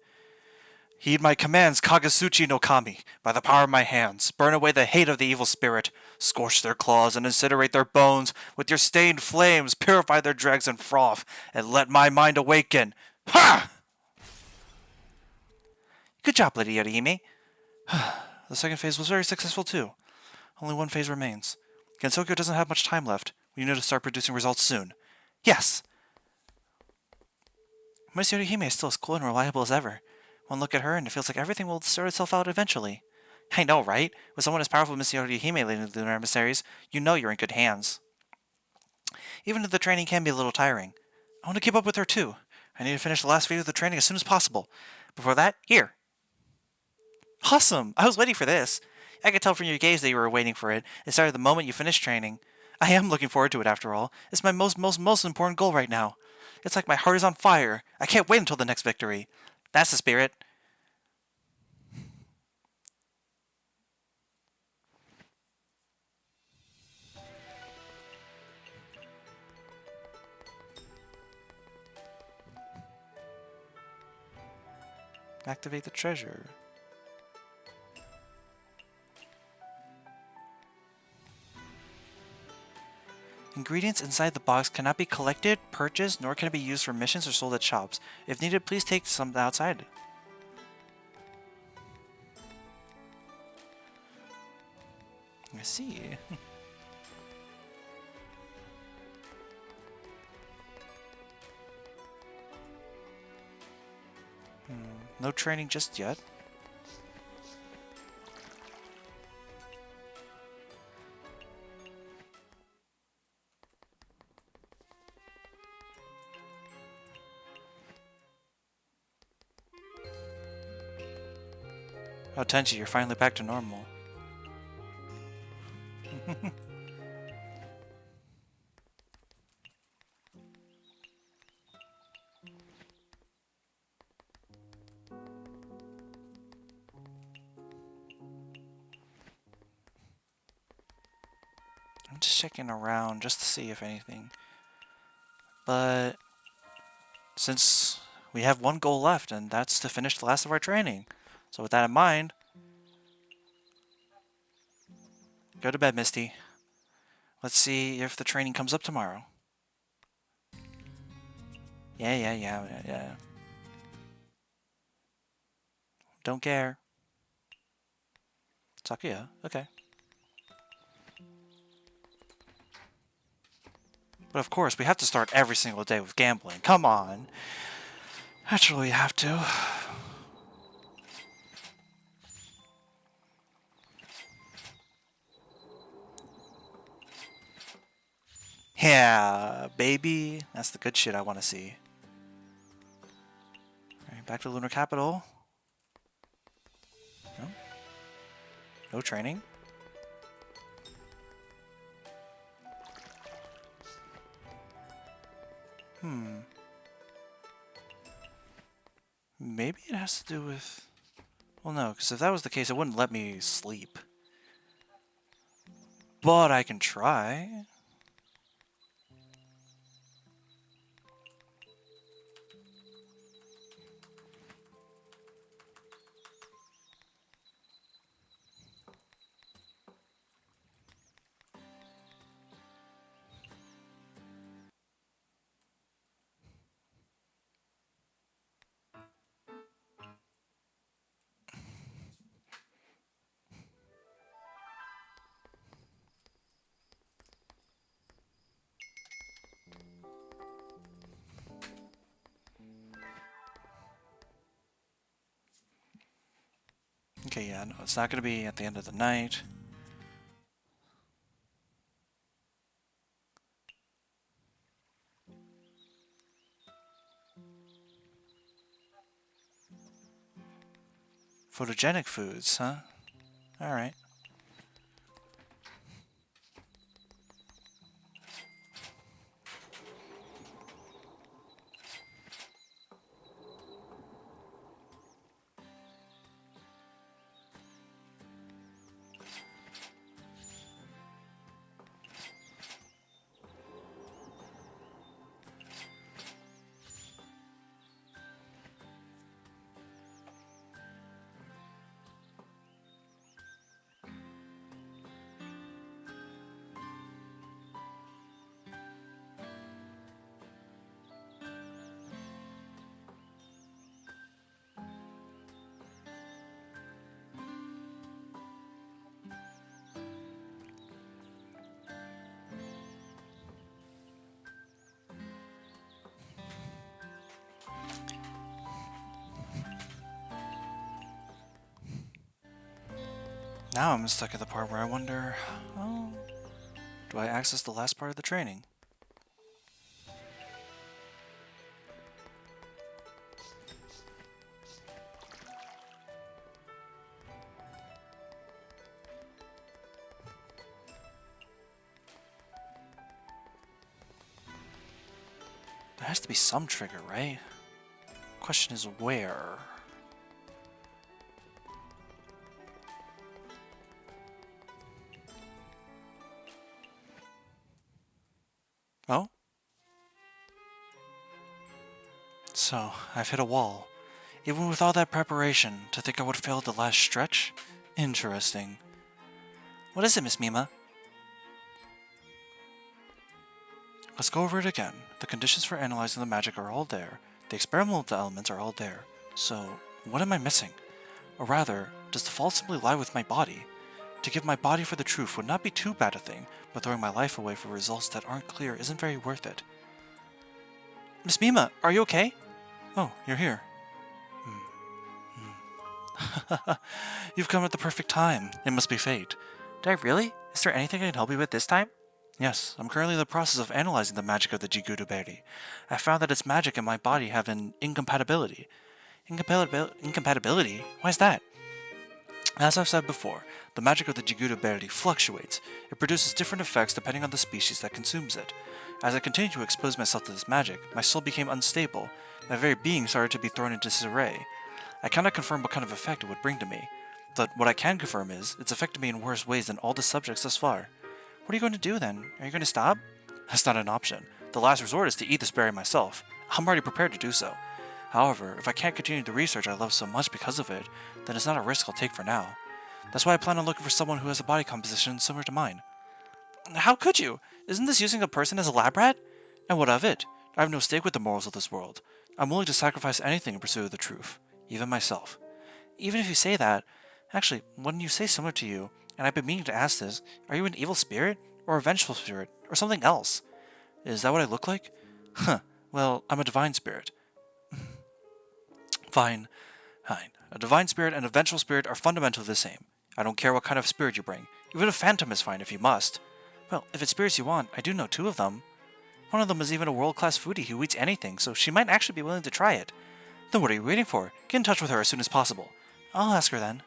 Speaker 1: Heed my commands, Kagasuchi no Kami. By the power of my hands, burn away the hate of the evil spirit. Scorch their claws and incinerate their bones. With your stained flames, purify their dregs and froth, and let my mind awaken. Ha! Good job, Lady Yorihime. The second phase was very successful too. Only one phase remains. Gensoku doesn't have much time left. We need to start producing results soon. Yes! Miss Yorihime is still as cool and reliable as ever. One look at her and it feels like everything will sort itself out eventually. I know, right? With someone as powerful as Miss Yorihime leading the lunar emissaries, you know you're in good hands. Even if the training can be a little tiring. I want to keep up with her too. I need to finish the last phase of the training as soon as possible. Before that, here. Awesome! I was waiting for this. I could tell from your gaze that you were waiting for it. It started the moment you finished training. I am looking forward to it after all. It's my most important goal right now. It's like my heart is on fire. I can't wait until the next victory. That's the spirit. Activate the treasure. Ingredients inside the box cannot be collected, purchased, nor can it be used for missions or sold at shops. If needed, please take some outside. I see. No training just yet. Oh, Tenchi, you're finally back to normal. I'm just checking around just to see if anything. But since we have one goal left, and that's to finish the last of our training. So with that in mind, go to bed, Misty. Let's see if the training comes up tomorrow. Yeah. Don't care. Sakuya, okay. But of course, we have to start every single day with gambling. Come on. Naturally, we have to. Yeah, baby. That's the good shit I want to see. Alright, back to Lunar Capital. No? No training? Maybe it has to do with... Well, no, because if that was the case, it wouldn't let me sleep. But I can try. Okay, yeah, no, it's not going to be at the end of the night. Photogenic foods, huh? Alright. Now I'm stuck at the part where I wonder, oh, do I access the last part of the training? There has to be some trigger, right? Question is where? Oh? So, I've hit a wall. Even with all that preparation, to think I would fail at the last stretch? Interesting. What is it, Miss Mima? Let's go over it again. The conditions for analyzing the magic are all there. The experimental elements are all there. So, what am I missing? Or rather, does the fault simply lie with my body? To give my body for the truth would not be too bad a thing, but throwing my life away for results that aren't clear isn't very worth it. Miss Mima, are you okay? Oh, you're here. You've come at the perfect time. It must be fate. Did I really? Is there anything I can help you with this time? Yes, I'm currently in the process of analyzing the magic of the Jiguruberi. I found that its magic and my body have an incompatibility. Incompatibility? Why is that? As I've said before, the magic of the Jiguruberi fluctuates. It produces different effects depending on the species that consumes it. As I continued to expose myself to this magic, my soul became unstable. My very being started to be thrown into disarray. I cannot confirm what kind of effect it would bring to me, but what I can confirm is, it's affected me in worse ways than all the subjects thus far. What are you going to do then? Are you going to stop? That's not an option. The last resort is to eat this berry myself. I'm already prepared to do so. However, if I can't continue the research I love so much because of it, then it's not a risk I'll take for now. That's why I plan on looking for someone who has a body composition similar to mine. How could you? Isn't this using a person as a lab rat? And what of it? I have no stake with the morals of this world. I'm willing to sacrifice anything in pursuit of the truth, even myself. Even if you say that, actually, when you say similar to you, and I've been meaning to ask this, are you an evil spirit, or a vengeful spirit, or something else? Is that what I look like? Huh, well, I'm a divine spirit. Fine. A divine spirit and a vengeful spirit are fundamentally the same. I don't care what kind of spirit you bring. Even a phantom is fine if you must. Well, if it's spirits you want, I do know 2 of them. One of them is even a world-class foodie who eats anything, so she might actually be willing to try it. Then what are you waiting for? Get in touch with her as soon as possible. I'll ask her then.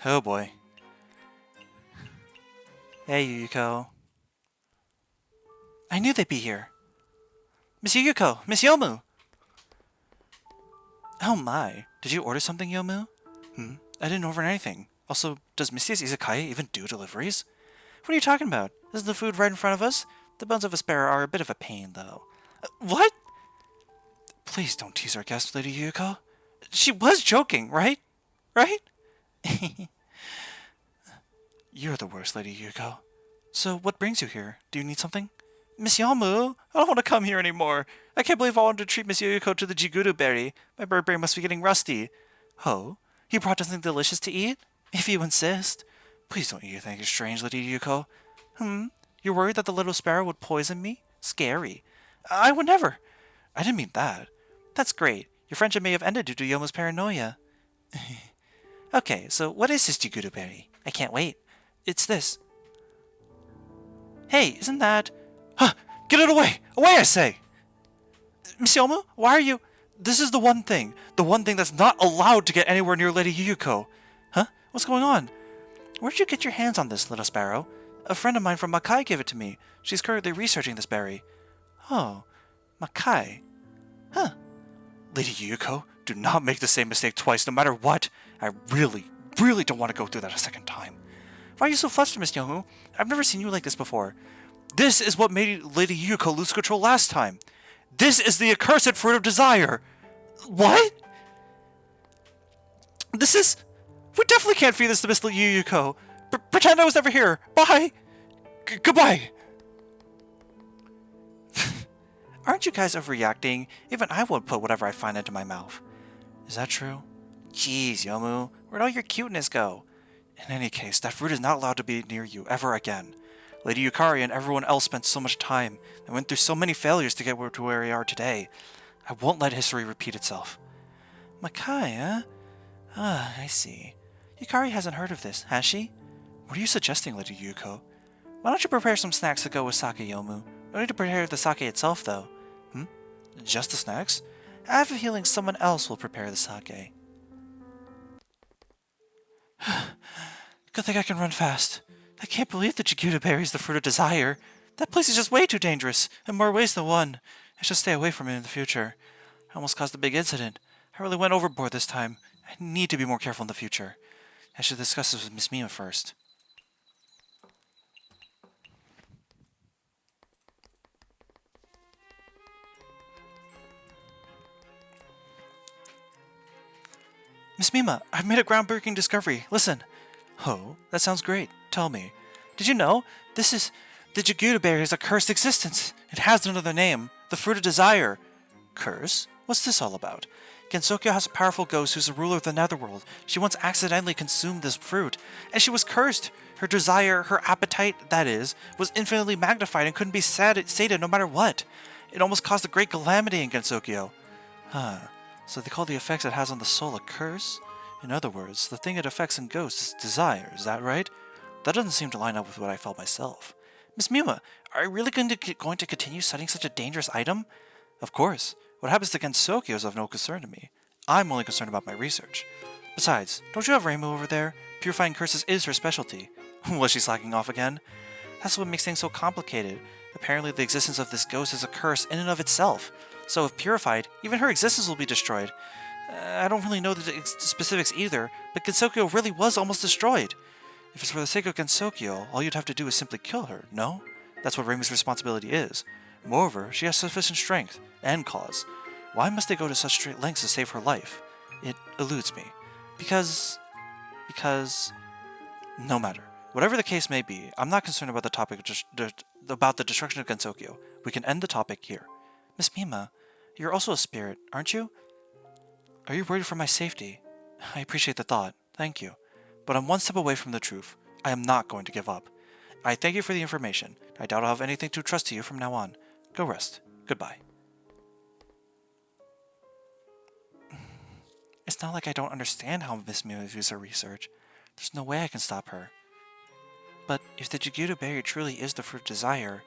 Speaker 1: Oh boy. Hey, Yuyuko. I knew they'd be here. Miss Yuyuko! Miss Yomu! Oh my. Did you order something, Yomu? I didn't order anything. Also, does Mystia's Izakaya even do deliveries? What are you talking about? Isn't the food right in front of us? The bones of a sparrow are a bit of a pain, though. What? Please don't tease our guest, Lady Yuyuko. She was joking, right? Right? You're the worst, Lady Yuyuko. So, what brings you here? Do you need something? Miss Yomu, I don't want to come here anymore. I can't believe I wanted to treat Miss Yuyuko to the Jiguru berry. My bird brain must be getting rusty. Oh? You brought something delicious to eat? If you insist. Please don't eat anything strange, Lady Yuyuko. You're worried that the little sparrow would poison me? Scary. I would never. I didn't mean that. That's great. Your friendship may have ended due to Yomo's paranoia. Okay, so what is this Jiguru berry? I can't wait. It's this. Hey, isn't that... Huh! Get it away! Away, I say! Miss Yomu, why are you... This is the one thing that's not allowed to get anywhere near Lady Yuyuko. Huh? What's going on? Where'd you get your hands on this, little sparrow? A friend of mine from Makai gave it to me. She's currently researching this berry. Oh, Makai. Huh. Lady Yuyuko, do not make the same mistake twice, no matter what. I really don't want to go through that a second time. Why are you so flustered, Miss Yomu? I've never seen you like this before. This is what made Lady Yuyuko lose control last time. This is the accursed fruit of desire. What? This is... We definitely can't feed this to Miss Yuyuko. Pretend I was never here. Bye. Goodbye. Aren't you guys overreacting? Even I won't put whatever I find into my mouth. Is that true? Jeez, Yomu. Where'd all your cuteness go? In any case, that fruit is not allowed to be near you ever again. Lady Yukari and everyone else spent so much time and went through so many failures to get to where we are today. I won't let history repeat itself. Makai, Ah, I see. Yukari hasn't heard of this, has she? What are you suggesting, Lady Yuko? Why don't you prepare some snacks to go with sake, Yomu? No need to prepare the sake itself, though. Hmm? Just the snacks? I have a feeling someone else will prepare the sake. Good thing I can run fast. I can't believe that Jaguda berries the fruit of desire. That place is just way too dangerous, in more ways than one. I should stay away from it in the future. I almost caused a big incident. I really went overboard this time. I need to be more careful in the future. I should discuss this with Miss Mima first. Miss Mima, I've made a groundbreaking discovery. Listen. Oh, that sounds great. Tell me. Did you know? The Jaguda berry is a cursed existence. It has another name. The fruit of desire. Curse? What's this all about? Gensokyo has a powerful ghost who's the ruler of the netherworld. She once accidentally consumed this fruit, and she was cursed. Her desire, her appetite, that is, was infinitely magnified and couldn't be sated no matter what. It almost caused a great calamity in Gensokyo. Huh. So they call the effects it has on the soul a curse? In other words, the thing it affects in ghosts is desire, is that right? That doesn't seem to line up with what I felt myself. Miss Mima, are you really going to continue studying such a dangerous item? Of course. What happens to Gensokyo is of no concern to me. I'm only concerned about my research. Besides, don't you have Reimu over there? Purifying curses is her specialty. Was she slacking off again? That's what makes things so complicated. Apparently the existence of this ghost is a curse in and of itself. So if purified, even her existence will be destroyed. I don't really know the specifics either, but Gensokyo really was almost destroyed. If it's for the sake of Gensokyo, all you'd have to do is simply kill her, no? That's what Reimu's responsibility is. Moreover, she has sufficient strength and cause. Why must they go to such great lengths to save her life? It eludes me. Because... No matter. Whatever the case may be, I'm not concerned about the topic about the destruction of Gensokyo. We can end the topic here. Miss Mima, you're also a spirit, aren't you? Are you worried for my safety? I appreciate the thought, thank you. But I'm one step away from the truth. I am not going to give up. I thank you for the information. I doubt I'll have anything to trust to you from now on. Go rest. Goodbye. It's not like I don't understand how Miss Mima views her research. There's no way I can stop her. But if the Jaguda berry truly is the fruit of desire,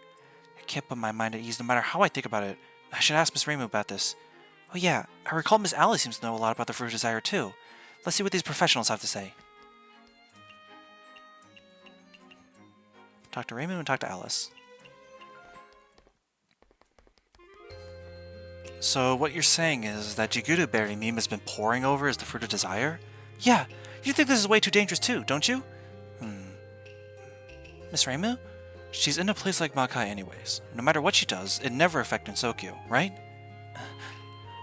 Speaker 1: I can't put my mind at ease no matter how I think about it. I should ask Miss Reimu about this. Oh yeah, I recall Miss Alice seems to know a lot about the fruit of desire too. Let's see what these professionals have to say. Talk to Reimu and talk to Alice. So what you're saying is that Jaguda berry Mima's been poring over is the fruit of desire? Yeah, you think this is way too dangerous too, don't you? Miss Reimu? She's in a place like Makai anyways. No matter what she does, it never affects Gensokyo, right?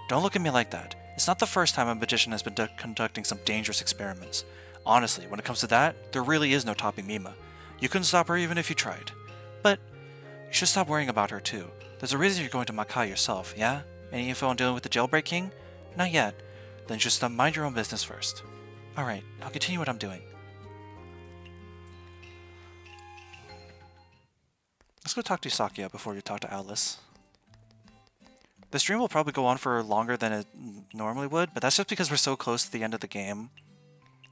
Speaker 1: Don't look at me like that. It's not the first time a magician has been conducting some dangerous experiments. Honestly, when it comes to that, there really is no topping Mima. You couldn't stop her even if you tried. But you should stop worrying about her too. There's a reason you're going to Makai yourself, yeah? Any info on dealing with the Jailbreak King? Not yet. Then just mind your own business first. Alright, I'll continue what I'm doing. Let's go talk to Sakia before we talk to Alice. The stream will probably go on for longer than it normally would, but that's just because we're so close to the end of the game,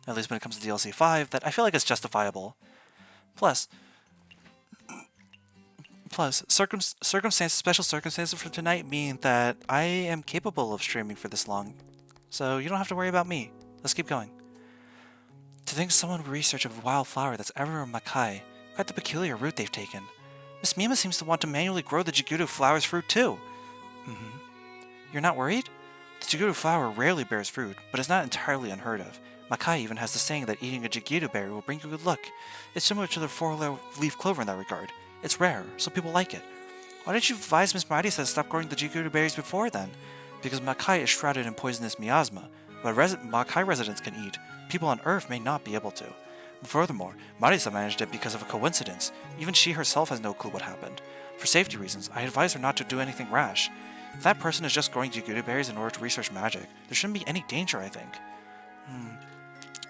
Speaker 1: at least when it comes to DLC 5, that I feel like it's justifiable. Plus, special circumstances for tonight mean that I am capable of streaming for this long, so you don't have to worry about me. Let's keep going. To think someone would research a wild flower that's ever in Makai, quite the peculiar route they've taken. Miss Mima seems to want to manually grow the Jaguda flower's fruit too. You're not worried? The Jaguda flower rarely bears fruit, but it's not entirely unheard of. Makai even has the saying that eating a Jaguda berry will bring you good luck. It's similar to the four-leaf clover in that regard. It's rare, so people like it. Why didn't you advise Miss Marisa to stop growing the Jaguda berries before then? Because Makai is shrouded in poisonous miasma. What Makai residents can eat, people on Earth may not be able to. Furthermore, Marisa managed it because of a coincidence. Even she herself has no clue what happened. For safety reasons, I advise her not to do anything rash. If that person is just growing Jaguda berries in order to research magic, there shouldn't be any danger, I think.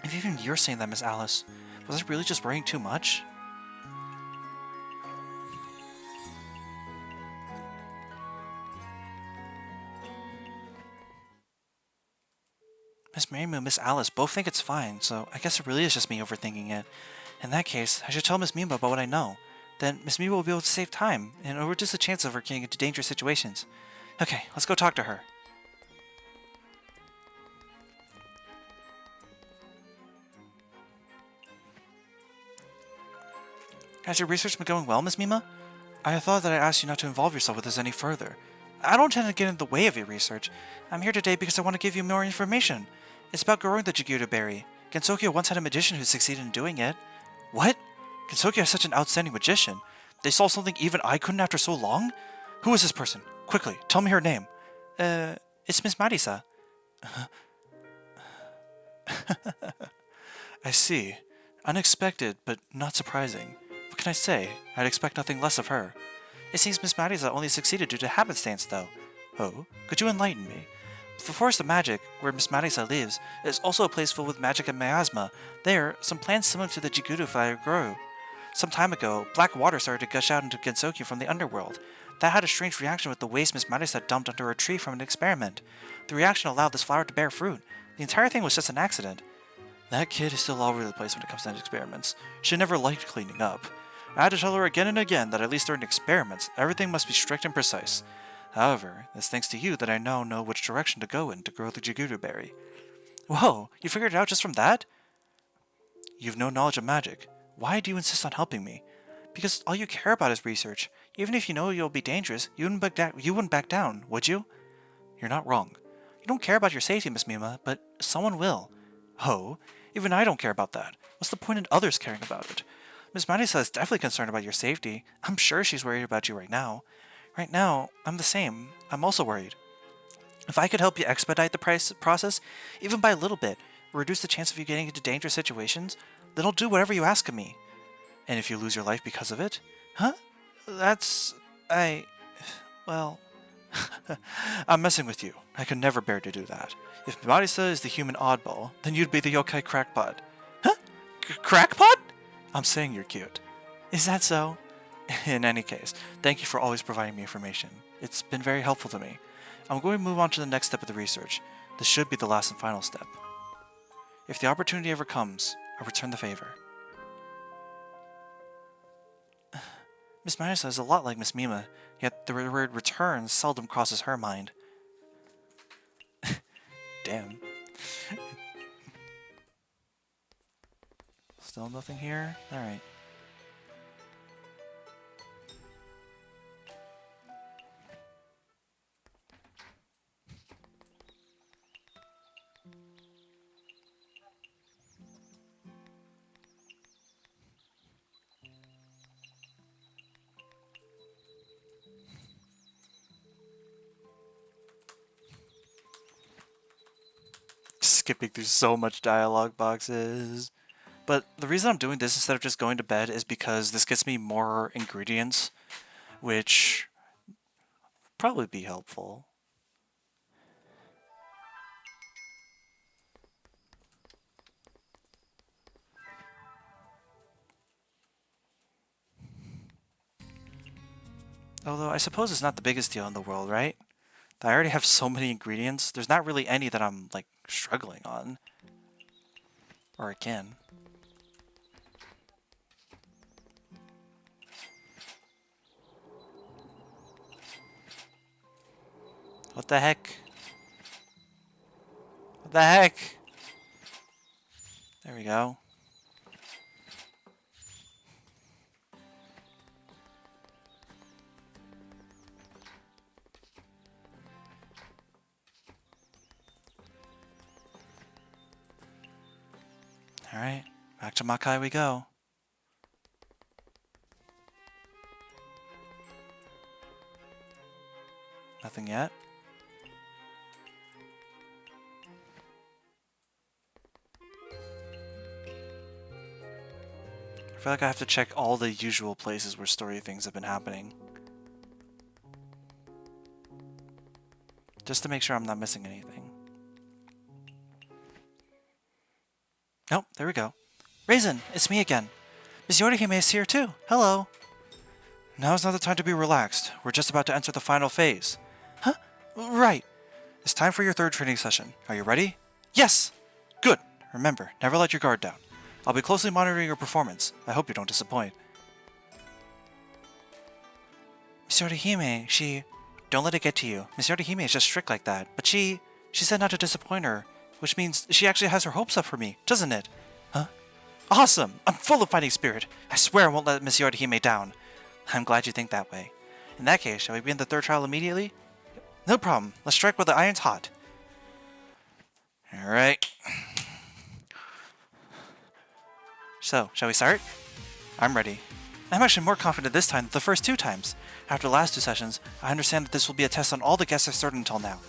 Speaker 1: If even you're saying that, Miss Alice, was I really just worrying too much? Miss Miriam and Miss Alice both think it's fine, so I guess it really is just me overthinking it. In that case, I should tell Miss Mima about what I know. Then Miss Mima will be able to save time, and it'll reduce the chance of her getting into dangerous situations. Okay, let's go talk to her. Has your research been going well, Miss Mima? I thought that I asked you not to involve yourself with this any further. I don't intend to get in the way of your research. I'm here today because I want to give you more information. It's about growing the Jiguta berry. Gensokyo once had a magician who succeeded in doing it. What? Gensokyo is such an outstanding magician. They saw something even I couldn't after so long? Who is this person? Quickly, tell me her name. It's Miss Marisa. I see. Unexpected, but not surprising. What can I say? I'd expect nothing less of her. It seems Miss Marisa only succeeded due to happenstance, though. Oh, could you enlighten me? The Forest of Magic, where Miss Marisa lives, is also a place filled with magic and miasma. There, some plants similar to the Jiguta fire grow. Some time ago, black water started to gush out into Gensokyo from the underworld. That had a strange reaction with the waste Miss Marisa dumped under a tree from an experiment. The reaction allowed this flower to bear fruit. The entire thing was just an accident. That kid is still all over the place when it comes to experiments. She never liked cleaning up. I had to tell her again and again that at least during experiments, everything must be strict and precise. However, it's thanks to you that I now know which direction to go in to grow the Jiguta berry. Whoa, you figured it out just from that? You've no knowledge of magic. Why do you insist on helping me? Because all you care about is research. Even if you know you'll be dangerous, you wouldn't back down, would you? You're not wrong. You don't care about your safety, Miss Mima, but someone will. Oh, even I don't care about that. What's the point in others caring about it? Miss Marisa is definitely concerned about your safety. I'm sure she's worried about you right now. Right now, I'm the same. I'm also worried. If I could help you expedite the process, even by a little bit, or reduce the chance of you getting into dangerous situations, then I'll do whatever you ask of me. And if you lose your life because of it? Huh? Well... I'm messing with you. I could never bear to do that. If Marisa is the human oddball, then you'd be the yokai crackpot. Huh? Crackpot? I'm saying you're cute. Is that so? In any case, thank you for always providing me information. It's been very helpful to me. I'm going to move on to the next step of the research. This should be the last and final step. If the opportunity ever comes, I'll return the favor. Miss Marisa is a lot like Miss Mima, yet the word return seldom crosses her mind. Damn. Still nothing here? Alright. Skipping through so much dialogue boxes. But the reason I'm doing this instead of just going to bed is because this gets me more ingredients, which probably be helpful. Although I suppose it's not the biggest deal in the world, right? I already have so many ingredients, there's not really any that I'm, like, struggling on. Or again. What the heck? What the heck? There we go. Alright, back to Makai we go. Nothing yet. I feel like I have to check all the usual places where story things have been happening. Just to make sure I'm not missing anything. Oh, there we go. Raisin, it's me again. Miss Yorihime is here too. Hello. Now's not the time to be relaxed. We're just about to enter the final phase. Huh? Right. It's time for your third training session. Are you ready? Yes! Good! Remember, never let your guard down. I'll be closely monitoring your performance. I hope you don't disappoint. Miss Yorihime, she... Don't let it get to you. Miss Yorihime is just strict like that. But she said not to disappoint her. Which means she actually has her hopes up for me, doesn't it? Huh? Awesome! I'm full of fighting spirit. I swear I won't let Miss Yorihime down. I'm glad you think that way. In that case, shall we begin the third trial immediately? No problem. Let's strike while the iron's hot. Alright. So, shall we start? I'm ready. I'm actually more confident this time than the first 2 times. After the last 2 sessions, I understand that this will be a test on all the guests I've served until now.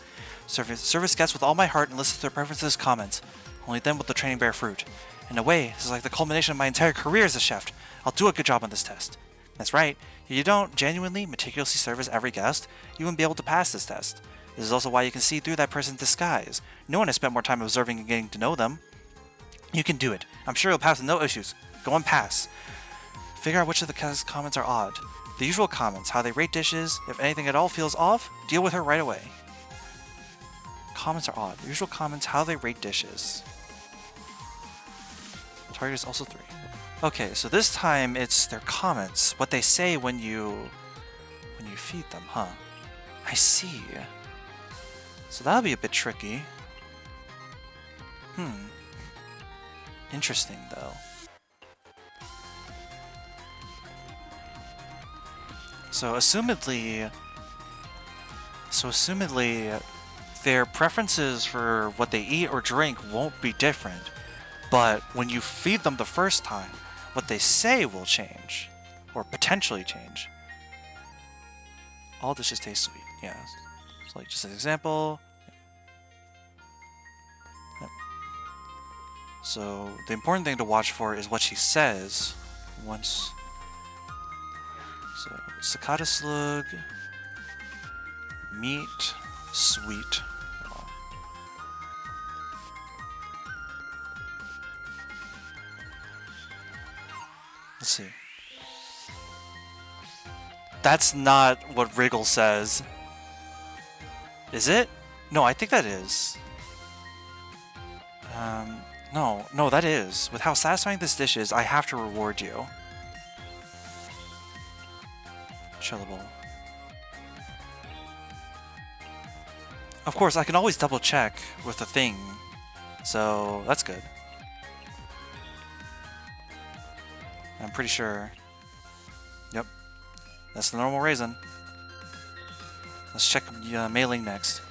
Speaker 1: Service guests with all my heart and listen to their preferences and comments. Only then will the training bear fruit. In a way, this is like the culmination of my entire career as a chef. I'll do a good job on this test. That's right, if you don't genuinely, meticulously service every guest, you won't be able to pass this test. This is also why you can see through that person's disguise. No one has spent more time observing and getting to know them. You can do it. I'm sure you'll pass with no issues. Go and pass. Figure out which of the guests' comments are odd. The usual comments, how they rate dishes, if anything at all feels off, deal with her right away. Comments are odd. The usual comments, how they rate dishes. Target is also 3. Okay, so this time it's their comments, what they say when you feed them, huh? I see. So that'll be a bit tricky. Interesting, though. So assumedly, their preferences for what they eat or drink won't be different, but when you feed them the first time, what they say will change, or potentially change. All dishes taste sweet, yeah. So like just an example. Yep. So the important thing to watch for is what she says once. So cicada slug, meat, sweet. Let's see. That's not what Wriggle says. Is it? No, I think that is. No, that is. With how satisfying this dish is, I have to reward you. Chillable. Of course, I can always double check with the thing, so that's good. I'm pretty sure. Yep. That's the normal raisin. Let's check mailing next.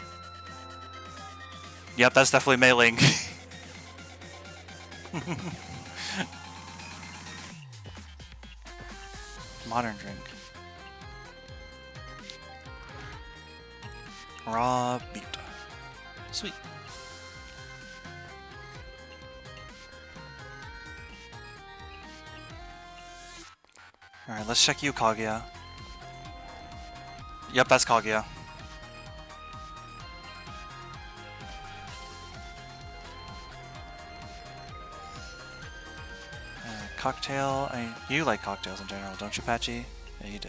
Speaker 1: Yep, that's definitely mailing. Modern drink. Raw beet. Sweet. Alright, let's check you, Kaguya. Yep, that's Kaguya. Cocktail. You like cocktails in general, don't you, Patchy? Yeah, you do.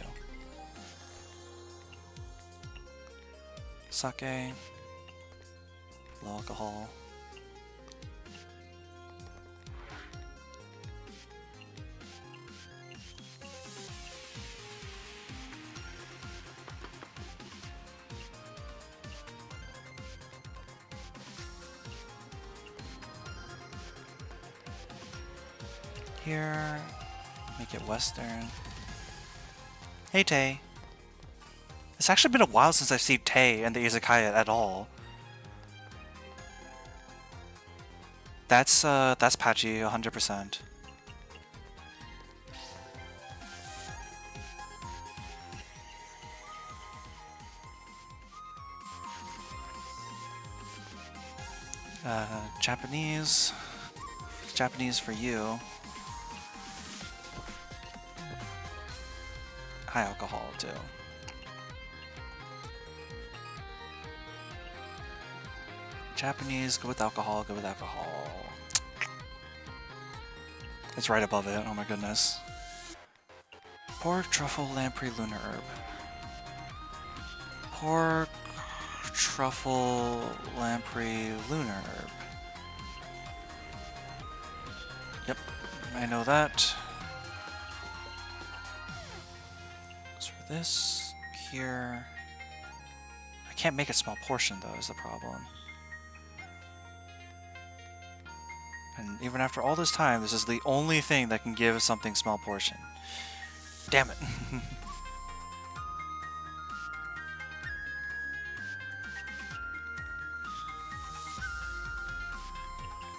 Speaker 1: Sake. Low alcohol. Here, make it Western. Hey, Tay. It's actually been a while since I've seen Tay and the Izakaya at all. That's Patchy, 100%. Japanese. Japanese for you. High alcohol, too. Japanese, go with alcohol, go with alcohol. It's right above it, oh my goodness. Pork, truffle, lamprey, lunar herb. Pork, truffle, lamprey, lunar herb. Yep, I know that. As for this, here... I can't make a small portion, though, is the problem. And even after all this time, this is the only thing that can give something small portion. Damn it.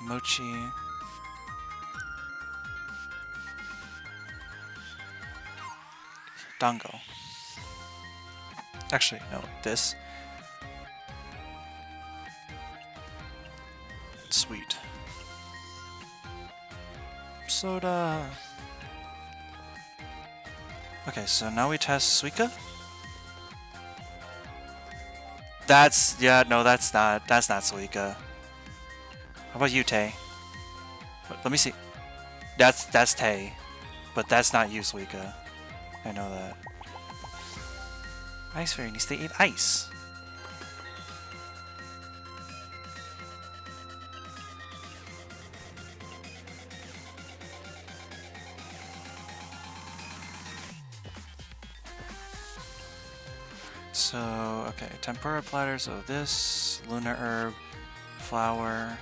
Speaker 1: Mochi. Dango. Actually, no, this. Sweet. Soda. Okay, so now we test Suika. Yeah, no, that's not Suika. How about you, Tay? Let me see. That's Tay, but that's not you, Suika. I know that. Ice Fairy needs to eat ice. So, okay, tempura platter, so this, lunar herb, flour,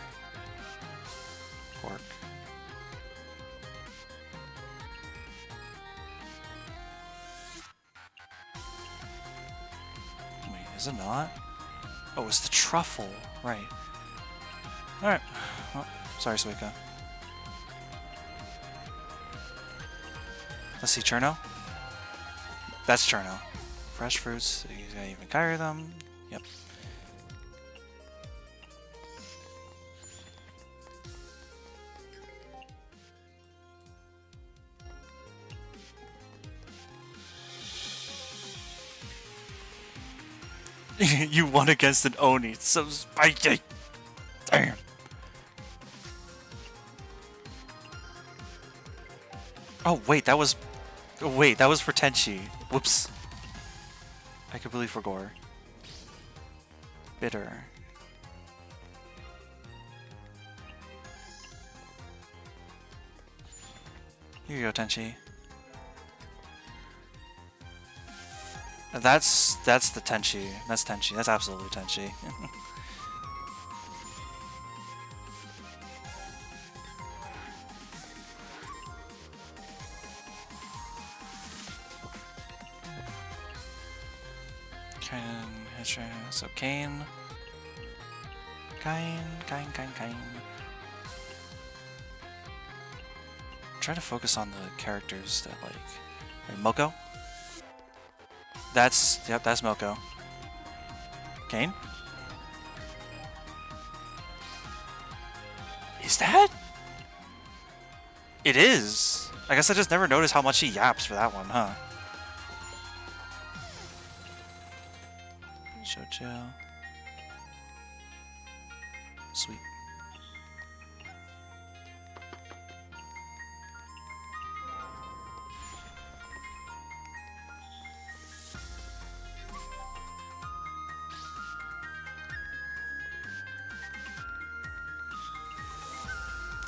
Speaker 1: pork. Wait, is it not? Oh, it's the truffle, right. Alright, well, sorry, Suika. Let's see, Cherno? That's Cherno. Fresh fruits, so you gotta even carry them. Yep. You won against an Oni. It's so spiky. Damn. Oh wait, that was for Tenchi. Whoops. I completely forgot. Bitter. Here you go, Tenchi. That's the Tenchi. That's Tenchi. That's absolutely Tenchi. So Kain. I'm trying to focus on the characters that like... Wait, Moko? That's Moko. Kain? Is that? It is! I guess I just never noticed how much he yaps for that one, huh? Shoujo. Sweet.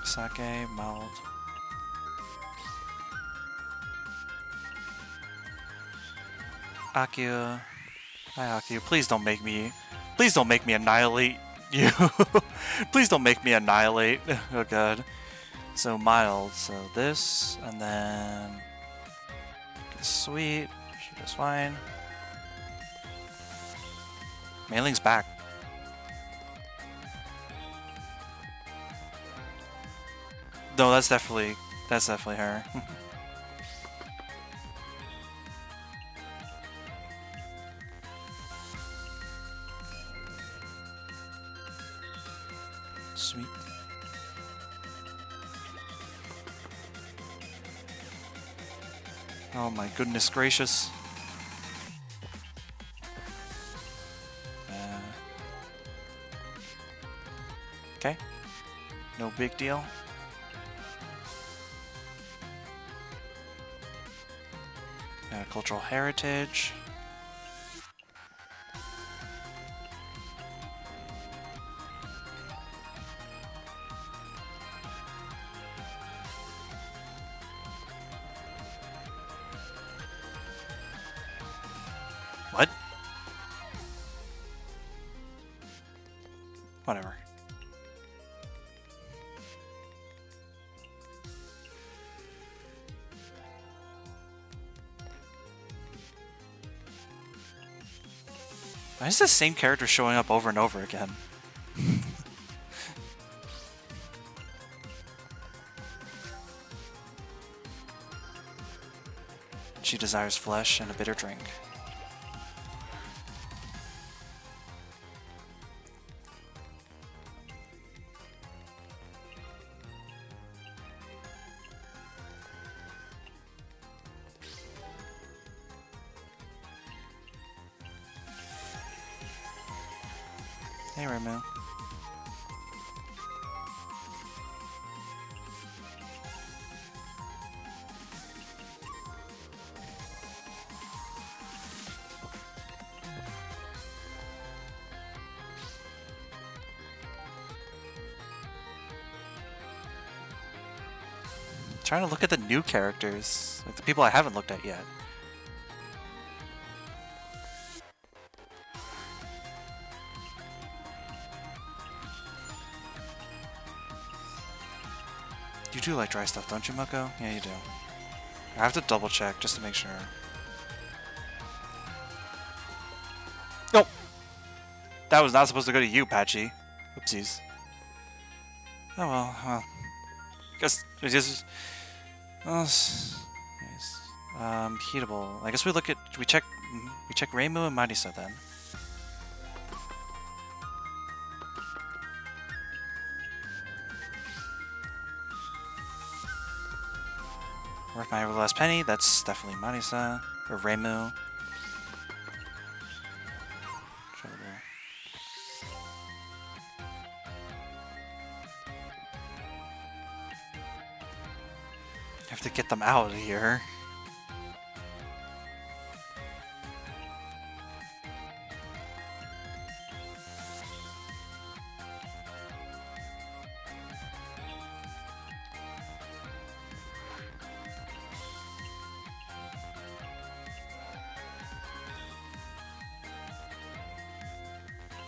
Speaker 1: Sake, mild. Akio. Hi, Akio. Please don't make me annihilate you. Please don't make me annihilate. Oh god. So mild. So this, and then sweet. She does fine. Mailing's back. No, that's definitely her. Sweet. Oh my goodness gracious. Okay. No big deal. Cultural heritage. Whatever. Why is the same character showing up over and over again? She desires flesh and a bitter drink. Hey, Ramu. Trying to look at the new characters, like the people I haven't looked at yet. You do like dry stuff, don't you, Moko? Yeah, you do. I have to double check just to make sure. Nope! That was not supposed to go to you, Patchy. Oopsies. Oh well, guess it's just... heatable. I guess we look at... we check Reimu and Marisa then. Worth my every last penny, that's definitely Marisa. Or Reimu. I have to get them out of here.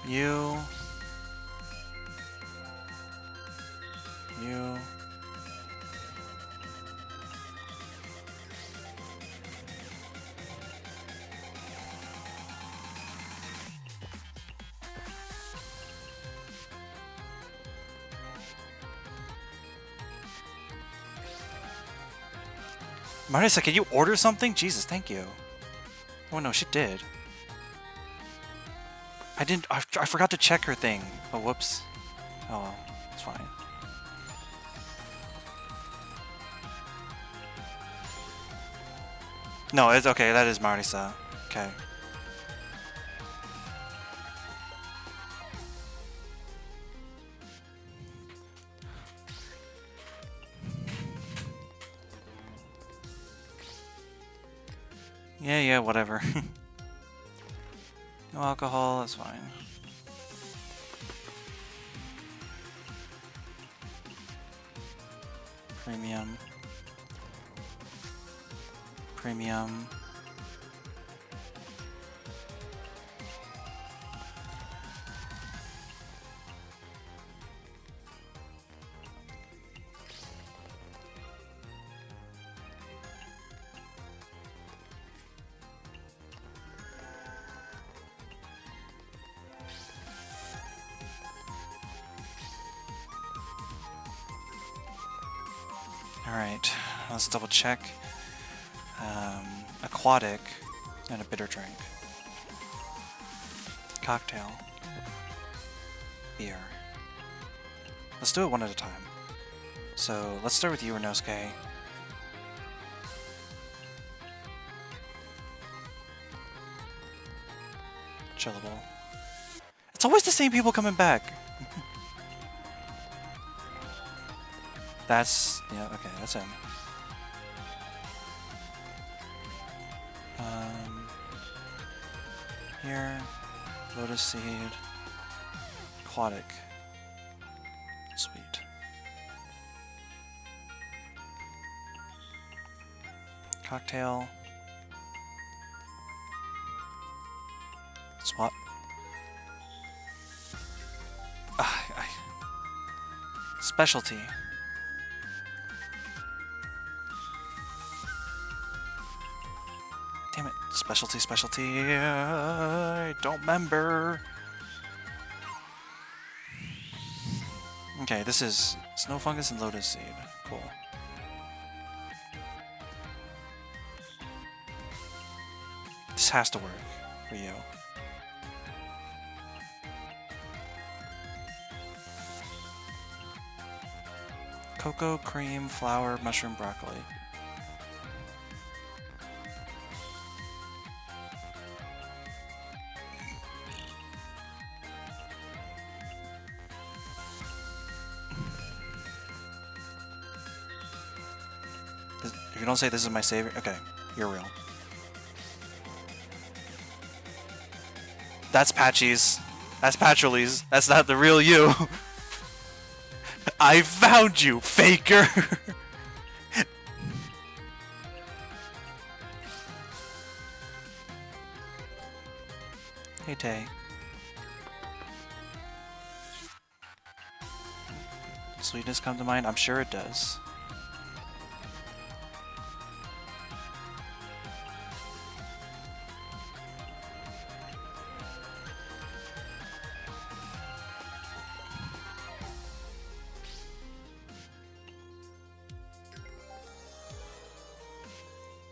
Speaker 1: You. Marisa, can you order something? Jesus, thank you. Oh no, she did. I didn't. I forgot to check her thing. Oh, whoops. Oh well, it's fine. No, it's okay. That is Marisa. Okay. Yeah, whatever. No alcohol, that's fine. Premium. Premium. Alright, let's double check. Aquatic and a bitter drink. Cocktail. Beer. Let's do it one at a time. So let's start with you, Inosuke. Chillable. It's always the same people coming back. That's... yeah, okay, that's him. Here, Lotus Seed, Aquatic, sweet. Cocktail. Swap. Ah, Specialty. Damn it. Specialty, specialty. I don't remember. Okay, this is snow fungus and lotus seed. Cool. This has to work for you. Cocoa, cream, flour, mushroom, broccoli. If you don't say this is my savior, okay, you're real. That's Patchy's. That's Patchoul's. That's not the real you. I found you, faker! Hey, Tay. Sweetness come to mind? I'm sure it does.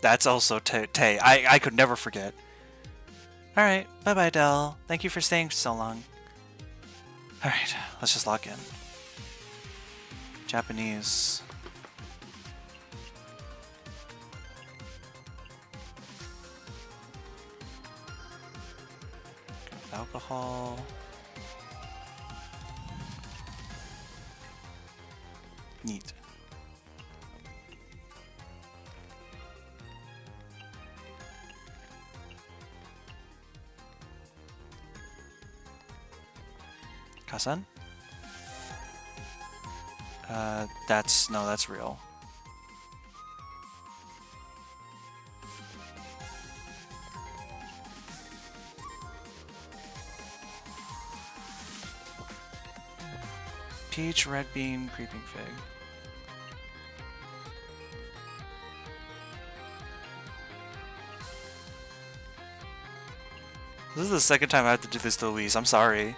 Speaker 1: That's also Tay. I could never forget. Alright, bye-bye, Del. Thank you for staying so long. Alright, let's just lock in. Japanese. Alcohol. Neat. Kasan? That's real. Peach, red bean, creeping fig. This is the second time I have to do this to Luis. I'm sorry.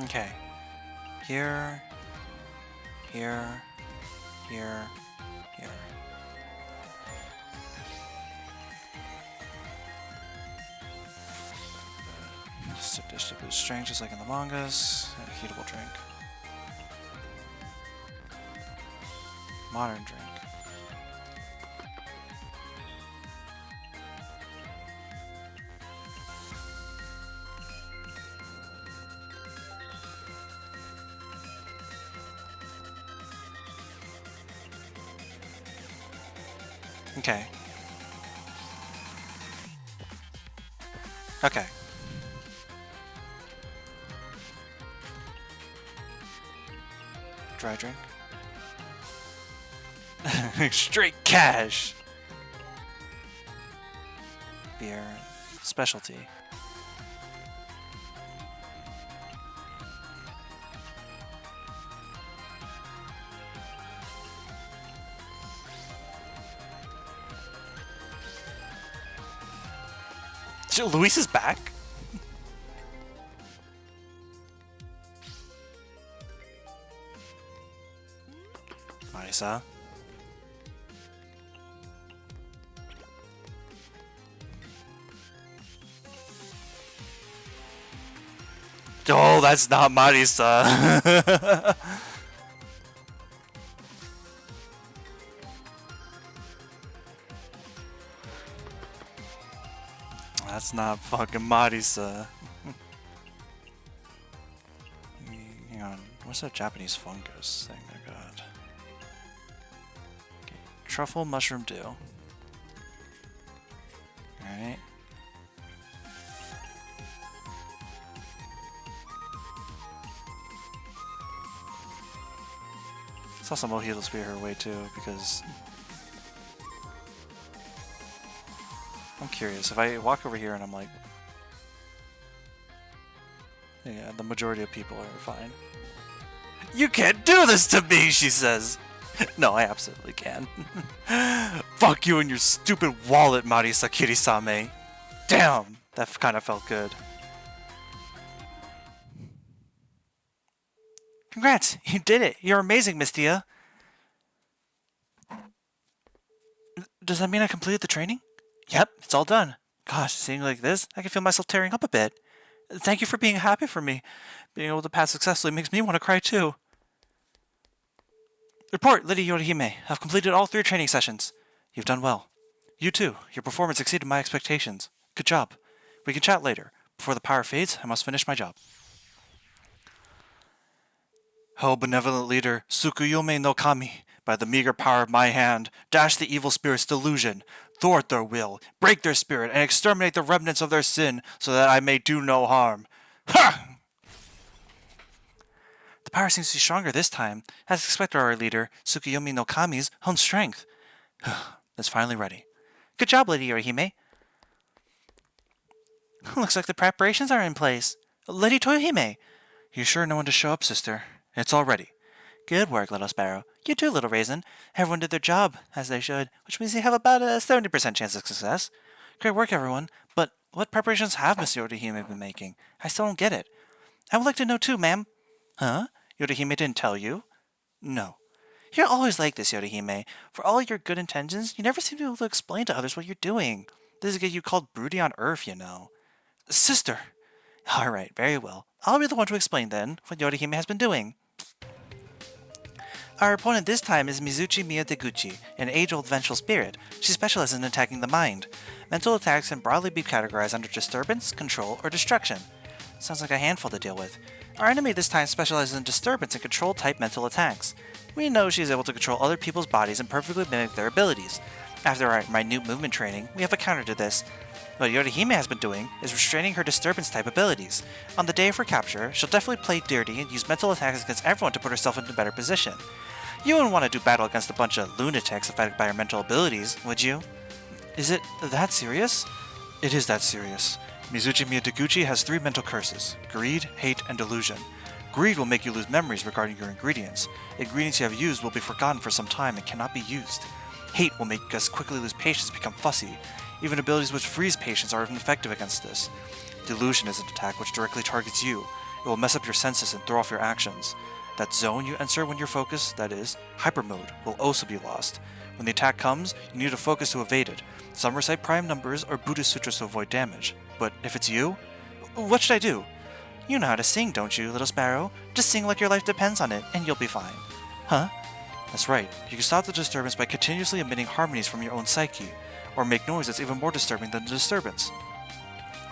Speaker 1: Okay. Here, here, here, here. Just a dish to boost strength, just like in the mangas. And a heatable drink. Modern drink. Okay. Okay. Dry drink. Straight cash. Beer. Specialty. Luis is back? Marisa. Oh, that's not Marisa. That's not fucking Marisa. Hang on. What's that Japanese fungus thing I got? Okay. Truffle mushroom dew. Alright. Saw some mojito spear her way too, because I'm curious. If I walk over here and I'm like, yeah, the majority of people are fine. You can't do this to me, she says. No, I absolutely can. Fuck you and your stupid wallet, Marisa Kirisame. Damn, that kind of felt good. Congrats, you did it. You're amazing, Mystia. Does that mean I completed the training? Yep, it's all done. Gosh, seeing like this, I can feel myself tearing up a bit. Thank you for being happy for me. Being able to pass successfully makes me want to cry too. Report, Lady Yorihime. I've completed all 3 training sessions. You've done well. You too. Your performance exceeded my expectations. Good job. We can chat later. Before the power fades, I must finish my job. O benevolent leader, Tsukuyomi no Kami, by the meager power of my hand, dash the evil spirit's delusion, thwart their will, break their spirit, and exterminate the remnants of their sin, so that I may do no harm. Ha! The power seems to be stronger this time, as expected our leader, Tsukuyomi no Kami's own strength. It's finally ready. Good job, Lady Yorihime. Looks like the preparations are in place. Lady Toyohime! You sure no one to show up, sister? It's all ready. Good work, little sparrow. You too, little raisin. Everyone did their job, as they should, which means you have about a 70% chance of success. Great work, everyone. But what preparations have Miss Yorihime been making? I still don't get it. I would like to know too, ma'am. Huh? Yorihime didn't tell you? No. You're always like this, Yorihime. For all your good intentions, you never seem to be able to explain to others what you're doing. This is get you called broody on Earth, you know. Sister! Alright, very well. I'll be the one to explain then what Yorihime has been doing. Our opponent this time is Mizuchi Miyadeguchi, an age-old vengeful spirit. She specializes in attacking the mind. Mental attacks can broadly be categorized under disturbance, control, or destruction. Sounds like a handful to deal with. Our enemy this time specializes in disturbance and control-type mental attacks. We know she is able to control other people's bodies and perfectly mimic their abilities. After our minute movement training, we have a counter to this. What Yorihime has been doing is restraining her disturbance-type abilities. On the day of her capture, she'll definitely play dirty and use mental attacks against everyone to put herself into a better position. You wouldn't want to do battle against a bunch of lunatics affected by her mental abilities, would you? Is it that serious? It is that serious. Mizuchi Miyadeguchi has 3 mental curses: greed, hate, and delusion. Greed will make you lose memories regarding your ingredients. Ingredients you have used will be forgotten for some time and cannot be used. Hate will make us quickly lose patience and become fussy. Even abilities which freeze patience are ineffective against this. Delusion is an attack which directly targets you. It will mess up your senses and throw off your actions. That zone you enter when you're focused, that is, hyper mode, will also be lost. When the attack comes, you need to focus to evade it. Some recite prime numbers or Buddhist sutras to avoid damage. But if it's you, what should I do? You know how to sing, don't you, little sparrow? Just sing like your life depends on it, and you'll be fine. Huh? That's right. You can stop the disturbance by continuously emitting harmonies from your own psyche, or make noise that's even more disturbing than the disturbance.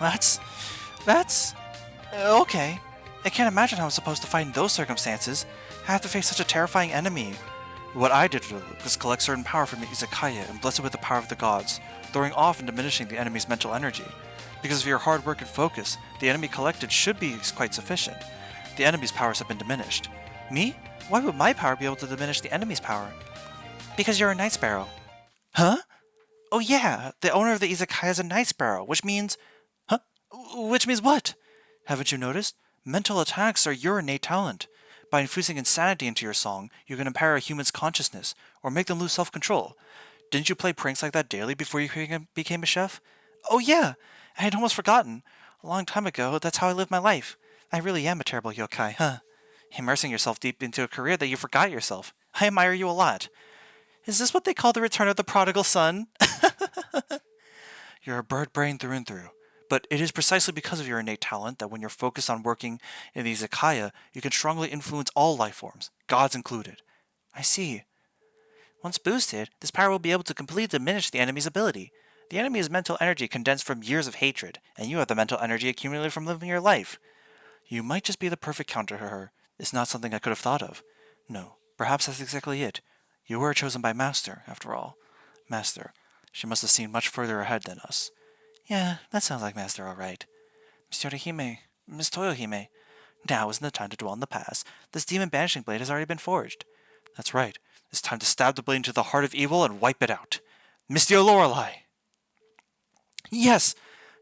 Speaker 1: That's... okay. I can't imagine how I'm supposed to fight in those circumstances. I have to face such a terrifying enemy. What I did was collect certain power from the Izakaya and bless it with the power of the gods, throwing off and diminishing the enemy's mental energy. Because of your hard work and focus, the enemy collected should be quite sufficient. The enemy's powers have been diminished. Me? Why would my power be able to diminish the enemy's power? Because you're a night sparrow. Huh? Oh yeah, the owner of the Izakaya is a night sparrow, which means... Huh? Which means what? Haven't you noticed? Mental attacks are your innate talent. By infusing insanity into your song, you can impair a human's consciousness, or make them lose self-control. Didn't you play pranks like that daily before you became a chef? Oh yeah! I had almost forgotten. A long time ago, that's how I lived my life. I really am a terrible yokai, huh? Immersing yourself deep into a career that you forgot yourself. I admire you a lot. Is this what they call the return of the prodigal son? You're a bird brain through and through. But it is precisely because of your innate talent that when you're focused on working in the Izakaya, you can strongly influence all life forms, gods included. I see. Once boosted, this power will be able to completely diminish the enemy's ability. The enemy is mental energy condensed from years of hatred, and you have the mental energy accumulated from living your life. You might just be the perfect counter to her. It's not something I could have thought of. No, perhaps that's exactly it. You were chosen by Master, after all. Master. She must have seen much further ahead than us. Yeah, that sounds like Master all right. Miss Yorihime, Miss Toyohime, now isn't the time to dwell on the past. This demon banishing blade has already been forged. That's right. It's time to stab the blade into the heart of evil and wipe it out. Mystia Lorelei! Yes!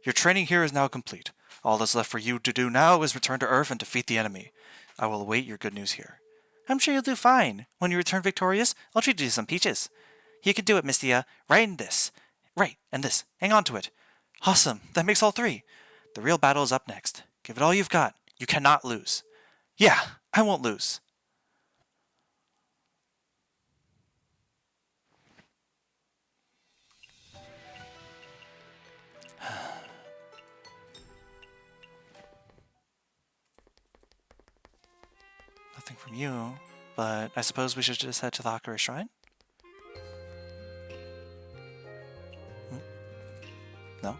Speaker 1: Your training here is now complete. All that's left for you to do now is return to Earth and defeat the enemy. I will await your good news here. I'm sure you'll do fine. When you return victorious, I'll treat you to some peaches. You can do it, Mystia. Right in this. Right, and this. Hang on to it. Awesome. That makes all three. The real battle is up next. Give it all you've got. You cannot lose. Yeah, I won't lose. Nothing from you, but I suppose we should just head to the Hakure Shrine? Hmm? No?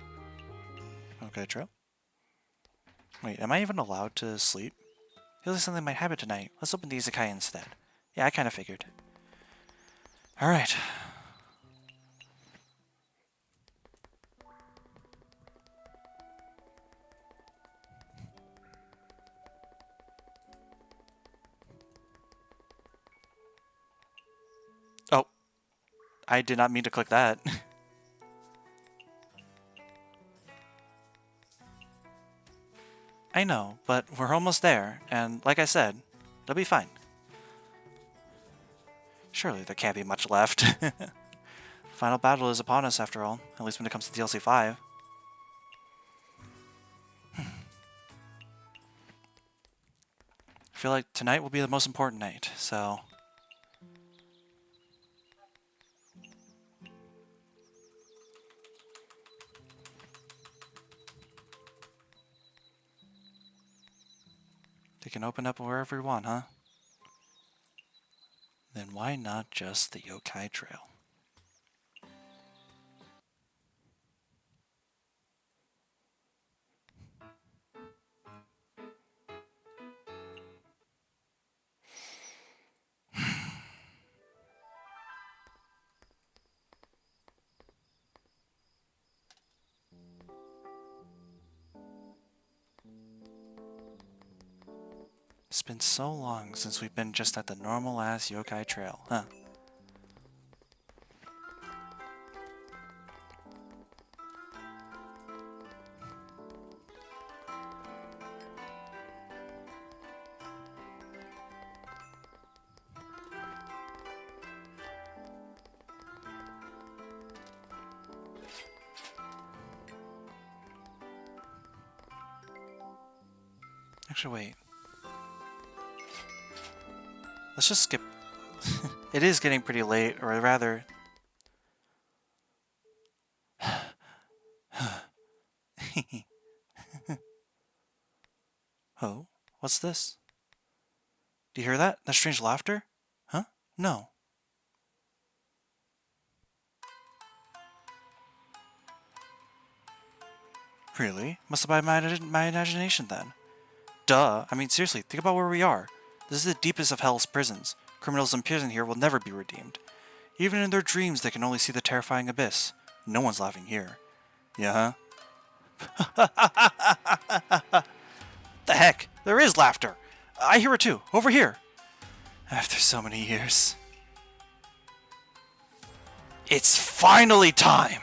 Speaker 1: Okay, true. Wait, am I even allowed to sleep? Feels like something might happen tonight. Let's open the Izakaya instead. Yeah, I kind of figured. Alright. Oh, I did not mean to click that. I know, but we're almost there, and like I said, it'll be fine. Surely there can't be much left. Final battle is upon us after all, at least when it comes to DLC 5. I feel like tonight will be the most important night, so... They can open up wherever we want, huh? Then why not just the Yokai Trail? It's been so long since we've been just at the normal-ass Yokai Trail, huh? Actually, wait. Let's just skip. It is getting pretty late, or rather... Oh, what's this? Do you hear that? That strange laughter? Huh? No. Really? Must have been my imagination then. Duh. I mean, seriously, think about where we are. This is the deepest of hell's prisons. Criminals in prison here will never be redeemed. Even in their dreams, they can only see the terrifying abyss. No one's laughing here. Yeah, huh? The heck? There is laughter! I hear it too. Over here. After so many years. It's finally time!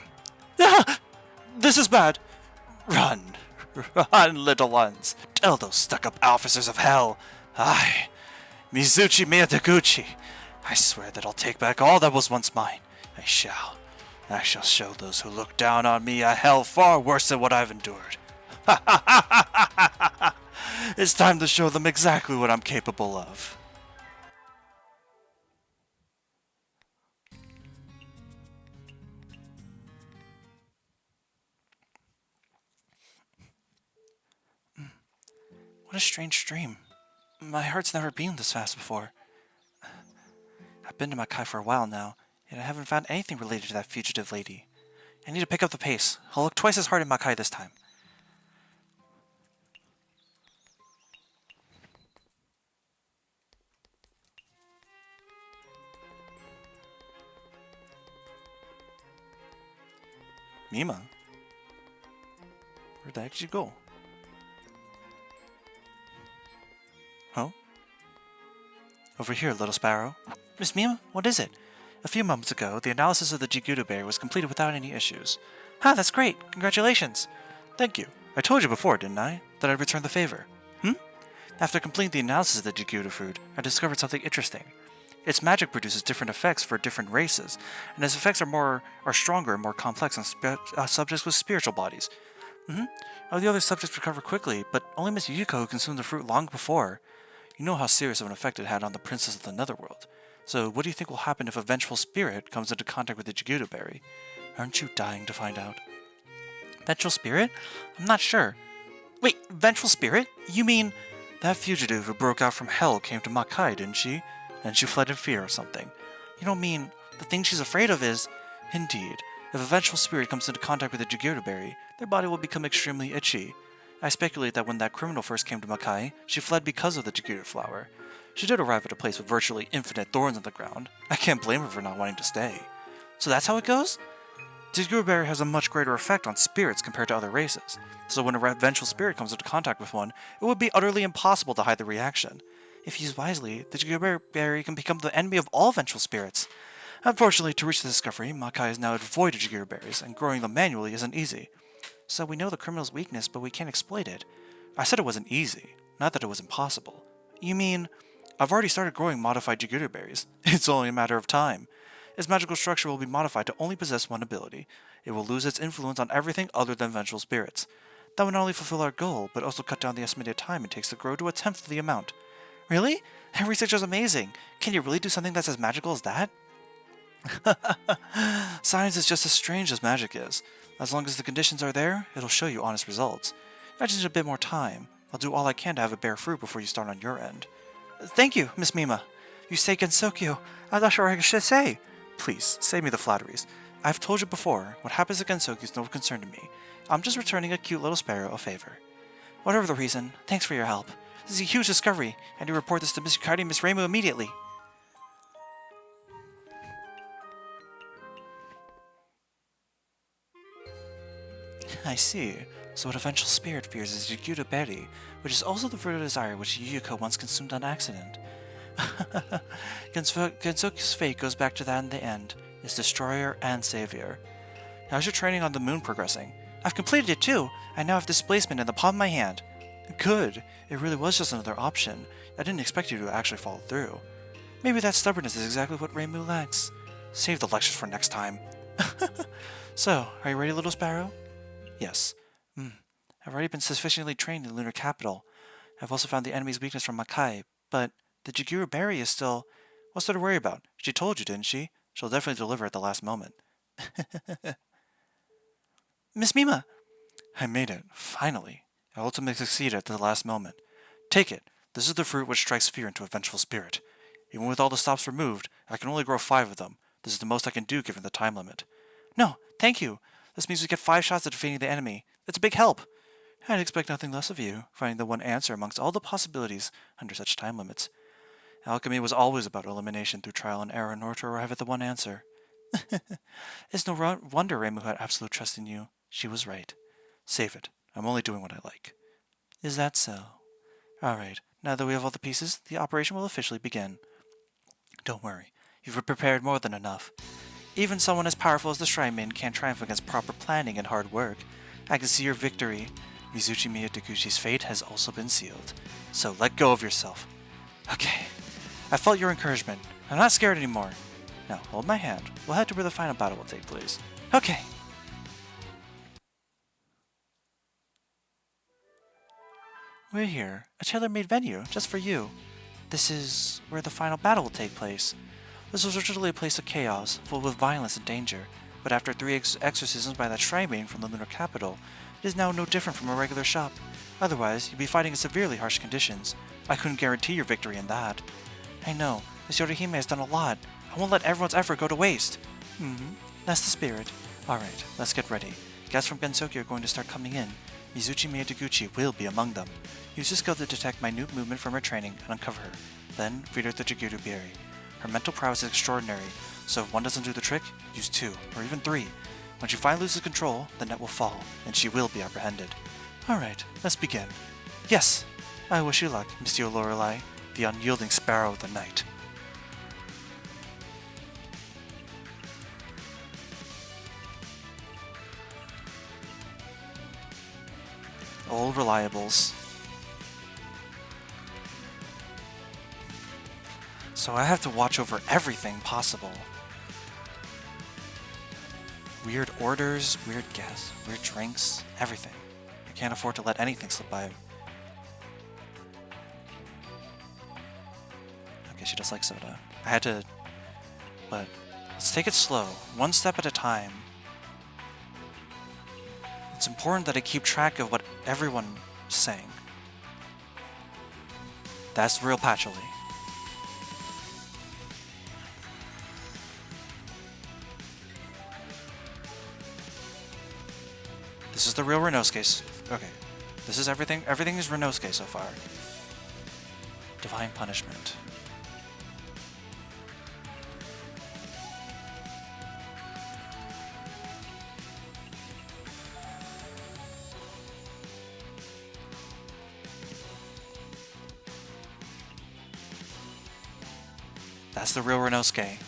Speaker 1: This is bad. Run. Run, little ones. Tell those stuck-up officers of hell. I, Mizuchi Miyataguchi. I swear that I'll take back all that was once mine. I shall. I shall show those who look down on me a hell far worse than what I've endured. It's time to show them exactly what I'm capable of. What a strange dream. My heart's never beaten this fast before. I've been to Makai for a while now, and I haven't found anything related to that fugitive lady. I need to pick up the pace. I'll look twice as hard in Makai this time. Mima? Where the heck did you go? Huh? Over here, little sparrow. Miss Mima, what is it? A few moments ago, the analysis of the Jigudo berry was completed without any issues. Ah, that's great! Congratulations! Thank you. I told you before, didn't I? That I'd return the favor. After completing the analysis of the Jigudo fruit, I discovered something interesting. Its magic produces different effects for different races, and its effects are stronger and more complex on subjects with spiritual bodies. All the other subjects recover quickly, but only Miss Yuko, who consumed the fruit long before. You know how serious of an effect it had on the princess of the Netherworld. So what do you think will happen if a vengeful spirit comes into contact with the Jigudo berry? Aren't you dying to find out? Vengeful spirit? I'm not sure. Wait, vengeful spirit? You mean... That fugitive who broke out from hell came to Makai, didn't she? And she fled in fear or something. You don't mean the thing she's afraid of is... Indeed. If a vengeful spirit comes into contact with the Jigudo berry, their body will become extremely itchy. I speculate that when that criminal first came to Makai, she fled because of the Jigudo flower. She did arrive at a place with virtually infinite thorns on the ground. I can't blame her for not wanting to stay. So that's how it goes? The Jigudo berry has a much greater effect on spirits compared to other races. So when a vengeful spirit comes into contact with one, it would be utterly impossible to hide the reaction. If used wisely, the Jigudo berry can become the enemy of all vengeful spirits. Unfortunately, to reach the discovery, Makai is now devoid of Jigudo berries, and growing them manually isn't easy. So we know the criminal's weakness, but we can't exploit it. I said it wasn't easy, not that it was impossible. You mean, I've already started growing modified Jigudo berries. It's only a matter of time. Its magical structure will be modified to only possess one ability. It will lose its influence on everything other than vengeful spirits. That would not only fulfill our goal, but also cut down the estimated time it takes to grow to a tenth of the amount. Really? That research is amazing. Can you really do something that's as magical as that? Science is just as strange as magic is. As long as the conditions are there, it'll show you honest results. I just need a bit more time. I'll do all I can to have it bear fruit before you start on your end. Thank you, Miss Mima. You say Gensokyo. I'm not sure what I should say. Please, save me the flatteries. I've told you before, what happens at Gensokyo is no concern to me. I'm just returning a cute little sparrow a favor. Whatever the reason, thanks for your help. This is a huge discovery, and you report this to Miss Yukari and Miss Reimu immediately. I see. So what a vengeful spirit fears is Jigudo berry, which is also the fruit of desire which Yuko once consumed on accident. Gensokyo's fate goes back to that in the end, its destroyer and savior. How's your training on the moon progressing? I've completed it too! I now have displacement in the palm of my hand. Good! It really was just another option. I didn't expect you to actually follow through. Maybe that stubbornness is exactly what Reimu lacks. Save the lectures for next time. So, are you ready, little sparrow? Yes. I've already been sufficiently trained in the lunar capital. I've also found the enemy's weakness from Makai, but the Jigudo berry is still... What's there to worry about? She told you, didn't she? She'll definitely deliver at the last moment. Miss Mima! I made it, finally. I ultimately succeeded at the last moment. Take it. This is the fruit which strikes fear into a vengeful spirit. Even with all the stops removed, I can only grow 5 of them. This is the most I can do given the time limit. No, thank you. This means we get 5 shots at defeating the enemy. It's a big help. I'd expect nothing less of you, finding the one answer amongst all the possibilities under such time limits. Alchemy was always about elimination through trial and error in order to arrive at the one answer. It's no wonder Reimu had absolute trust in you. She was right. Save it. I'm only doing what I like. Is that so? Alright, now that we have all the pieces, the operation will officially begin. Don't worry. You've prepared more than enough. Even someone as powerful as the Shrine Maiden can't triumph against proper planning and hard work. I can see your victory. Mizuchi Miya Deguchi's fate has also been sealed. So let go of yourself. Okay. I felt your encouragement. I'm not scared anymore. Now, hold my hand. We'll head to where the final battle will take place. Okay. We're here. A tailor-made venue, just for you. This is where the final battle will take place. This was originally a place of chaos, full with violence and danger, but after 3 exorcisms by that shrine maiden from the lunar capital, it is now no different from a regular shop. Otherwise, you'd be fighting in severely harsh conditions. I couldn't guarantee your victory in that. I know. This Yorihime has done a lot. I won't let everyone's effort go to waste. That's the spirit. Alright, let's get ready. Guests from Gensoki are going to start coming in. Mizuchi Miyaguchi will be among them. Use this skill to detect minute movement from her training and uncover her. Then, feed her the Jiguru Berry. Her mental prowess is extraordinary, so if one doesn't do the trick, use 2, or even 3. When she finally loses control, the net will fall, and she will be apprehended. Alright, let's begin. Yes! I wish you luck, Monsieur Lorelei, the unyielding sparrow of the night. Old reliables. So I have to watch over everything possible. Weird orders, weird guests, weird drinks, everything. I can't afford to let anything slip by. Okay, she does like soda. I had to... But let's take it slow, one step at a time. It's important that I keep track of what everyone's saying. That's real patchouli. This is the real Renosuke. Okay. This is everything. Everything is Renosuke so far. Divine Punishment. That's the real Renosuke.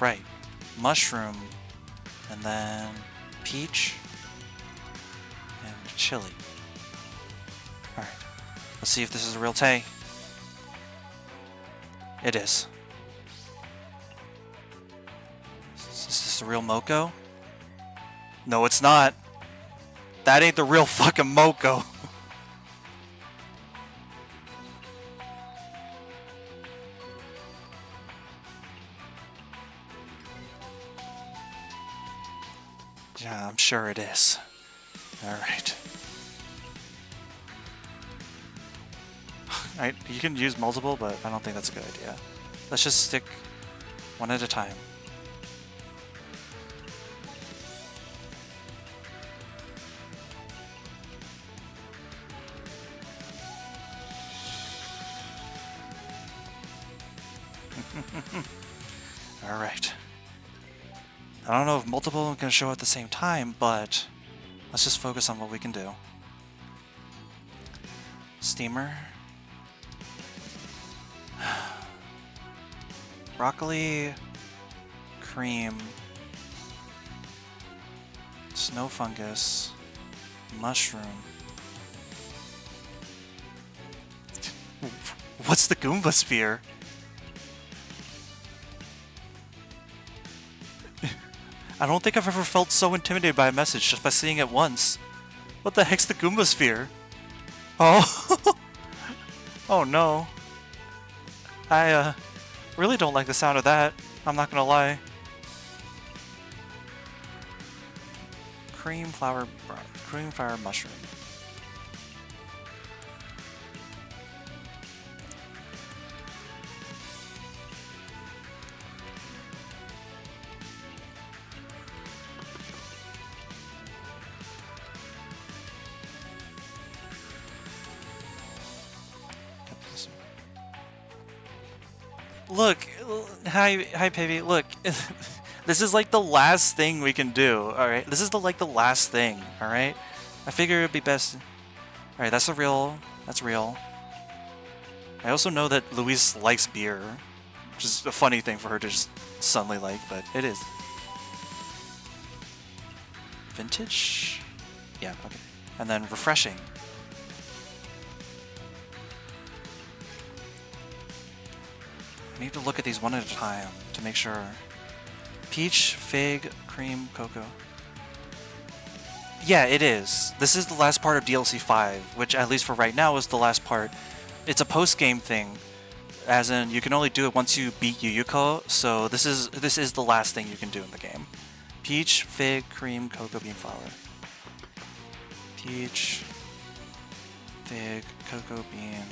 Speaker 1: Right. Mushroom, and then peach, and chili. Alright. Let's see if this is a real Tay. It is. Is this a real Moko? No, it's not. That ain't the real fucking Moko. Yeah, I'm sure it is. Alright. You can use multiple, but I don't think that's a good idea. Let's just stick one at a time. Alright. I don't know if multiple are going to show at the same time, but let's just focus on what we can do. Steamer. Broccoli. Cream. Snow fungus. Mushroom. What's the Goomba Spear? I don't think I've ever felt so intimidated by a message just by seeing it once. What the heck's the Goomba Sphere? Oh. Oh no. I really don't like the sound of that. I'm not gonna lie. Cream flower mushroom. Look, hi Pavey, look, this is like the last thing we can do, alright? This is the last thing, alright? I figure it'd be best... Alright, that's real. I also know that Louise likes beer, which is a funny thing for her to just suddenly like, but it is. Vintage? Yeah, okay. And then refreshing. I need to look at these one at a time to make sure. Peach, fig, cream, cocoa. Yeah, it is. This is the last part of DLC 5, which at least for right now is the last part. It's a post-game thing, as in you can only do it once you beat Yuyuko, so this is the last thing you can do in the game. Peach, fig, cream, cocoa bean flour. Peach, fig, cocoa bean.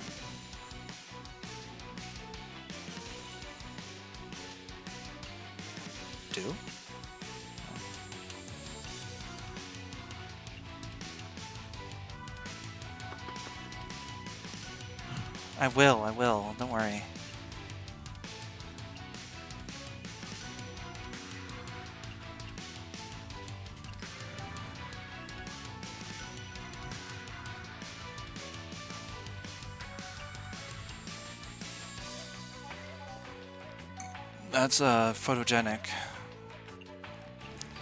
Speaker 1: Do? I will, don't worry. That's photogenic.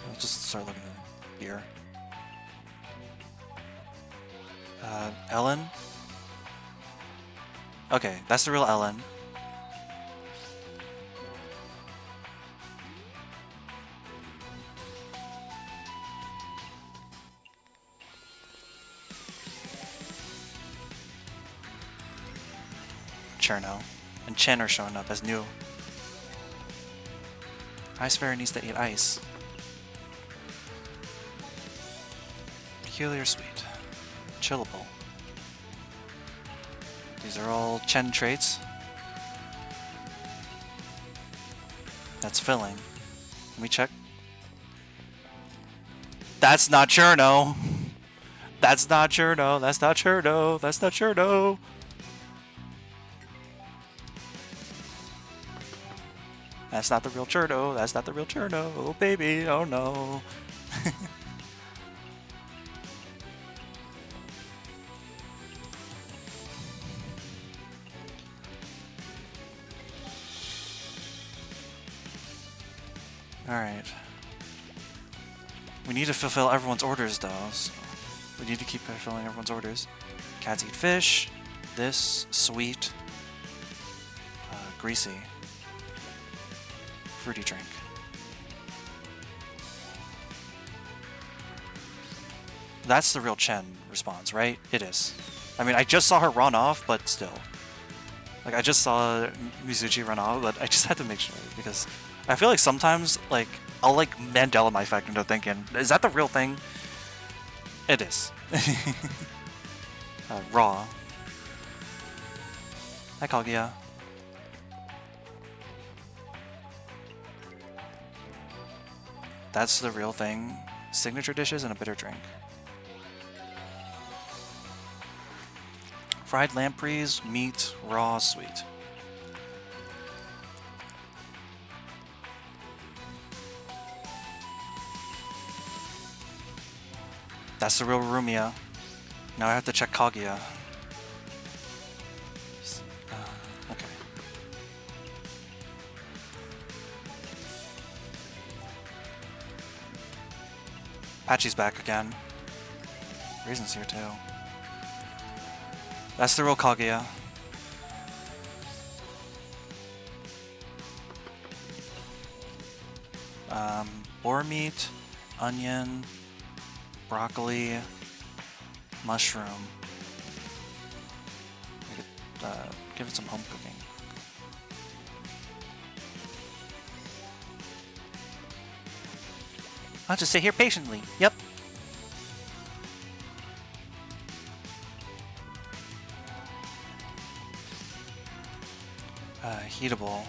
Speaker 1: I'll just start looking at beer. Ellen? Okay, that's the real Ellen. Cherno. And Chen are showing up as new. Ice Fairy needs to eat ice. Peculiar sweet. Chillable. These are all Chen traits. That's filling. Let me check. That's not Cherno. That's not Cherno. That's not Cherno. That's not Cherno. That's not the real Cherno. That's not the real Cherno. Oh, baby. Oh, no. Alright. We need to fulfill everyone's orders, though. So we need to keep fulfilling everyone's orders. Cats eat fish. This, sweet. Greasy. Fruity drink. That's the real Chen response, right? It is. I mean, I just saw her run off, but still. Like, I just saw Mizuchi run off, but I just had to make sure, because I feel like sometimes, like, I'll, like, Mandela my effect into thinking, is that the real thing? It is. Raw. Hi, Kaguya. That's the real thing. Signature dishes and a bitter drink. Fried lampreys, meat, raw, sweet. That's the real Rumia. Now I have to check Kaguya. Okay. Patchy's back again. Raisin's here too. That's the real Kaguya. Boar meat, onion, broccoli, mushroom. We could, give it some home cooking. I'll just sit here patiently. Yep. Heatable.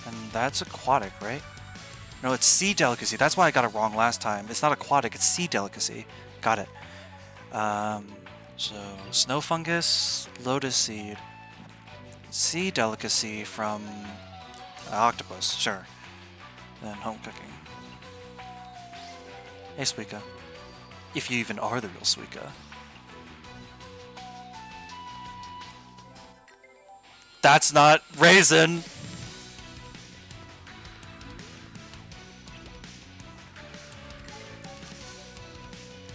Speaker 1: And that's aquatic, right? No, it's sea delicacy. That's why I got it wrong last time. It's not aquatic, it's sea delicacy. Got it. So, snow fungus, lotus seed, sea delicacy from octopus, sure. Then home cooking. Hey, Suika. If you even are the real Suika. That's not raisin!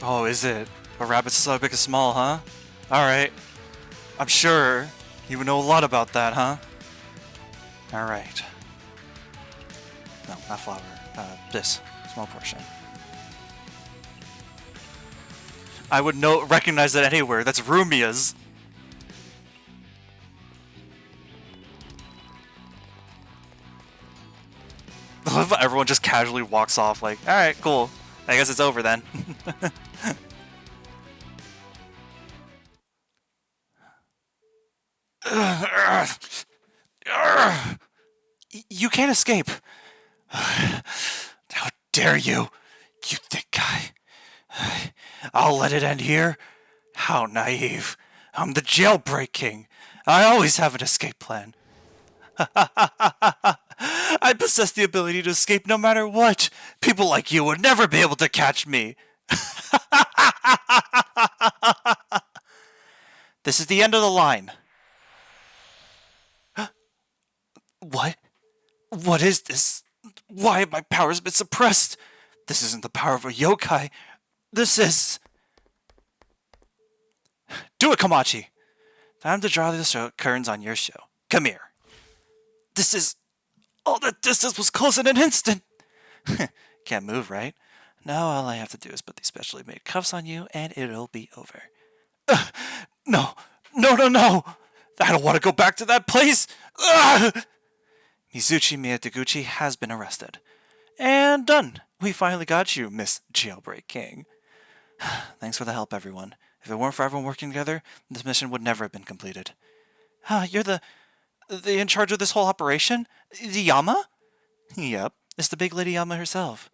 Speaker 1: Oh, is it? A rabbit's so big and small, huh? Alright. I'm sure you would know a lot about that, huh? Alright. No, not flour. This. Small portion. I would recognize that anywhere. That's Rumia's. Everyone just casually walks off like, alright, cool. I guess it's over then. You can't escape. How dare you, you thick guy. I'll let it end here. How naive. I'm the Jailbreak King. I always have an escape plan. I possess the ability to escape no matter what. People like you would never be able to catch me. This is the end of the line. What? What is this? Why have my powers been suppressed? This isn't the power of a yokai. This is... Do it, Komachi! Time to draw the curtains on your show. Come here. This is... All that distance was close in an instant! Can't move, right? Now all I have to do is put these specially made cuffs on you, and it'll be over. No! No, no, no! I don't want to go back to that place! Mizuchi Miyadeguchi has been arrested. And done! We finally got you, Miss Jailbreak King. Thanks for the help, everyone. If it weren't for everyone working together, this mission would never have been completed. You're the in charge of this whole operation? The Yama? Yep, it's the big lady Yama herself.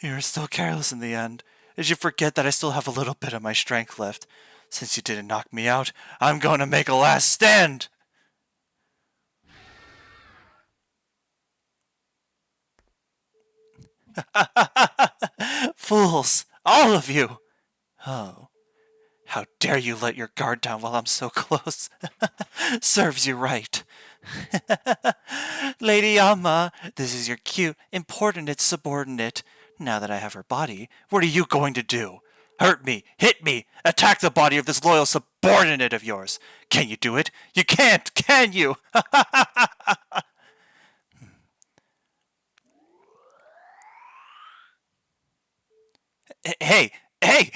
Speaker 1: You were still careless in the end. Did you forget that I still have a little bit of my strength left? Since you didn't knock me out, I'm going to make a last stand! Fools! All of you! Oh. How dare you let your guard down while I'm so close? Serves you right. Lady Yama, this is your cute, important subordinate. Now that I have her body, what are you going to do? Hurt me, hit me, attack the body of this loyal subordinate of yours. Can you do it? You can't, can you? Hey, hey!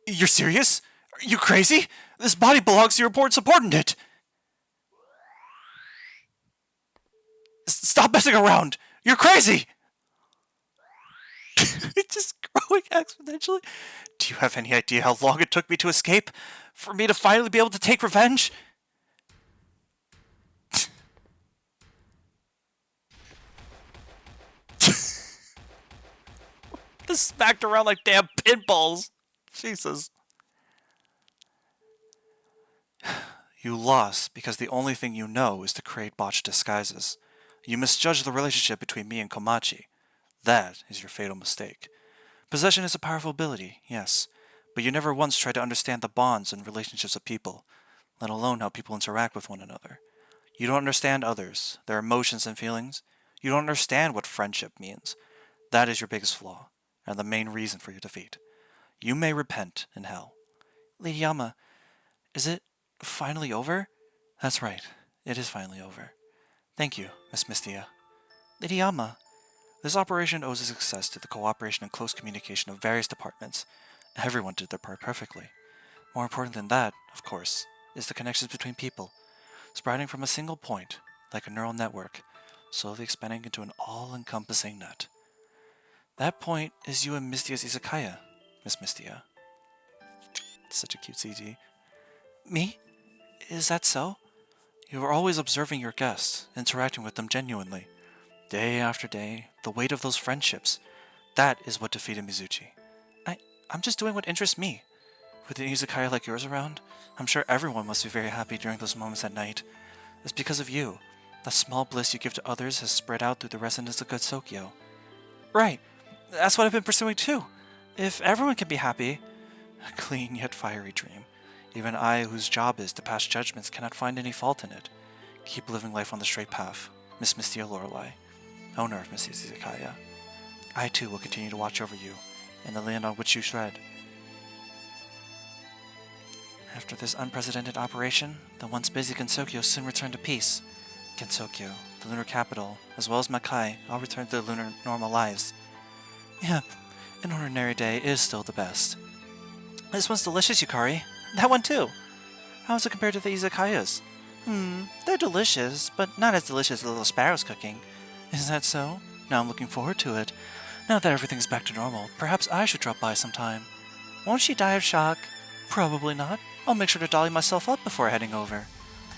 Speaker 1: You're serious? Are you crazy? This body belongs to your important subordinate! Stop messing around! You're crazy! It's just growing exponentially. Do you have any idea how long it took me to escape? For me to finally be able to take revenge? This smacked around like damn pinballs. Jesus. You lost because the only thing you know is to create botched disguises. You misjudged the relationship between me and Komachi. That is your fatal mistake. Possession is a powerful ability, yes, but you never once tried to understand the bonds and relationships of people, let alone how people interact with one another. You don't understand others, their emotions and feelings. You don't understand what friendship means. That is your biggest flaw, and the main reason for your defeat. You may repent in hell. Lady Yama, is it finally over? That's right, it is finally over. Thank you, Miss Mystia. Lady Yama, this operation owes its success to the cooperation and close communication of various departments. Everyone did their part perfectly. More important than that, of course, is the connections between people, spreading from a single point, like a neural network, slowly expanding into an all-encompassing net. That point is you and Mystia's Izakaya, Miss Mystia. Such a cute CG. Me? Is that so? You are always observing your guests, interacting with them genuinely. Day after day, the weight of those friendships. That is what defeated Mizuchi. I'm just doing what interests me. With an Izakaya like yours around, I'm sure everyone must be very happy during those moments at night. It's because of you. The small bliss you give to others has spread out through the residents of Godsokyo. Right. That's what I've been pursuing too. If everyone can be happy, a clean yet fiery dream. Even I, whose job is to pass judgments, cannot find any fault in it. Keep living life on the straight path. Miss Mystia Lorelei, owner of Mystic Izakaya. I too will continue to watch over you, and the land on which you tread. After this unprecedented operation, the once busy Gensokyo soon returned to peace. Gensokyo, the lunar capital, as well as Makai, all returned to their lunar normal lives. Yep, an ordinary day is still the best. This one's delicious, Yukari. That one too. How is it compared to the Izakayas? They're delicious, but not as delicious as the little sparrow's cooking. Is that so? Now I'm looking forward to it. Now that everything's back to normal, perhaps I should drop by sometime. Won't she die of shock? Probably not. I'll make sure to dolly myself up before heading over.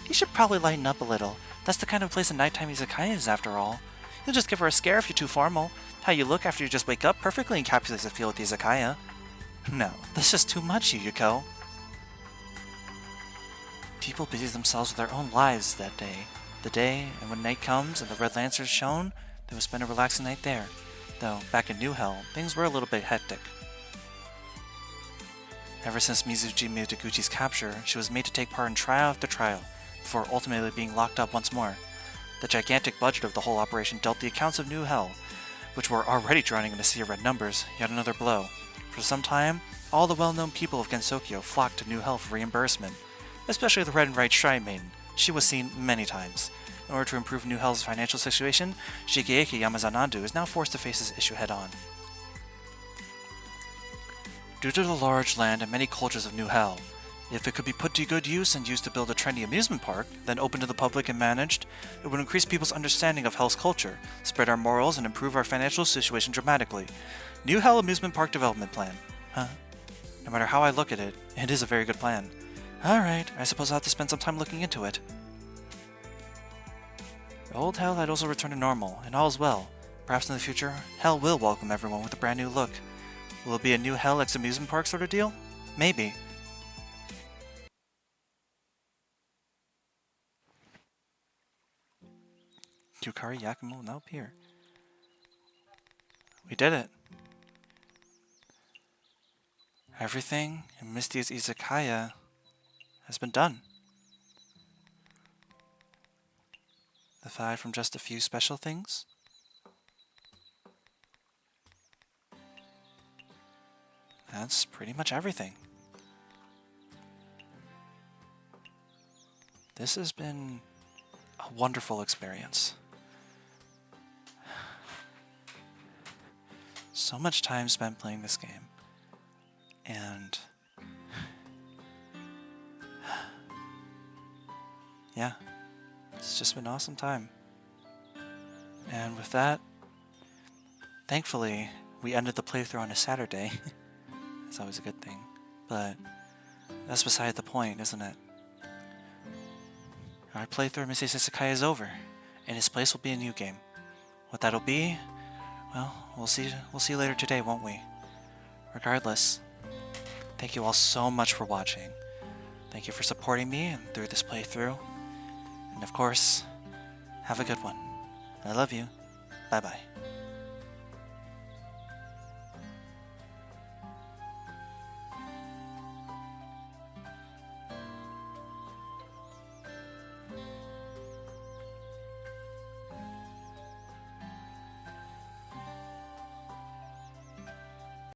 Speaker 1: You should probably lighten up a little. That's the kind of place a nighttime izakaya is, after all. You'll just give her a scare if you're too formal. How you look after you just wake up perfectly encapsulates the feel of the izakaya. No, that's just too much, Yuyuko. People busy themselves with their own lives that day. The day, and when night comes and the red lanterns shone, they will spend a relaxing night there. Though, back in New Hell, things were a little bit hectic. Ever since Mizuji Miyotaguchi's capture, she was made to take part in trial after trial, before ultimately being locked up once more. The gigantic budget of the whole operation dealt the accounts of New Hell, which were already drowning in a sea of red numbers, yet another blow. For some time, all the well-known people of Gensokyo flocked to New Hell for reimbursement, especially the Red and Right Shrine Maiden. She was seen many times. In order to improve New Hell's financial situation, Shigeki Yamazanandu is now forced to face this issue head-on. Due to the large land and many cultures of New Hell, if it could be put to good use and used to build a trendy amusement park, then open to the public and managed, it would increase people's understanding of Hell's culture, spread our morals, and improve our financial situation dramatically. New Hell Amusement Park Development Plan. Huh? No matter how I look at it, it is a very good plan. Alright, I suppose I'll have to spend some time looking into it. Old Hell had also returned to normal, and all is well. Perhaps in the future, Hell will welcome everyone with a brand new look. Will it be a new Hell X amusement park sort of deal? Maybe. Yukari Yakumo will now appear. We did it. Everything in Mystia's Izakaya has been done. Aside from just a few special things. That's pretty much everything. This has been a wonderful experience. So much time spent playing this game. And yeah, it's just been an awesome time. And with that, thankfully, we ended the playthrough on a Saturday. That's always a good thing. But that's beside the point, isn't it? Our playthrough of Mrs. Izakaya is over, and his place will be a new game. What that'll be, well, we'll see later today, won't we? Regardless, thank you all so much for watching. Thank you for supporting me and through this playthrough. And of course, have a good one. I love you. Bye-bye.